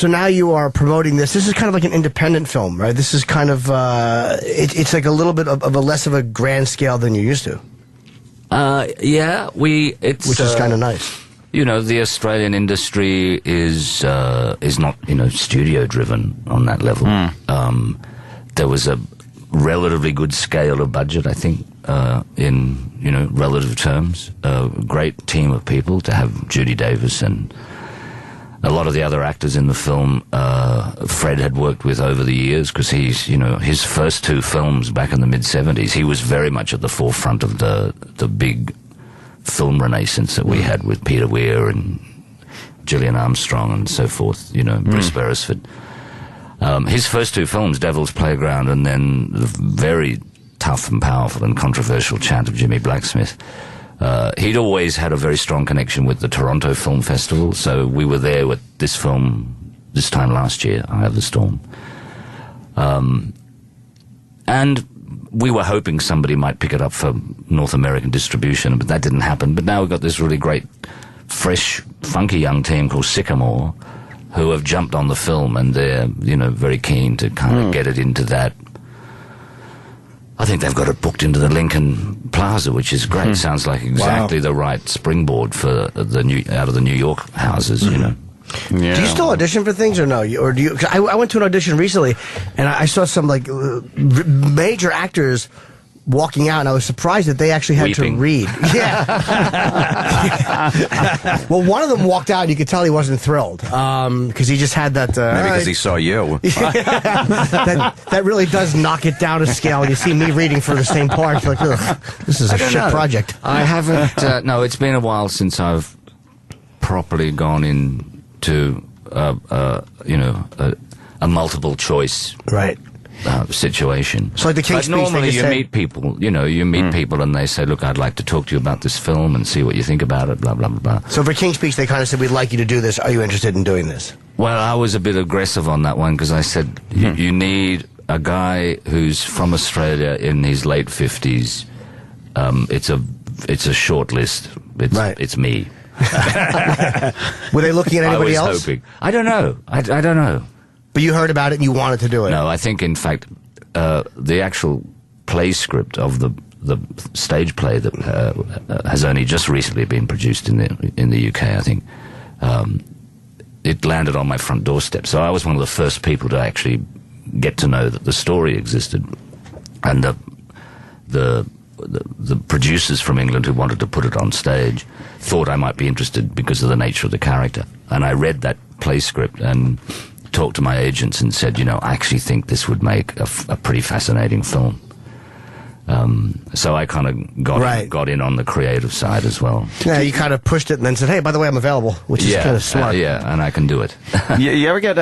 Speaker 3: now you are promoting this. This is kind of like an independent film, right? This is kind of... it's like a little bit of a less of a grand scale than you're used to.
Speaker 7: Which
Speaker 3: is kind of nice.
Speaker 7: The Australian industry is not, studio driven on that level. There was a relatively good scale of budget, I think, in, relative terms. A great team of people to have Judy Davis and a lot of the other actors in the film, Fred had worked with over the years, because he's, his first two films back in the mid-70s, he was very much at the forefront of the big film renaissance that we had with Peter Weir and Gillian Armstrong and so forth, Bruce Beresford. His first two films, Devil's Playground and then the very tough and powerful and controversial Chant of Jimmy Blacksmith, he'd always had a very strong connection with the Toronto Film Festival, so we were there with this film this time last year, Eye of the Storm. And we were hoping somebody might pick it up for North American distribution, but that didn't happen. But now we've got this really great, fresh, funky young team called Sycamore, who have jumped on the film, and they're, very keen to kind of get it into that. I think they've got it booked into the Lincoln Plaza, which is great. Sounds like exactly the right springboard for out of the New York houses, Yeah.
Speaker 3: Do you still audition for things or no? Or do you? 'Cause I went to an audition recently, and I saw some major actors walking out, and I was surprised that they actually had to read. Yeah. Well, one of them walked out, and you could tell he wasn't thrilled because he just had that.
Speaker 12: Maybe because he saw you.
Speaker 3: that really does knock it down a scale. When you see me reading for the same part, you're like, ugh, this is a shit project.
Speaker 7: I haven't. No, it's been a while since I've properly gone into a multiple choice situation.
Speaker 3: So like the King's
Speaker 7: Speech, normally you
Speaker 3: say,
Speaker 7: meet people, you meet people and they say, look, I'd like to talk to you about this film and see what you think about it, blah, blah, blah, blah.
Speaker 3: So for King's Speech, they kind of said, we'd like you to do this. Are you interested in doing this?
Speaker 7: Well, I was a bit aggressive on that one because I said, you need a guy who's from Australia in his late 50s. It's a short list. It's me.
Speaker 3: Were they looking at anybody
Speaker 7: I was
Speaker 3: else?
Speaker 7: hoping. I don't know. I don't know.
Speaker 3: But you heard about it and you wanted to do it?
Speaker 7: No, I think, in fact, the actual play script of the stage play that has only just recently been produced in the UK, I think, it landed on my front doorstep. So I was one of the first people to actually get to know that the story existed. And the producers from England who wanted to put it on stage thought I might be interested because of the nature of the character. And I read that play script and talked to my agents and said, I actually think this would make a pretty fascinating film. So I kind of got in on the creative side as well.
Speaker 3: Yeah, you kind of pushed it and then said, hey, by the way, I'm available, which is kind of smart.
Speaker 7: And I can do it.
Speaker 1: you ever get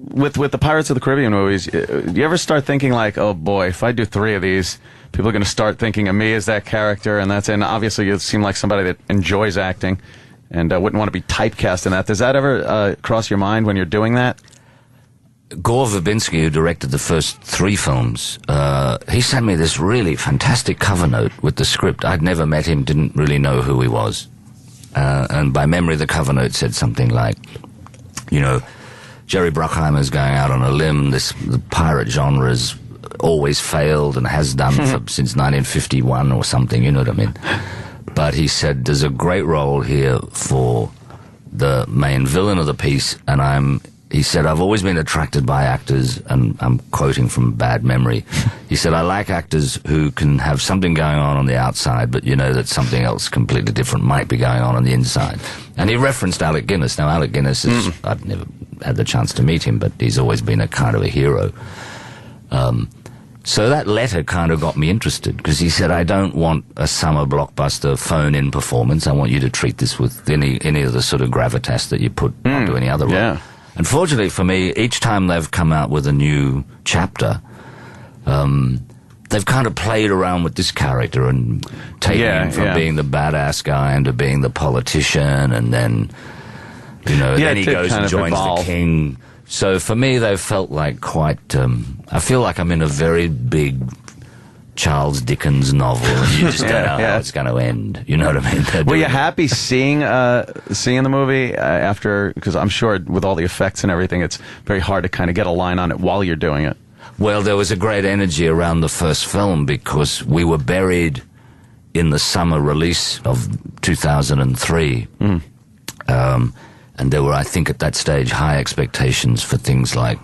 Speaker 1: with the Pirates of the Caribbean movies, do you ever start thinking like, oh boy, if I do 3 of these, people are going to start thinking of me as that character, and obviously you seem like somebody that enjoys acting and wouldn't want to be typecast in that. Does that ever cross your mind when you're doing that?
Speaker 7: Gore Verbinski, who directed the first 3 films, he sent me this really fantastic cover note with the script. I'd never met him, didn't really know who he was. And by memory, the cover note said something like, Jerry Bruckheimer's going out on a limb. The pirate genre's always failed and has done since 1951 or something, you know what I mean? But he said, there's a great role here for the main villain of the piece, and he said, I've always been attracted by actors, and I'm quoting from bad memory. He said, I like actors who can have something going on the outside, but that something else completely different might be going on the inside. And he referenced Alec Guinness. Now, Alec Guinness is, I've never had the chance to meet him, but he's always been a kind of a hero. So that letter kind of got me interested, because he said, I don't want a summer blockbuster phone-in performance. I want you to treat this with any of the sort of gravitas that you put onto any other role. Yeah. Unfortunately for me, each time they've come out with a new chapter, they've kind of played around with this character and taken him from being the badass guy into being the politician, and then, then he goes and joins the king. So for me, they've felt like quite, I feel like I'm in a very big Charles Dickens novel, and you just don't know how it's going to end. You know what I mean?
Speaker 1: Were you happy seeing the movie after? Because I'm sure with all the effects and everything, it's very hard to kind of get a line on it while you're doing it.
Speaker 7: Well, there was a great energy around the first film because we were buried in the summer release of 2003. And there were, I think, at that stage, high expectations for things like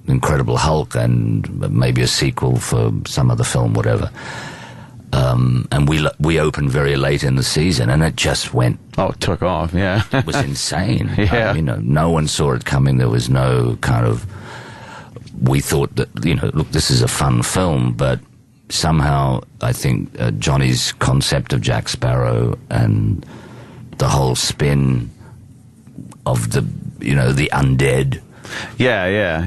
Speaker 7: Incredible Hulk and maybe a sequel for some other film, whatever. And we opened very late in the season, and it just went.
Speaker 1: Oh, it took off, yeah.
Speaker 7: It was insane.
Speaker 1: Yeah.
Speaker 7: No one saw it coming. There was no kind of. We thought that, look, this is a fun film, but somehow I think Johnny's concept of Jack Sparrow and the whole spin of the undead.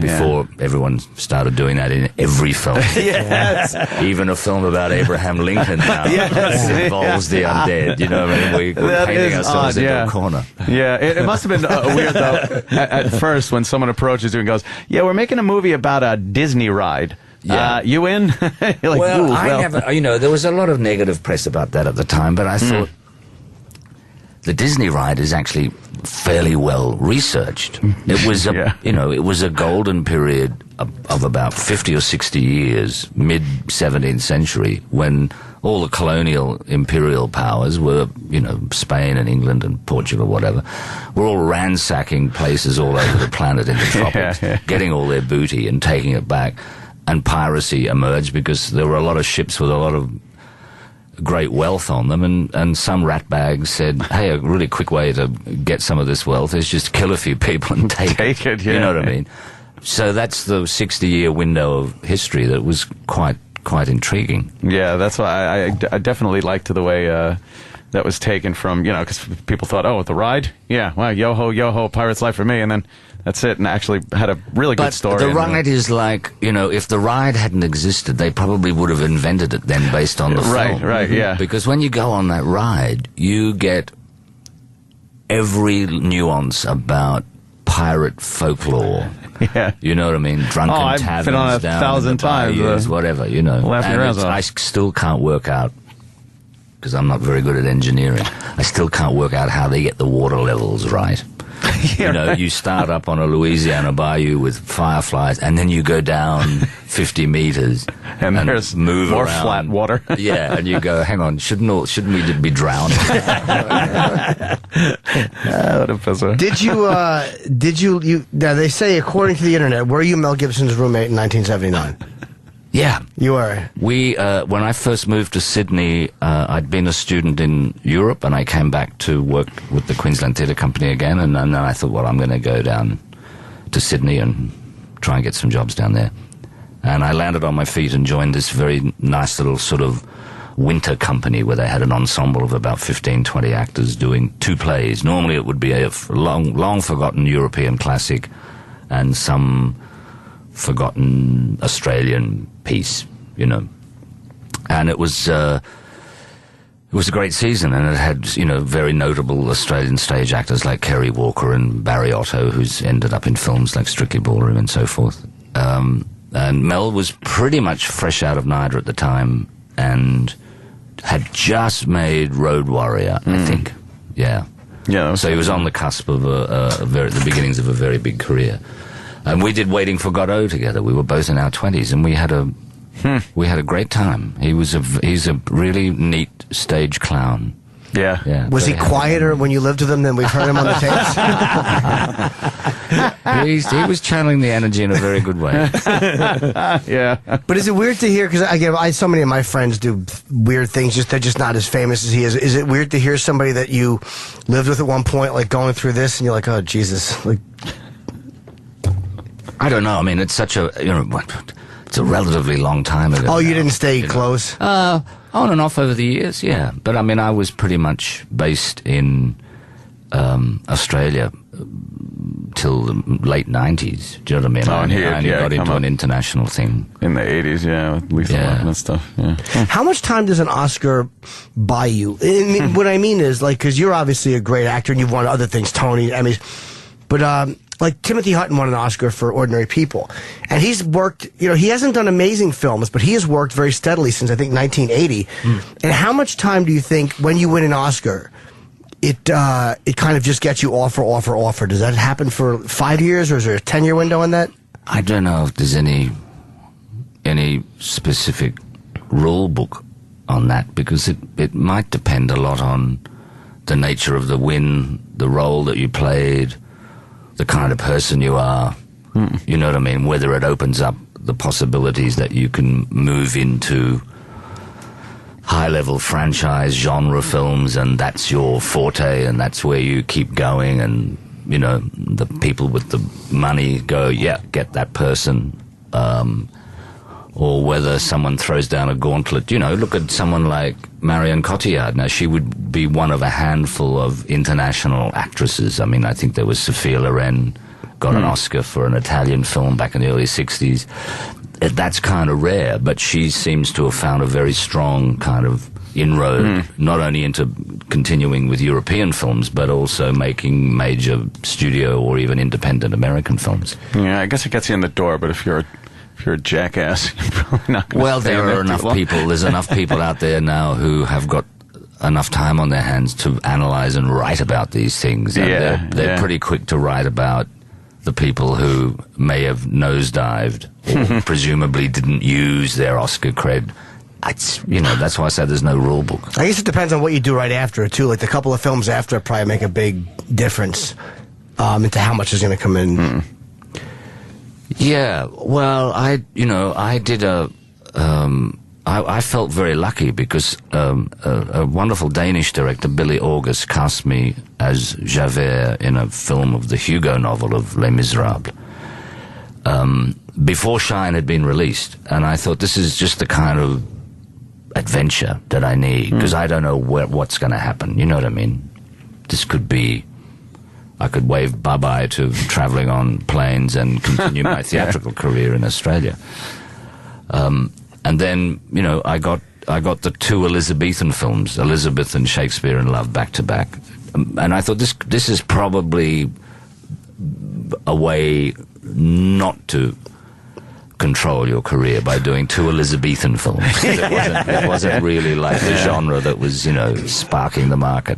Speaker 7: Before everyone started doing that in every film.
Speaker 1: Yes.
Speaker 7: Even a film about Abraham Lincoln now involves the undead. You know what I mean? We're painting ourselves into a corner.
Speaker 1: Yeah, it must have been weird, though, at first when someone approaches you and goes, yeah, we're making a movie about a Disney ride. Yeah. You in? Like,
Speaker 7: well, I never, there was a lot of negative press about that at the time, but I thought the Disney ride is actually fairly well researched. It was it was a golden period of about 50 or 60 years, mid 17th century, when all the colonial imperial powers were, Spain and England and Portugal, whatever, were all ransacking places all over the planet in the tropics, getting all their booty and taking it back. And piracy emerged because there were a lot of ships with a lot of great wealth on them, and some ratbags said, hey, a really quick way to get some of this wealth is just kill a few people and take it. You know what I mean? So that's the 60-year window of history that was quite intriguing.
Speaker 1: Yeah, that's why I definitely liked the way that was taken from, because people thought, oh, the ride? Yeah, well, yo-ho, Pirate's Life for me, and then that's it, and actually had a really good story.
Speaker 7: The ride is like, if the ride hadn't existed, they probably would have invented it then based on the film.
Speaker 1: Right, yeah.
Speaker 7: Because when you go on that ride, you get every nuance about pirate folklore.
Speaker 1: Yeah.
Speaker 7: You know what I mean? Drunken
Speaker 1: I've
Speaker 7: taverns
Speaker 1: been on it
Speaker 7: down
Speaker 1: 1,000
Speaker 7: in the
Speaker 1: times,
Speaker 7: bayous, whatever,
Speaker 1: laughing
Speaker 7: And
Speaker 1: around.
Speaker 7: I still can't work out, because I'm not very good at engineering, I still can't work out how they get the water levels right. You start up on a Louisiana bayou with fireflies, and then you go down 50 meters
Speaker 1: and there's
Speaker 7: move
Speaker 1: more
Speaker 7: around.
Speaker 1: flat water.
Speaker 7: Yeah, and you go, hang on, shouldn't we be drowning?
Speaker 1: What a pisser.
Speaker 3: Did you? Now they say, according to the internet, were you Mel Gibson's roommate in 1979?
Speaker 7: Yeah.
Speaker 3: You were.
Speaker 7: When I first moved to Sydney, I'd been a student in Europe, and I came back to work with the Queensland Theatre Company again, and then I thought, well, I'm going to go down to Sydney and try and get some jobs down there. And I landed on my feet and joined this very nice little sort of winter company where they had an ensemble of about 15, 20 actors doing 2 plays. Normally it would be a long forgotten European classic and some forgotten Australian piece, and it was a great season, and it had very notable Australian stage actors like Kerry Walker and Barry Otto, who's ended up in films like Strictly Ballroom and so forth. And Mel was pretty much fresh out of NIDA at the time and had just made Road Warrior, I think. Yeah. So he was on the cusp of the beginnings of a very big career. And we did Waiting for Godot together. We were both in our 20s, and we had a great time. He's a really neat stage clown.
Speaker 1: Yeah.
Speaker 3: Was he quieter when you lived with him than we've heard him on the tapes?
Speaker 7: He was channeling the energy in a very good way.
Speaker 1: Yeah.
Speaker 3: But is it weird to hear, because so many of my friends do weird things, they're just not as famous as he is. Is it weird to hear somebody that you lived with at one point, like, going through this, and you're like, oh, Jesus, like...
Speaker 7: I don't know. I mean, it's such a, it's a relatively long time ago.
Speaker 3: Oh, you didn't stay close?
Speaker 7: On and off over the years, yeah. But I mean, I was pretty much based in Australia till the late 90s. Do you know what I mean? I only got into an international thing.
Speaker 1: In the 80s, yeah, with Lethal Weapon and stuff, yeah.
Speaker 3: How much time does an Oscar buy you? What I mean is, like, because you're obviously a great actor and you've won other things, Tony, Emmys, but, like, Timothy Hutton won an Oscar for Ordinary People. And he's worked, he hasn't done amazing films, but he has worked very steadily since, I think, 1980. And how much time do you think, when you win an Oscar, it kind of just gets you offer? Does that happen for 5 years, or is there a 10-year window on that?
Speaker 7: I don't know if there's any specific rule book on that, because it might depend a lot on the nature of the win, the role that you played, the kind of person you are, you know what I mean? Whether it opens up the possibilities that you can move into high-level franchise genre films, and that's your forte, and that's where you keep going, and, the people with the money go, yeah, get that person. Or whether someone throws down a gauntlet. Look at someone like Marion Cotillard. Now, she would be one of a handful of international actresses. I mean, I think there was Sophia Loren, got an Oscar for an Italian film back in the early 60s. That's kind of rare, but she seems to have found a very strong kind of inroad, not only into continuing with European films, but also making major studio or even independent American films.
Speaker 1: Yeah, I guess it gets you in the door, but if you're a jackass, you're probably not going to.
Speaker 7: Well, there are enough people. There's enough people out there now who have got enough time on their hands to analyze and write about these things. And they're pretty quick to write about the people who may have nosedived or presumably didn't use their Oscar cred. That's why I said there's no rule book.
Speaker 3: I guess it depends on what you do right after it, too. Like, the couple of films after it probably make a big difference into how much is going to come in.
Speaker 7: Yeah, well, I did I felt very lucky because a wonderful Danish director, Billy August, cast me as Javert in a film of the Hugo novel of Les Miserables. Before Shine had been released, and I thought this is just the kind of adventure that I need, because I don't know what's going to happen. You know what I mean? This could be, I could wave bye-bye to traveling on planes and continue my theatrical career in Australia. And then, you know, I got the two Elizabethan films, Elizabeth and Shakespeare in Love, back to back. And I thought this is probably a way not to control your career by doing two Elizabethan films. It wasn't really like the genre that was, you know, sparking the market.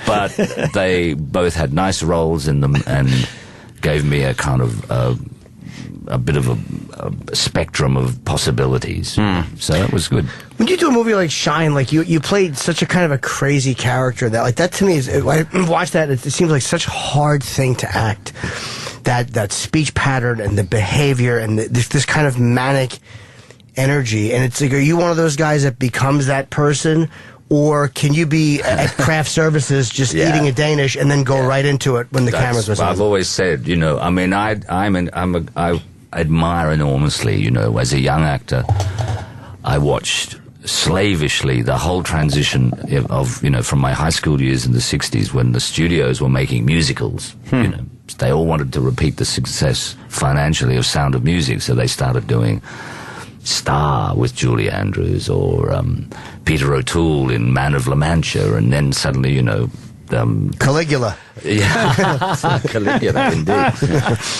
Speaker 7: But they both had nice roles in them and gave me a kind of a bit of a spectrum of possibilities. So that was good.
Speaker 3: When you do a movie like Shine, like you played such a kind of a crazy character that to me is, I watch that, it seems like such a hard thing to act. That speech pattern and the behavior and this kind of manic energy. And it's like, are you one of those guys that becomes that person? Or can you be at craft services just eating a Danish and then go right into it when the cameras are on?
Speaker 7: I've always said, you know, I mean, I admire enormously, you know, as a young actor, I watched slavishly the whole transition of, you know, from my high school years in the 60s when the studios were making musicals, you know. They all wanted to repeat the success financially of Sound of Music, so they started doing Star with Julie Andrews or Peter O'Toole in Man of La Mancha, and then suddenly, you know...
Speaker 3: Caligula.
Speaker 7: Yeah, Caligula, indeed.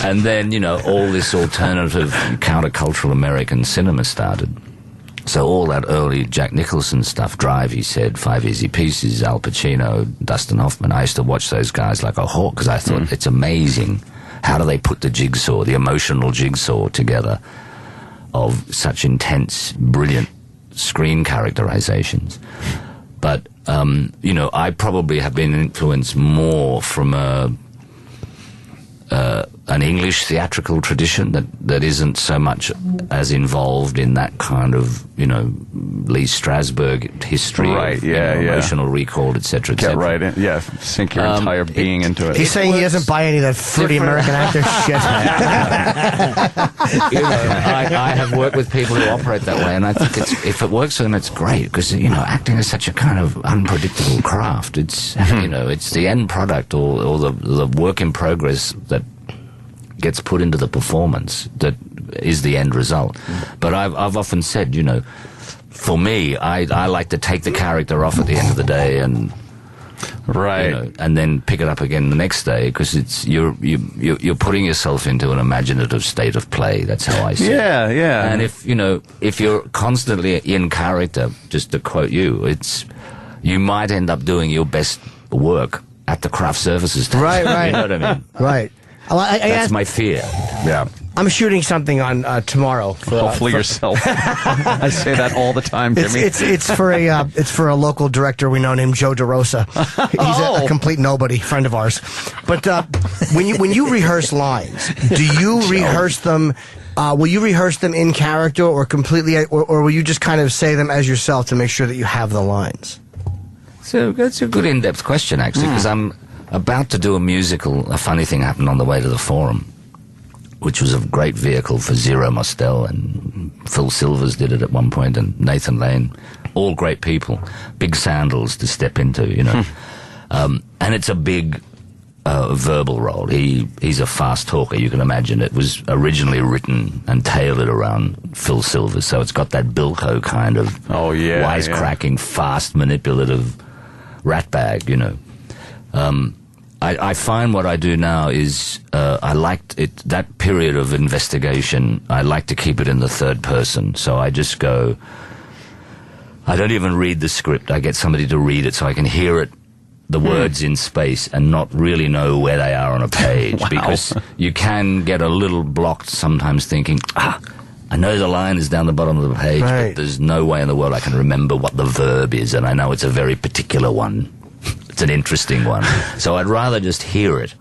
Speaker 7: And then, you know, all this alternative countercultural American cinema started. So all that early Jack Nicholson stuff, Drive, he said, Five Easy Pieces, Al Pacino, Dustin Hoffman, I used to watch those guys like a hawk because I thought it's amazing. How do they put the jigsaw, the emotional jigsaw together of such intense, brilliant screen characterizations? But, you know, I probably have been influenced more from an English theatrical tradition that isn't so much as involved in that kind of, you know, Lee Strasberg history,
Speaker 1: right? Yeah,
Speaker 7: emotional recall, etc.
Speaker 1: Get right in, sink your entire being into it.
Speaker 3: He's saying he doesn't buy any of that fruity American actor shit.
Speaker 7: You know, I have worked with people who operate that way, and I think if it works, then it's great because, you know, acting is such a kind of unpredictable craft. It's you know, it's the end product or the work in progress that gets put into the performance that is the end result. But I've often said, you know, for me, I like to take the character off at the end of the day and you know, and then pick it up again the next day because it's you're putting yourself into an imaginative state of play. That's how I see it.
Speaker 1: Yeah.
Speaker 7: And if you're constantly in character, just to quote you, you might end up doing your best work at the craft services station.
Speaker 3: Right.
Speaker 7: You know what I mean?
Speaker 3: Right.
Speaker 7: That's my fear. Yeah.
Speaker 3: I'm shooting something on tomorrow.
Speaker 1: Hopefully yourself. I say that all the time, Jimmy.
Speaker 3: It's for a local director we know named Joe DeRosa. He's a complete nobody, friend of ours. But when you rehearse lines, do you rehearse them? Will you rehearse them in character or completely, or will you just kind of say them as yourself to make sure that you have the lines?
Speaker 7: So that's a good in-depth question, actually, because I'm about to do a musical. A funny thing happened on the way to the Forum, which was a great vehicle for Zero Mostel, and Phil Silvers did it at one point, and Nathan Lane, all great people, big sandals to step into, you know. And it's a big verbal role. He's a fast talker, you can imagine. It was originally written and tailored around Phil Silvers, so it's got that Bilko kind of wisecracking, fast, manipulative ratbag, you know. I find what I do now is I liked it, that period of investigation, I like to keep it in the third person. So I just go, I don't even read the script. I get somebody to read it so I can hear it, the words in space, and not really know where they are on a page. Because you can get a little blocked sometimes thinking, I know the line is down the bottom of the page, but there's no way in the world I can remember what the verb is, and I know it's a very particular one. It's an interesting one. So I'd rather just hear it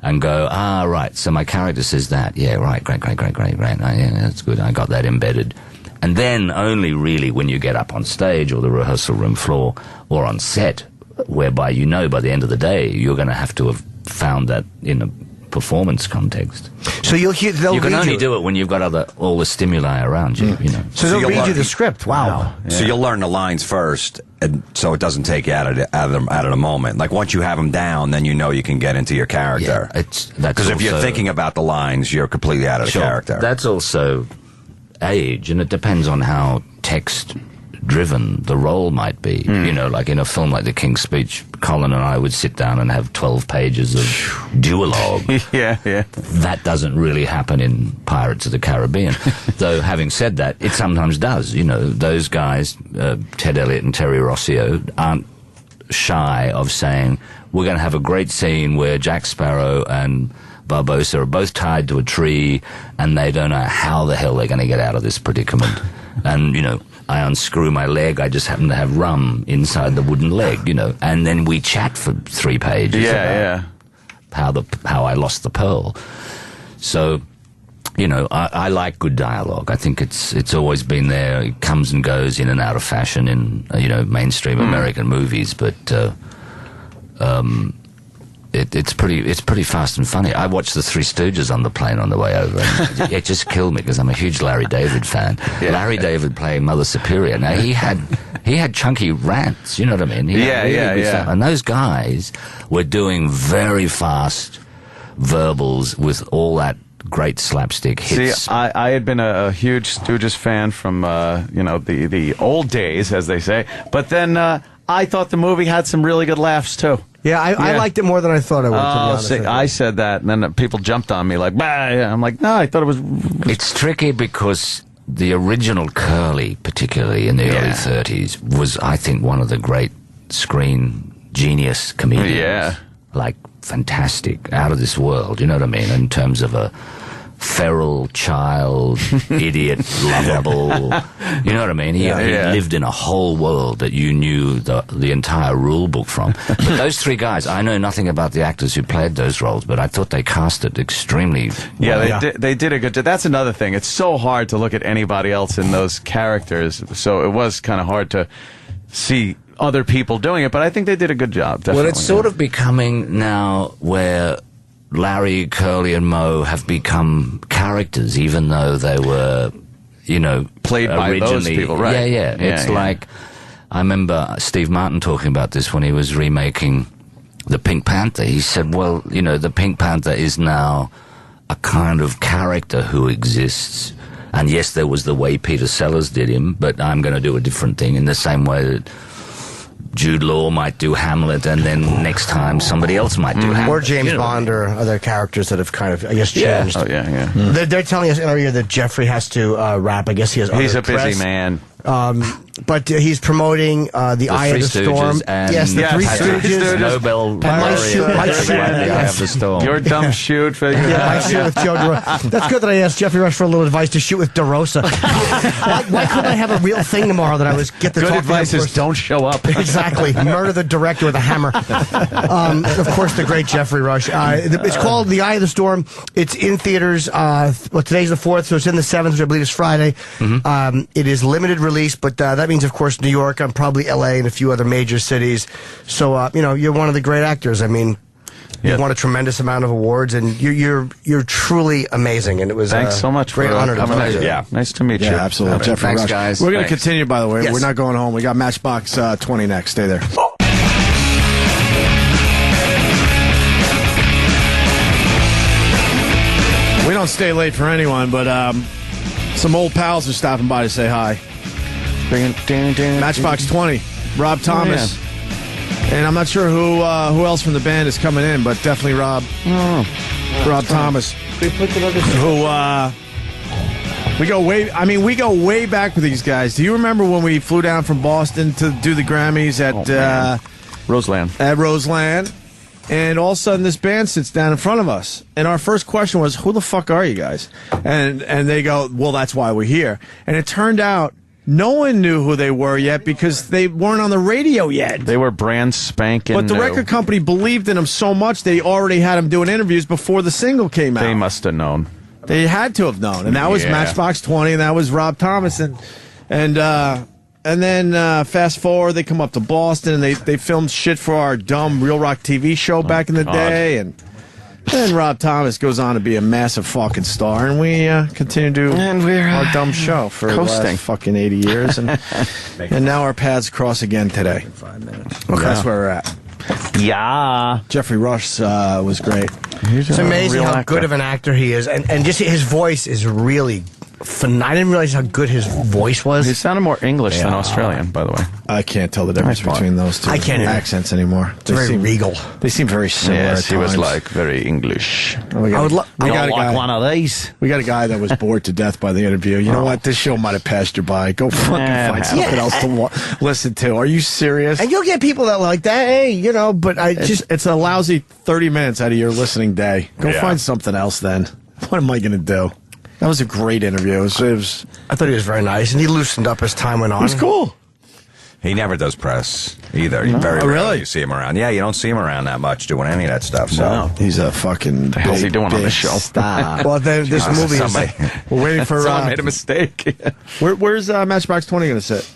Speaker 7: and go, right, so my character says that. Yeah, right, great. Yeah, that's good. I got that embedded. And then only really when you get up on stage or the rehearsal room floor or on set, whereby you know by the end of the day you're going to have to have found that in a performance context.
Speaker 3: So So they'll
Speaker 7: you can
Speaker 3: read
Speaker 7: only
Speaker 3: you.
Speaker 7: do it when you've got all the stimuli around you. You know.
Speaker 3: So they'll
Speaker 12: you'll
Speaker 3: read
Speaker 12: learn-
Speaker 3: you the script. Wow.
Speaker 12: So you'll learn the lines first, and so it doesn't take you out of the moment. Like once you have them down, then you know you can get into your character. Because if you're
Speaker 7: also-
Speaker 12: thinking about the lines, you're completely out of the
Speaker 7: Sure.
Speaker 12: character.
Speaker 7: That's also age, and it depends on how text-driven the role might be. You know, like in a film like The King's Speech, Colin and I would sit down and have 12 pages of duologue.
Speaker 1: yeah.
Speaker 7: That doesn't really happen in Pirates of the Caribbean. Though, having said that, it sometimes does. You know, those guys, Ted Elliott and Terry Rossio, aren't shy of saying, we're going to have a great scene where Jack Sparrow and Barbossa are both tied to a tree and they don't know how the hell they're going to get out of this predicament. And, you know, I unscrew my leg, I just happen to have rum inside the wooden leg, you know, and then we chat for 3 pages about how I lost the pearl. So, you know, I like good dialogue. I think it's always been there. It comes and goes in and out of fashion in, you know, mainstream American movies, but it's pretty fast and funny. I watched the Three Stooges on the plane on the way over, and it just killed me because I'm a huge Larry David fan. Yeah. Larry David playing Mother Superior. Now he had chunky rants. You know what I mean? He had really good stuff. And those guys were doing very fast verbals with all that great slapstick hits.
Speaker 1: See, I had been a huge Stooges fan from the old days, as they say, but then I thought the movie had some really good laughs too.
Speaker 3: Yeah, I liked it more than I thought I would. To be honest with you.
Speaker 1: I said that, and then people jumped on me like, bah. I'm like, no, I thought it was.
Speaker 7: It's tricky because the original Curly, particularly in the early 30s, was, I think, one of the great screen genius comedians. Yeah. Like, fantastic, out of this world, you know what I mean, in terms of a feral child, idiot, lovable, you know what I mean? He lived in a whole world that you knew the entire rule book from. But those 3 guys, I know nothing about the actors who played those roles, but I thought they cast it extremely well.
Speaker 1: They did a good job. That's another thing. It's so hard to look at anybody else in those characters, so it was kind of hard to see other people doing it, but I think they did a good job, definitely.
Speaker 7: Well, it's sort of becoming now where Larry, Curly, and Moe have become characters, even though they were, you know,
Speaker 1: played by those people, right?
Speaker 7: Yeah. It's like, I remember Steve Martin talking about this when he was remaking the Pink Panther. He said, well, you know, the Pink Panther is now a kind of character who exists. And yes, there was the way Peter Sellers did him, but I'm going to do a different thing in the same way that Jude Law might do Hamlet, and then next time somebody else might do Hamlet.
Speaker 3: Or James Bond or other characters that have kind of, I guess, changed. They're telling us earlier that Jeffrey has to rap. I guess he has other
Speaker 1: He's a
Speaker 3: press.
Speaker 1: busy man.
Speaker 3: But he's promoting the Eye of the Storm. Yes, the Three Stooges.
Speaker 7: Nobel
Speaker 3: and my shoot.
Speaker 7: The Eye of the Storm.
Speaker 1: Your dumb shoot.
Speaker 3: My shoot with Joe DeRosa. That's good that I asked Jeffrey Rush for a little advice to shoot with DeRosa. Why couldn't I have a real thing tomorrow that I was get to
Speaker 1: good
Speaker 3: talk
Speaker 1: advice
Speaker 3: to him
Speaker 1: is don't show up.
Speaker 3: Exactly. Murder the director with a hammer. Of course, the great Jeffrey Rush. It's called The Eye of the Storm. It's in theaters. Today's the 4th, so it's in the 7th, which I believe is Friday. It is limited release, but that means, of course, New York and probably L.A. and a few other major cities. So, you're one of the great actors. I mean, you've won a tremendous amount of awards, and you're truly amazing. And it was
Speaker 1: thanks so much.
Speaker 3: Great honor to meet you.
Speaker 1: Yeah, nice to meet you.
Speaker 2: Yeah, absolutely.
Speaker 1: Okay.
Speaker 2: Jeffrey
Speaker 1: Thanks,
Speaker 2: Rush.
Speaker 1: guys.
Speaker 2: We're going to
Speaker 1: Thanks.
Speaker 2: continue, by the way.
Speaker 3: Yes.
Speaker 2: We're not going home. We got Matchbox 20 next. Stay there. We don't stay late for anyone, but some old pals are stopping by to say hi. Matchbox 20, Rob Thomas. And I'm not sure who else from the band is coming in, but definitely Rob Thomas. Who we go way back with these guys. Do you remember when we flew down from Boston to do the Grammys at
Speaker 1: Roseland?
Speaker 2: At Roseland. And all of a sudden, this band sits down in front of us. And our first question was, who the fuck are you guys? And they go, well, that's why we're here. And it turned out no one knew who they were yet because they weren't on the radio yet.
Speaker 1: They were brand spanking
Speaker 2: But the
Speaker 1: new.
Speaker 2: record company believed in them so much, they already had them doing interviews before the single came out.
Speaker 1: They must have known.
Speaker 2: They had to have known. And that was Matchbox 20, and that was Rob Thomas. And then fast forward, they come up to Boston, and they filmed shit for our dumb Real Rock TV show back in the day. And And Rob Thomas goes on to be a massive fucking star, and we continue to do our dumb show for the last fucking 80 years, and now our paths cross again today. 5 minutes. Okay, that's where we're at.
Speaker 1: Yeah.
Speaker 2: Jeffrey Rush was great.
Speaker 3: It's amazing how good of an actor he is, and just his voice is really phenomenal. I didn't realize how good his voice was.
Speaker 1: He sounded more English than Australian, by the way.
Speaker 2: I can't tell the difference between those two accents anymore.
Speaker 3: It's very regal.
Speaker 2: They seem very similar.
Speaker 1: Yes,
Speaker 2: at
Speaker 1: he was
Speaker 2: times.
Speaker 1: like very English.
Speaker 2: We got
Speaker 1: one of these.
Speaker 2: We got a guy that was bored to death by the interview. You know what? This show might have passed you by. Go fucking find something else to listen to. Are you serious?
Speaker 3: And you'll get people that like that. Hey, but
Speaker 2: it's a lousy 30 minutes out of your listening day. Go find something else then. What am I going to do? That was a great interview. I
Speaker 3: thought he was very nice, and he loosened up as time went on.
Speaker 2: It was cool.
Speaker 12: He never does press either. Very rarely you see him around. Yeah, you don't see him around that much doing any of that stuff. So
Speaker 2: he's a fucking.
Speaker 1: What the hell's he doing on the show?
Speaker 2: Stop. Well, this movie is. We're waiting for.
Speaker 1: Someone made a mistake.
Speaker 2: Where's Matchbox 20 going to sit?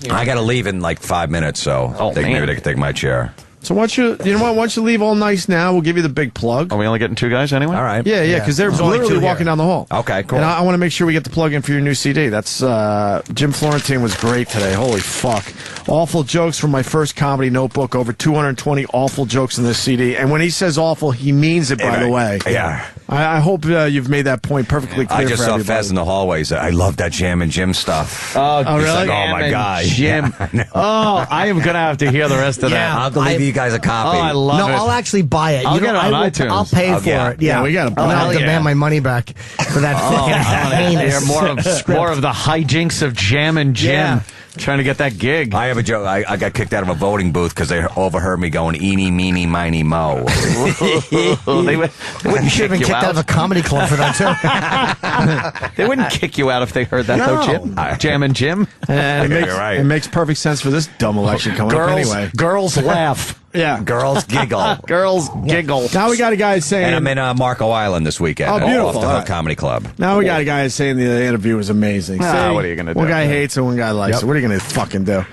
Speaker 12: I got to leave in like 5 minutes, so maybe they can take my chair.
Speaker 2: So why don't you leave all nice now? We'll give you the big plug.
Speaker 1: Are we only getting 2 guys anyway?
Speaker 12: All right.
Speaker 2: Yeah, because they're literally walking down the hall.
Speaker 12: Okay, cool.
Speaker 2: And I want to make sure we get the plug in for your new CD. That's Jim Florentine was great today. Holy fuck. Awful jokes from my first comedy notebook. Over 220 awful jokes in this CD. And when he says awful, he means it, by the way.
Speaker 12: Yeah.
Speaker 2: I hope you've made that point perfectly clear.
Speaker 12: I just saw Fez in the hallways. I love that Jam and Jim stuff.
Speaker 1: Oh,
Speaker 2: really?
Speaker 12: Like, oh my God.
Speaker 1: Jim.
Speaker 12: Yeah,
Speaker 1: I am going to have to hear the rest of that.
Speaker 12: I'll have to leave you guys a copy.
Speaker 1: Oh, I love it.
Speaker 3: I'll actually buy it.
Speaker 1: I'll get it on iTunes.
Speaker 3: I'll pay for it. Yeah,
Speaker 2: we got to buy it.
Speaker 3: I'll demand my money back for that fucking heinous
Speaker 1: more of the hijinks of Jam and Jim.
Speaker 3: Yeah.
Speaker 1: Trying to get that gig.
Speaker 12: I have a joke. I got kicked out of a voting booth because they overheard me going eeny, meeny, miny, mo.
Speaker 1: They wouldn't
Speaker 3: you should have been
Speaker 1: kick
Speaker 3: kicked
Speaker 1: you
Speaker 3: out of a comedy club for that too.
Speaker 1: They wouldn't kick you out if they heard that, though, Jim. Jam and Jim.
Speaker 2: And it makes perfect sense for this dumb election coming up anyway.
Speaker 1: Girls laugh.
Speaker 2: Yeah.
Speaker 12: Girls giggle.
Speaker 1: Girls giggle.
Speaker 2: Now we got a guy saying...
Speaker 12: And I'm in Marco Island this weekend.
Speaker 2: Oh, beautiful.
Speaker 12: Off the Hook Comedy Club.
Speaker 2: Now we got a guy saying the interview was amazing.
Speaker 1: What are you going to do?
Speaker 2: One guy hates it, one guy likes it. What are you going to fucking do?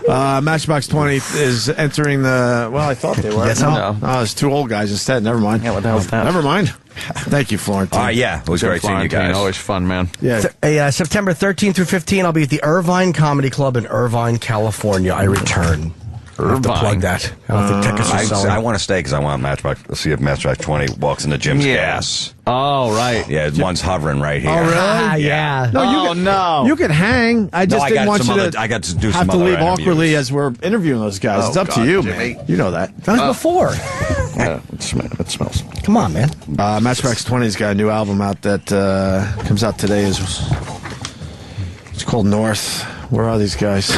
Speaker 2: Matchbox 20 is entering the... Well, I thought they were.
Speaker 1: Yes, no.
Speaker 2: Oh, it's 2 old guys instead. Never mind.
Speaker 1: Yeah, what the hell's that?
Speaker 2: Never mind. Thank you, Florentine.
Speaker 12: Yeah, it was great seeing you guys.
Speaker 1: Always fun, man.
Speaker 2: Yeah.
Speaker 3: September 13th through 15th, I'll be at the Irvine Comedy Club in Irvine, California. I return. I have to plug that. I don't think tickets are selling.
Speaker 12: I want to stay because I want Matchbox. Let's see if Matchbox 20 walks into Jim's gas.
Speaker 1: Oh, right.
Speaker 12: Yeah, one's hovering right here.
Speaker 2: Oh, really?
Speaker 3: Yeah.
Speaker 2: No, you could hang. I just didn't want you to.
Speaker 12: I got to do
Speaker 2: have
Speaker 12: some
Speaker 2: to
Speaker 12: other
Speaker 2: leave
Speaker 12: interviews.
Speaker 2: awkwardly as we're interviewing those guys. It's up to you,
Speaker 12: Jimmy.
Speaker 2: man. You know that.
Speaker 3: That was before.
Speaker 1: Yeah, it smells.
Speaker 3: Come on, man.
Speaker 2: Matchbox 20's got a new album out that comes out today. It's called North. Where are these guys?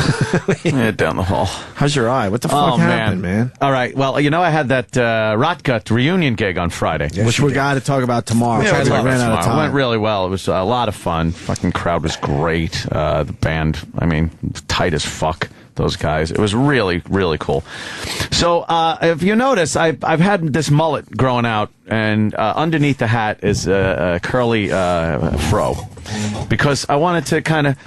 Speaker 1: Yeah, down the hall.
Speaker 2: How's your eye? What the fuck happened, man?
Speaker 1: All right. Well, I had that Rot Gut reunion gig on Friday.
Speaker 2: Which we got to talk about tomorrow.
Speaker 1: Yeah,
Speaker 2: we ran out of time.
Speaker 1: It went really well. It was a lot of fun. Fucking crowd was great. The band, tight as fuck. Those guys. It was really, really cool. So, if you notice, I've had this mullet growing out, and underneath the hat is a curly fro, because I wanted to kind of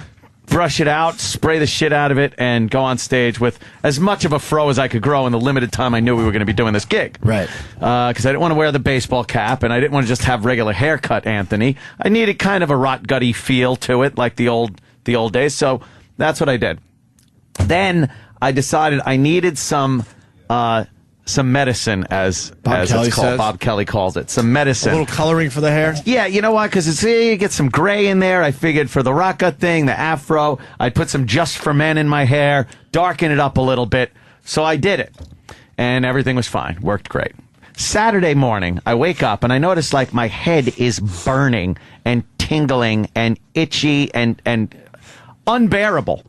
Speaker 1: brush it out, spray the shit out of it, and go on stage with as much of a fro as I could grow in the limited time I knew we were going to be doing this gig.
Speaker 2: Right.
Speaker 1: Because I didn't want to wear the baseball cap, and I didn't want to just have regular haircut, Anthony. I needed kind of a rot gutty feel to it, like the old days. So that's what I did. Then I decided I needed some medicine, as it's called. Bob Kelly calls it. Some medicine.
Speaker 2: A little coloring for the hair?
Speaker 1: Yeah, you know why? Because you get some gray in there. I figured for the rock gut thing, the afro, I'd put some Just for Men in my hair, darken it up a little bit. So I did it. And everything was fine. Worked great. Saturday morning, I wake up and I notice like my head is burning and tingling and itchy and unbearable.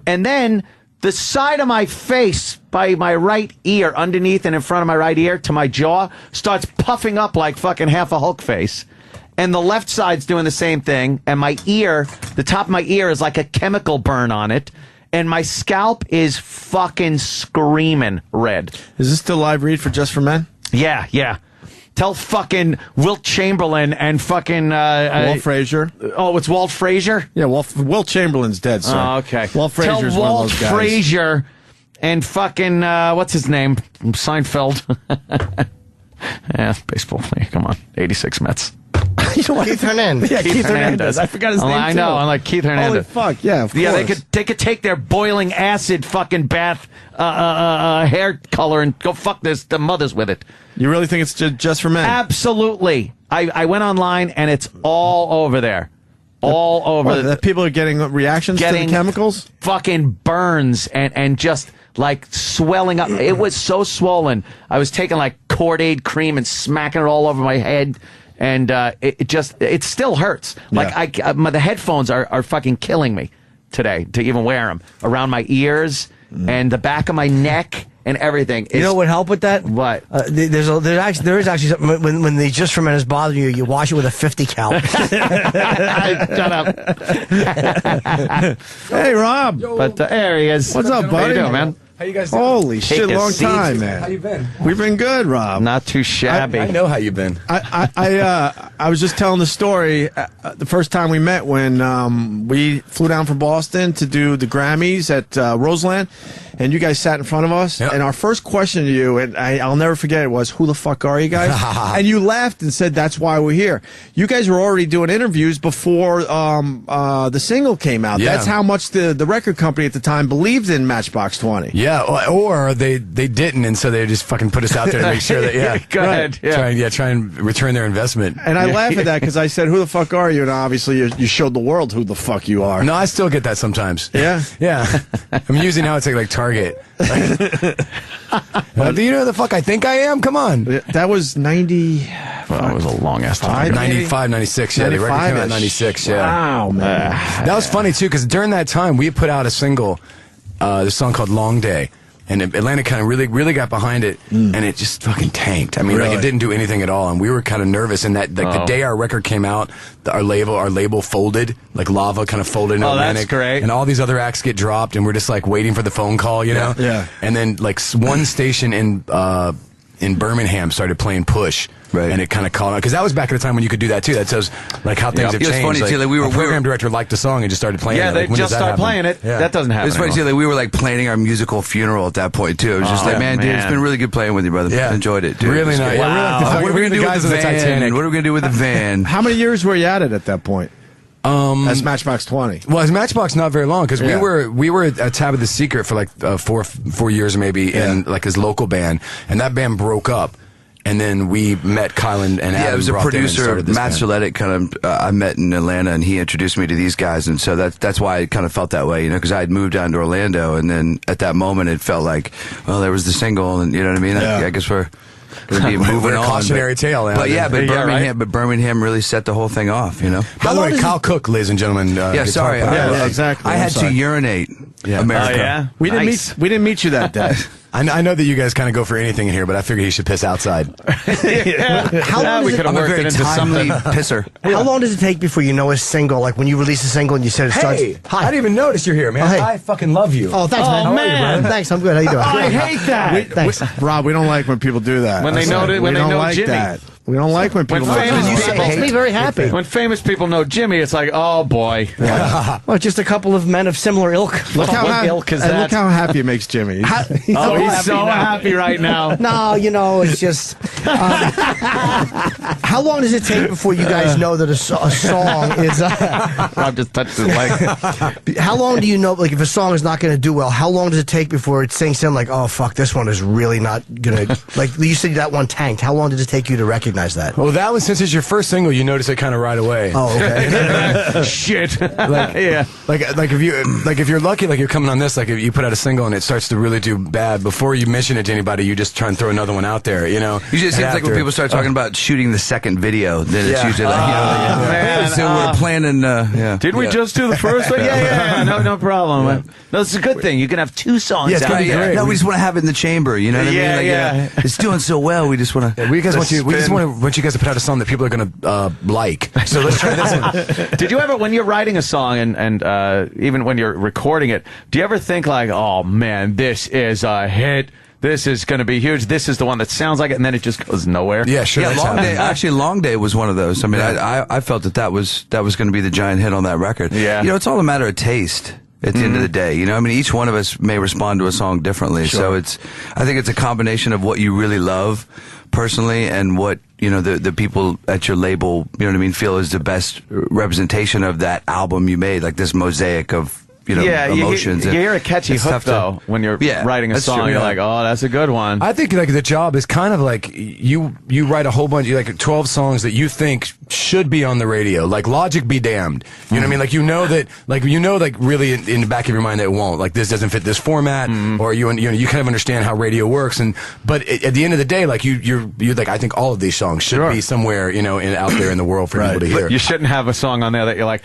Speaker 1: And then the side of my face by my right ear, underneath and in front of my right ear to my jaw, starts puffing up like fucking half a Hulk face. And the left side's doing the same thing. And my ear, the top of my ear is like a chemical burn on it. And my scalp is fucking screaming red.
Speaker 2: Is this the live read for Just for Men?
Speaker 1: Yeah. Tell fucking Wilt Chamberlain and fucking...
Speaker 2: Walt Frazier.
Speaker 1: Oh, it's Walt Frazier?
Speaker 2: Yeah, Wilt Chamberlain's dead, sir.
Speaker 1: Oh, okay.
Speaker 2: Walt Frazier's one of those guys.
Speaker 1: Walt Frazier and fucking... what's his name? Seinfeld. Yeah, baseball. Come on, 86 Mets.
Speaker 3: Keith Hernandez.
Speaker 2: Yeah, Keith Hernandez. I forgot his name.
Speaker 1: I know. I'm like Keith Hernandez.
Speaker 2: Holy fuck! Yeah, of course.
Speaker 1: Yeah, they could take their boiling acid fucking bath hair color and go fuck the mothers with it.
Speaker 2: You really think it's just for men?
Speaker 1: Absolutely. I went online and it's all over there. All over.
Speaker 2: That people are getting reactions to the chemicals?
Speaker 1: Fucking burns and just like swelling up. It was so swollen. I was taking like Cord-Aid cream and smacking it all over my head. And it still hurts. Like the headphones are fucking killing me today to even wear them around my ears and the back of my neck and everything.
Speaker 3: You know what would help with that?
Speaker 1: What?
Speaker 3: There is actually something when the just fermenters bother you, you wash it with a 50 cal.
Speaker 1: Shut up.
Speaker 2: Hey, Rob.
Speaker 1: But there he is.
Speaker 2: What's up, buddy?
Speaker 1: How you doing, man?
Speaker 5: How you guys doing?
Speaker 2: Holy shit, long time, man.
Speaker 5: How you been?
Speaker 2: We've been good, Rob.
Speaker 1: Not too shabby.
Speaker 5: I know how you've been.
Speaker 2: I was just telling the story the first time we met when we flew down from Boston to do the Grammys at Roseland, and you guys sat in front of us. Yep. And our first question to you, and I'll never forget it, was, "Who the fuck are you guys?" And you laughed and said, "That's why we're here." You guys were already doing interviews before the single came out.
Speaker 5: Yeah.
Speaker 2: That's how much the record company at the time believed in Matchbox 20.
Speaker 5: Yeah, or they didn't, and so they just fucking put us out there to make sure that
Speaker 1: Go ahead. Yeah.
Speaker 5: try and return their investment.
Speaker 2: And I laugh at that because I said, "Who the fuck are you?" And obviously you showed the world who the fuck you are.
Speaker 5: No, I still get that sometimes.
Speaker 2: Yeah?
Speaker 5: Yeah. I'm using now it's like Target. Do you know who the fuck I think I am? Come on.
Speaker 2: That was 90...
Speaker 1: Well, it was a long ass time.
Speaker 5: 95, 96, yeah. The record came out in 96, yeah.
Speaker 2: Wow, man.
Speaker 5: That was funny, too, because during that time, we put out a single, this song called Long Day. And Atlanta kind of really got behind it, and it just fucking tanked. I mean, like, it didn't do anything at all, and we were kind of nervous. And that, like, the day our record came out, our label folded, like lava kind of folded in Atlantic.
Speaker 1: That's great.
Speaker 5: And all these other acts get dropped, and we're just like waiting for the phone call, you know?
Speaker 2: Yeah.
Speaker 5: And then like one station in Birmingham started playing Push. Right. And it kind of caught on because that was back at the time when you could do that too. That shows like how things have changed.
Speaker 12: It was funny
Speaker 5: like,
Speaker 12: too. Like,
Speaker 5: a program director liked the song and just started playing it.
Speaker 1: Yeah,
Speaker 5: Like,
Speaker 1: they just started playing it.
Speaker 5: Yeah.
Speaker 1: That doesn't happen.
Speaker 12: It was funny too. Like, we were like planning our musical funeral at that point too. It was just like, man, dude, it's been really good playing with you, brother.
Speaker 5: Yeah.
Speaker 12: Enjoyed it, dude.
Speaker 5: Really nice.
Speaker 12: Wow.
Speaker 5: Yeah,
Speaker 12: What are we gonna do with the van? What are we gonna do with the van?
Speaker 2: How many years were you at it at that point? As Matchbox 20.
Speaker 5: Well, as Matchbox, not very long because we were at Tab of the Secret for like 4 years maybe in like his local band, and that band broke up. And then we met Kyle and Adam.
Speaker 12: Yeah, it was a producer, Matt Soletic, kind of, I met in Atlanta, and he introduced me to these guys, and so that's why I kind of felt that way, you know, because I had moved down to Orlando, and then at that moment it felt like, well, there was the single, and you know what I mean?
Speaker 2: Yeah.
Speaker 12: I guess we're going to be moving on.
Speaker 5: Cautionary tale.
Speaker 12: But Birmingham really set the whole thing off, you know?
Speaker 5: By the way, Kyle Cook, ladies and gentlemen.
Speaker 12: Sorry.
Speaker 2: Exactly.
Speaker 12: I had to urinate.
Speaker 5: Yeah.
Speaker 12: America.
Speaker 1: Oh, yeah?
Speaker 2: We didn't meet you that day.
Speaker 5: I know that you guys kind of go for anything in here, but I figured he should piss outside.
Speaker 3: How long does it,
Speaker 12: I'm a very timely pisser.
Speaker 3: How long does it take before you know a single? Like when you release a single and you said it starts.
Speaker 5: Hey, I didn't even notice you're here, man.
Speaker 3: Oh, hey.
Speaker 5: I fucking love you.
Speaker 3: Oh, thanks, man.
Speaker 1: Oh, man.
Speaker 3: Thanks, I'm good. How you doing?
Speaker 1: I hate that.
Speaker 3: Thanks.
Speaker 2: Rob, we don't like when people do that.
Speaker 1: When they know
Speaker 2: we don't like
Speaker 1: Jimmy.
Speaker 2: that. We don't like when people
Speaker 1: When famous people
Speaker 3: makes me very happy.
Speaker 1: When famous people know Jimmy, it's like, oh boy.
Speaker 3: Well, just a couple of men of similar ilk.
Speaker 2: Look how,
Speaker 1: ilk is that?
Speaker 2: look how happy it makes Jimmy.
Speaker 1: He's so happy right now.
Speaker 3: No, you know, it's just. How long does it take before you guys know that a song is?
Speaker 1: Rob just touched his leg.
Speaker 3: How long do you know, like, if a song is not going to do well, how long does it take before it sinks in, like, oh, fuck, this one is really not going to. Like, you said that one tanked. How long did it take you to recognize that?
Speaker 5: Well, that was since it's your first single, you notice it kind of right away.
Speaker 3: Oh, okay.
Speaker 1: Shit.
Speaker 5: Like,
Speaker 1: yeah.
Speaker 5: Like if you're lucky, like you're coming on this, like if you put out a single and it starts to really do bad, before you mention it to anybody, you just try and throw another one out there, you know?
Speaker 12: Usually it seems like when people start talking about shooting the second video, then it's usually like,
Speaker 1: man.
Speaker 12: So we're planning,
Speaker 1: Did we just do the first one? Yeah. No problem. No, it's a good thing. You can have 2 songs out there.
Speaker 12: No, we just want to have it in the chamber, you know what I mean? Like, it's doing so well, we just want to...
Speaker 5: We just want you guys to put out a song that people are going to like. So let's try this one.
Speaker 1: Did you ever, when you're writing a song and even when you're recording it, do you ever think like, oh man, this is a hit, this is going to be huge, this is the one that sounds like it, and then it just goes nowhere?
Speaker 5: Yeah, sure.
Speaker 12: Yeah, Long Day was one of those. I mean, I felt that was going to be the giant hit on that record.
Speaker 1: Yeah.
Speaker 12: You know, it's all a matter of taste.
Speaker 5: at the end of the day. You know, I mean, each one of us may respond to a song differently. So I think it's a combination of what you really love personally and what, you know, the people at your label, you know what I mean, feel is the best representation of that album you made, like this mosaic of, you know, emotions.
Speaker 1: You hear a catchy hook, though, when you're writing a song. You're like, oh, that's a good one.
Speaker 5: I think like the job is kind of like you write a whole bunch, like 12 songs that you think should be on the radio. Like Logic be damned. You know what I mean? Like, you know that, like really in the back of your mind that it won't. Like, this doesn't fit this format, or you kind of understand how radio works. But at the end of the day, like you're like, I think all of these songs should be somewhere, you know, out there in the world for people to hear.
Speaker 1: But you shouldn't have a song on there that you're like,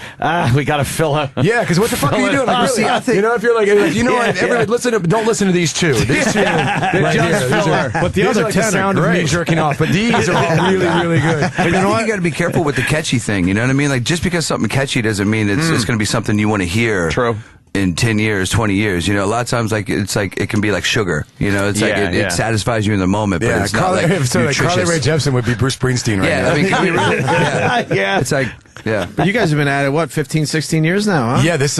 Speaker 1: we got to fill it.
Speaker 5: Yeah, because what the fuck are you doing? Like, really, I think, you know, if you're like you know what, everybody don't listen to these two. These two, right here.
Speaker 2: But the other
Speaker 5: like
Speaker 2: 10
Speaker 5: the sound
Speaker 2: are
Speaker 5: of me
Speaker 2: great.
Speaker 5: jerking off. But these are all really, really good.
Speaker 21: But
Speaker 5: you know what?
Speaker 21: You got to be careful with the catchy thing. You know what I mean? Like, just because something catchy doesn't mean it's going to be something you want to hear.
Speaker 1: True.
Speaker 21: In 10 years, 20 years, you know, a lot of times, like, it's like, it can be like sugar, you know, it's it satisfies you in the moment, but it's not like nutritious.
Speaker 5: Carly Rae Jepsen would be Bruce Springsteen right now.
Speaker 21: I mean, can we really, it's like,
Speaker 2: But you guys have been at it, what, 15, 16 years now, huh?
Speaker 5: Yeah, this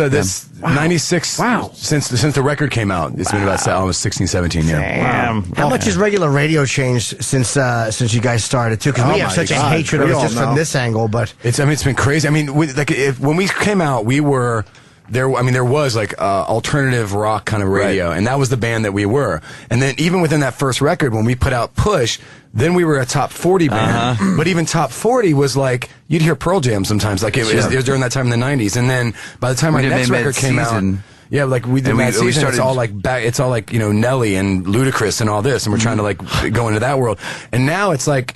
Speaker 5: 96. Wow. Since the record came out, it's been about almost 16, 17 years.
Speaker 3: Damn. How much has regular radio changed since you guys started too? Because we have such a hatred of it just from this angle. But
Speaker 5: it's been crazy. I mean, when we came out, we were. There was like alternative rock kind of radio, and that was the band that we were. And then even within that first record, when we put out Push, then we were a top 40 band. But even top 40 was like, you'd hear Pearl Jam sometimes, like it was during that time in the 90s. And then by the time our next record came out, yeah, like we did Mad Season, it's all like you know, Nelly and Ludacris and all this, and we're trying to like go into that world. And now it's like,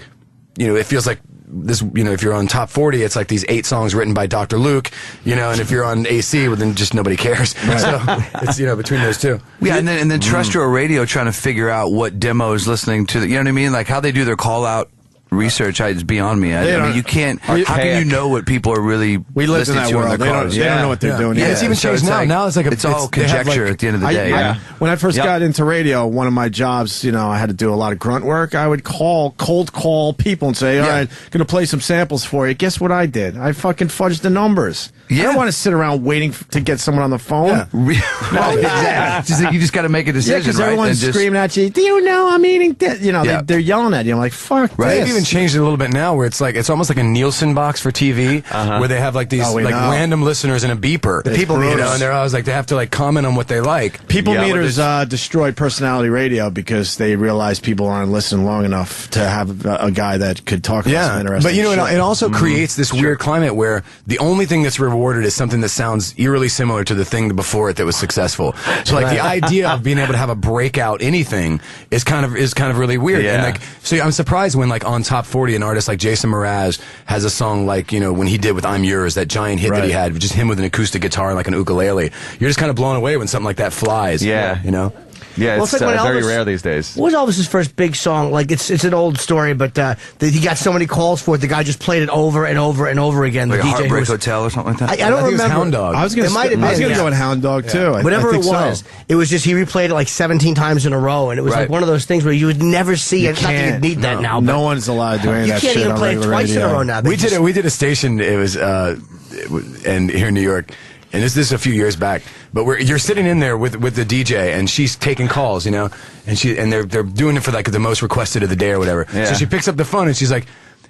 Speaker 5: you know, it feels like this, you know, if you're on top 40, it's like these 8 songs written by Dr. Luke, you know, and if you're on AC, well, then just nobody cares. So it's, you know, between those two.
Speaker 21: Yeah, and then terrestrial radio trying to figure out what demos listening to, you know what I mean? Like how they do their call out research, it's beyond me. I mean, you can't. How can you know what people are really?
Speaker 2: We live in that world. They don't know what they're doing.
Speaker 5: Yeah, it's even changed now. Now it's like
Speaker 21: it's all conjecture at the end of the day.
Speaker 2: When I first got into radio, one of my jobs, you know, I had to do a lot of grunt work. I would cold call people and say, "All right, going to play some samples for you." Guess what I did? I fucking fudged the numbers. I don't want to sit around waiting to get someone on the phone.
Speaker 21: No, exactly. Just like, you just got to make a decision.
Speaker 2: Because everyone's screaming at you. Do you know I'm eating this? You know, they're yelling at you. I'm like, fuck this.
Speaker 5: They've even changed it a little bit now, where it's like it's almost like a Nielsen box for TV, where they have like these random listeners and a beeper.
Speaker 2: The people meters,
Speaker 5: you know, and they're always like they have to like comment on what they like.
Speaker 2: People meters destroyed personality radio because they realized people aren't listening long enough to have a guy that could talk about some interesting
Speaker 5: but you know,
Speaker 2: shit.
Speaker 5: it also creates this weird climate where the only thing that's rewarded is something that sounds eerily similar to the thing before it that was successful. So like the idea of being able to have a breakout anything is kind of really weird. And like, so I'm surprised when like on Top 40 an artist like Jason Mraz has a song like, you know, when he did with I'm Yours, that giant hit that he had, just him with an acoustic guitar and like an ukulele. You're just kind of blown away when something like that flies.
Speaker 1: Yeah.
Speaker 5: You know?
Speaker 1: Yeah,
Speaker 3: well,
Speaker 1: it's
Speaker 3: like
Speaker 1: very
Speaker 3: Elvis,
Speaker 1: rare these days.
Speaker 3: What was Elvis's first big song? Like, it's an old story, but he got so many calls for it, the guy just played it over and over and over again.
Speaker 21: Like
Speaker 3: the
Speaker 21: a
Speaker 3: DJ
Speaker 21: Heartbreak Hotel or something like that?
Speaker 3: I don't remember.
Speaker 5: It was Hound Dog.
Speaker 2: I was going to go with Hound Dog, too.
Speaker 3: Whatever it was, it was just he replayed it like 17 times in a row, and it was like one of those things where you would never see it. Not that you need that now.
Speaker 2: No one's allowed to do any of that shit.
Speaker 3: You can't even play it twice in a row now.
Speaker 5: We did a station, it was and here in New York. And this is a few years back, but you're sitting in there with the DJ, and she's taking calls, you know, and they're doing it for like the most requested of the day or whatever.
Speaker 1: Yeah.
Speaker 5: So she picks up the phone and she's like,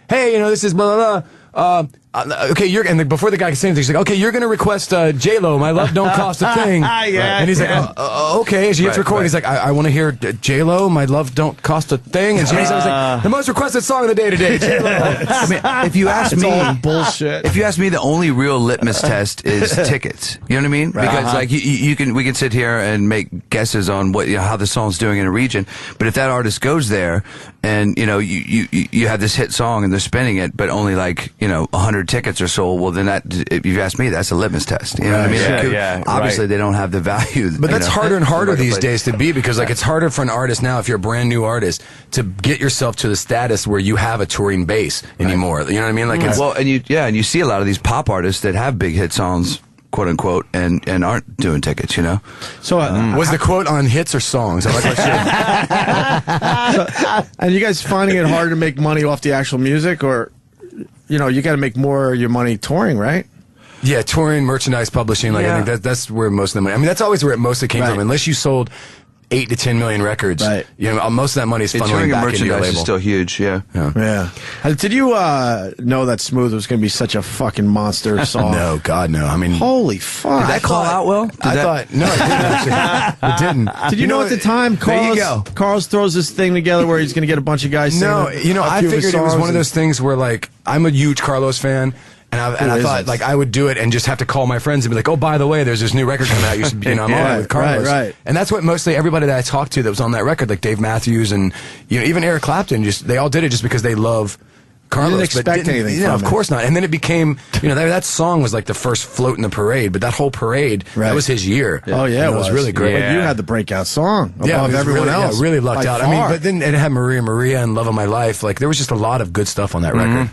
Speaker 5: "Hey, you know, this is blah blah blah. Okay, and before the guy can say anything, she's like, "Okay, you're gonna request J-Lo, My Love Don't Cost a Thing." And he's like, "Okay." And she hits record. He's like, "I want to hear J-Lo, My Love Don't Cost a Thing." And she's like, "The most requested song of the day today, J-Lo."
Speaker 21: I mean, if you ask me,
Speaker 2: bullshit.
Speaker 21: If you ask me, the only real litmus test is tickets. You know what I mean? Because like we can sit here and make guesses on how the song's doing in a region, but if that artist goes there and you know you have this hit song and they're spinning it, but only like 100 tickets or so, well then that, if you ask me, that's a litmus test. You know what I mean? Obviously they don't have the value.
Speaker 5: But that's harder and harder these days to be, because like it's harder for an artist now, if you're a brand new artist, to get yourself to the status where you have a touring base anymore. You know what I mean? Like
Speaker 21: and you see a lot of these pop artists that have big hit songs, quote unquote, and aren't doing tickets, you know.
Speaker 2: So
Speaker 5: was the quote on hits or songs? I like
Speaker 2: my shit. And you guys finding it hard to make money off the actual music, or you got to make more of your money touring, right?
Speaker 5: Yeah, touring, merchandise, publishing. Like I think that's where most of the money. I mean, that's always where it mostly came from. Unless you sold 8 to 10 million records, you know, most of that money is funneling back into your label.
Speaker 1: Is still huge, yeah.
Speaker 2: Did you know that Smooth was going to be such a fucking monster song?
Speaker 5: No, God, no. I mean,
Speaker 2: holy fuck!
Speaker 5: Did that call out well? I thought no, it didn't. Actually. It didn't.
Speaker 2: Did you know at the time, Carlos throws this thing together where he's going to get a bunch of guys?
Speaker 5: No, you know, I figured it was one of those things where like I'm a huge Carlos fan. And I thought, like, I would do it and just have to call my friends and be like, oh, by the way, there's this new record coming out. You know, I'm on it with Carlos.
Speaker 2: Right.
Speaker 5: And that's what mostly everybody that I talked to that was on that record, like Dave Matthews and, you know, even Eric Clapton, they all did it just because they love Carlos.
Speaker 2: You didn't expect anything from
Speaker 5: of course not. And then it became, you know, that song was like the first float in the parade, but that whole parade, that was his year.
Speaker 2: Oh, yeah,
Speaker 5: it was really great.
Speaker 2: But you had the breakout song above everyone else.
Speaker 5: Yeah, really lucked out.
Speaker 2: Far.
Speaker 5: I mean, but then it had Maria and Love of My Life. Like, there was just a lot of good stuff on that record.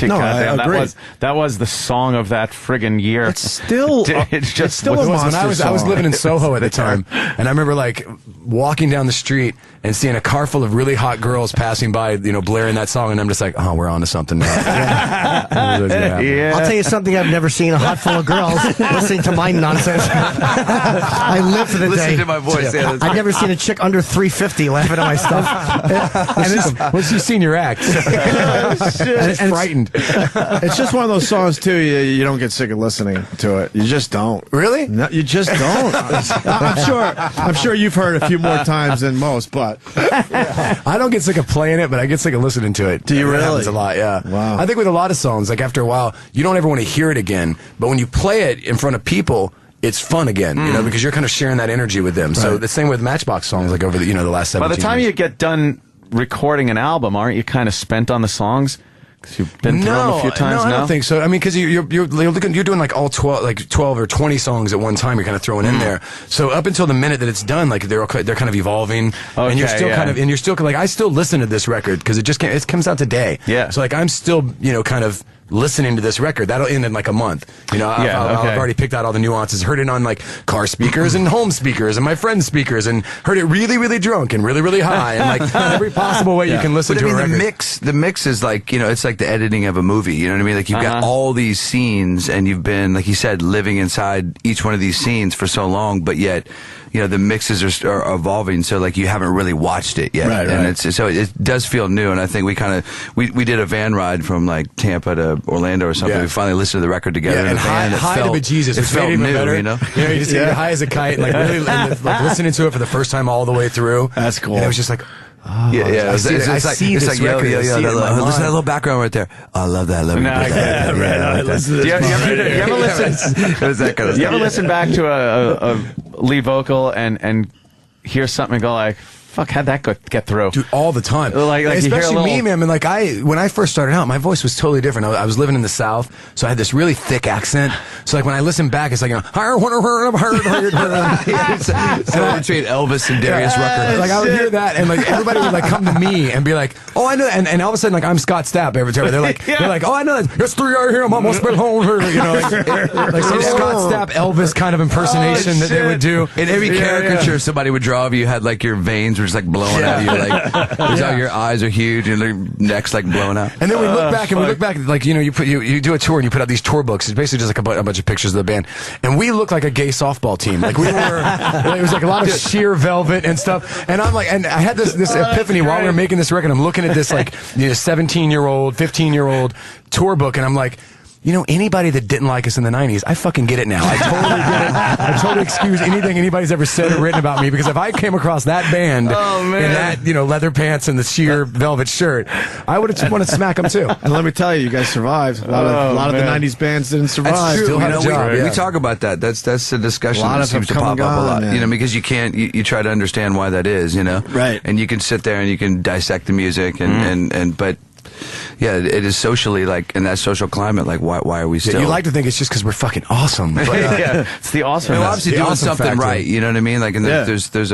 Speaker 2: No, I agree.
Speaker 1: That was the song of that friggin' year.
Speaker 2: It's still
Speaker 1: it's
Speaker 2: still a monster
Speaker 5: song. I was living in Soho at the time, and I remember like walking down the street and seeing a car full of really hot girls passing by, you know, blaring that song, and I'm just like, oh, we're on to something now.
Speaker 3: I'll tell you something I've never seen: a hot full of girls listening to my nonsense. I live for the day.
Speaker 1: Listen to my voice. Yeah,
Speaker 3: I've never seen a chick under 350 laughing at my stuff.
Speaker 5: Once you've seen your act, and frightened.
Speaker 2: It's just one of those songs too. You don't get sick of listening to it. You just don't.
Speaker 5: Really?
Speaker 2: No, you just don't. I'm sure you've heard a few more times than most, but
Speaker 5: I don't get sick of playing it, but I get sick of listening to it.
Speaker 2: Do you really?
Speaker 5: It happens a lot. Yeah.
Speaker 2: Wow.
Speaker 5: I think with a lot of songs, like after a while, you don't ever want to hear it again. But when you play it in front of people, it's fun again, you know, because you're kind of sharing that energy with them. So the same with Matchbox songs, like over the the last 17
Speaker 1: years. By the time
Speaker 5: years.
Speaker 1: you get done recording an album, aren't you kind of spent on the songs? Because you've been through them a few times now?
Speaker 5: I don't think so. I mean, because you're doing like all 12 or 20 songs at one time. You're kind of throwing in there. So up until the minute that it's done, like they're kind of evolving, and you're still like I still listen to this record because it comes out today.
Speaker 1: Yeah.
Speaker 5: So like I'm still kind of listening to this record. That'll end in like a month. You know, I've already picked out all the nuances. Heard it on like car speakers and home speakers and my friend's speakers, and heard it really, really drunk and really, really high, and like every possible way you can listen to a record.
Speaker 8: The mix is like, you know, it's like the editing of a movie. You know what I mean? Like you've got all these scenes, and you've been, like you said, living inside each one of these scenes for so long, but yet, you know, the mixes are evolving, so like you haven't really watched it yet, and so it does feel new. And I think we did a van ride from like Tampa to Orlando or something. We finally listened to the record together.
Speaker 5: And high to bejesus,
Speaker 8: it felt new,
Speaker 5: better.
Speaker 8: you know.
Speaker 5: You just get high as a kite, like really, like listening to it for the first time all the way through.
Speaker 2: That's cool.
Speaker 5: And it was just like.
Speaker 8: Oh, yeah. It's like yo, listen to that little background right there. I love that. Let me
Speaker 1: Do you ever listen back to a lead vocal and hear something and go like, fuck, how'd that get through?
Speaker 5: Dude, all the time.
Speaker 1: Like
Speaker 5: especially me, man. Like when I first started out, my voice was totally different. I was living in the South, so I had this really thick accent. So like when I listen back, it's like, you know,
Speaker 8: so I treat Elvis and Darius Rucker.
Speaker 5: Like I would hear that, and like everybody would like come to me and be like, oh, I know, and all of a sudden like I'm Scott Stapp every time. They're like, oh, I know that. It's 3 hours here. I'm almost been home. You know, like some Scott Stapp Elvis kind of impersonation that they would do.
Speaker 8: In every caricature somebody would draw of you had like your veins were just like blowing out of you, like your eyes are huge and your neck's like blowing out.
Speaker 5: And then we look back, like, you know, you do a tour and you put out these tour books. It's basically just like a bunch of pictures of the band, and we look like a gay softball team. Like we were, it was like a lot of sheer velvet and stuff. And I'm like, and I had this epiphany while we were making this record. I'm looking at this like 17-year-old, 15-year-old tour book, and I'm like, you know, anybody that didn't like us in the 90s, I fucking get it now. I totally get it. I totally excuse anything anybody's ever said or written about me, because if I came across that band in that, you know, leather pants and the sheer velvet shirt, I would have wanted to smack them too.
Speaker 2: And let me tell you guys survived. A lot of the 90s bands didn't survive.
Speaker 8: That's true.
Speaker 5: Still had a job,
Speaker 8: we talk about that. That's a discussion that seems to pop up a lot. Man. You know, because you can't, you try to understand why that is, you know?
Speaker 2: Right.
Speaker 8: And you can sit there and you can dissect the music but yeah, it is socially, like, in that social climate, like, why are we still...
Speaker 5: You like to think it's just because we're fucking awesome. But,
Speaker 1: it's the awesome.
Speaker 8: We're obviously doing something factor. Right, you know what I mean? Like, and there's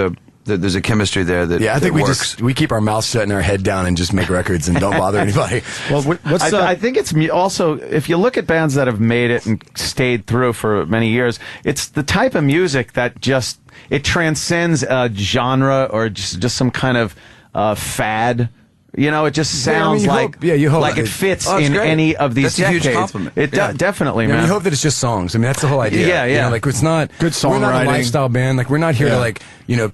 Speaker 8: a chemistry there that
Speaker 5: I think
Speaker 8: works.
Speaker 5: we keep our mouths shut and our head down and just make records and don't bother anybody.
Speaker 1: Well, I think it's also, if you look at bands that have made it and stayed through for many years, it's the type of music that just, it transcends a genre or just some kind of fad You know, it just
Speaker 5: Yeah, I mean,
Speaker 1: sounds
Speaker 5: you
Speaker 1: like
Speaker 5: hope- yeah, you hope
Speaker 1: like it
Speaker 5: it-
Speaker 1: fits
Speaker 5: Oh, it's
Speaker 1: in
Speaker 5: great.
Speaker 1: any of these
Speaker 5: That's a huge
Speaker 1: decades.
Speaker 5: compliment.
Speaker 1: It definitely,
Speaker 5: Yeah,
Speaker 1: man.
Speaker 5: we hope that it's just songs. I mean, that's the whole idea.
Speaker 1: Yeah, yeah.
Speaker 5: You know, like it's not
Speaker 2: Good
Speaker 5: We're not a
Speaker 2: songwriting.
Speaker 5: lifestyle band. Like we're not here
Speaker 2: Yeah.
Speaker 5: to like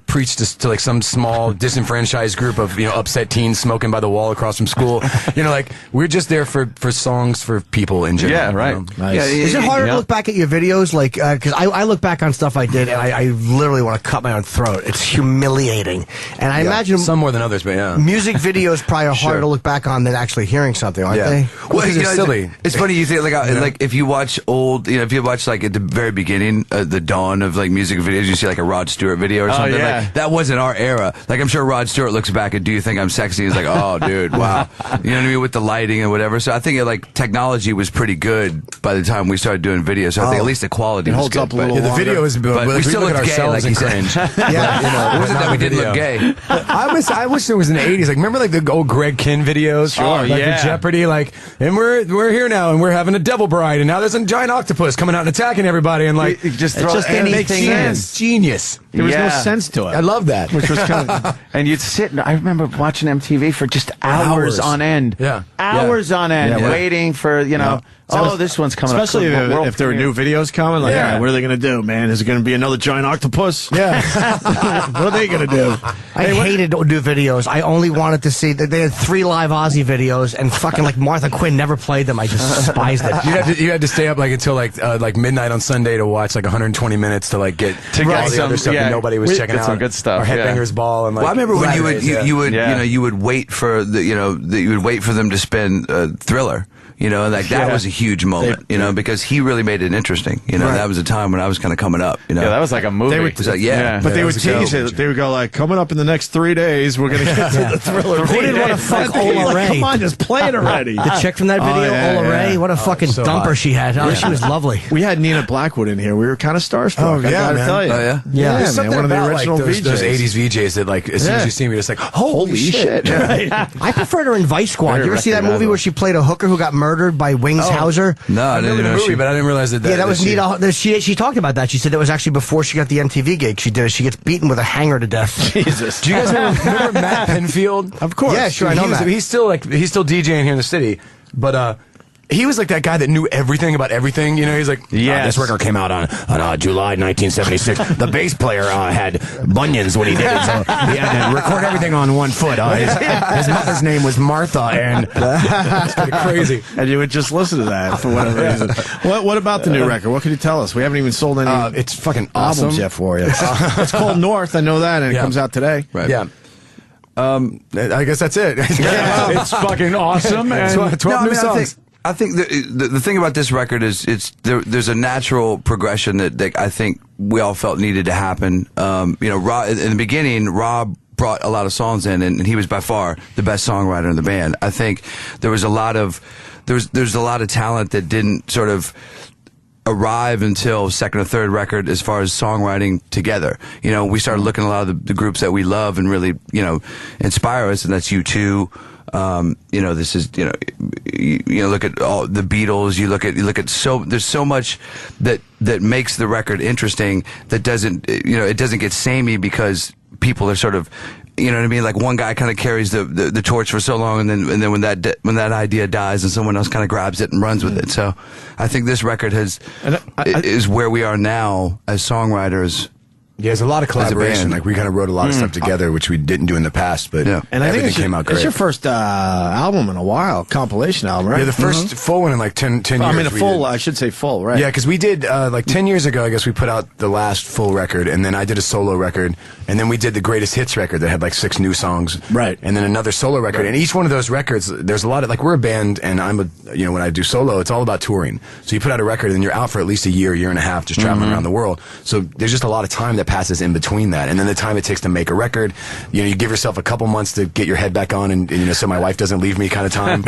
Speaker 5: preach to like some small disenfranchised group of upset teens smoking by the wall across from school. Like we're just there for songs for people in general.
Speaker 1: Yeah, right.
Speaker 5: you know?
Speaker 2: Nice.
Speaker 1: Yeah,
Speaker 3: Is it harder to look back at your videos? Like, because I look back on stuff I did, and I literally want to cut my own throat. It's humiliating. And I imagine
Speaker 5: some more than others, but yeah.
Speaker 3: music videos probably are harder to look back on than actually hearing something, aren't they?
Speaker 8: Well,
Speaker 5: Because it's silly.
Speaker 8: It's funny you think like if you watch old, if you watch like at the very beginning, the dawn of like music videos, you see like a Rod Stewart video or something.
Speaker 1: yeah.
Speaker 8: Like that wasn't our era. Like I'm sure Rod Stewart looks back at "Do You Think I'm Sexy?" He's like, "Oh, dude, wow," you know what I mean, with the lighting and whatever. So I think technology was pretty good by the time we started doing videos. So I think at least the quality was
Speaker 2: holds
Speaker 8: good.
Speaker 2: up a little
Speaker 5: Yeah, the video is,
Speaker 8: but we still
Speaker 5: look
Speaker 8: look
Speaker 5: at
Speaker 8: gay,
Speaker 5: ourselves
Speaker 8: like
Speaker 5: and
Speaker 8: you said.
Speaker 5: cringe.
Speaker 8: Yeah, it wasn't that we didn't look gay.
Speaker 5: I wish there was in the 80s. Like, remember like the old Greg Kinn videos?
Speaker 1: Sure.
Speaker 5: Like
Speaker 1: Yeah.
Speaker 5: the Jeopardy, like, and we're here now, and we're having a devil bride, and now there's a giant octopus coming out and attacking everybody, and like,
Speaker 1: You just
Speaker 5: it's
Speaker 1: throw
Speaker 5: just
Speaker 1: anything in.
Speaker 5: It's genius.
Speaker 2: There was no
Speaker 1: Yeah.
Speaker 2: sense to it.
Speaker 5: I love that.
Speaker 2: Which was kind of
Speaker 1: And you'd sit, and I remember watching MTV for just hours on end.
Speaker 5: Yeah.
Speaker 1: Hours on end,
Speaker 2: Yeah.
Speaker 1: waiting for, this one's coming up.
Speaker 2: especially if there were new videos coming. Like,
Speaker 1: Yeah.
Speaker 2: all right, what are they going to do, man? Is it going to be another giant octopus?
Speaker 5: Yeah.
Speaker 2: What are they going to do?
Speaker 3: I hated to do videos. I only wanted to see that they had 3 live Ozzy videos, and fucking like Martha Quinn never played them. I just despised it.
Speaker 5: You had to stay up like until like midnight on Sunday to watch like 120 minutes to like get
Speaker 1: To get
Speaker 5: all the
Speaker 1: some-
Speaker 5: other stuff
Speaker 1: yeah.
Speaker 5: that nobody was
Speaker 1: Get
Speaker 5: checking out.
Speaker 1: some good stuff,
Speaker 5: Or
Speaker 1: yeah.
Speaker 5: Headbangers Ball and like.
Speaker 8: Well, I remember when you would
Speaker 1: Yeah.
Speaker 8: you would wait for you would wait for them to spin Thriller. And like that
Speaker 1: Yeah.
Speaker 8: was a huge moment, because he really made it interesting. That was a time when I was kind of coming up.
Speaker 1: Yeah, that was like a movie.
Speaker 2: They would-
Speaker 8: It was like, yeah.
Speaker 2: But they
Speaker 5: that
Speaker 2: would
Speaker 5: was a
Speaker 2: tease it. They would go like, coming up in the next 3 days, we're going to get to the Thriller.
Speaker 3: Who didn't want to fuck Ola Ray?
Speaker 2: Come on, just play it already.
Speaker 3: The chick from that video,
Speaker 2: yeah,
Speaker 3: Ola
Speaker 2: yeah.
Speaker 3: Ray, what a fucking
Speaker 5: so
Speaker 3: dumper
Speaker 5: hot.
Speaker 3: she had. Oh, she was lovely.
Speaker 2: We had Nina Blackwood in here. We were kind of starstruck.
Speaker 5: Oh,
Speaker 2: I
Speaker 5: yeah,
Speaker 2: gotta
Speaker 5: man.
Speaker 2: tell you.
Speaker 8: Oh, yeah?
Speaker 3: Yeah.
Speaker 5: There's something
Speaker 2: one of the
Speaker 5: about
Speaker 2: original
Speaker 5: like those
Speaker 2: VJs.
Speaker 5: 80s VJs that like as soon as you see me, you're just like, holy shit.
Speaker 3: I preferred her in Vice Squad.
Speaker 1: Very
Speaker 3: You ever see that movie
Speaker 1: recognizable.
Speaker 3: where she played a hooker who got murdered by Wings Hauser?
Speaker 8: No, I
Speaker 5: I
Speaker 8: didn't
Speaker 5: remember
Speaker 8: know
Speaker 5: the movie, but I didn't realize that.
Speaker 3: Yeah, that was neat. She talked about that. She said that was actually before she got the MTV gig. She did it. She gets beaten with a hanger to death.
Speaker 2: Jesus.
Speaker 5: Do you guys remember Matt Penfield?
Speaker 2: Of course.
Speaker 3: Yeah, sure, I know Matt.
Speaker 5: He's still DJing here in the city, but he was like that guy that knew everything about everything. He's like,
Speaker 1: Yes.
Speaker 5: this record came out on July 1976. The bass player had bunions when he did it, so he had to record everything on one foot. His mother's name was Martha, and it's kind of crazy.
Speaker 2: And you would just listen to that for whatever reason. What about the new record? What can you tell us? We haven't even sold any
Speaker 5: It's fucking awesome.
Speaker 2: albums yet for you. It's called North. I know that, and it
Speaker 5: Yeah.
Speaker 2: comes out today.
Speaker 8: Right.
Speaker 5: Yeah. I guess that's it.
Speaker 1: It's fucking awesome. And
Speaker 5: 12 new songs.
Speaker 8: I think the thing about this record is there's a natural progression that I think we all felt needed to happen. Rob, in the beginning, Rob brought a lot of songs in, and he was by far the best songwriter in the band. I think there was a lot of there's a lot of talent that didn't sort of arrive until second or third record as far as songwriting together. We started looking at a lot of the groups that we love and really inspire us, and that's U2. This is you look at all the Beatles. You look at there's so much that makes the record interesting that doesn't it doesn't get samey because people are sort of you know what I mean, like one guy kind of carries the torch for so long, and then when that idea dies and someone else kind of grabs it and runs with it. So I think this record is where we are now as songwriters.
Speaker 5: Yeah, there's a lot of collaboration. Like we kind of wrote a lot of stuff together, which we didn't do in the past. But
Speaker 2: And I think
Speaker 5: everything came out great.
Speaker 2: It's your first album in a while, compilation album, right?
Speaker 5: Yeah, the first full one in like 10 years.
Speaker 2: I mean, a
Speaker 5: we
Speaker 2: full.
Speaker 5: did.
Speaker 2: I should say full, right?
Speaker 5: Yeah, because we did like 10 years ago. I guess we put out the last full record, and then I did a solo record, and then we did the greatest hits record that had like 6 new songs,
Speaker 2: right?
Speaker 5: And then another solo record. And each one of those records, there's a lot of like we're a band, and when I do solo, it's all about touring. So you put out a record, and you're out for at least a year and a half, just traveling around the world. So there's just a lot of time that passes in between that, and then the time it takes to make a record. You give yourself a couple months to get your head back on, and so my wife doesn't leave me kind of time.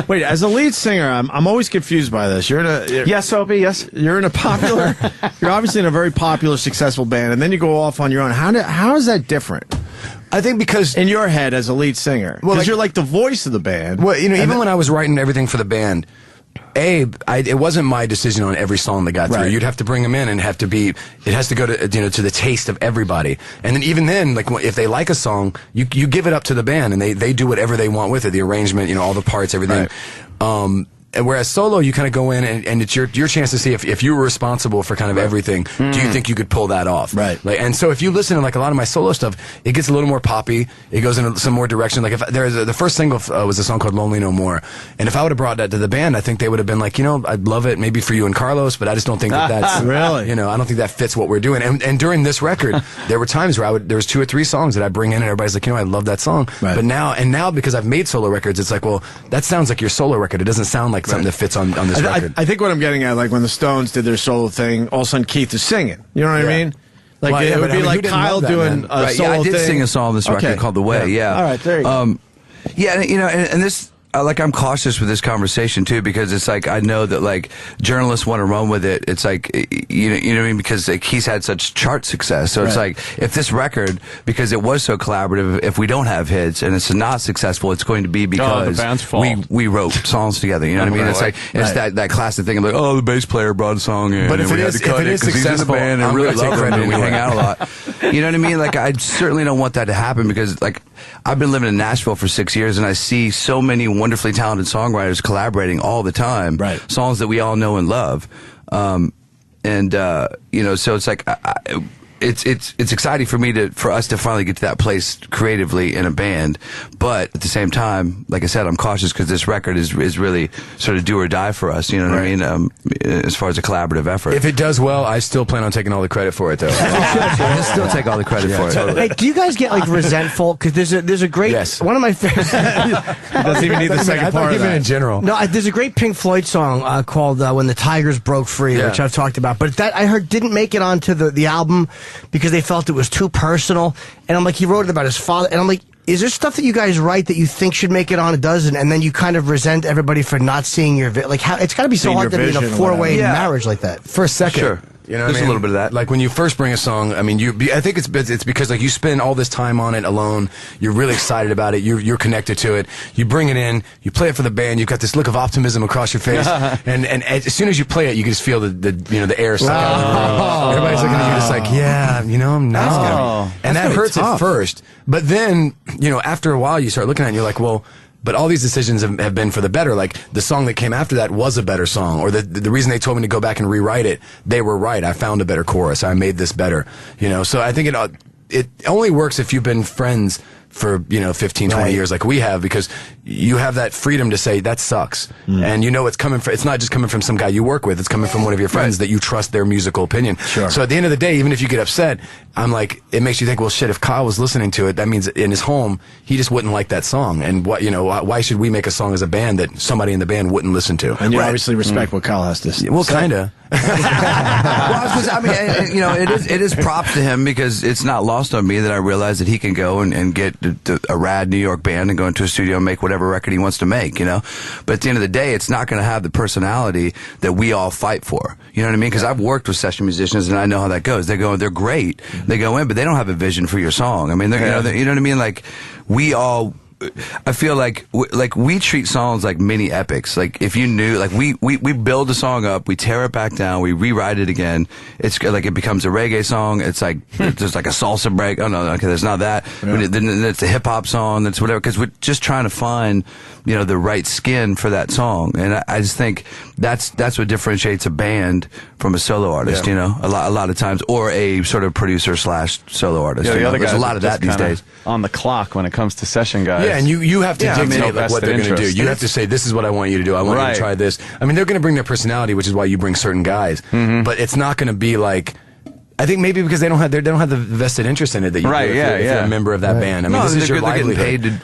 Speaker 2: Wait, as a lead singer, I'm always confused by this.
Speaker 1: Yes, Opie, yes.
Speaker 2: You're you're obviously in a very popular, successful band, and then you go off on your own. How is that different?
Speaker 5: I think because
Speaker 2: in your head as a lead singer, because you're like the voice of the band.
Speaker 5: Well, even when I was writing everything for the band, it wasn't my decision on every song that got through. You'd have to bring them in and it has to go to, to the taste of everybody. And then even then, like, if they like a song, you give it up to the band and they do whatever they want with it, the arrangement, all the parts, everything. And whereas solo, you kind of go in and it's your chance to see if you were responsible for kind of everything. Do you think you could pull that off? Right. Like, and so if you listen to like a lot of my solo stuff, it gets a little more poppy. It goes into some more direction. Like if the first single was a song called "Lonely No More," and if I would have brought that to the band, I think they would have been like, I'd love it maybe for you and Carlos, but I just don't think that's
Speaker 2: really.
Speaker 5: I don't think that fits what we're doing. And during this record, there were times where there was 2 or 3 songs that I bring in, and everybody's like, I love that song. Right. But now because I've made solo records, it's like, well, that sounds like your solo record. It doesn't sound like something that fits on this record.
Speaker 2: I think what I'm getting at, like when the Stones did their solo thing, all of a sudden Keith is singing. You know what I mean? Like it would be like Kyle doing a solo
Speaker 8: I did
Speaker 2: thing.
Speaker 8: sing a song on this record called "The Way." Yeah.
Speaker 2: All right, there you go.
Speaker 8: Yeah, and this. I'm cautious with this conversation too, because it's like I know that like journalists want to run with it. It's like you know what I mean, because like, he's had such chart success. So it's like if this record, because it was so collaborative, if we don't have hits and it's not successful, it's going to be because
Speaker 1: the band's fault.
Speaker 8: we wrote songs together. You know what I mean? It's like it's that classic thing of like, the bass player brought a song in,
Speaker 5: but if
Speaker 8: and
Speaker 5: it
Speaker 8: we
Speaker 5: is,
Speaker 8: had to cut
Speaker 5: if it is
Speaker 8: because he's in the
Speaker 5: successful,
Speaker 8: band and
Speaker 5: I'm
Speaker 8: really
Speaker 5: gonna
Speaker 8: love
Speaker 5: take
Speaker 8: him and we
Speaker 5: credit
Speaker 8: hang out a lot. You know what I mean? Like I certainly don't want that to happen, because like I've been living in Nashville for 6 years and I see so many wonderfully talented songwriters collaborating all the time. Right. Songs that we all know and love. So it's like it's exciting for us to finally get to that place creatively in a band, but at the same time, like I said, I'm cautious because this record is really sort of do or die for us. You know what I mean? As far as a collaborative effort.
Speaker 5: If it does well, I still plan on taking all the credit for it, though.
Speaker 8: I'll still take all the credit for it.
Speaker 3: Hey, do you guys get like resentful? Because there's a great one of my favorites.
Speaker 2: Doesn't even need the second part of that.
Speaker 5: In general.
Speaker 3: No, there's a great Pink Floyd song called "When the Tigers Broke Free," which I've talked about, but that I heard didn't make it onto the album because they felt it was too personal. And I'm like, he wrote it about his father, and I'm like, is there stuff that you guys write that you think should make it on, it doesn't, and then you kind of resent everybody for not seeing your how it's got to be so hard to be in a 4-way marriage like that
Speaker 5: for a second.
Speaker 8: Sure.
Speaker 5: You know,
Speaker 8: there's a little bit of that.
Speaker 5: Like when you first bring a song, I mean, I think it's because like you spend all this time on it alone. You're really excited about it. You're connected to it. You bring it in. You play it for the band. You've got this look of optimism across your face, and as soon as you play it, you can just feel the air suck out of the room. Everybody's looking at you just like, and that hurts at first, but then after a while you start looking at it and you're like, well. But all these decisions have been for the better. Like, the song that came after that was a better song. Or the reason they told me to go back and rewrite it, they were right. I found a better chorus. I made this better. So I think it only works if you've been friends for 15, 20 years like we have, because you have that freedom to say that sucks, and it's coming from, it's not just coming from some guy you work with, it's coming from one of your friends that you trust their musical opinion. Sure. So at the end of the day, even if you get upset, I'm like, it makes you think, well, shit, if Kyle was listening to it, that means in his home he just wouldn't like that song, and why should we make a song as a band that somebody in the band wouldn't listen to?
Speaker 2: And you obviously respect what Kyle has to say.
Speaker 5: Well, kinda.
Speaker 8: It is props to him, because it's not lost on me that I realize that he can go and get a rad New York band and go into a studio and make whatever record he wants to make, But at the end of the day, it's not going to have the personality that we all fight for. You know what I mean? Because I've worked with session musicians and I know how that goes. They're great. They go in, but they don't have a vision for your song. I mean, you know what I mean? Like, I feel like we treat songs like mini epics. Like, if you knew, like we build a song up, we tear it back down, we rewrite it again. It's like it becomes a reggae song. It's like there's like a salsa break. Oh no, okay, there's not that. Yeah. Then it's a hip hop song. That's whatever. Because we're just trying to find the right skin for that song. And I just think that's what differentiates a band from a solo artist. A lot of times, or a sort of producer / solo artist.
Speaker 1: The other
Speaker 8: there's a lot of that these days.
Speaker 1: On the clock when it comes to session guys.
Speaker 5: Yeah, and you have to dictate what they're going to do. You have to say, this is what I want you to do. I want you to try this. I mean, they're going to bring their personality, which is why you bring certain guys. But it's not going to be like, I think maybe because they don't have the vested interest in it that you do if you're a member of that band. I mean, this is your livelihood.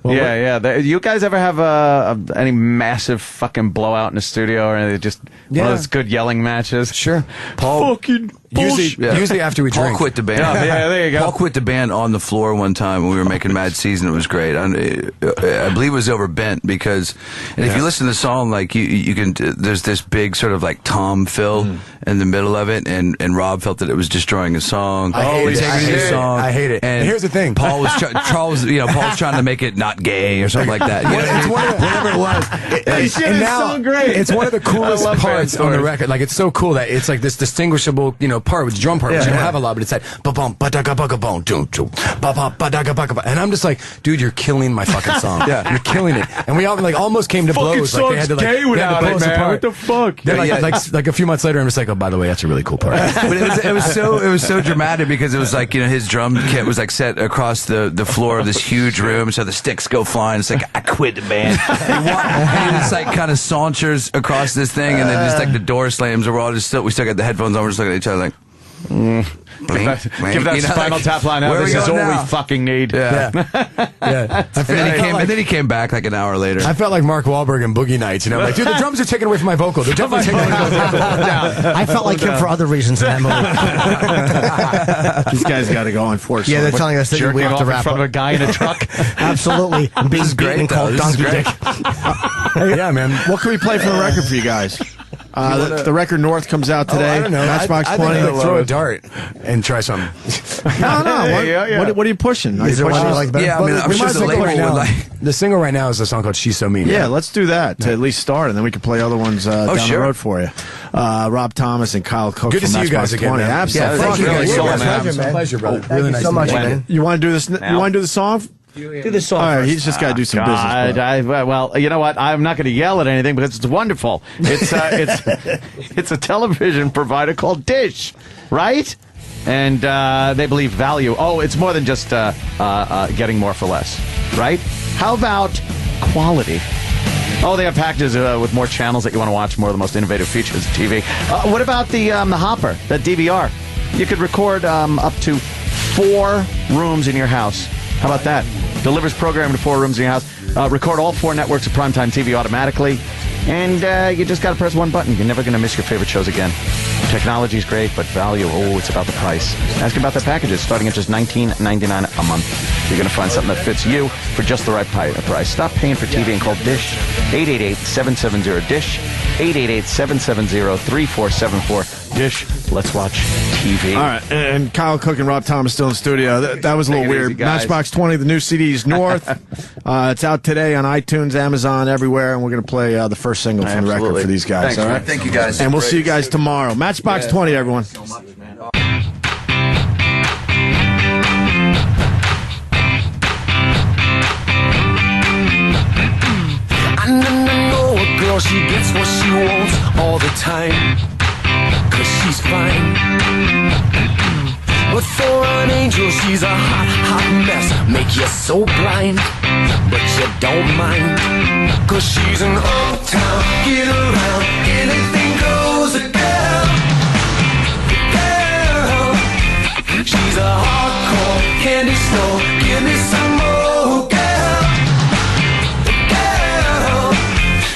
Speaker 1: You guys ever have any massive fucking blowout in the studio, or just one of those good yelling matches?
Speaker 5: Sure.
Speaker 1: Paul. Fucking
Speaker 5: Usually after we drink.
Speaker 8: Paul quit the band.
Speaker 1: Yeah, there you go.
Speaker 8: Paul quit the band on the floor one time when we were making Mad Season. It was great. I believe it was over Bent because, and if you listen to the song, like you can, there's this big sort of like tom fill in the middle of it, and Rob felt that it was destroying a song.
Speaker 5: I hate it.
Speaker 8: And
Speaker 5: here's the thing.
Speaker 8: Paul was Paul's trying to make it not gay or something like that. Whatever it was.
Speaker 5: And now,
Speaker 1: so great.
Speaker 5: it's one of the coolest parts on the record. Like, it's so cool that it's like this distinguishable, part with the drum part, which you don't have a lot, but it's like, ba-bum, ba-da-ga-ba-ga-bum, doom-choom, ba-ba, ba-da-ga-ba-ga-ba. And I'm just like, dude, you're killing my fucking song. You're killing it. And we all like almost came to blows. Like, they had to like,
Speaker 1: gay without it, man. What the fuck?
Speaker 5: Then, like a few months later, I'm just like, oh, by the way, that's a really cool part.
Speaker 8: But it was so dramatic because it was like, his drum kit was like set across the floor of this huge room, so the sticks go flying. It's like, I quit the band. And it's like kind of saunters across this thing, and then just like the door slams, and we still got the headphones on. We're just looking at each other like,
Speaker 1: Give that Spinal Tap line out. This is all we fucking need.
Speaker 8: And then he came back like an hour later.
Speaker 5: I felt like Mark Wahlberg in Boogie Nights. Like, dude, the drums are taking away from my vocal. They're definitely taking away from my vocal.
Speaker 3: I felt like him for other reasons in that movie.
Speaker 2: These guys got to go on force.
Speaker 3: Yeah, they're telling us that we have to wrap
Speaker 1: from
Speaker 3: up.
Speaker 1: A guy in a truck.
Speaker 3: Absolutely. Being beaten called Donkey Dick.
Speaker 2: Yeah, man. What can we play for the record for you guys? The record North comes out today.
Speaker 5: I don't know.
Speaker 2: Matchbox 20.
Speaker 5: I think throw a dart and try something.
Speaker 2: No. What are you pushing?
Speaker 3: Is there one you like better?
Speaker 8: I'm sure the label would like.
Speaker 5: The single right now is a song called She's So Mean.
Speaker 2: Yeah, let's do that to at least start, and then we can play other ones down the road for you. Rob Thomas and Kyle Cook.
Speaker 5: Good to
Speaker 2: from
Speaker 5: see you guys
Speaker 2: Matchbox 20.
Speaker 5: again.
Speaker 2: Absolutely.
Speaker 3: Thank you guys so much,
Speaker 5: man. Pleasure, brother.
Speaker 3: Thank you so much, man.
Speaker 2: You want to do this? You want to do the song?
Speaker 3: Do the song.
Speaker 2: All right, he's just got to do some business.
Speaker 1: Well, you know what? I'm not going to yell at anything because it's wonderful. It's a television provider called Dish, right? And they believe value. Oh, it's more than just getting more for less, right? How about quality? Oh, they have packages with more channels that you want to watch, more of the most innovative features of TV. What about the Hopper, the DVR? You could record up to 4 rooms in your house. How about that? Delivers programming to 4 rooms in your house. Record all 4 networks of primetime TV automatically. And you just got to press one button. You're never going to miss your favorite shows again. Technology's great, but value, it's about the price. Ask about their packages, starting at just $19.99 a month. You're going to find something that fits you for just the right price. Stop paying for TV and call Dish. 888-770-DISH. 888-770-3474. Dish, let's watch TV.
Speaker 2: All right, and Kyle Cook and Rob Thomas still in the studio. That was a little weird. Matchbox 20, the new CD is North. It's out today on iTunes, Amazon, everywhere, and we're going to play the first single from the record for these guys.
Speaker 8: Thanks,
Speaker 2: all right?
Speaker 8: Thank you, guys.
Speaker 2: And we'll see you guys tomorrow. Matchbox 20, everyone.
Speaker 9: I know a girl, she gets what she wants all the time, 'cause she's fine. But for an angel, she's a hot, hot mess. Make you so blind, but you don't mind. 'Cause she's an uptown, get around, anything goes, a girl. Girl, she's a hardcore candy store. Give me some more, girl. Girl,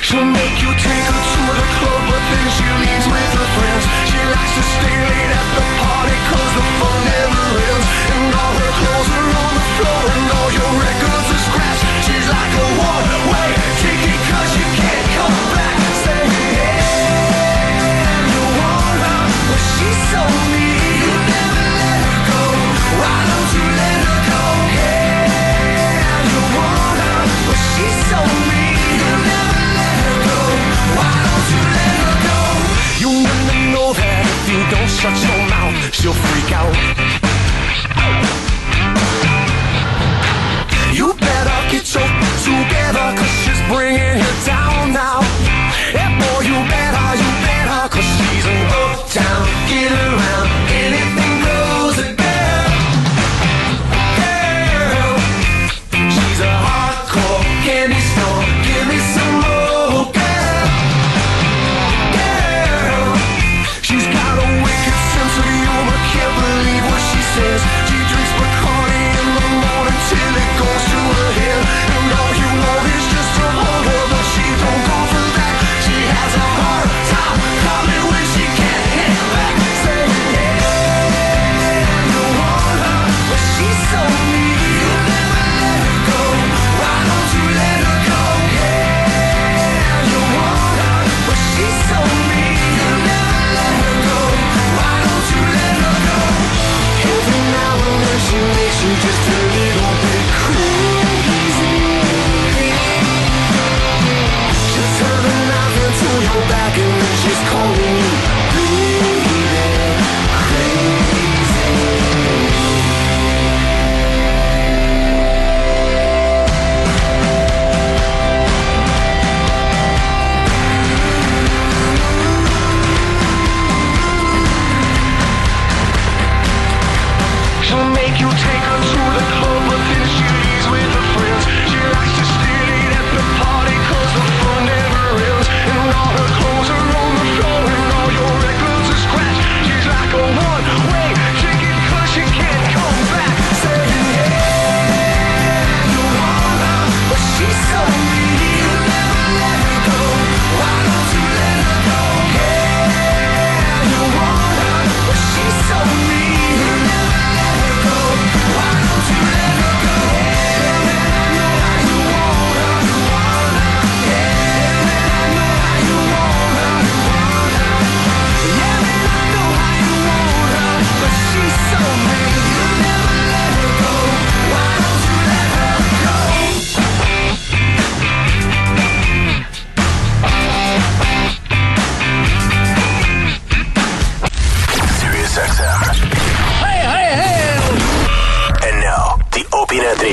Speaker 9: she'll make you take her to the club, but then she leaves with her friends. She likes to stay late at the party 'cause the fun never ends. And all her clothes are on the floor and all your records are scratched. She's like a one-way ticket 'cause you can't come back. Say yeah, you want her, but she's so mean. You never let her go. Why don't you let her go? Yeah.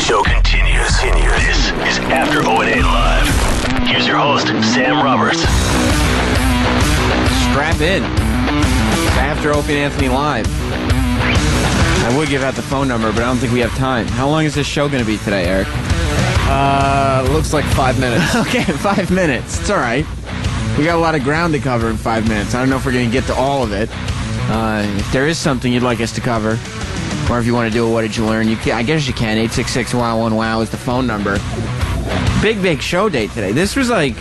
Speaker 10: show continues. This is After O&A Live. Here's your host, Sam Roberts.
Speaker 6: Strap in. It's After Opie and Anthony Live. I would give out the phone number, but I don't think we have time. How long is this show going to be today, Eric?
Speaker 13: Looks like 5 minutes.
Speaker 6: Okay, 5 minutes. It's all right. We got a lot of ground to cover in 5 minutes. I don't know if we're going to get to all of it. If there is something you'd like us to cover, or if you want to do a What Did You Learn, I guess you can. 866-WOW-1-WOW is the phone number. Big show day today. This was like,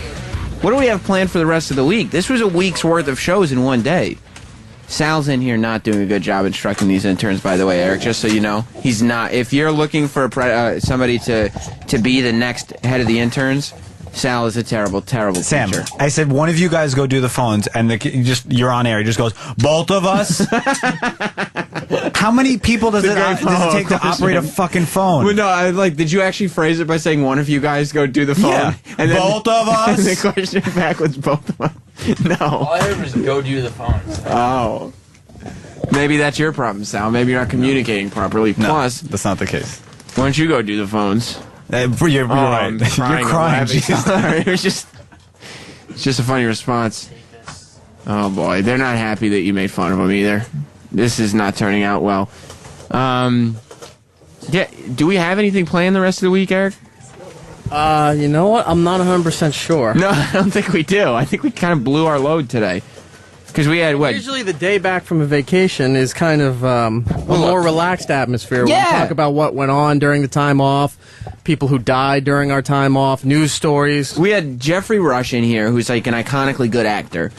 Speaker 6: what do we have planned for the rest of the week? This was a week's worth of shows in one day. Sal's in here not doing a good job instructing these interns, by the way, Eric, just so you know. He's not. If you're looking for somebody to be the next head of the interns, Sal is a terrible
Speaker 20: Sam,
Speaker 6: teacher.
Speaker 20: I said one of you guys go do the phones, and you're on air. He just goes, both of us? How many people does it take to operate a fucking phone?
Speaker 6: Well, no, did you actually phrase it by saying one of you guys go do the phone?
Speaker 20: Yeah.
Speaker 6: And then,
Speaker 20: both of us?
Speaker 6: And the question back was both of us. No.
Speaker 11: All I heard was go do the phones.
Speaker 6: Oh. Maybe that's your problem, Sal. Maybe you're not communicating properly.
Speaker 20: No,
Speaker 6: Plus,
Speaker 20: that's not the case.
Speaker 6: Why don't you go do the phones?
Speaker 20: You're right.
Speaker 6: I'm
Speaker 20: You're crying.
Speaker 6: It was just a funny response. Oh boy, they're not happy that you made fun of them either. This is not turning out well. Yeah, do we have anything planned the rest of the week, Eric?
Speaker 13: You know what? I'm not 100% sure.
Speaker 6: No, I don't think we do. I think we kind of blew our load today. Because we had, what?
Speaker 13: Usually the day back from a vacation is kind of a more relaxed atmosphere.
Speaker 6: Yeah.
Speaker 13: We talk about what went on during the time off, people who died during our time off, news stories.
Speaker 6: We had Jeffrey Rush in here, who's like an iconically good actor.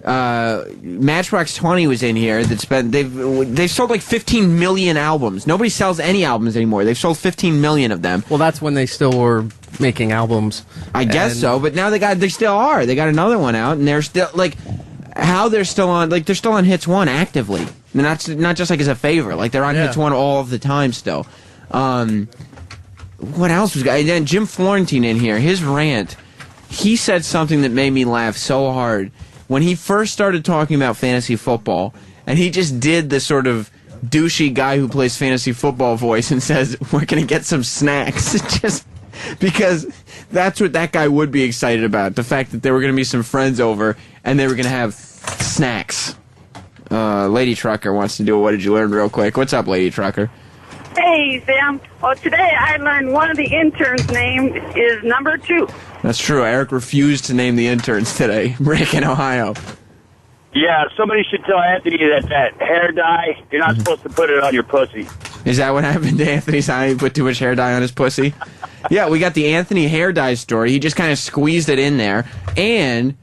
Speaker 6: Matchbox 20 was in here. They've sold like 15 million albums. Nobody sells any albums anymore. They've sold 15 million of them.
Speaker 13: Well, that's when they still were making albums.
Speaker 6: I guess so, but now they still are. They got another one out, and they're still like... How they're still on, they're still on Hits 1 actively. Not just like as a favor. Like they're on Hits 1 all of the time still. What else was going on? And then Jim Florentine in here, his rant, he said something that made me laugh so hard. When he first started talking about fantasy football, and he just did the sort of douchey guy who plays fantasy football voice and says, we're going to get some snacks. Just because that's what that guy would be excited about. The fact that there were going to be some friends over and they were going to have snacks. Lady Trucker wants to do a What Did You Learn real quick. What's up, Lady Trucker?
Speaker 15: Hey, Sam. Well, today I learned one of the interns' name is number 2.
Speaker 6: That's true. Eric refused to name the interns today. Rick in Ohio.
Speaker 18: Yeah, somebody should tell Anthony that hair dye, you're not supposed to put it on your pussy.
Speaker 6: Is that what happened to Anthony's eye? He put too much hair dye on his pussy? Yeah, we got the Anthony hair dye story. He just kind of squeezed it in there. And,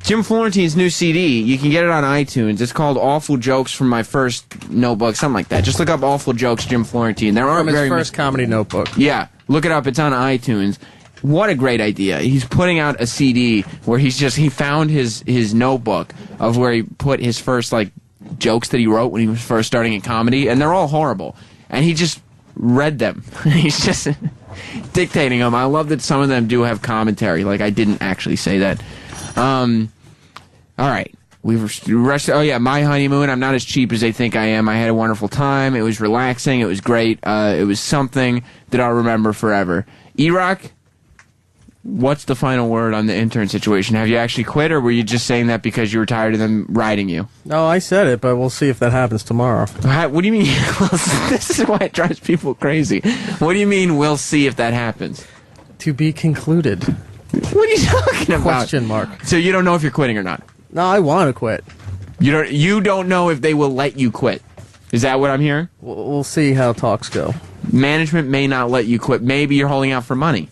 Speaker 6: Jim Florentine's new CD, you can get it on iTunes. It's called Awful Jokes from My First Notebook, something like that. Just look up Awful Jokes, Jim Florentine. There aren't
Speaker 13: From his
Speaker 6: very
Speaker 13: first comedy notebook.
Speaker 6: Yeah, look it up. It's on iTunes. What a great idea. He's putting out a CD where he found his notebook of where he put his first, jokes that he wrote when he was first starting in comedy, and they're all horrible. And he just read them. He's just dictating them. I love that some of them do have commentary. I didn't actually say that. All right. Oh, yeah, my honeymoon. I'm not as cheap as they think I am. I had a wonderful time. It was relaxing. It was great. It was something that I'll remember forever. Erock, what's the final word on the intern situation? Have you actually quit, or were you just saying that because you were tired of them riding you?
Speaker 13: No, I said it, but we'll see if that happens tomorrow.
Speaker 6: What do you mean? This is why it drives people crazy. What do you mean, we'll see if that happens?
Speaker 13: To be concluded.
Speaker 6: What are you talking about?
Speaker 13: Question mark.
Speaker 6: So you don't know if you're quitting or not?
Speaker 13: No, I want to quit.
Speaker 6: You don't know if they will let you quit. Is that what I'm hearing?
Speaker 13: We'll see how talks go.
Speaker 6: Management may not let you quit. Maybe you're holding out for money.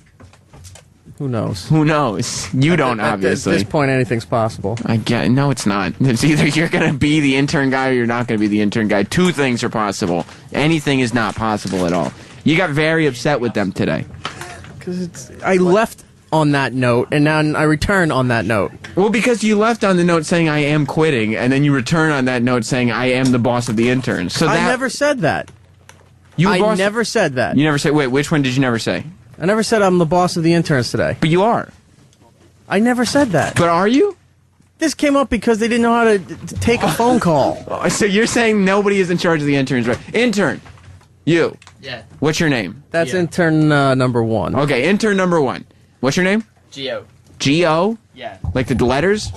Speaker 13: Who knows?
Speaker 6: Who knows? You don't, obviously.
Speaker 13: At this point, anything's possible.
Speaker 6: No, it's not. It's either you're going to be the intern guy or you're not going to be the intern guy. Two things are possible. Anything is not possible at all. You got very upset with them today.
Speaker 13: Because I left on that note, and now I return on that note.
Speaker 6: Well, because you left on the note saying I am quitting, and then you return on that note saying I am the boss of the interns. So
Speaker 13: I never said that. I never said that.
Speaker 6: You never said. Wait, which one did you never say?
Speaker 13: I never said I'm the boss of the interns today.
Speaker 6: But you are.
Speaker 13: I never said that.
Speaker 6: But are you?
Speaker 13: This came up because they didn't know how to take a phone call.
Speaker 6: So you're saying nobody is in charge of the interns, right? Intern, You.
Speaker 11: Yeah.
Speaker 6: What's your name?
Speaker 13: That's intern number 1.
Speaker 6: Okay, intern number 1. What's your name?
Speaker 11: Gio.
Speaker 6: Gio?
Speaker 11: Yeah.
Speaker 6: Like the letters?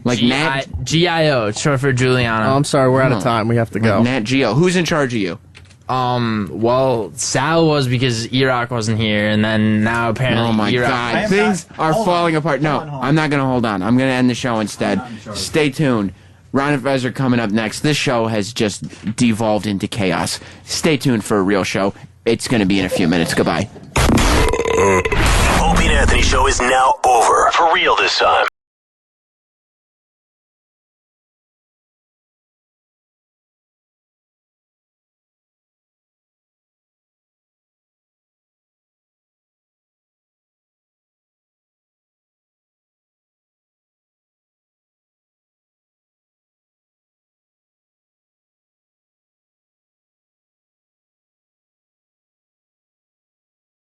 Speaker 6: Like Nat?
Speaker 11: Gio. It's short for Giuliano.
Speaker 13: Oh, I'm sorry, we're out of time. We have to go.
Speaker 6: Like Nat Gio. Who's in charge of you?
Speaker 11: Well, Sal was because Erock wasn't here, and then now apparently
Speaker 6: Oh my
Speaker 11: Erock.
Speaker 6: God, things are falling apart. No, I'm not going to hold on. I'm going to end the show instead. Stay tuned. Ron and Fez are coming up next. This show has just devolved into chaos. Stay tuned for a real show. It's going to be in a few minutes. Goodbye.
Speaker 10: Opie and Anthony show is now over. For real this time.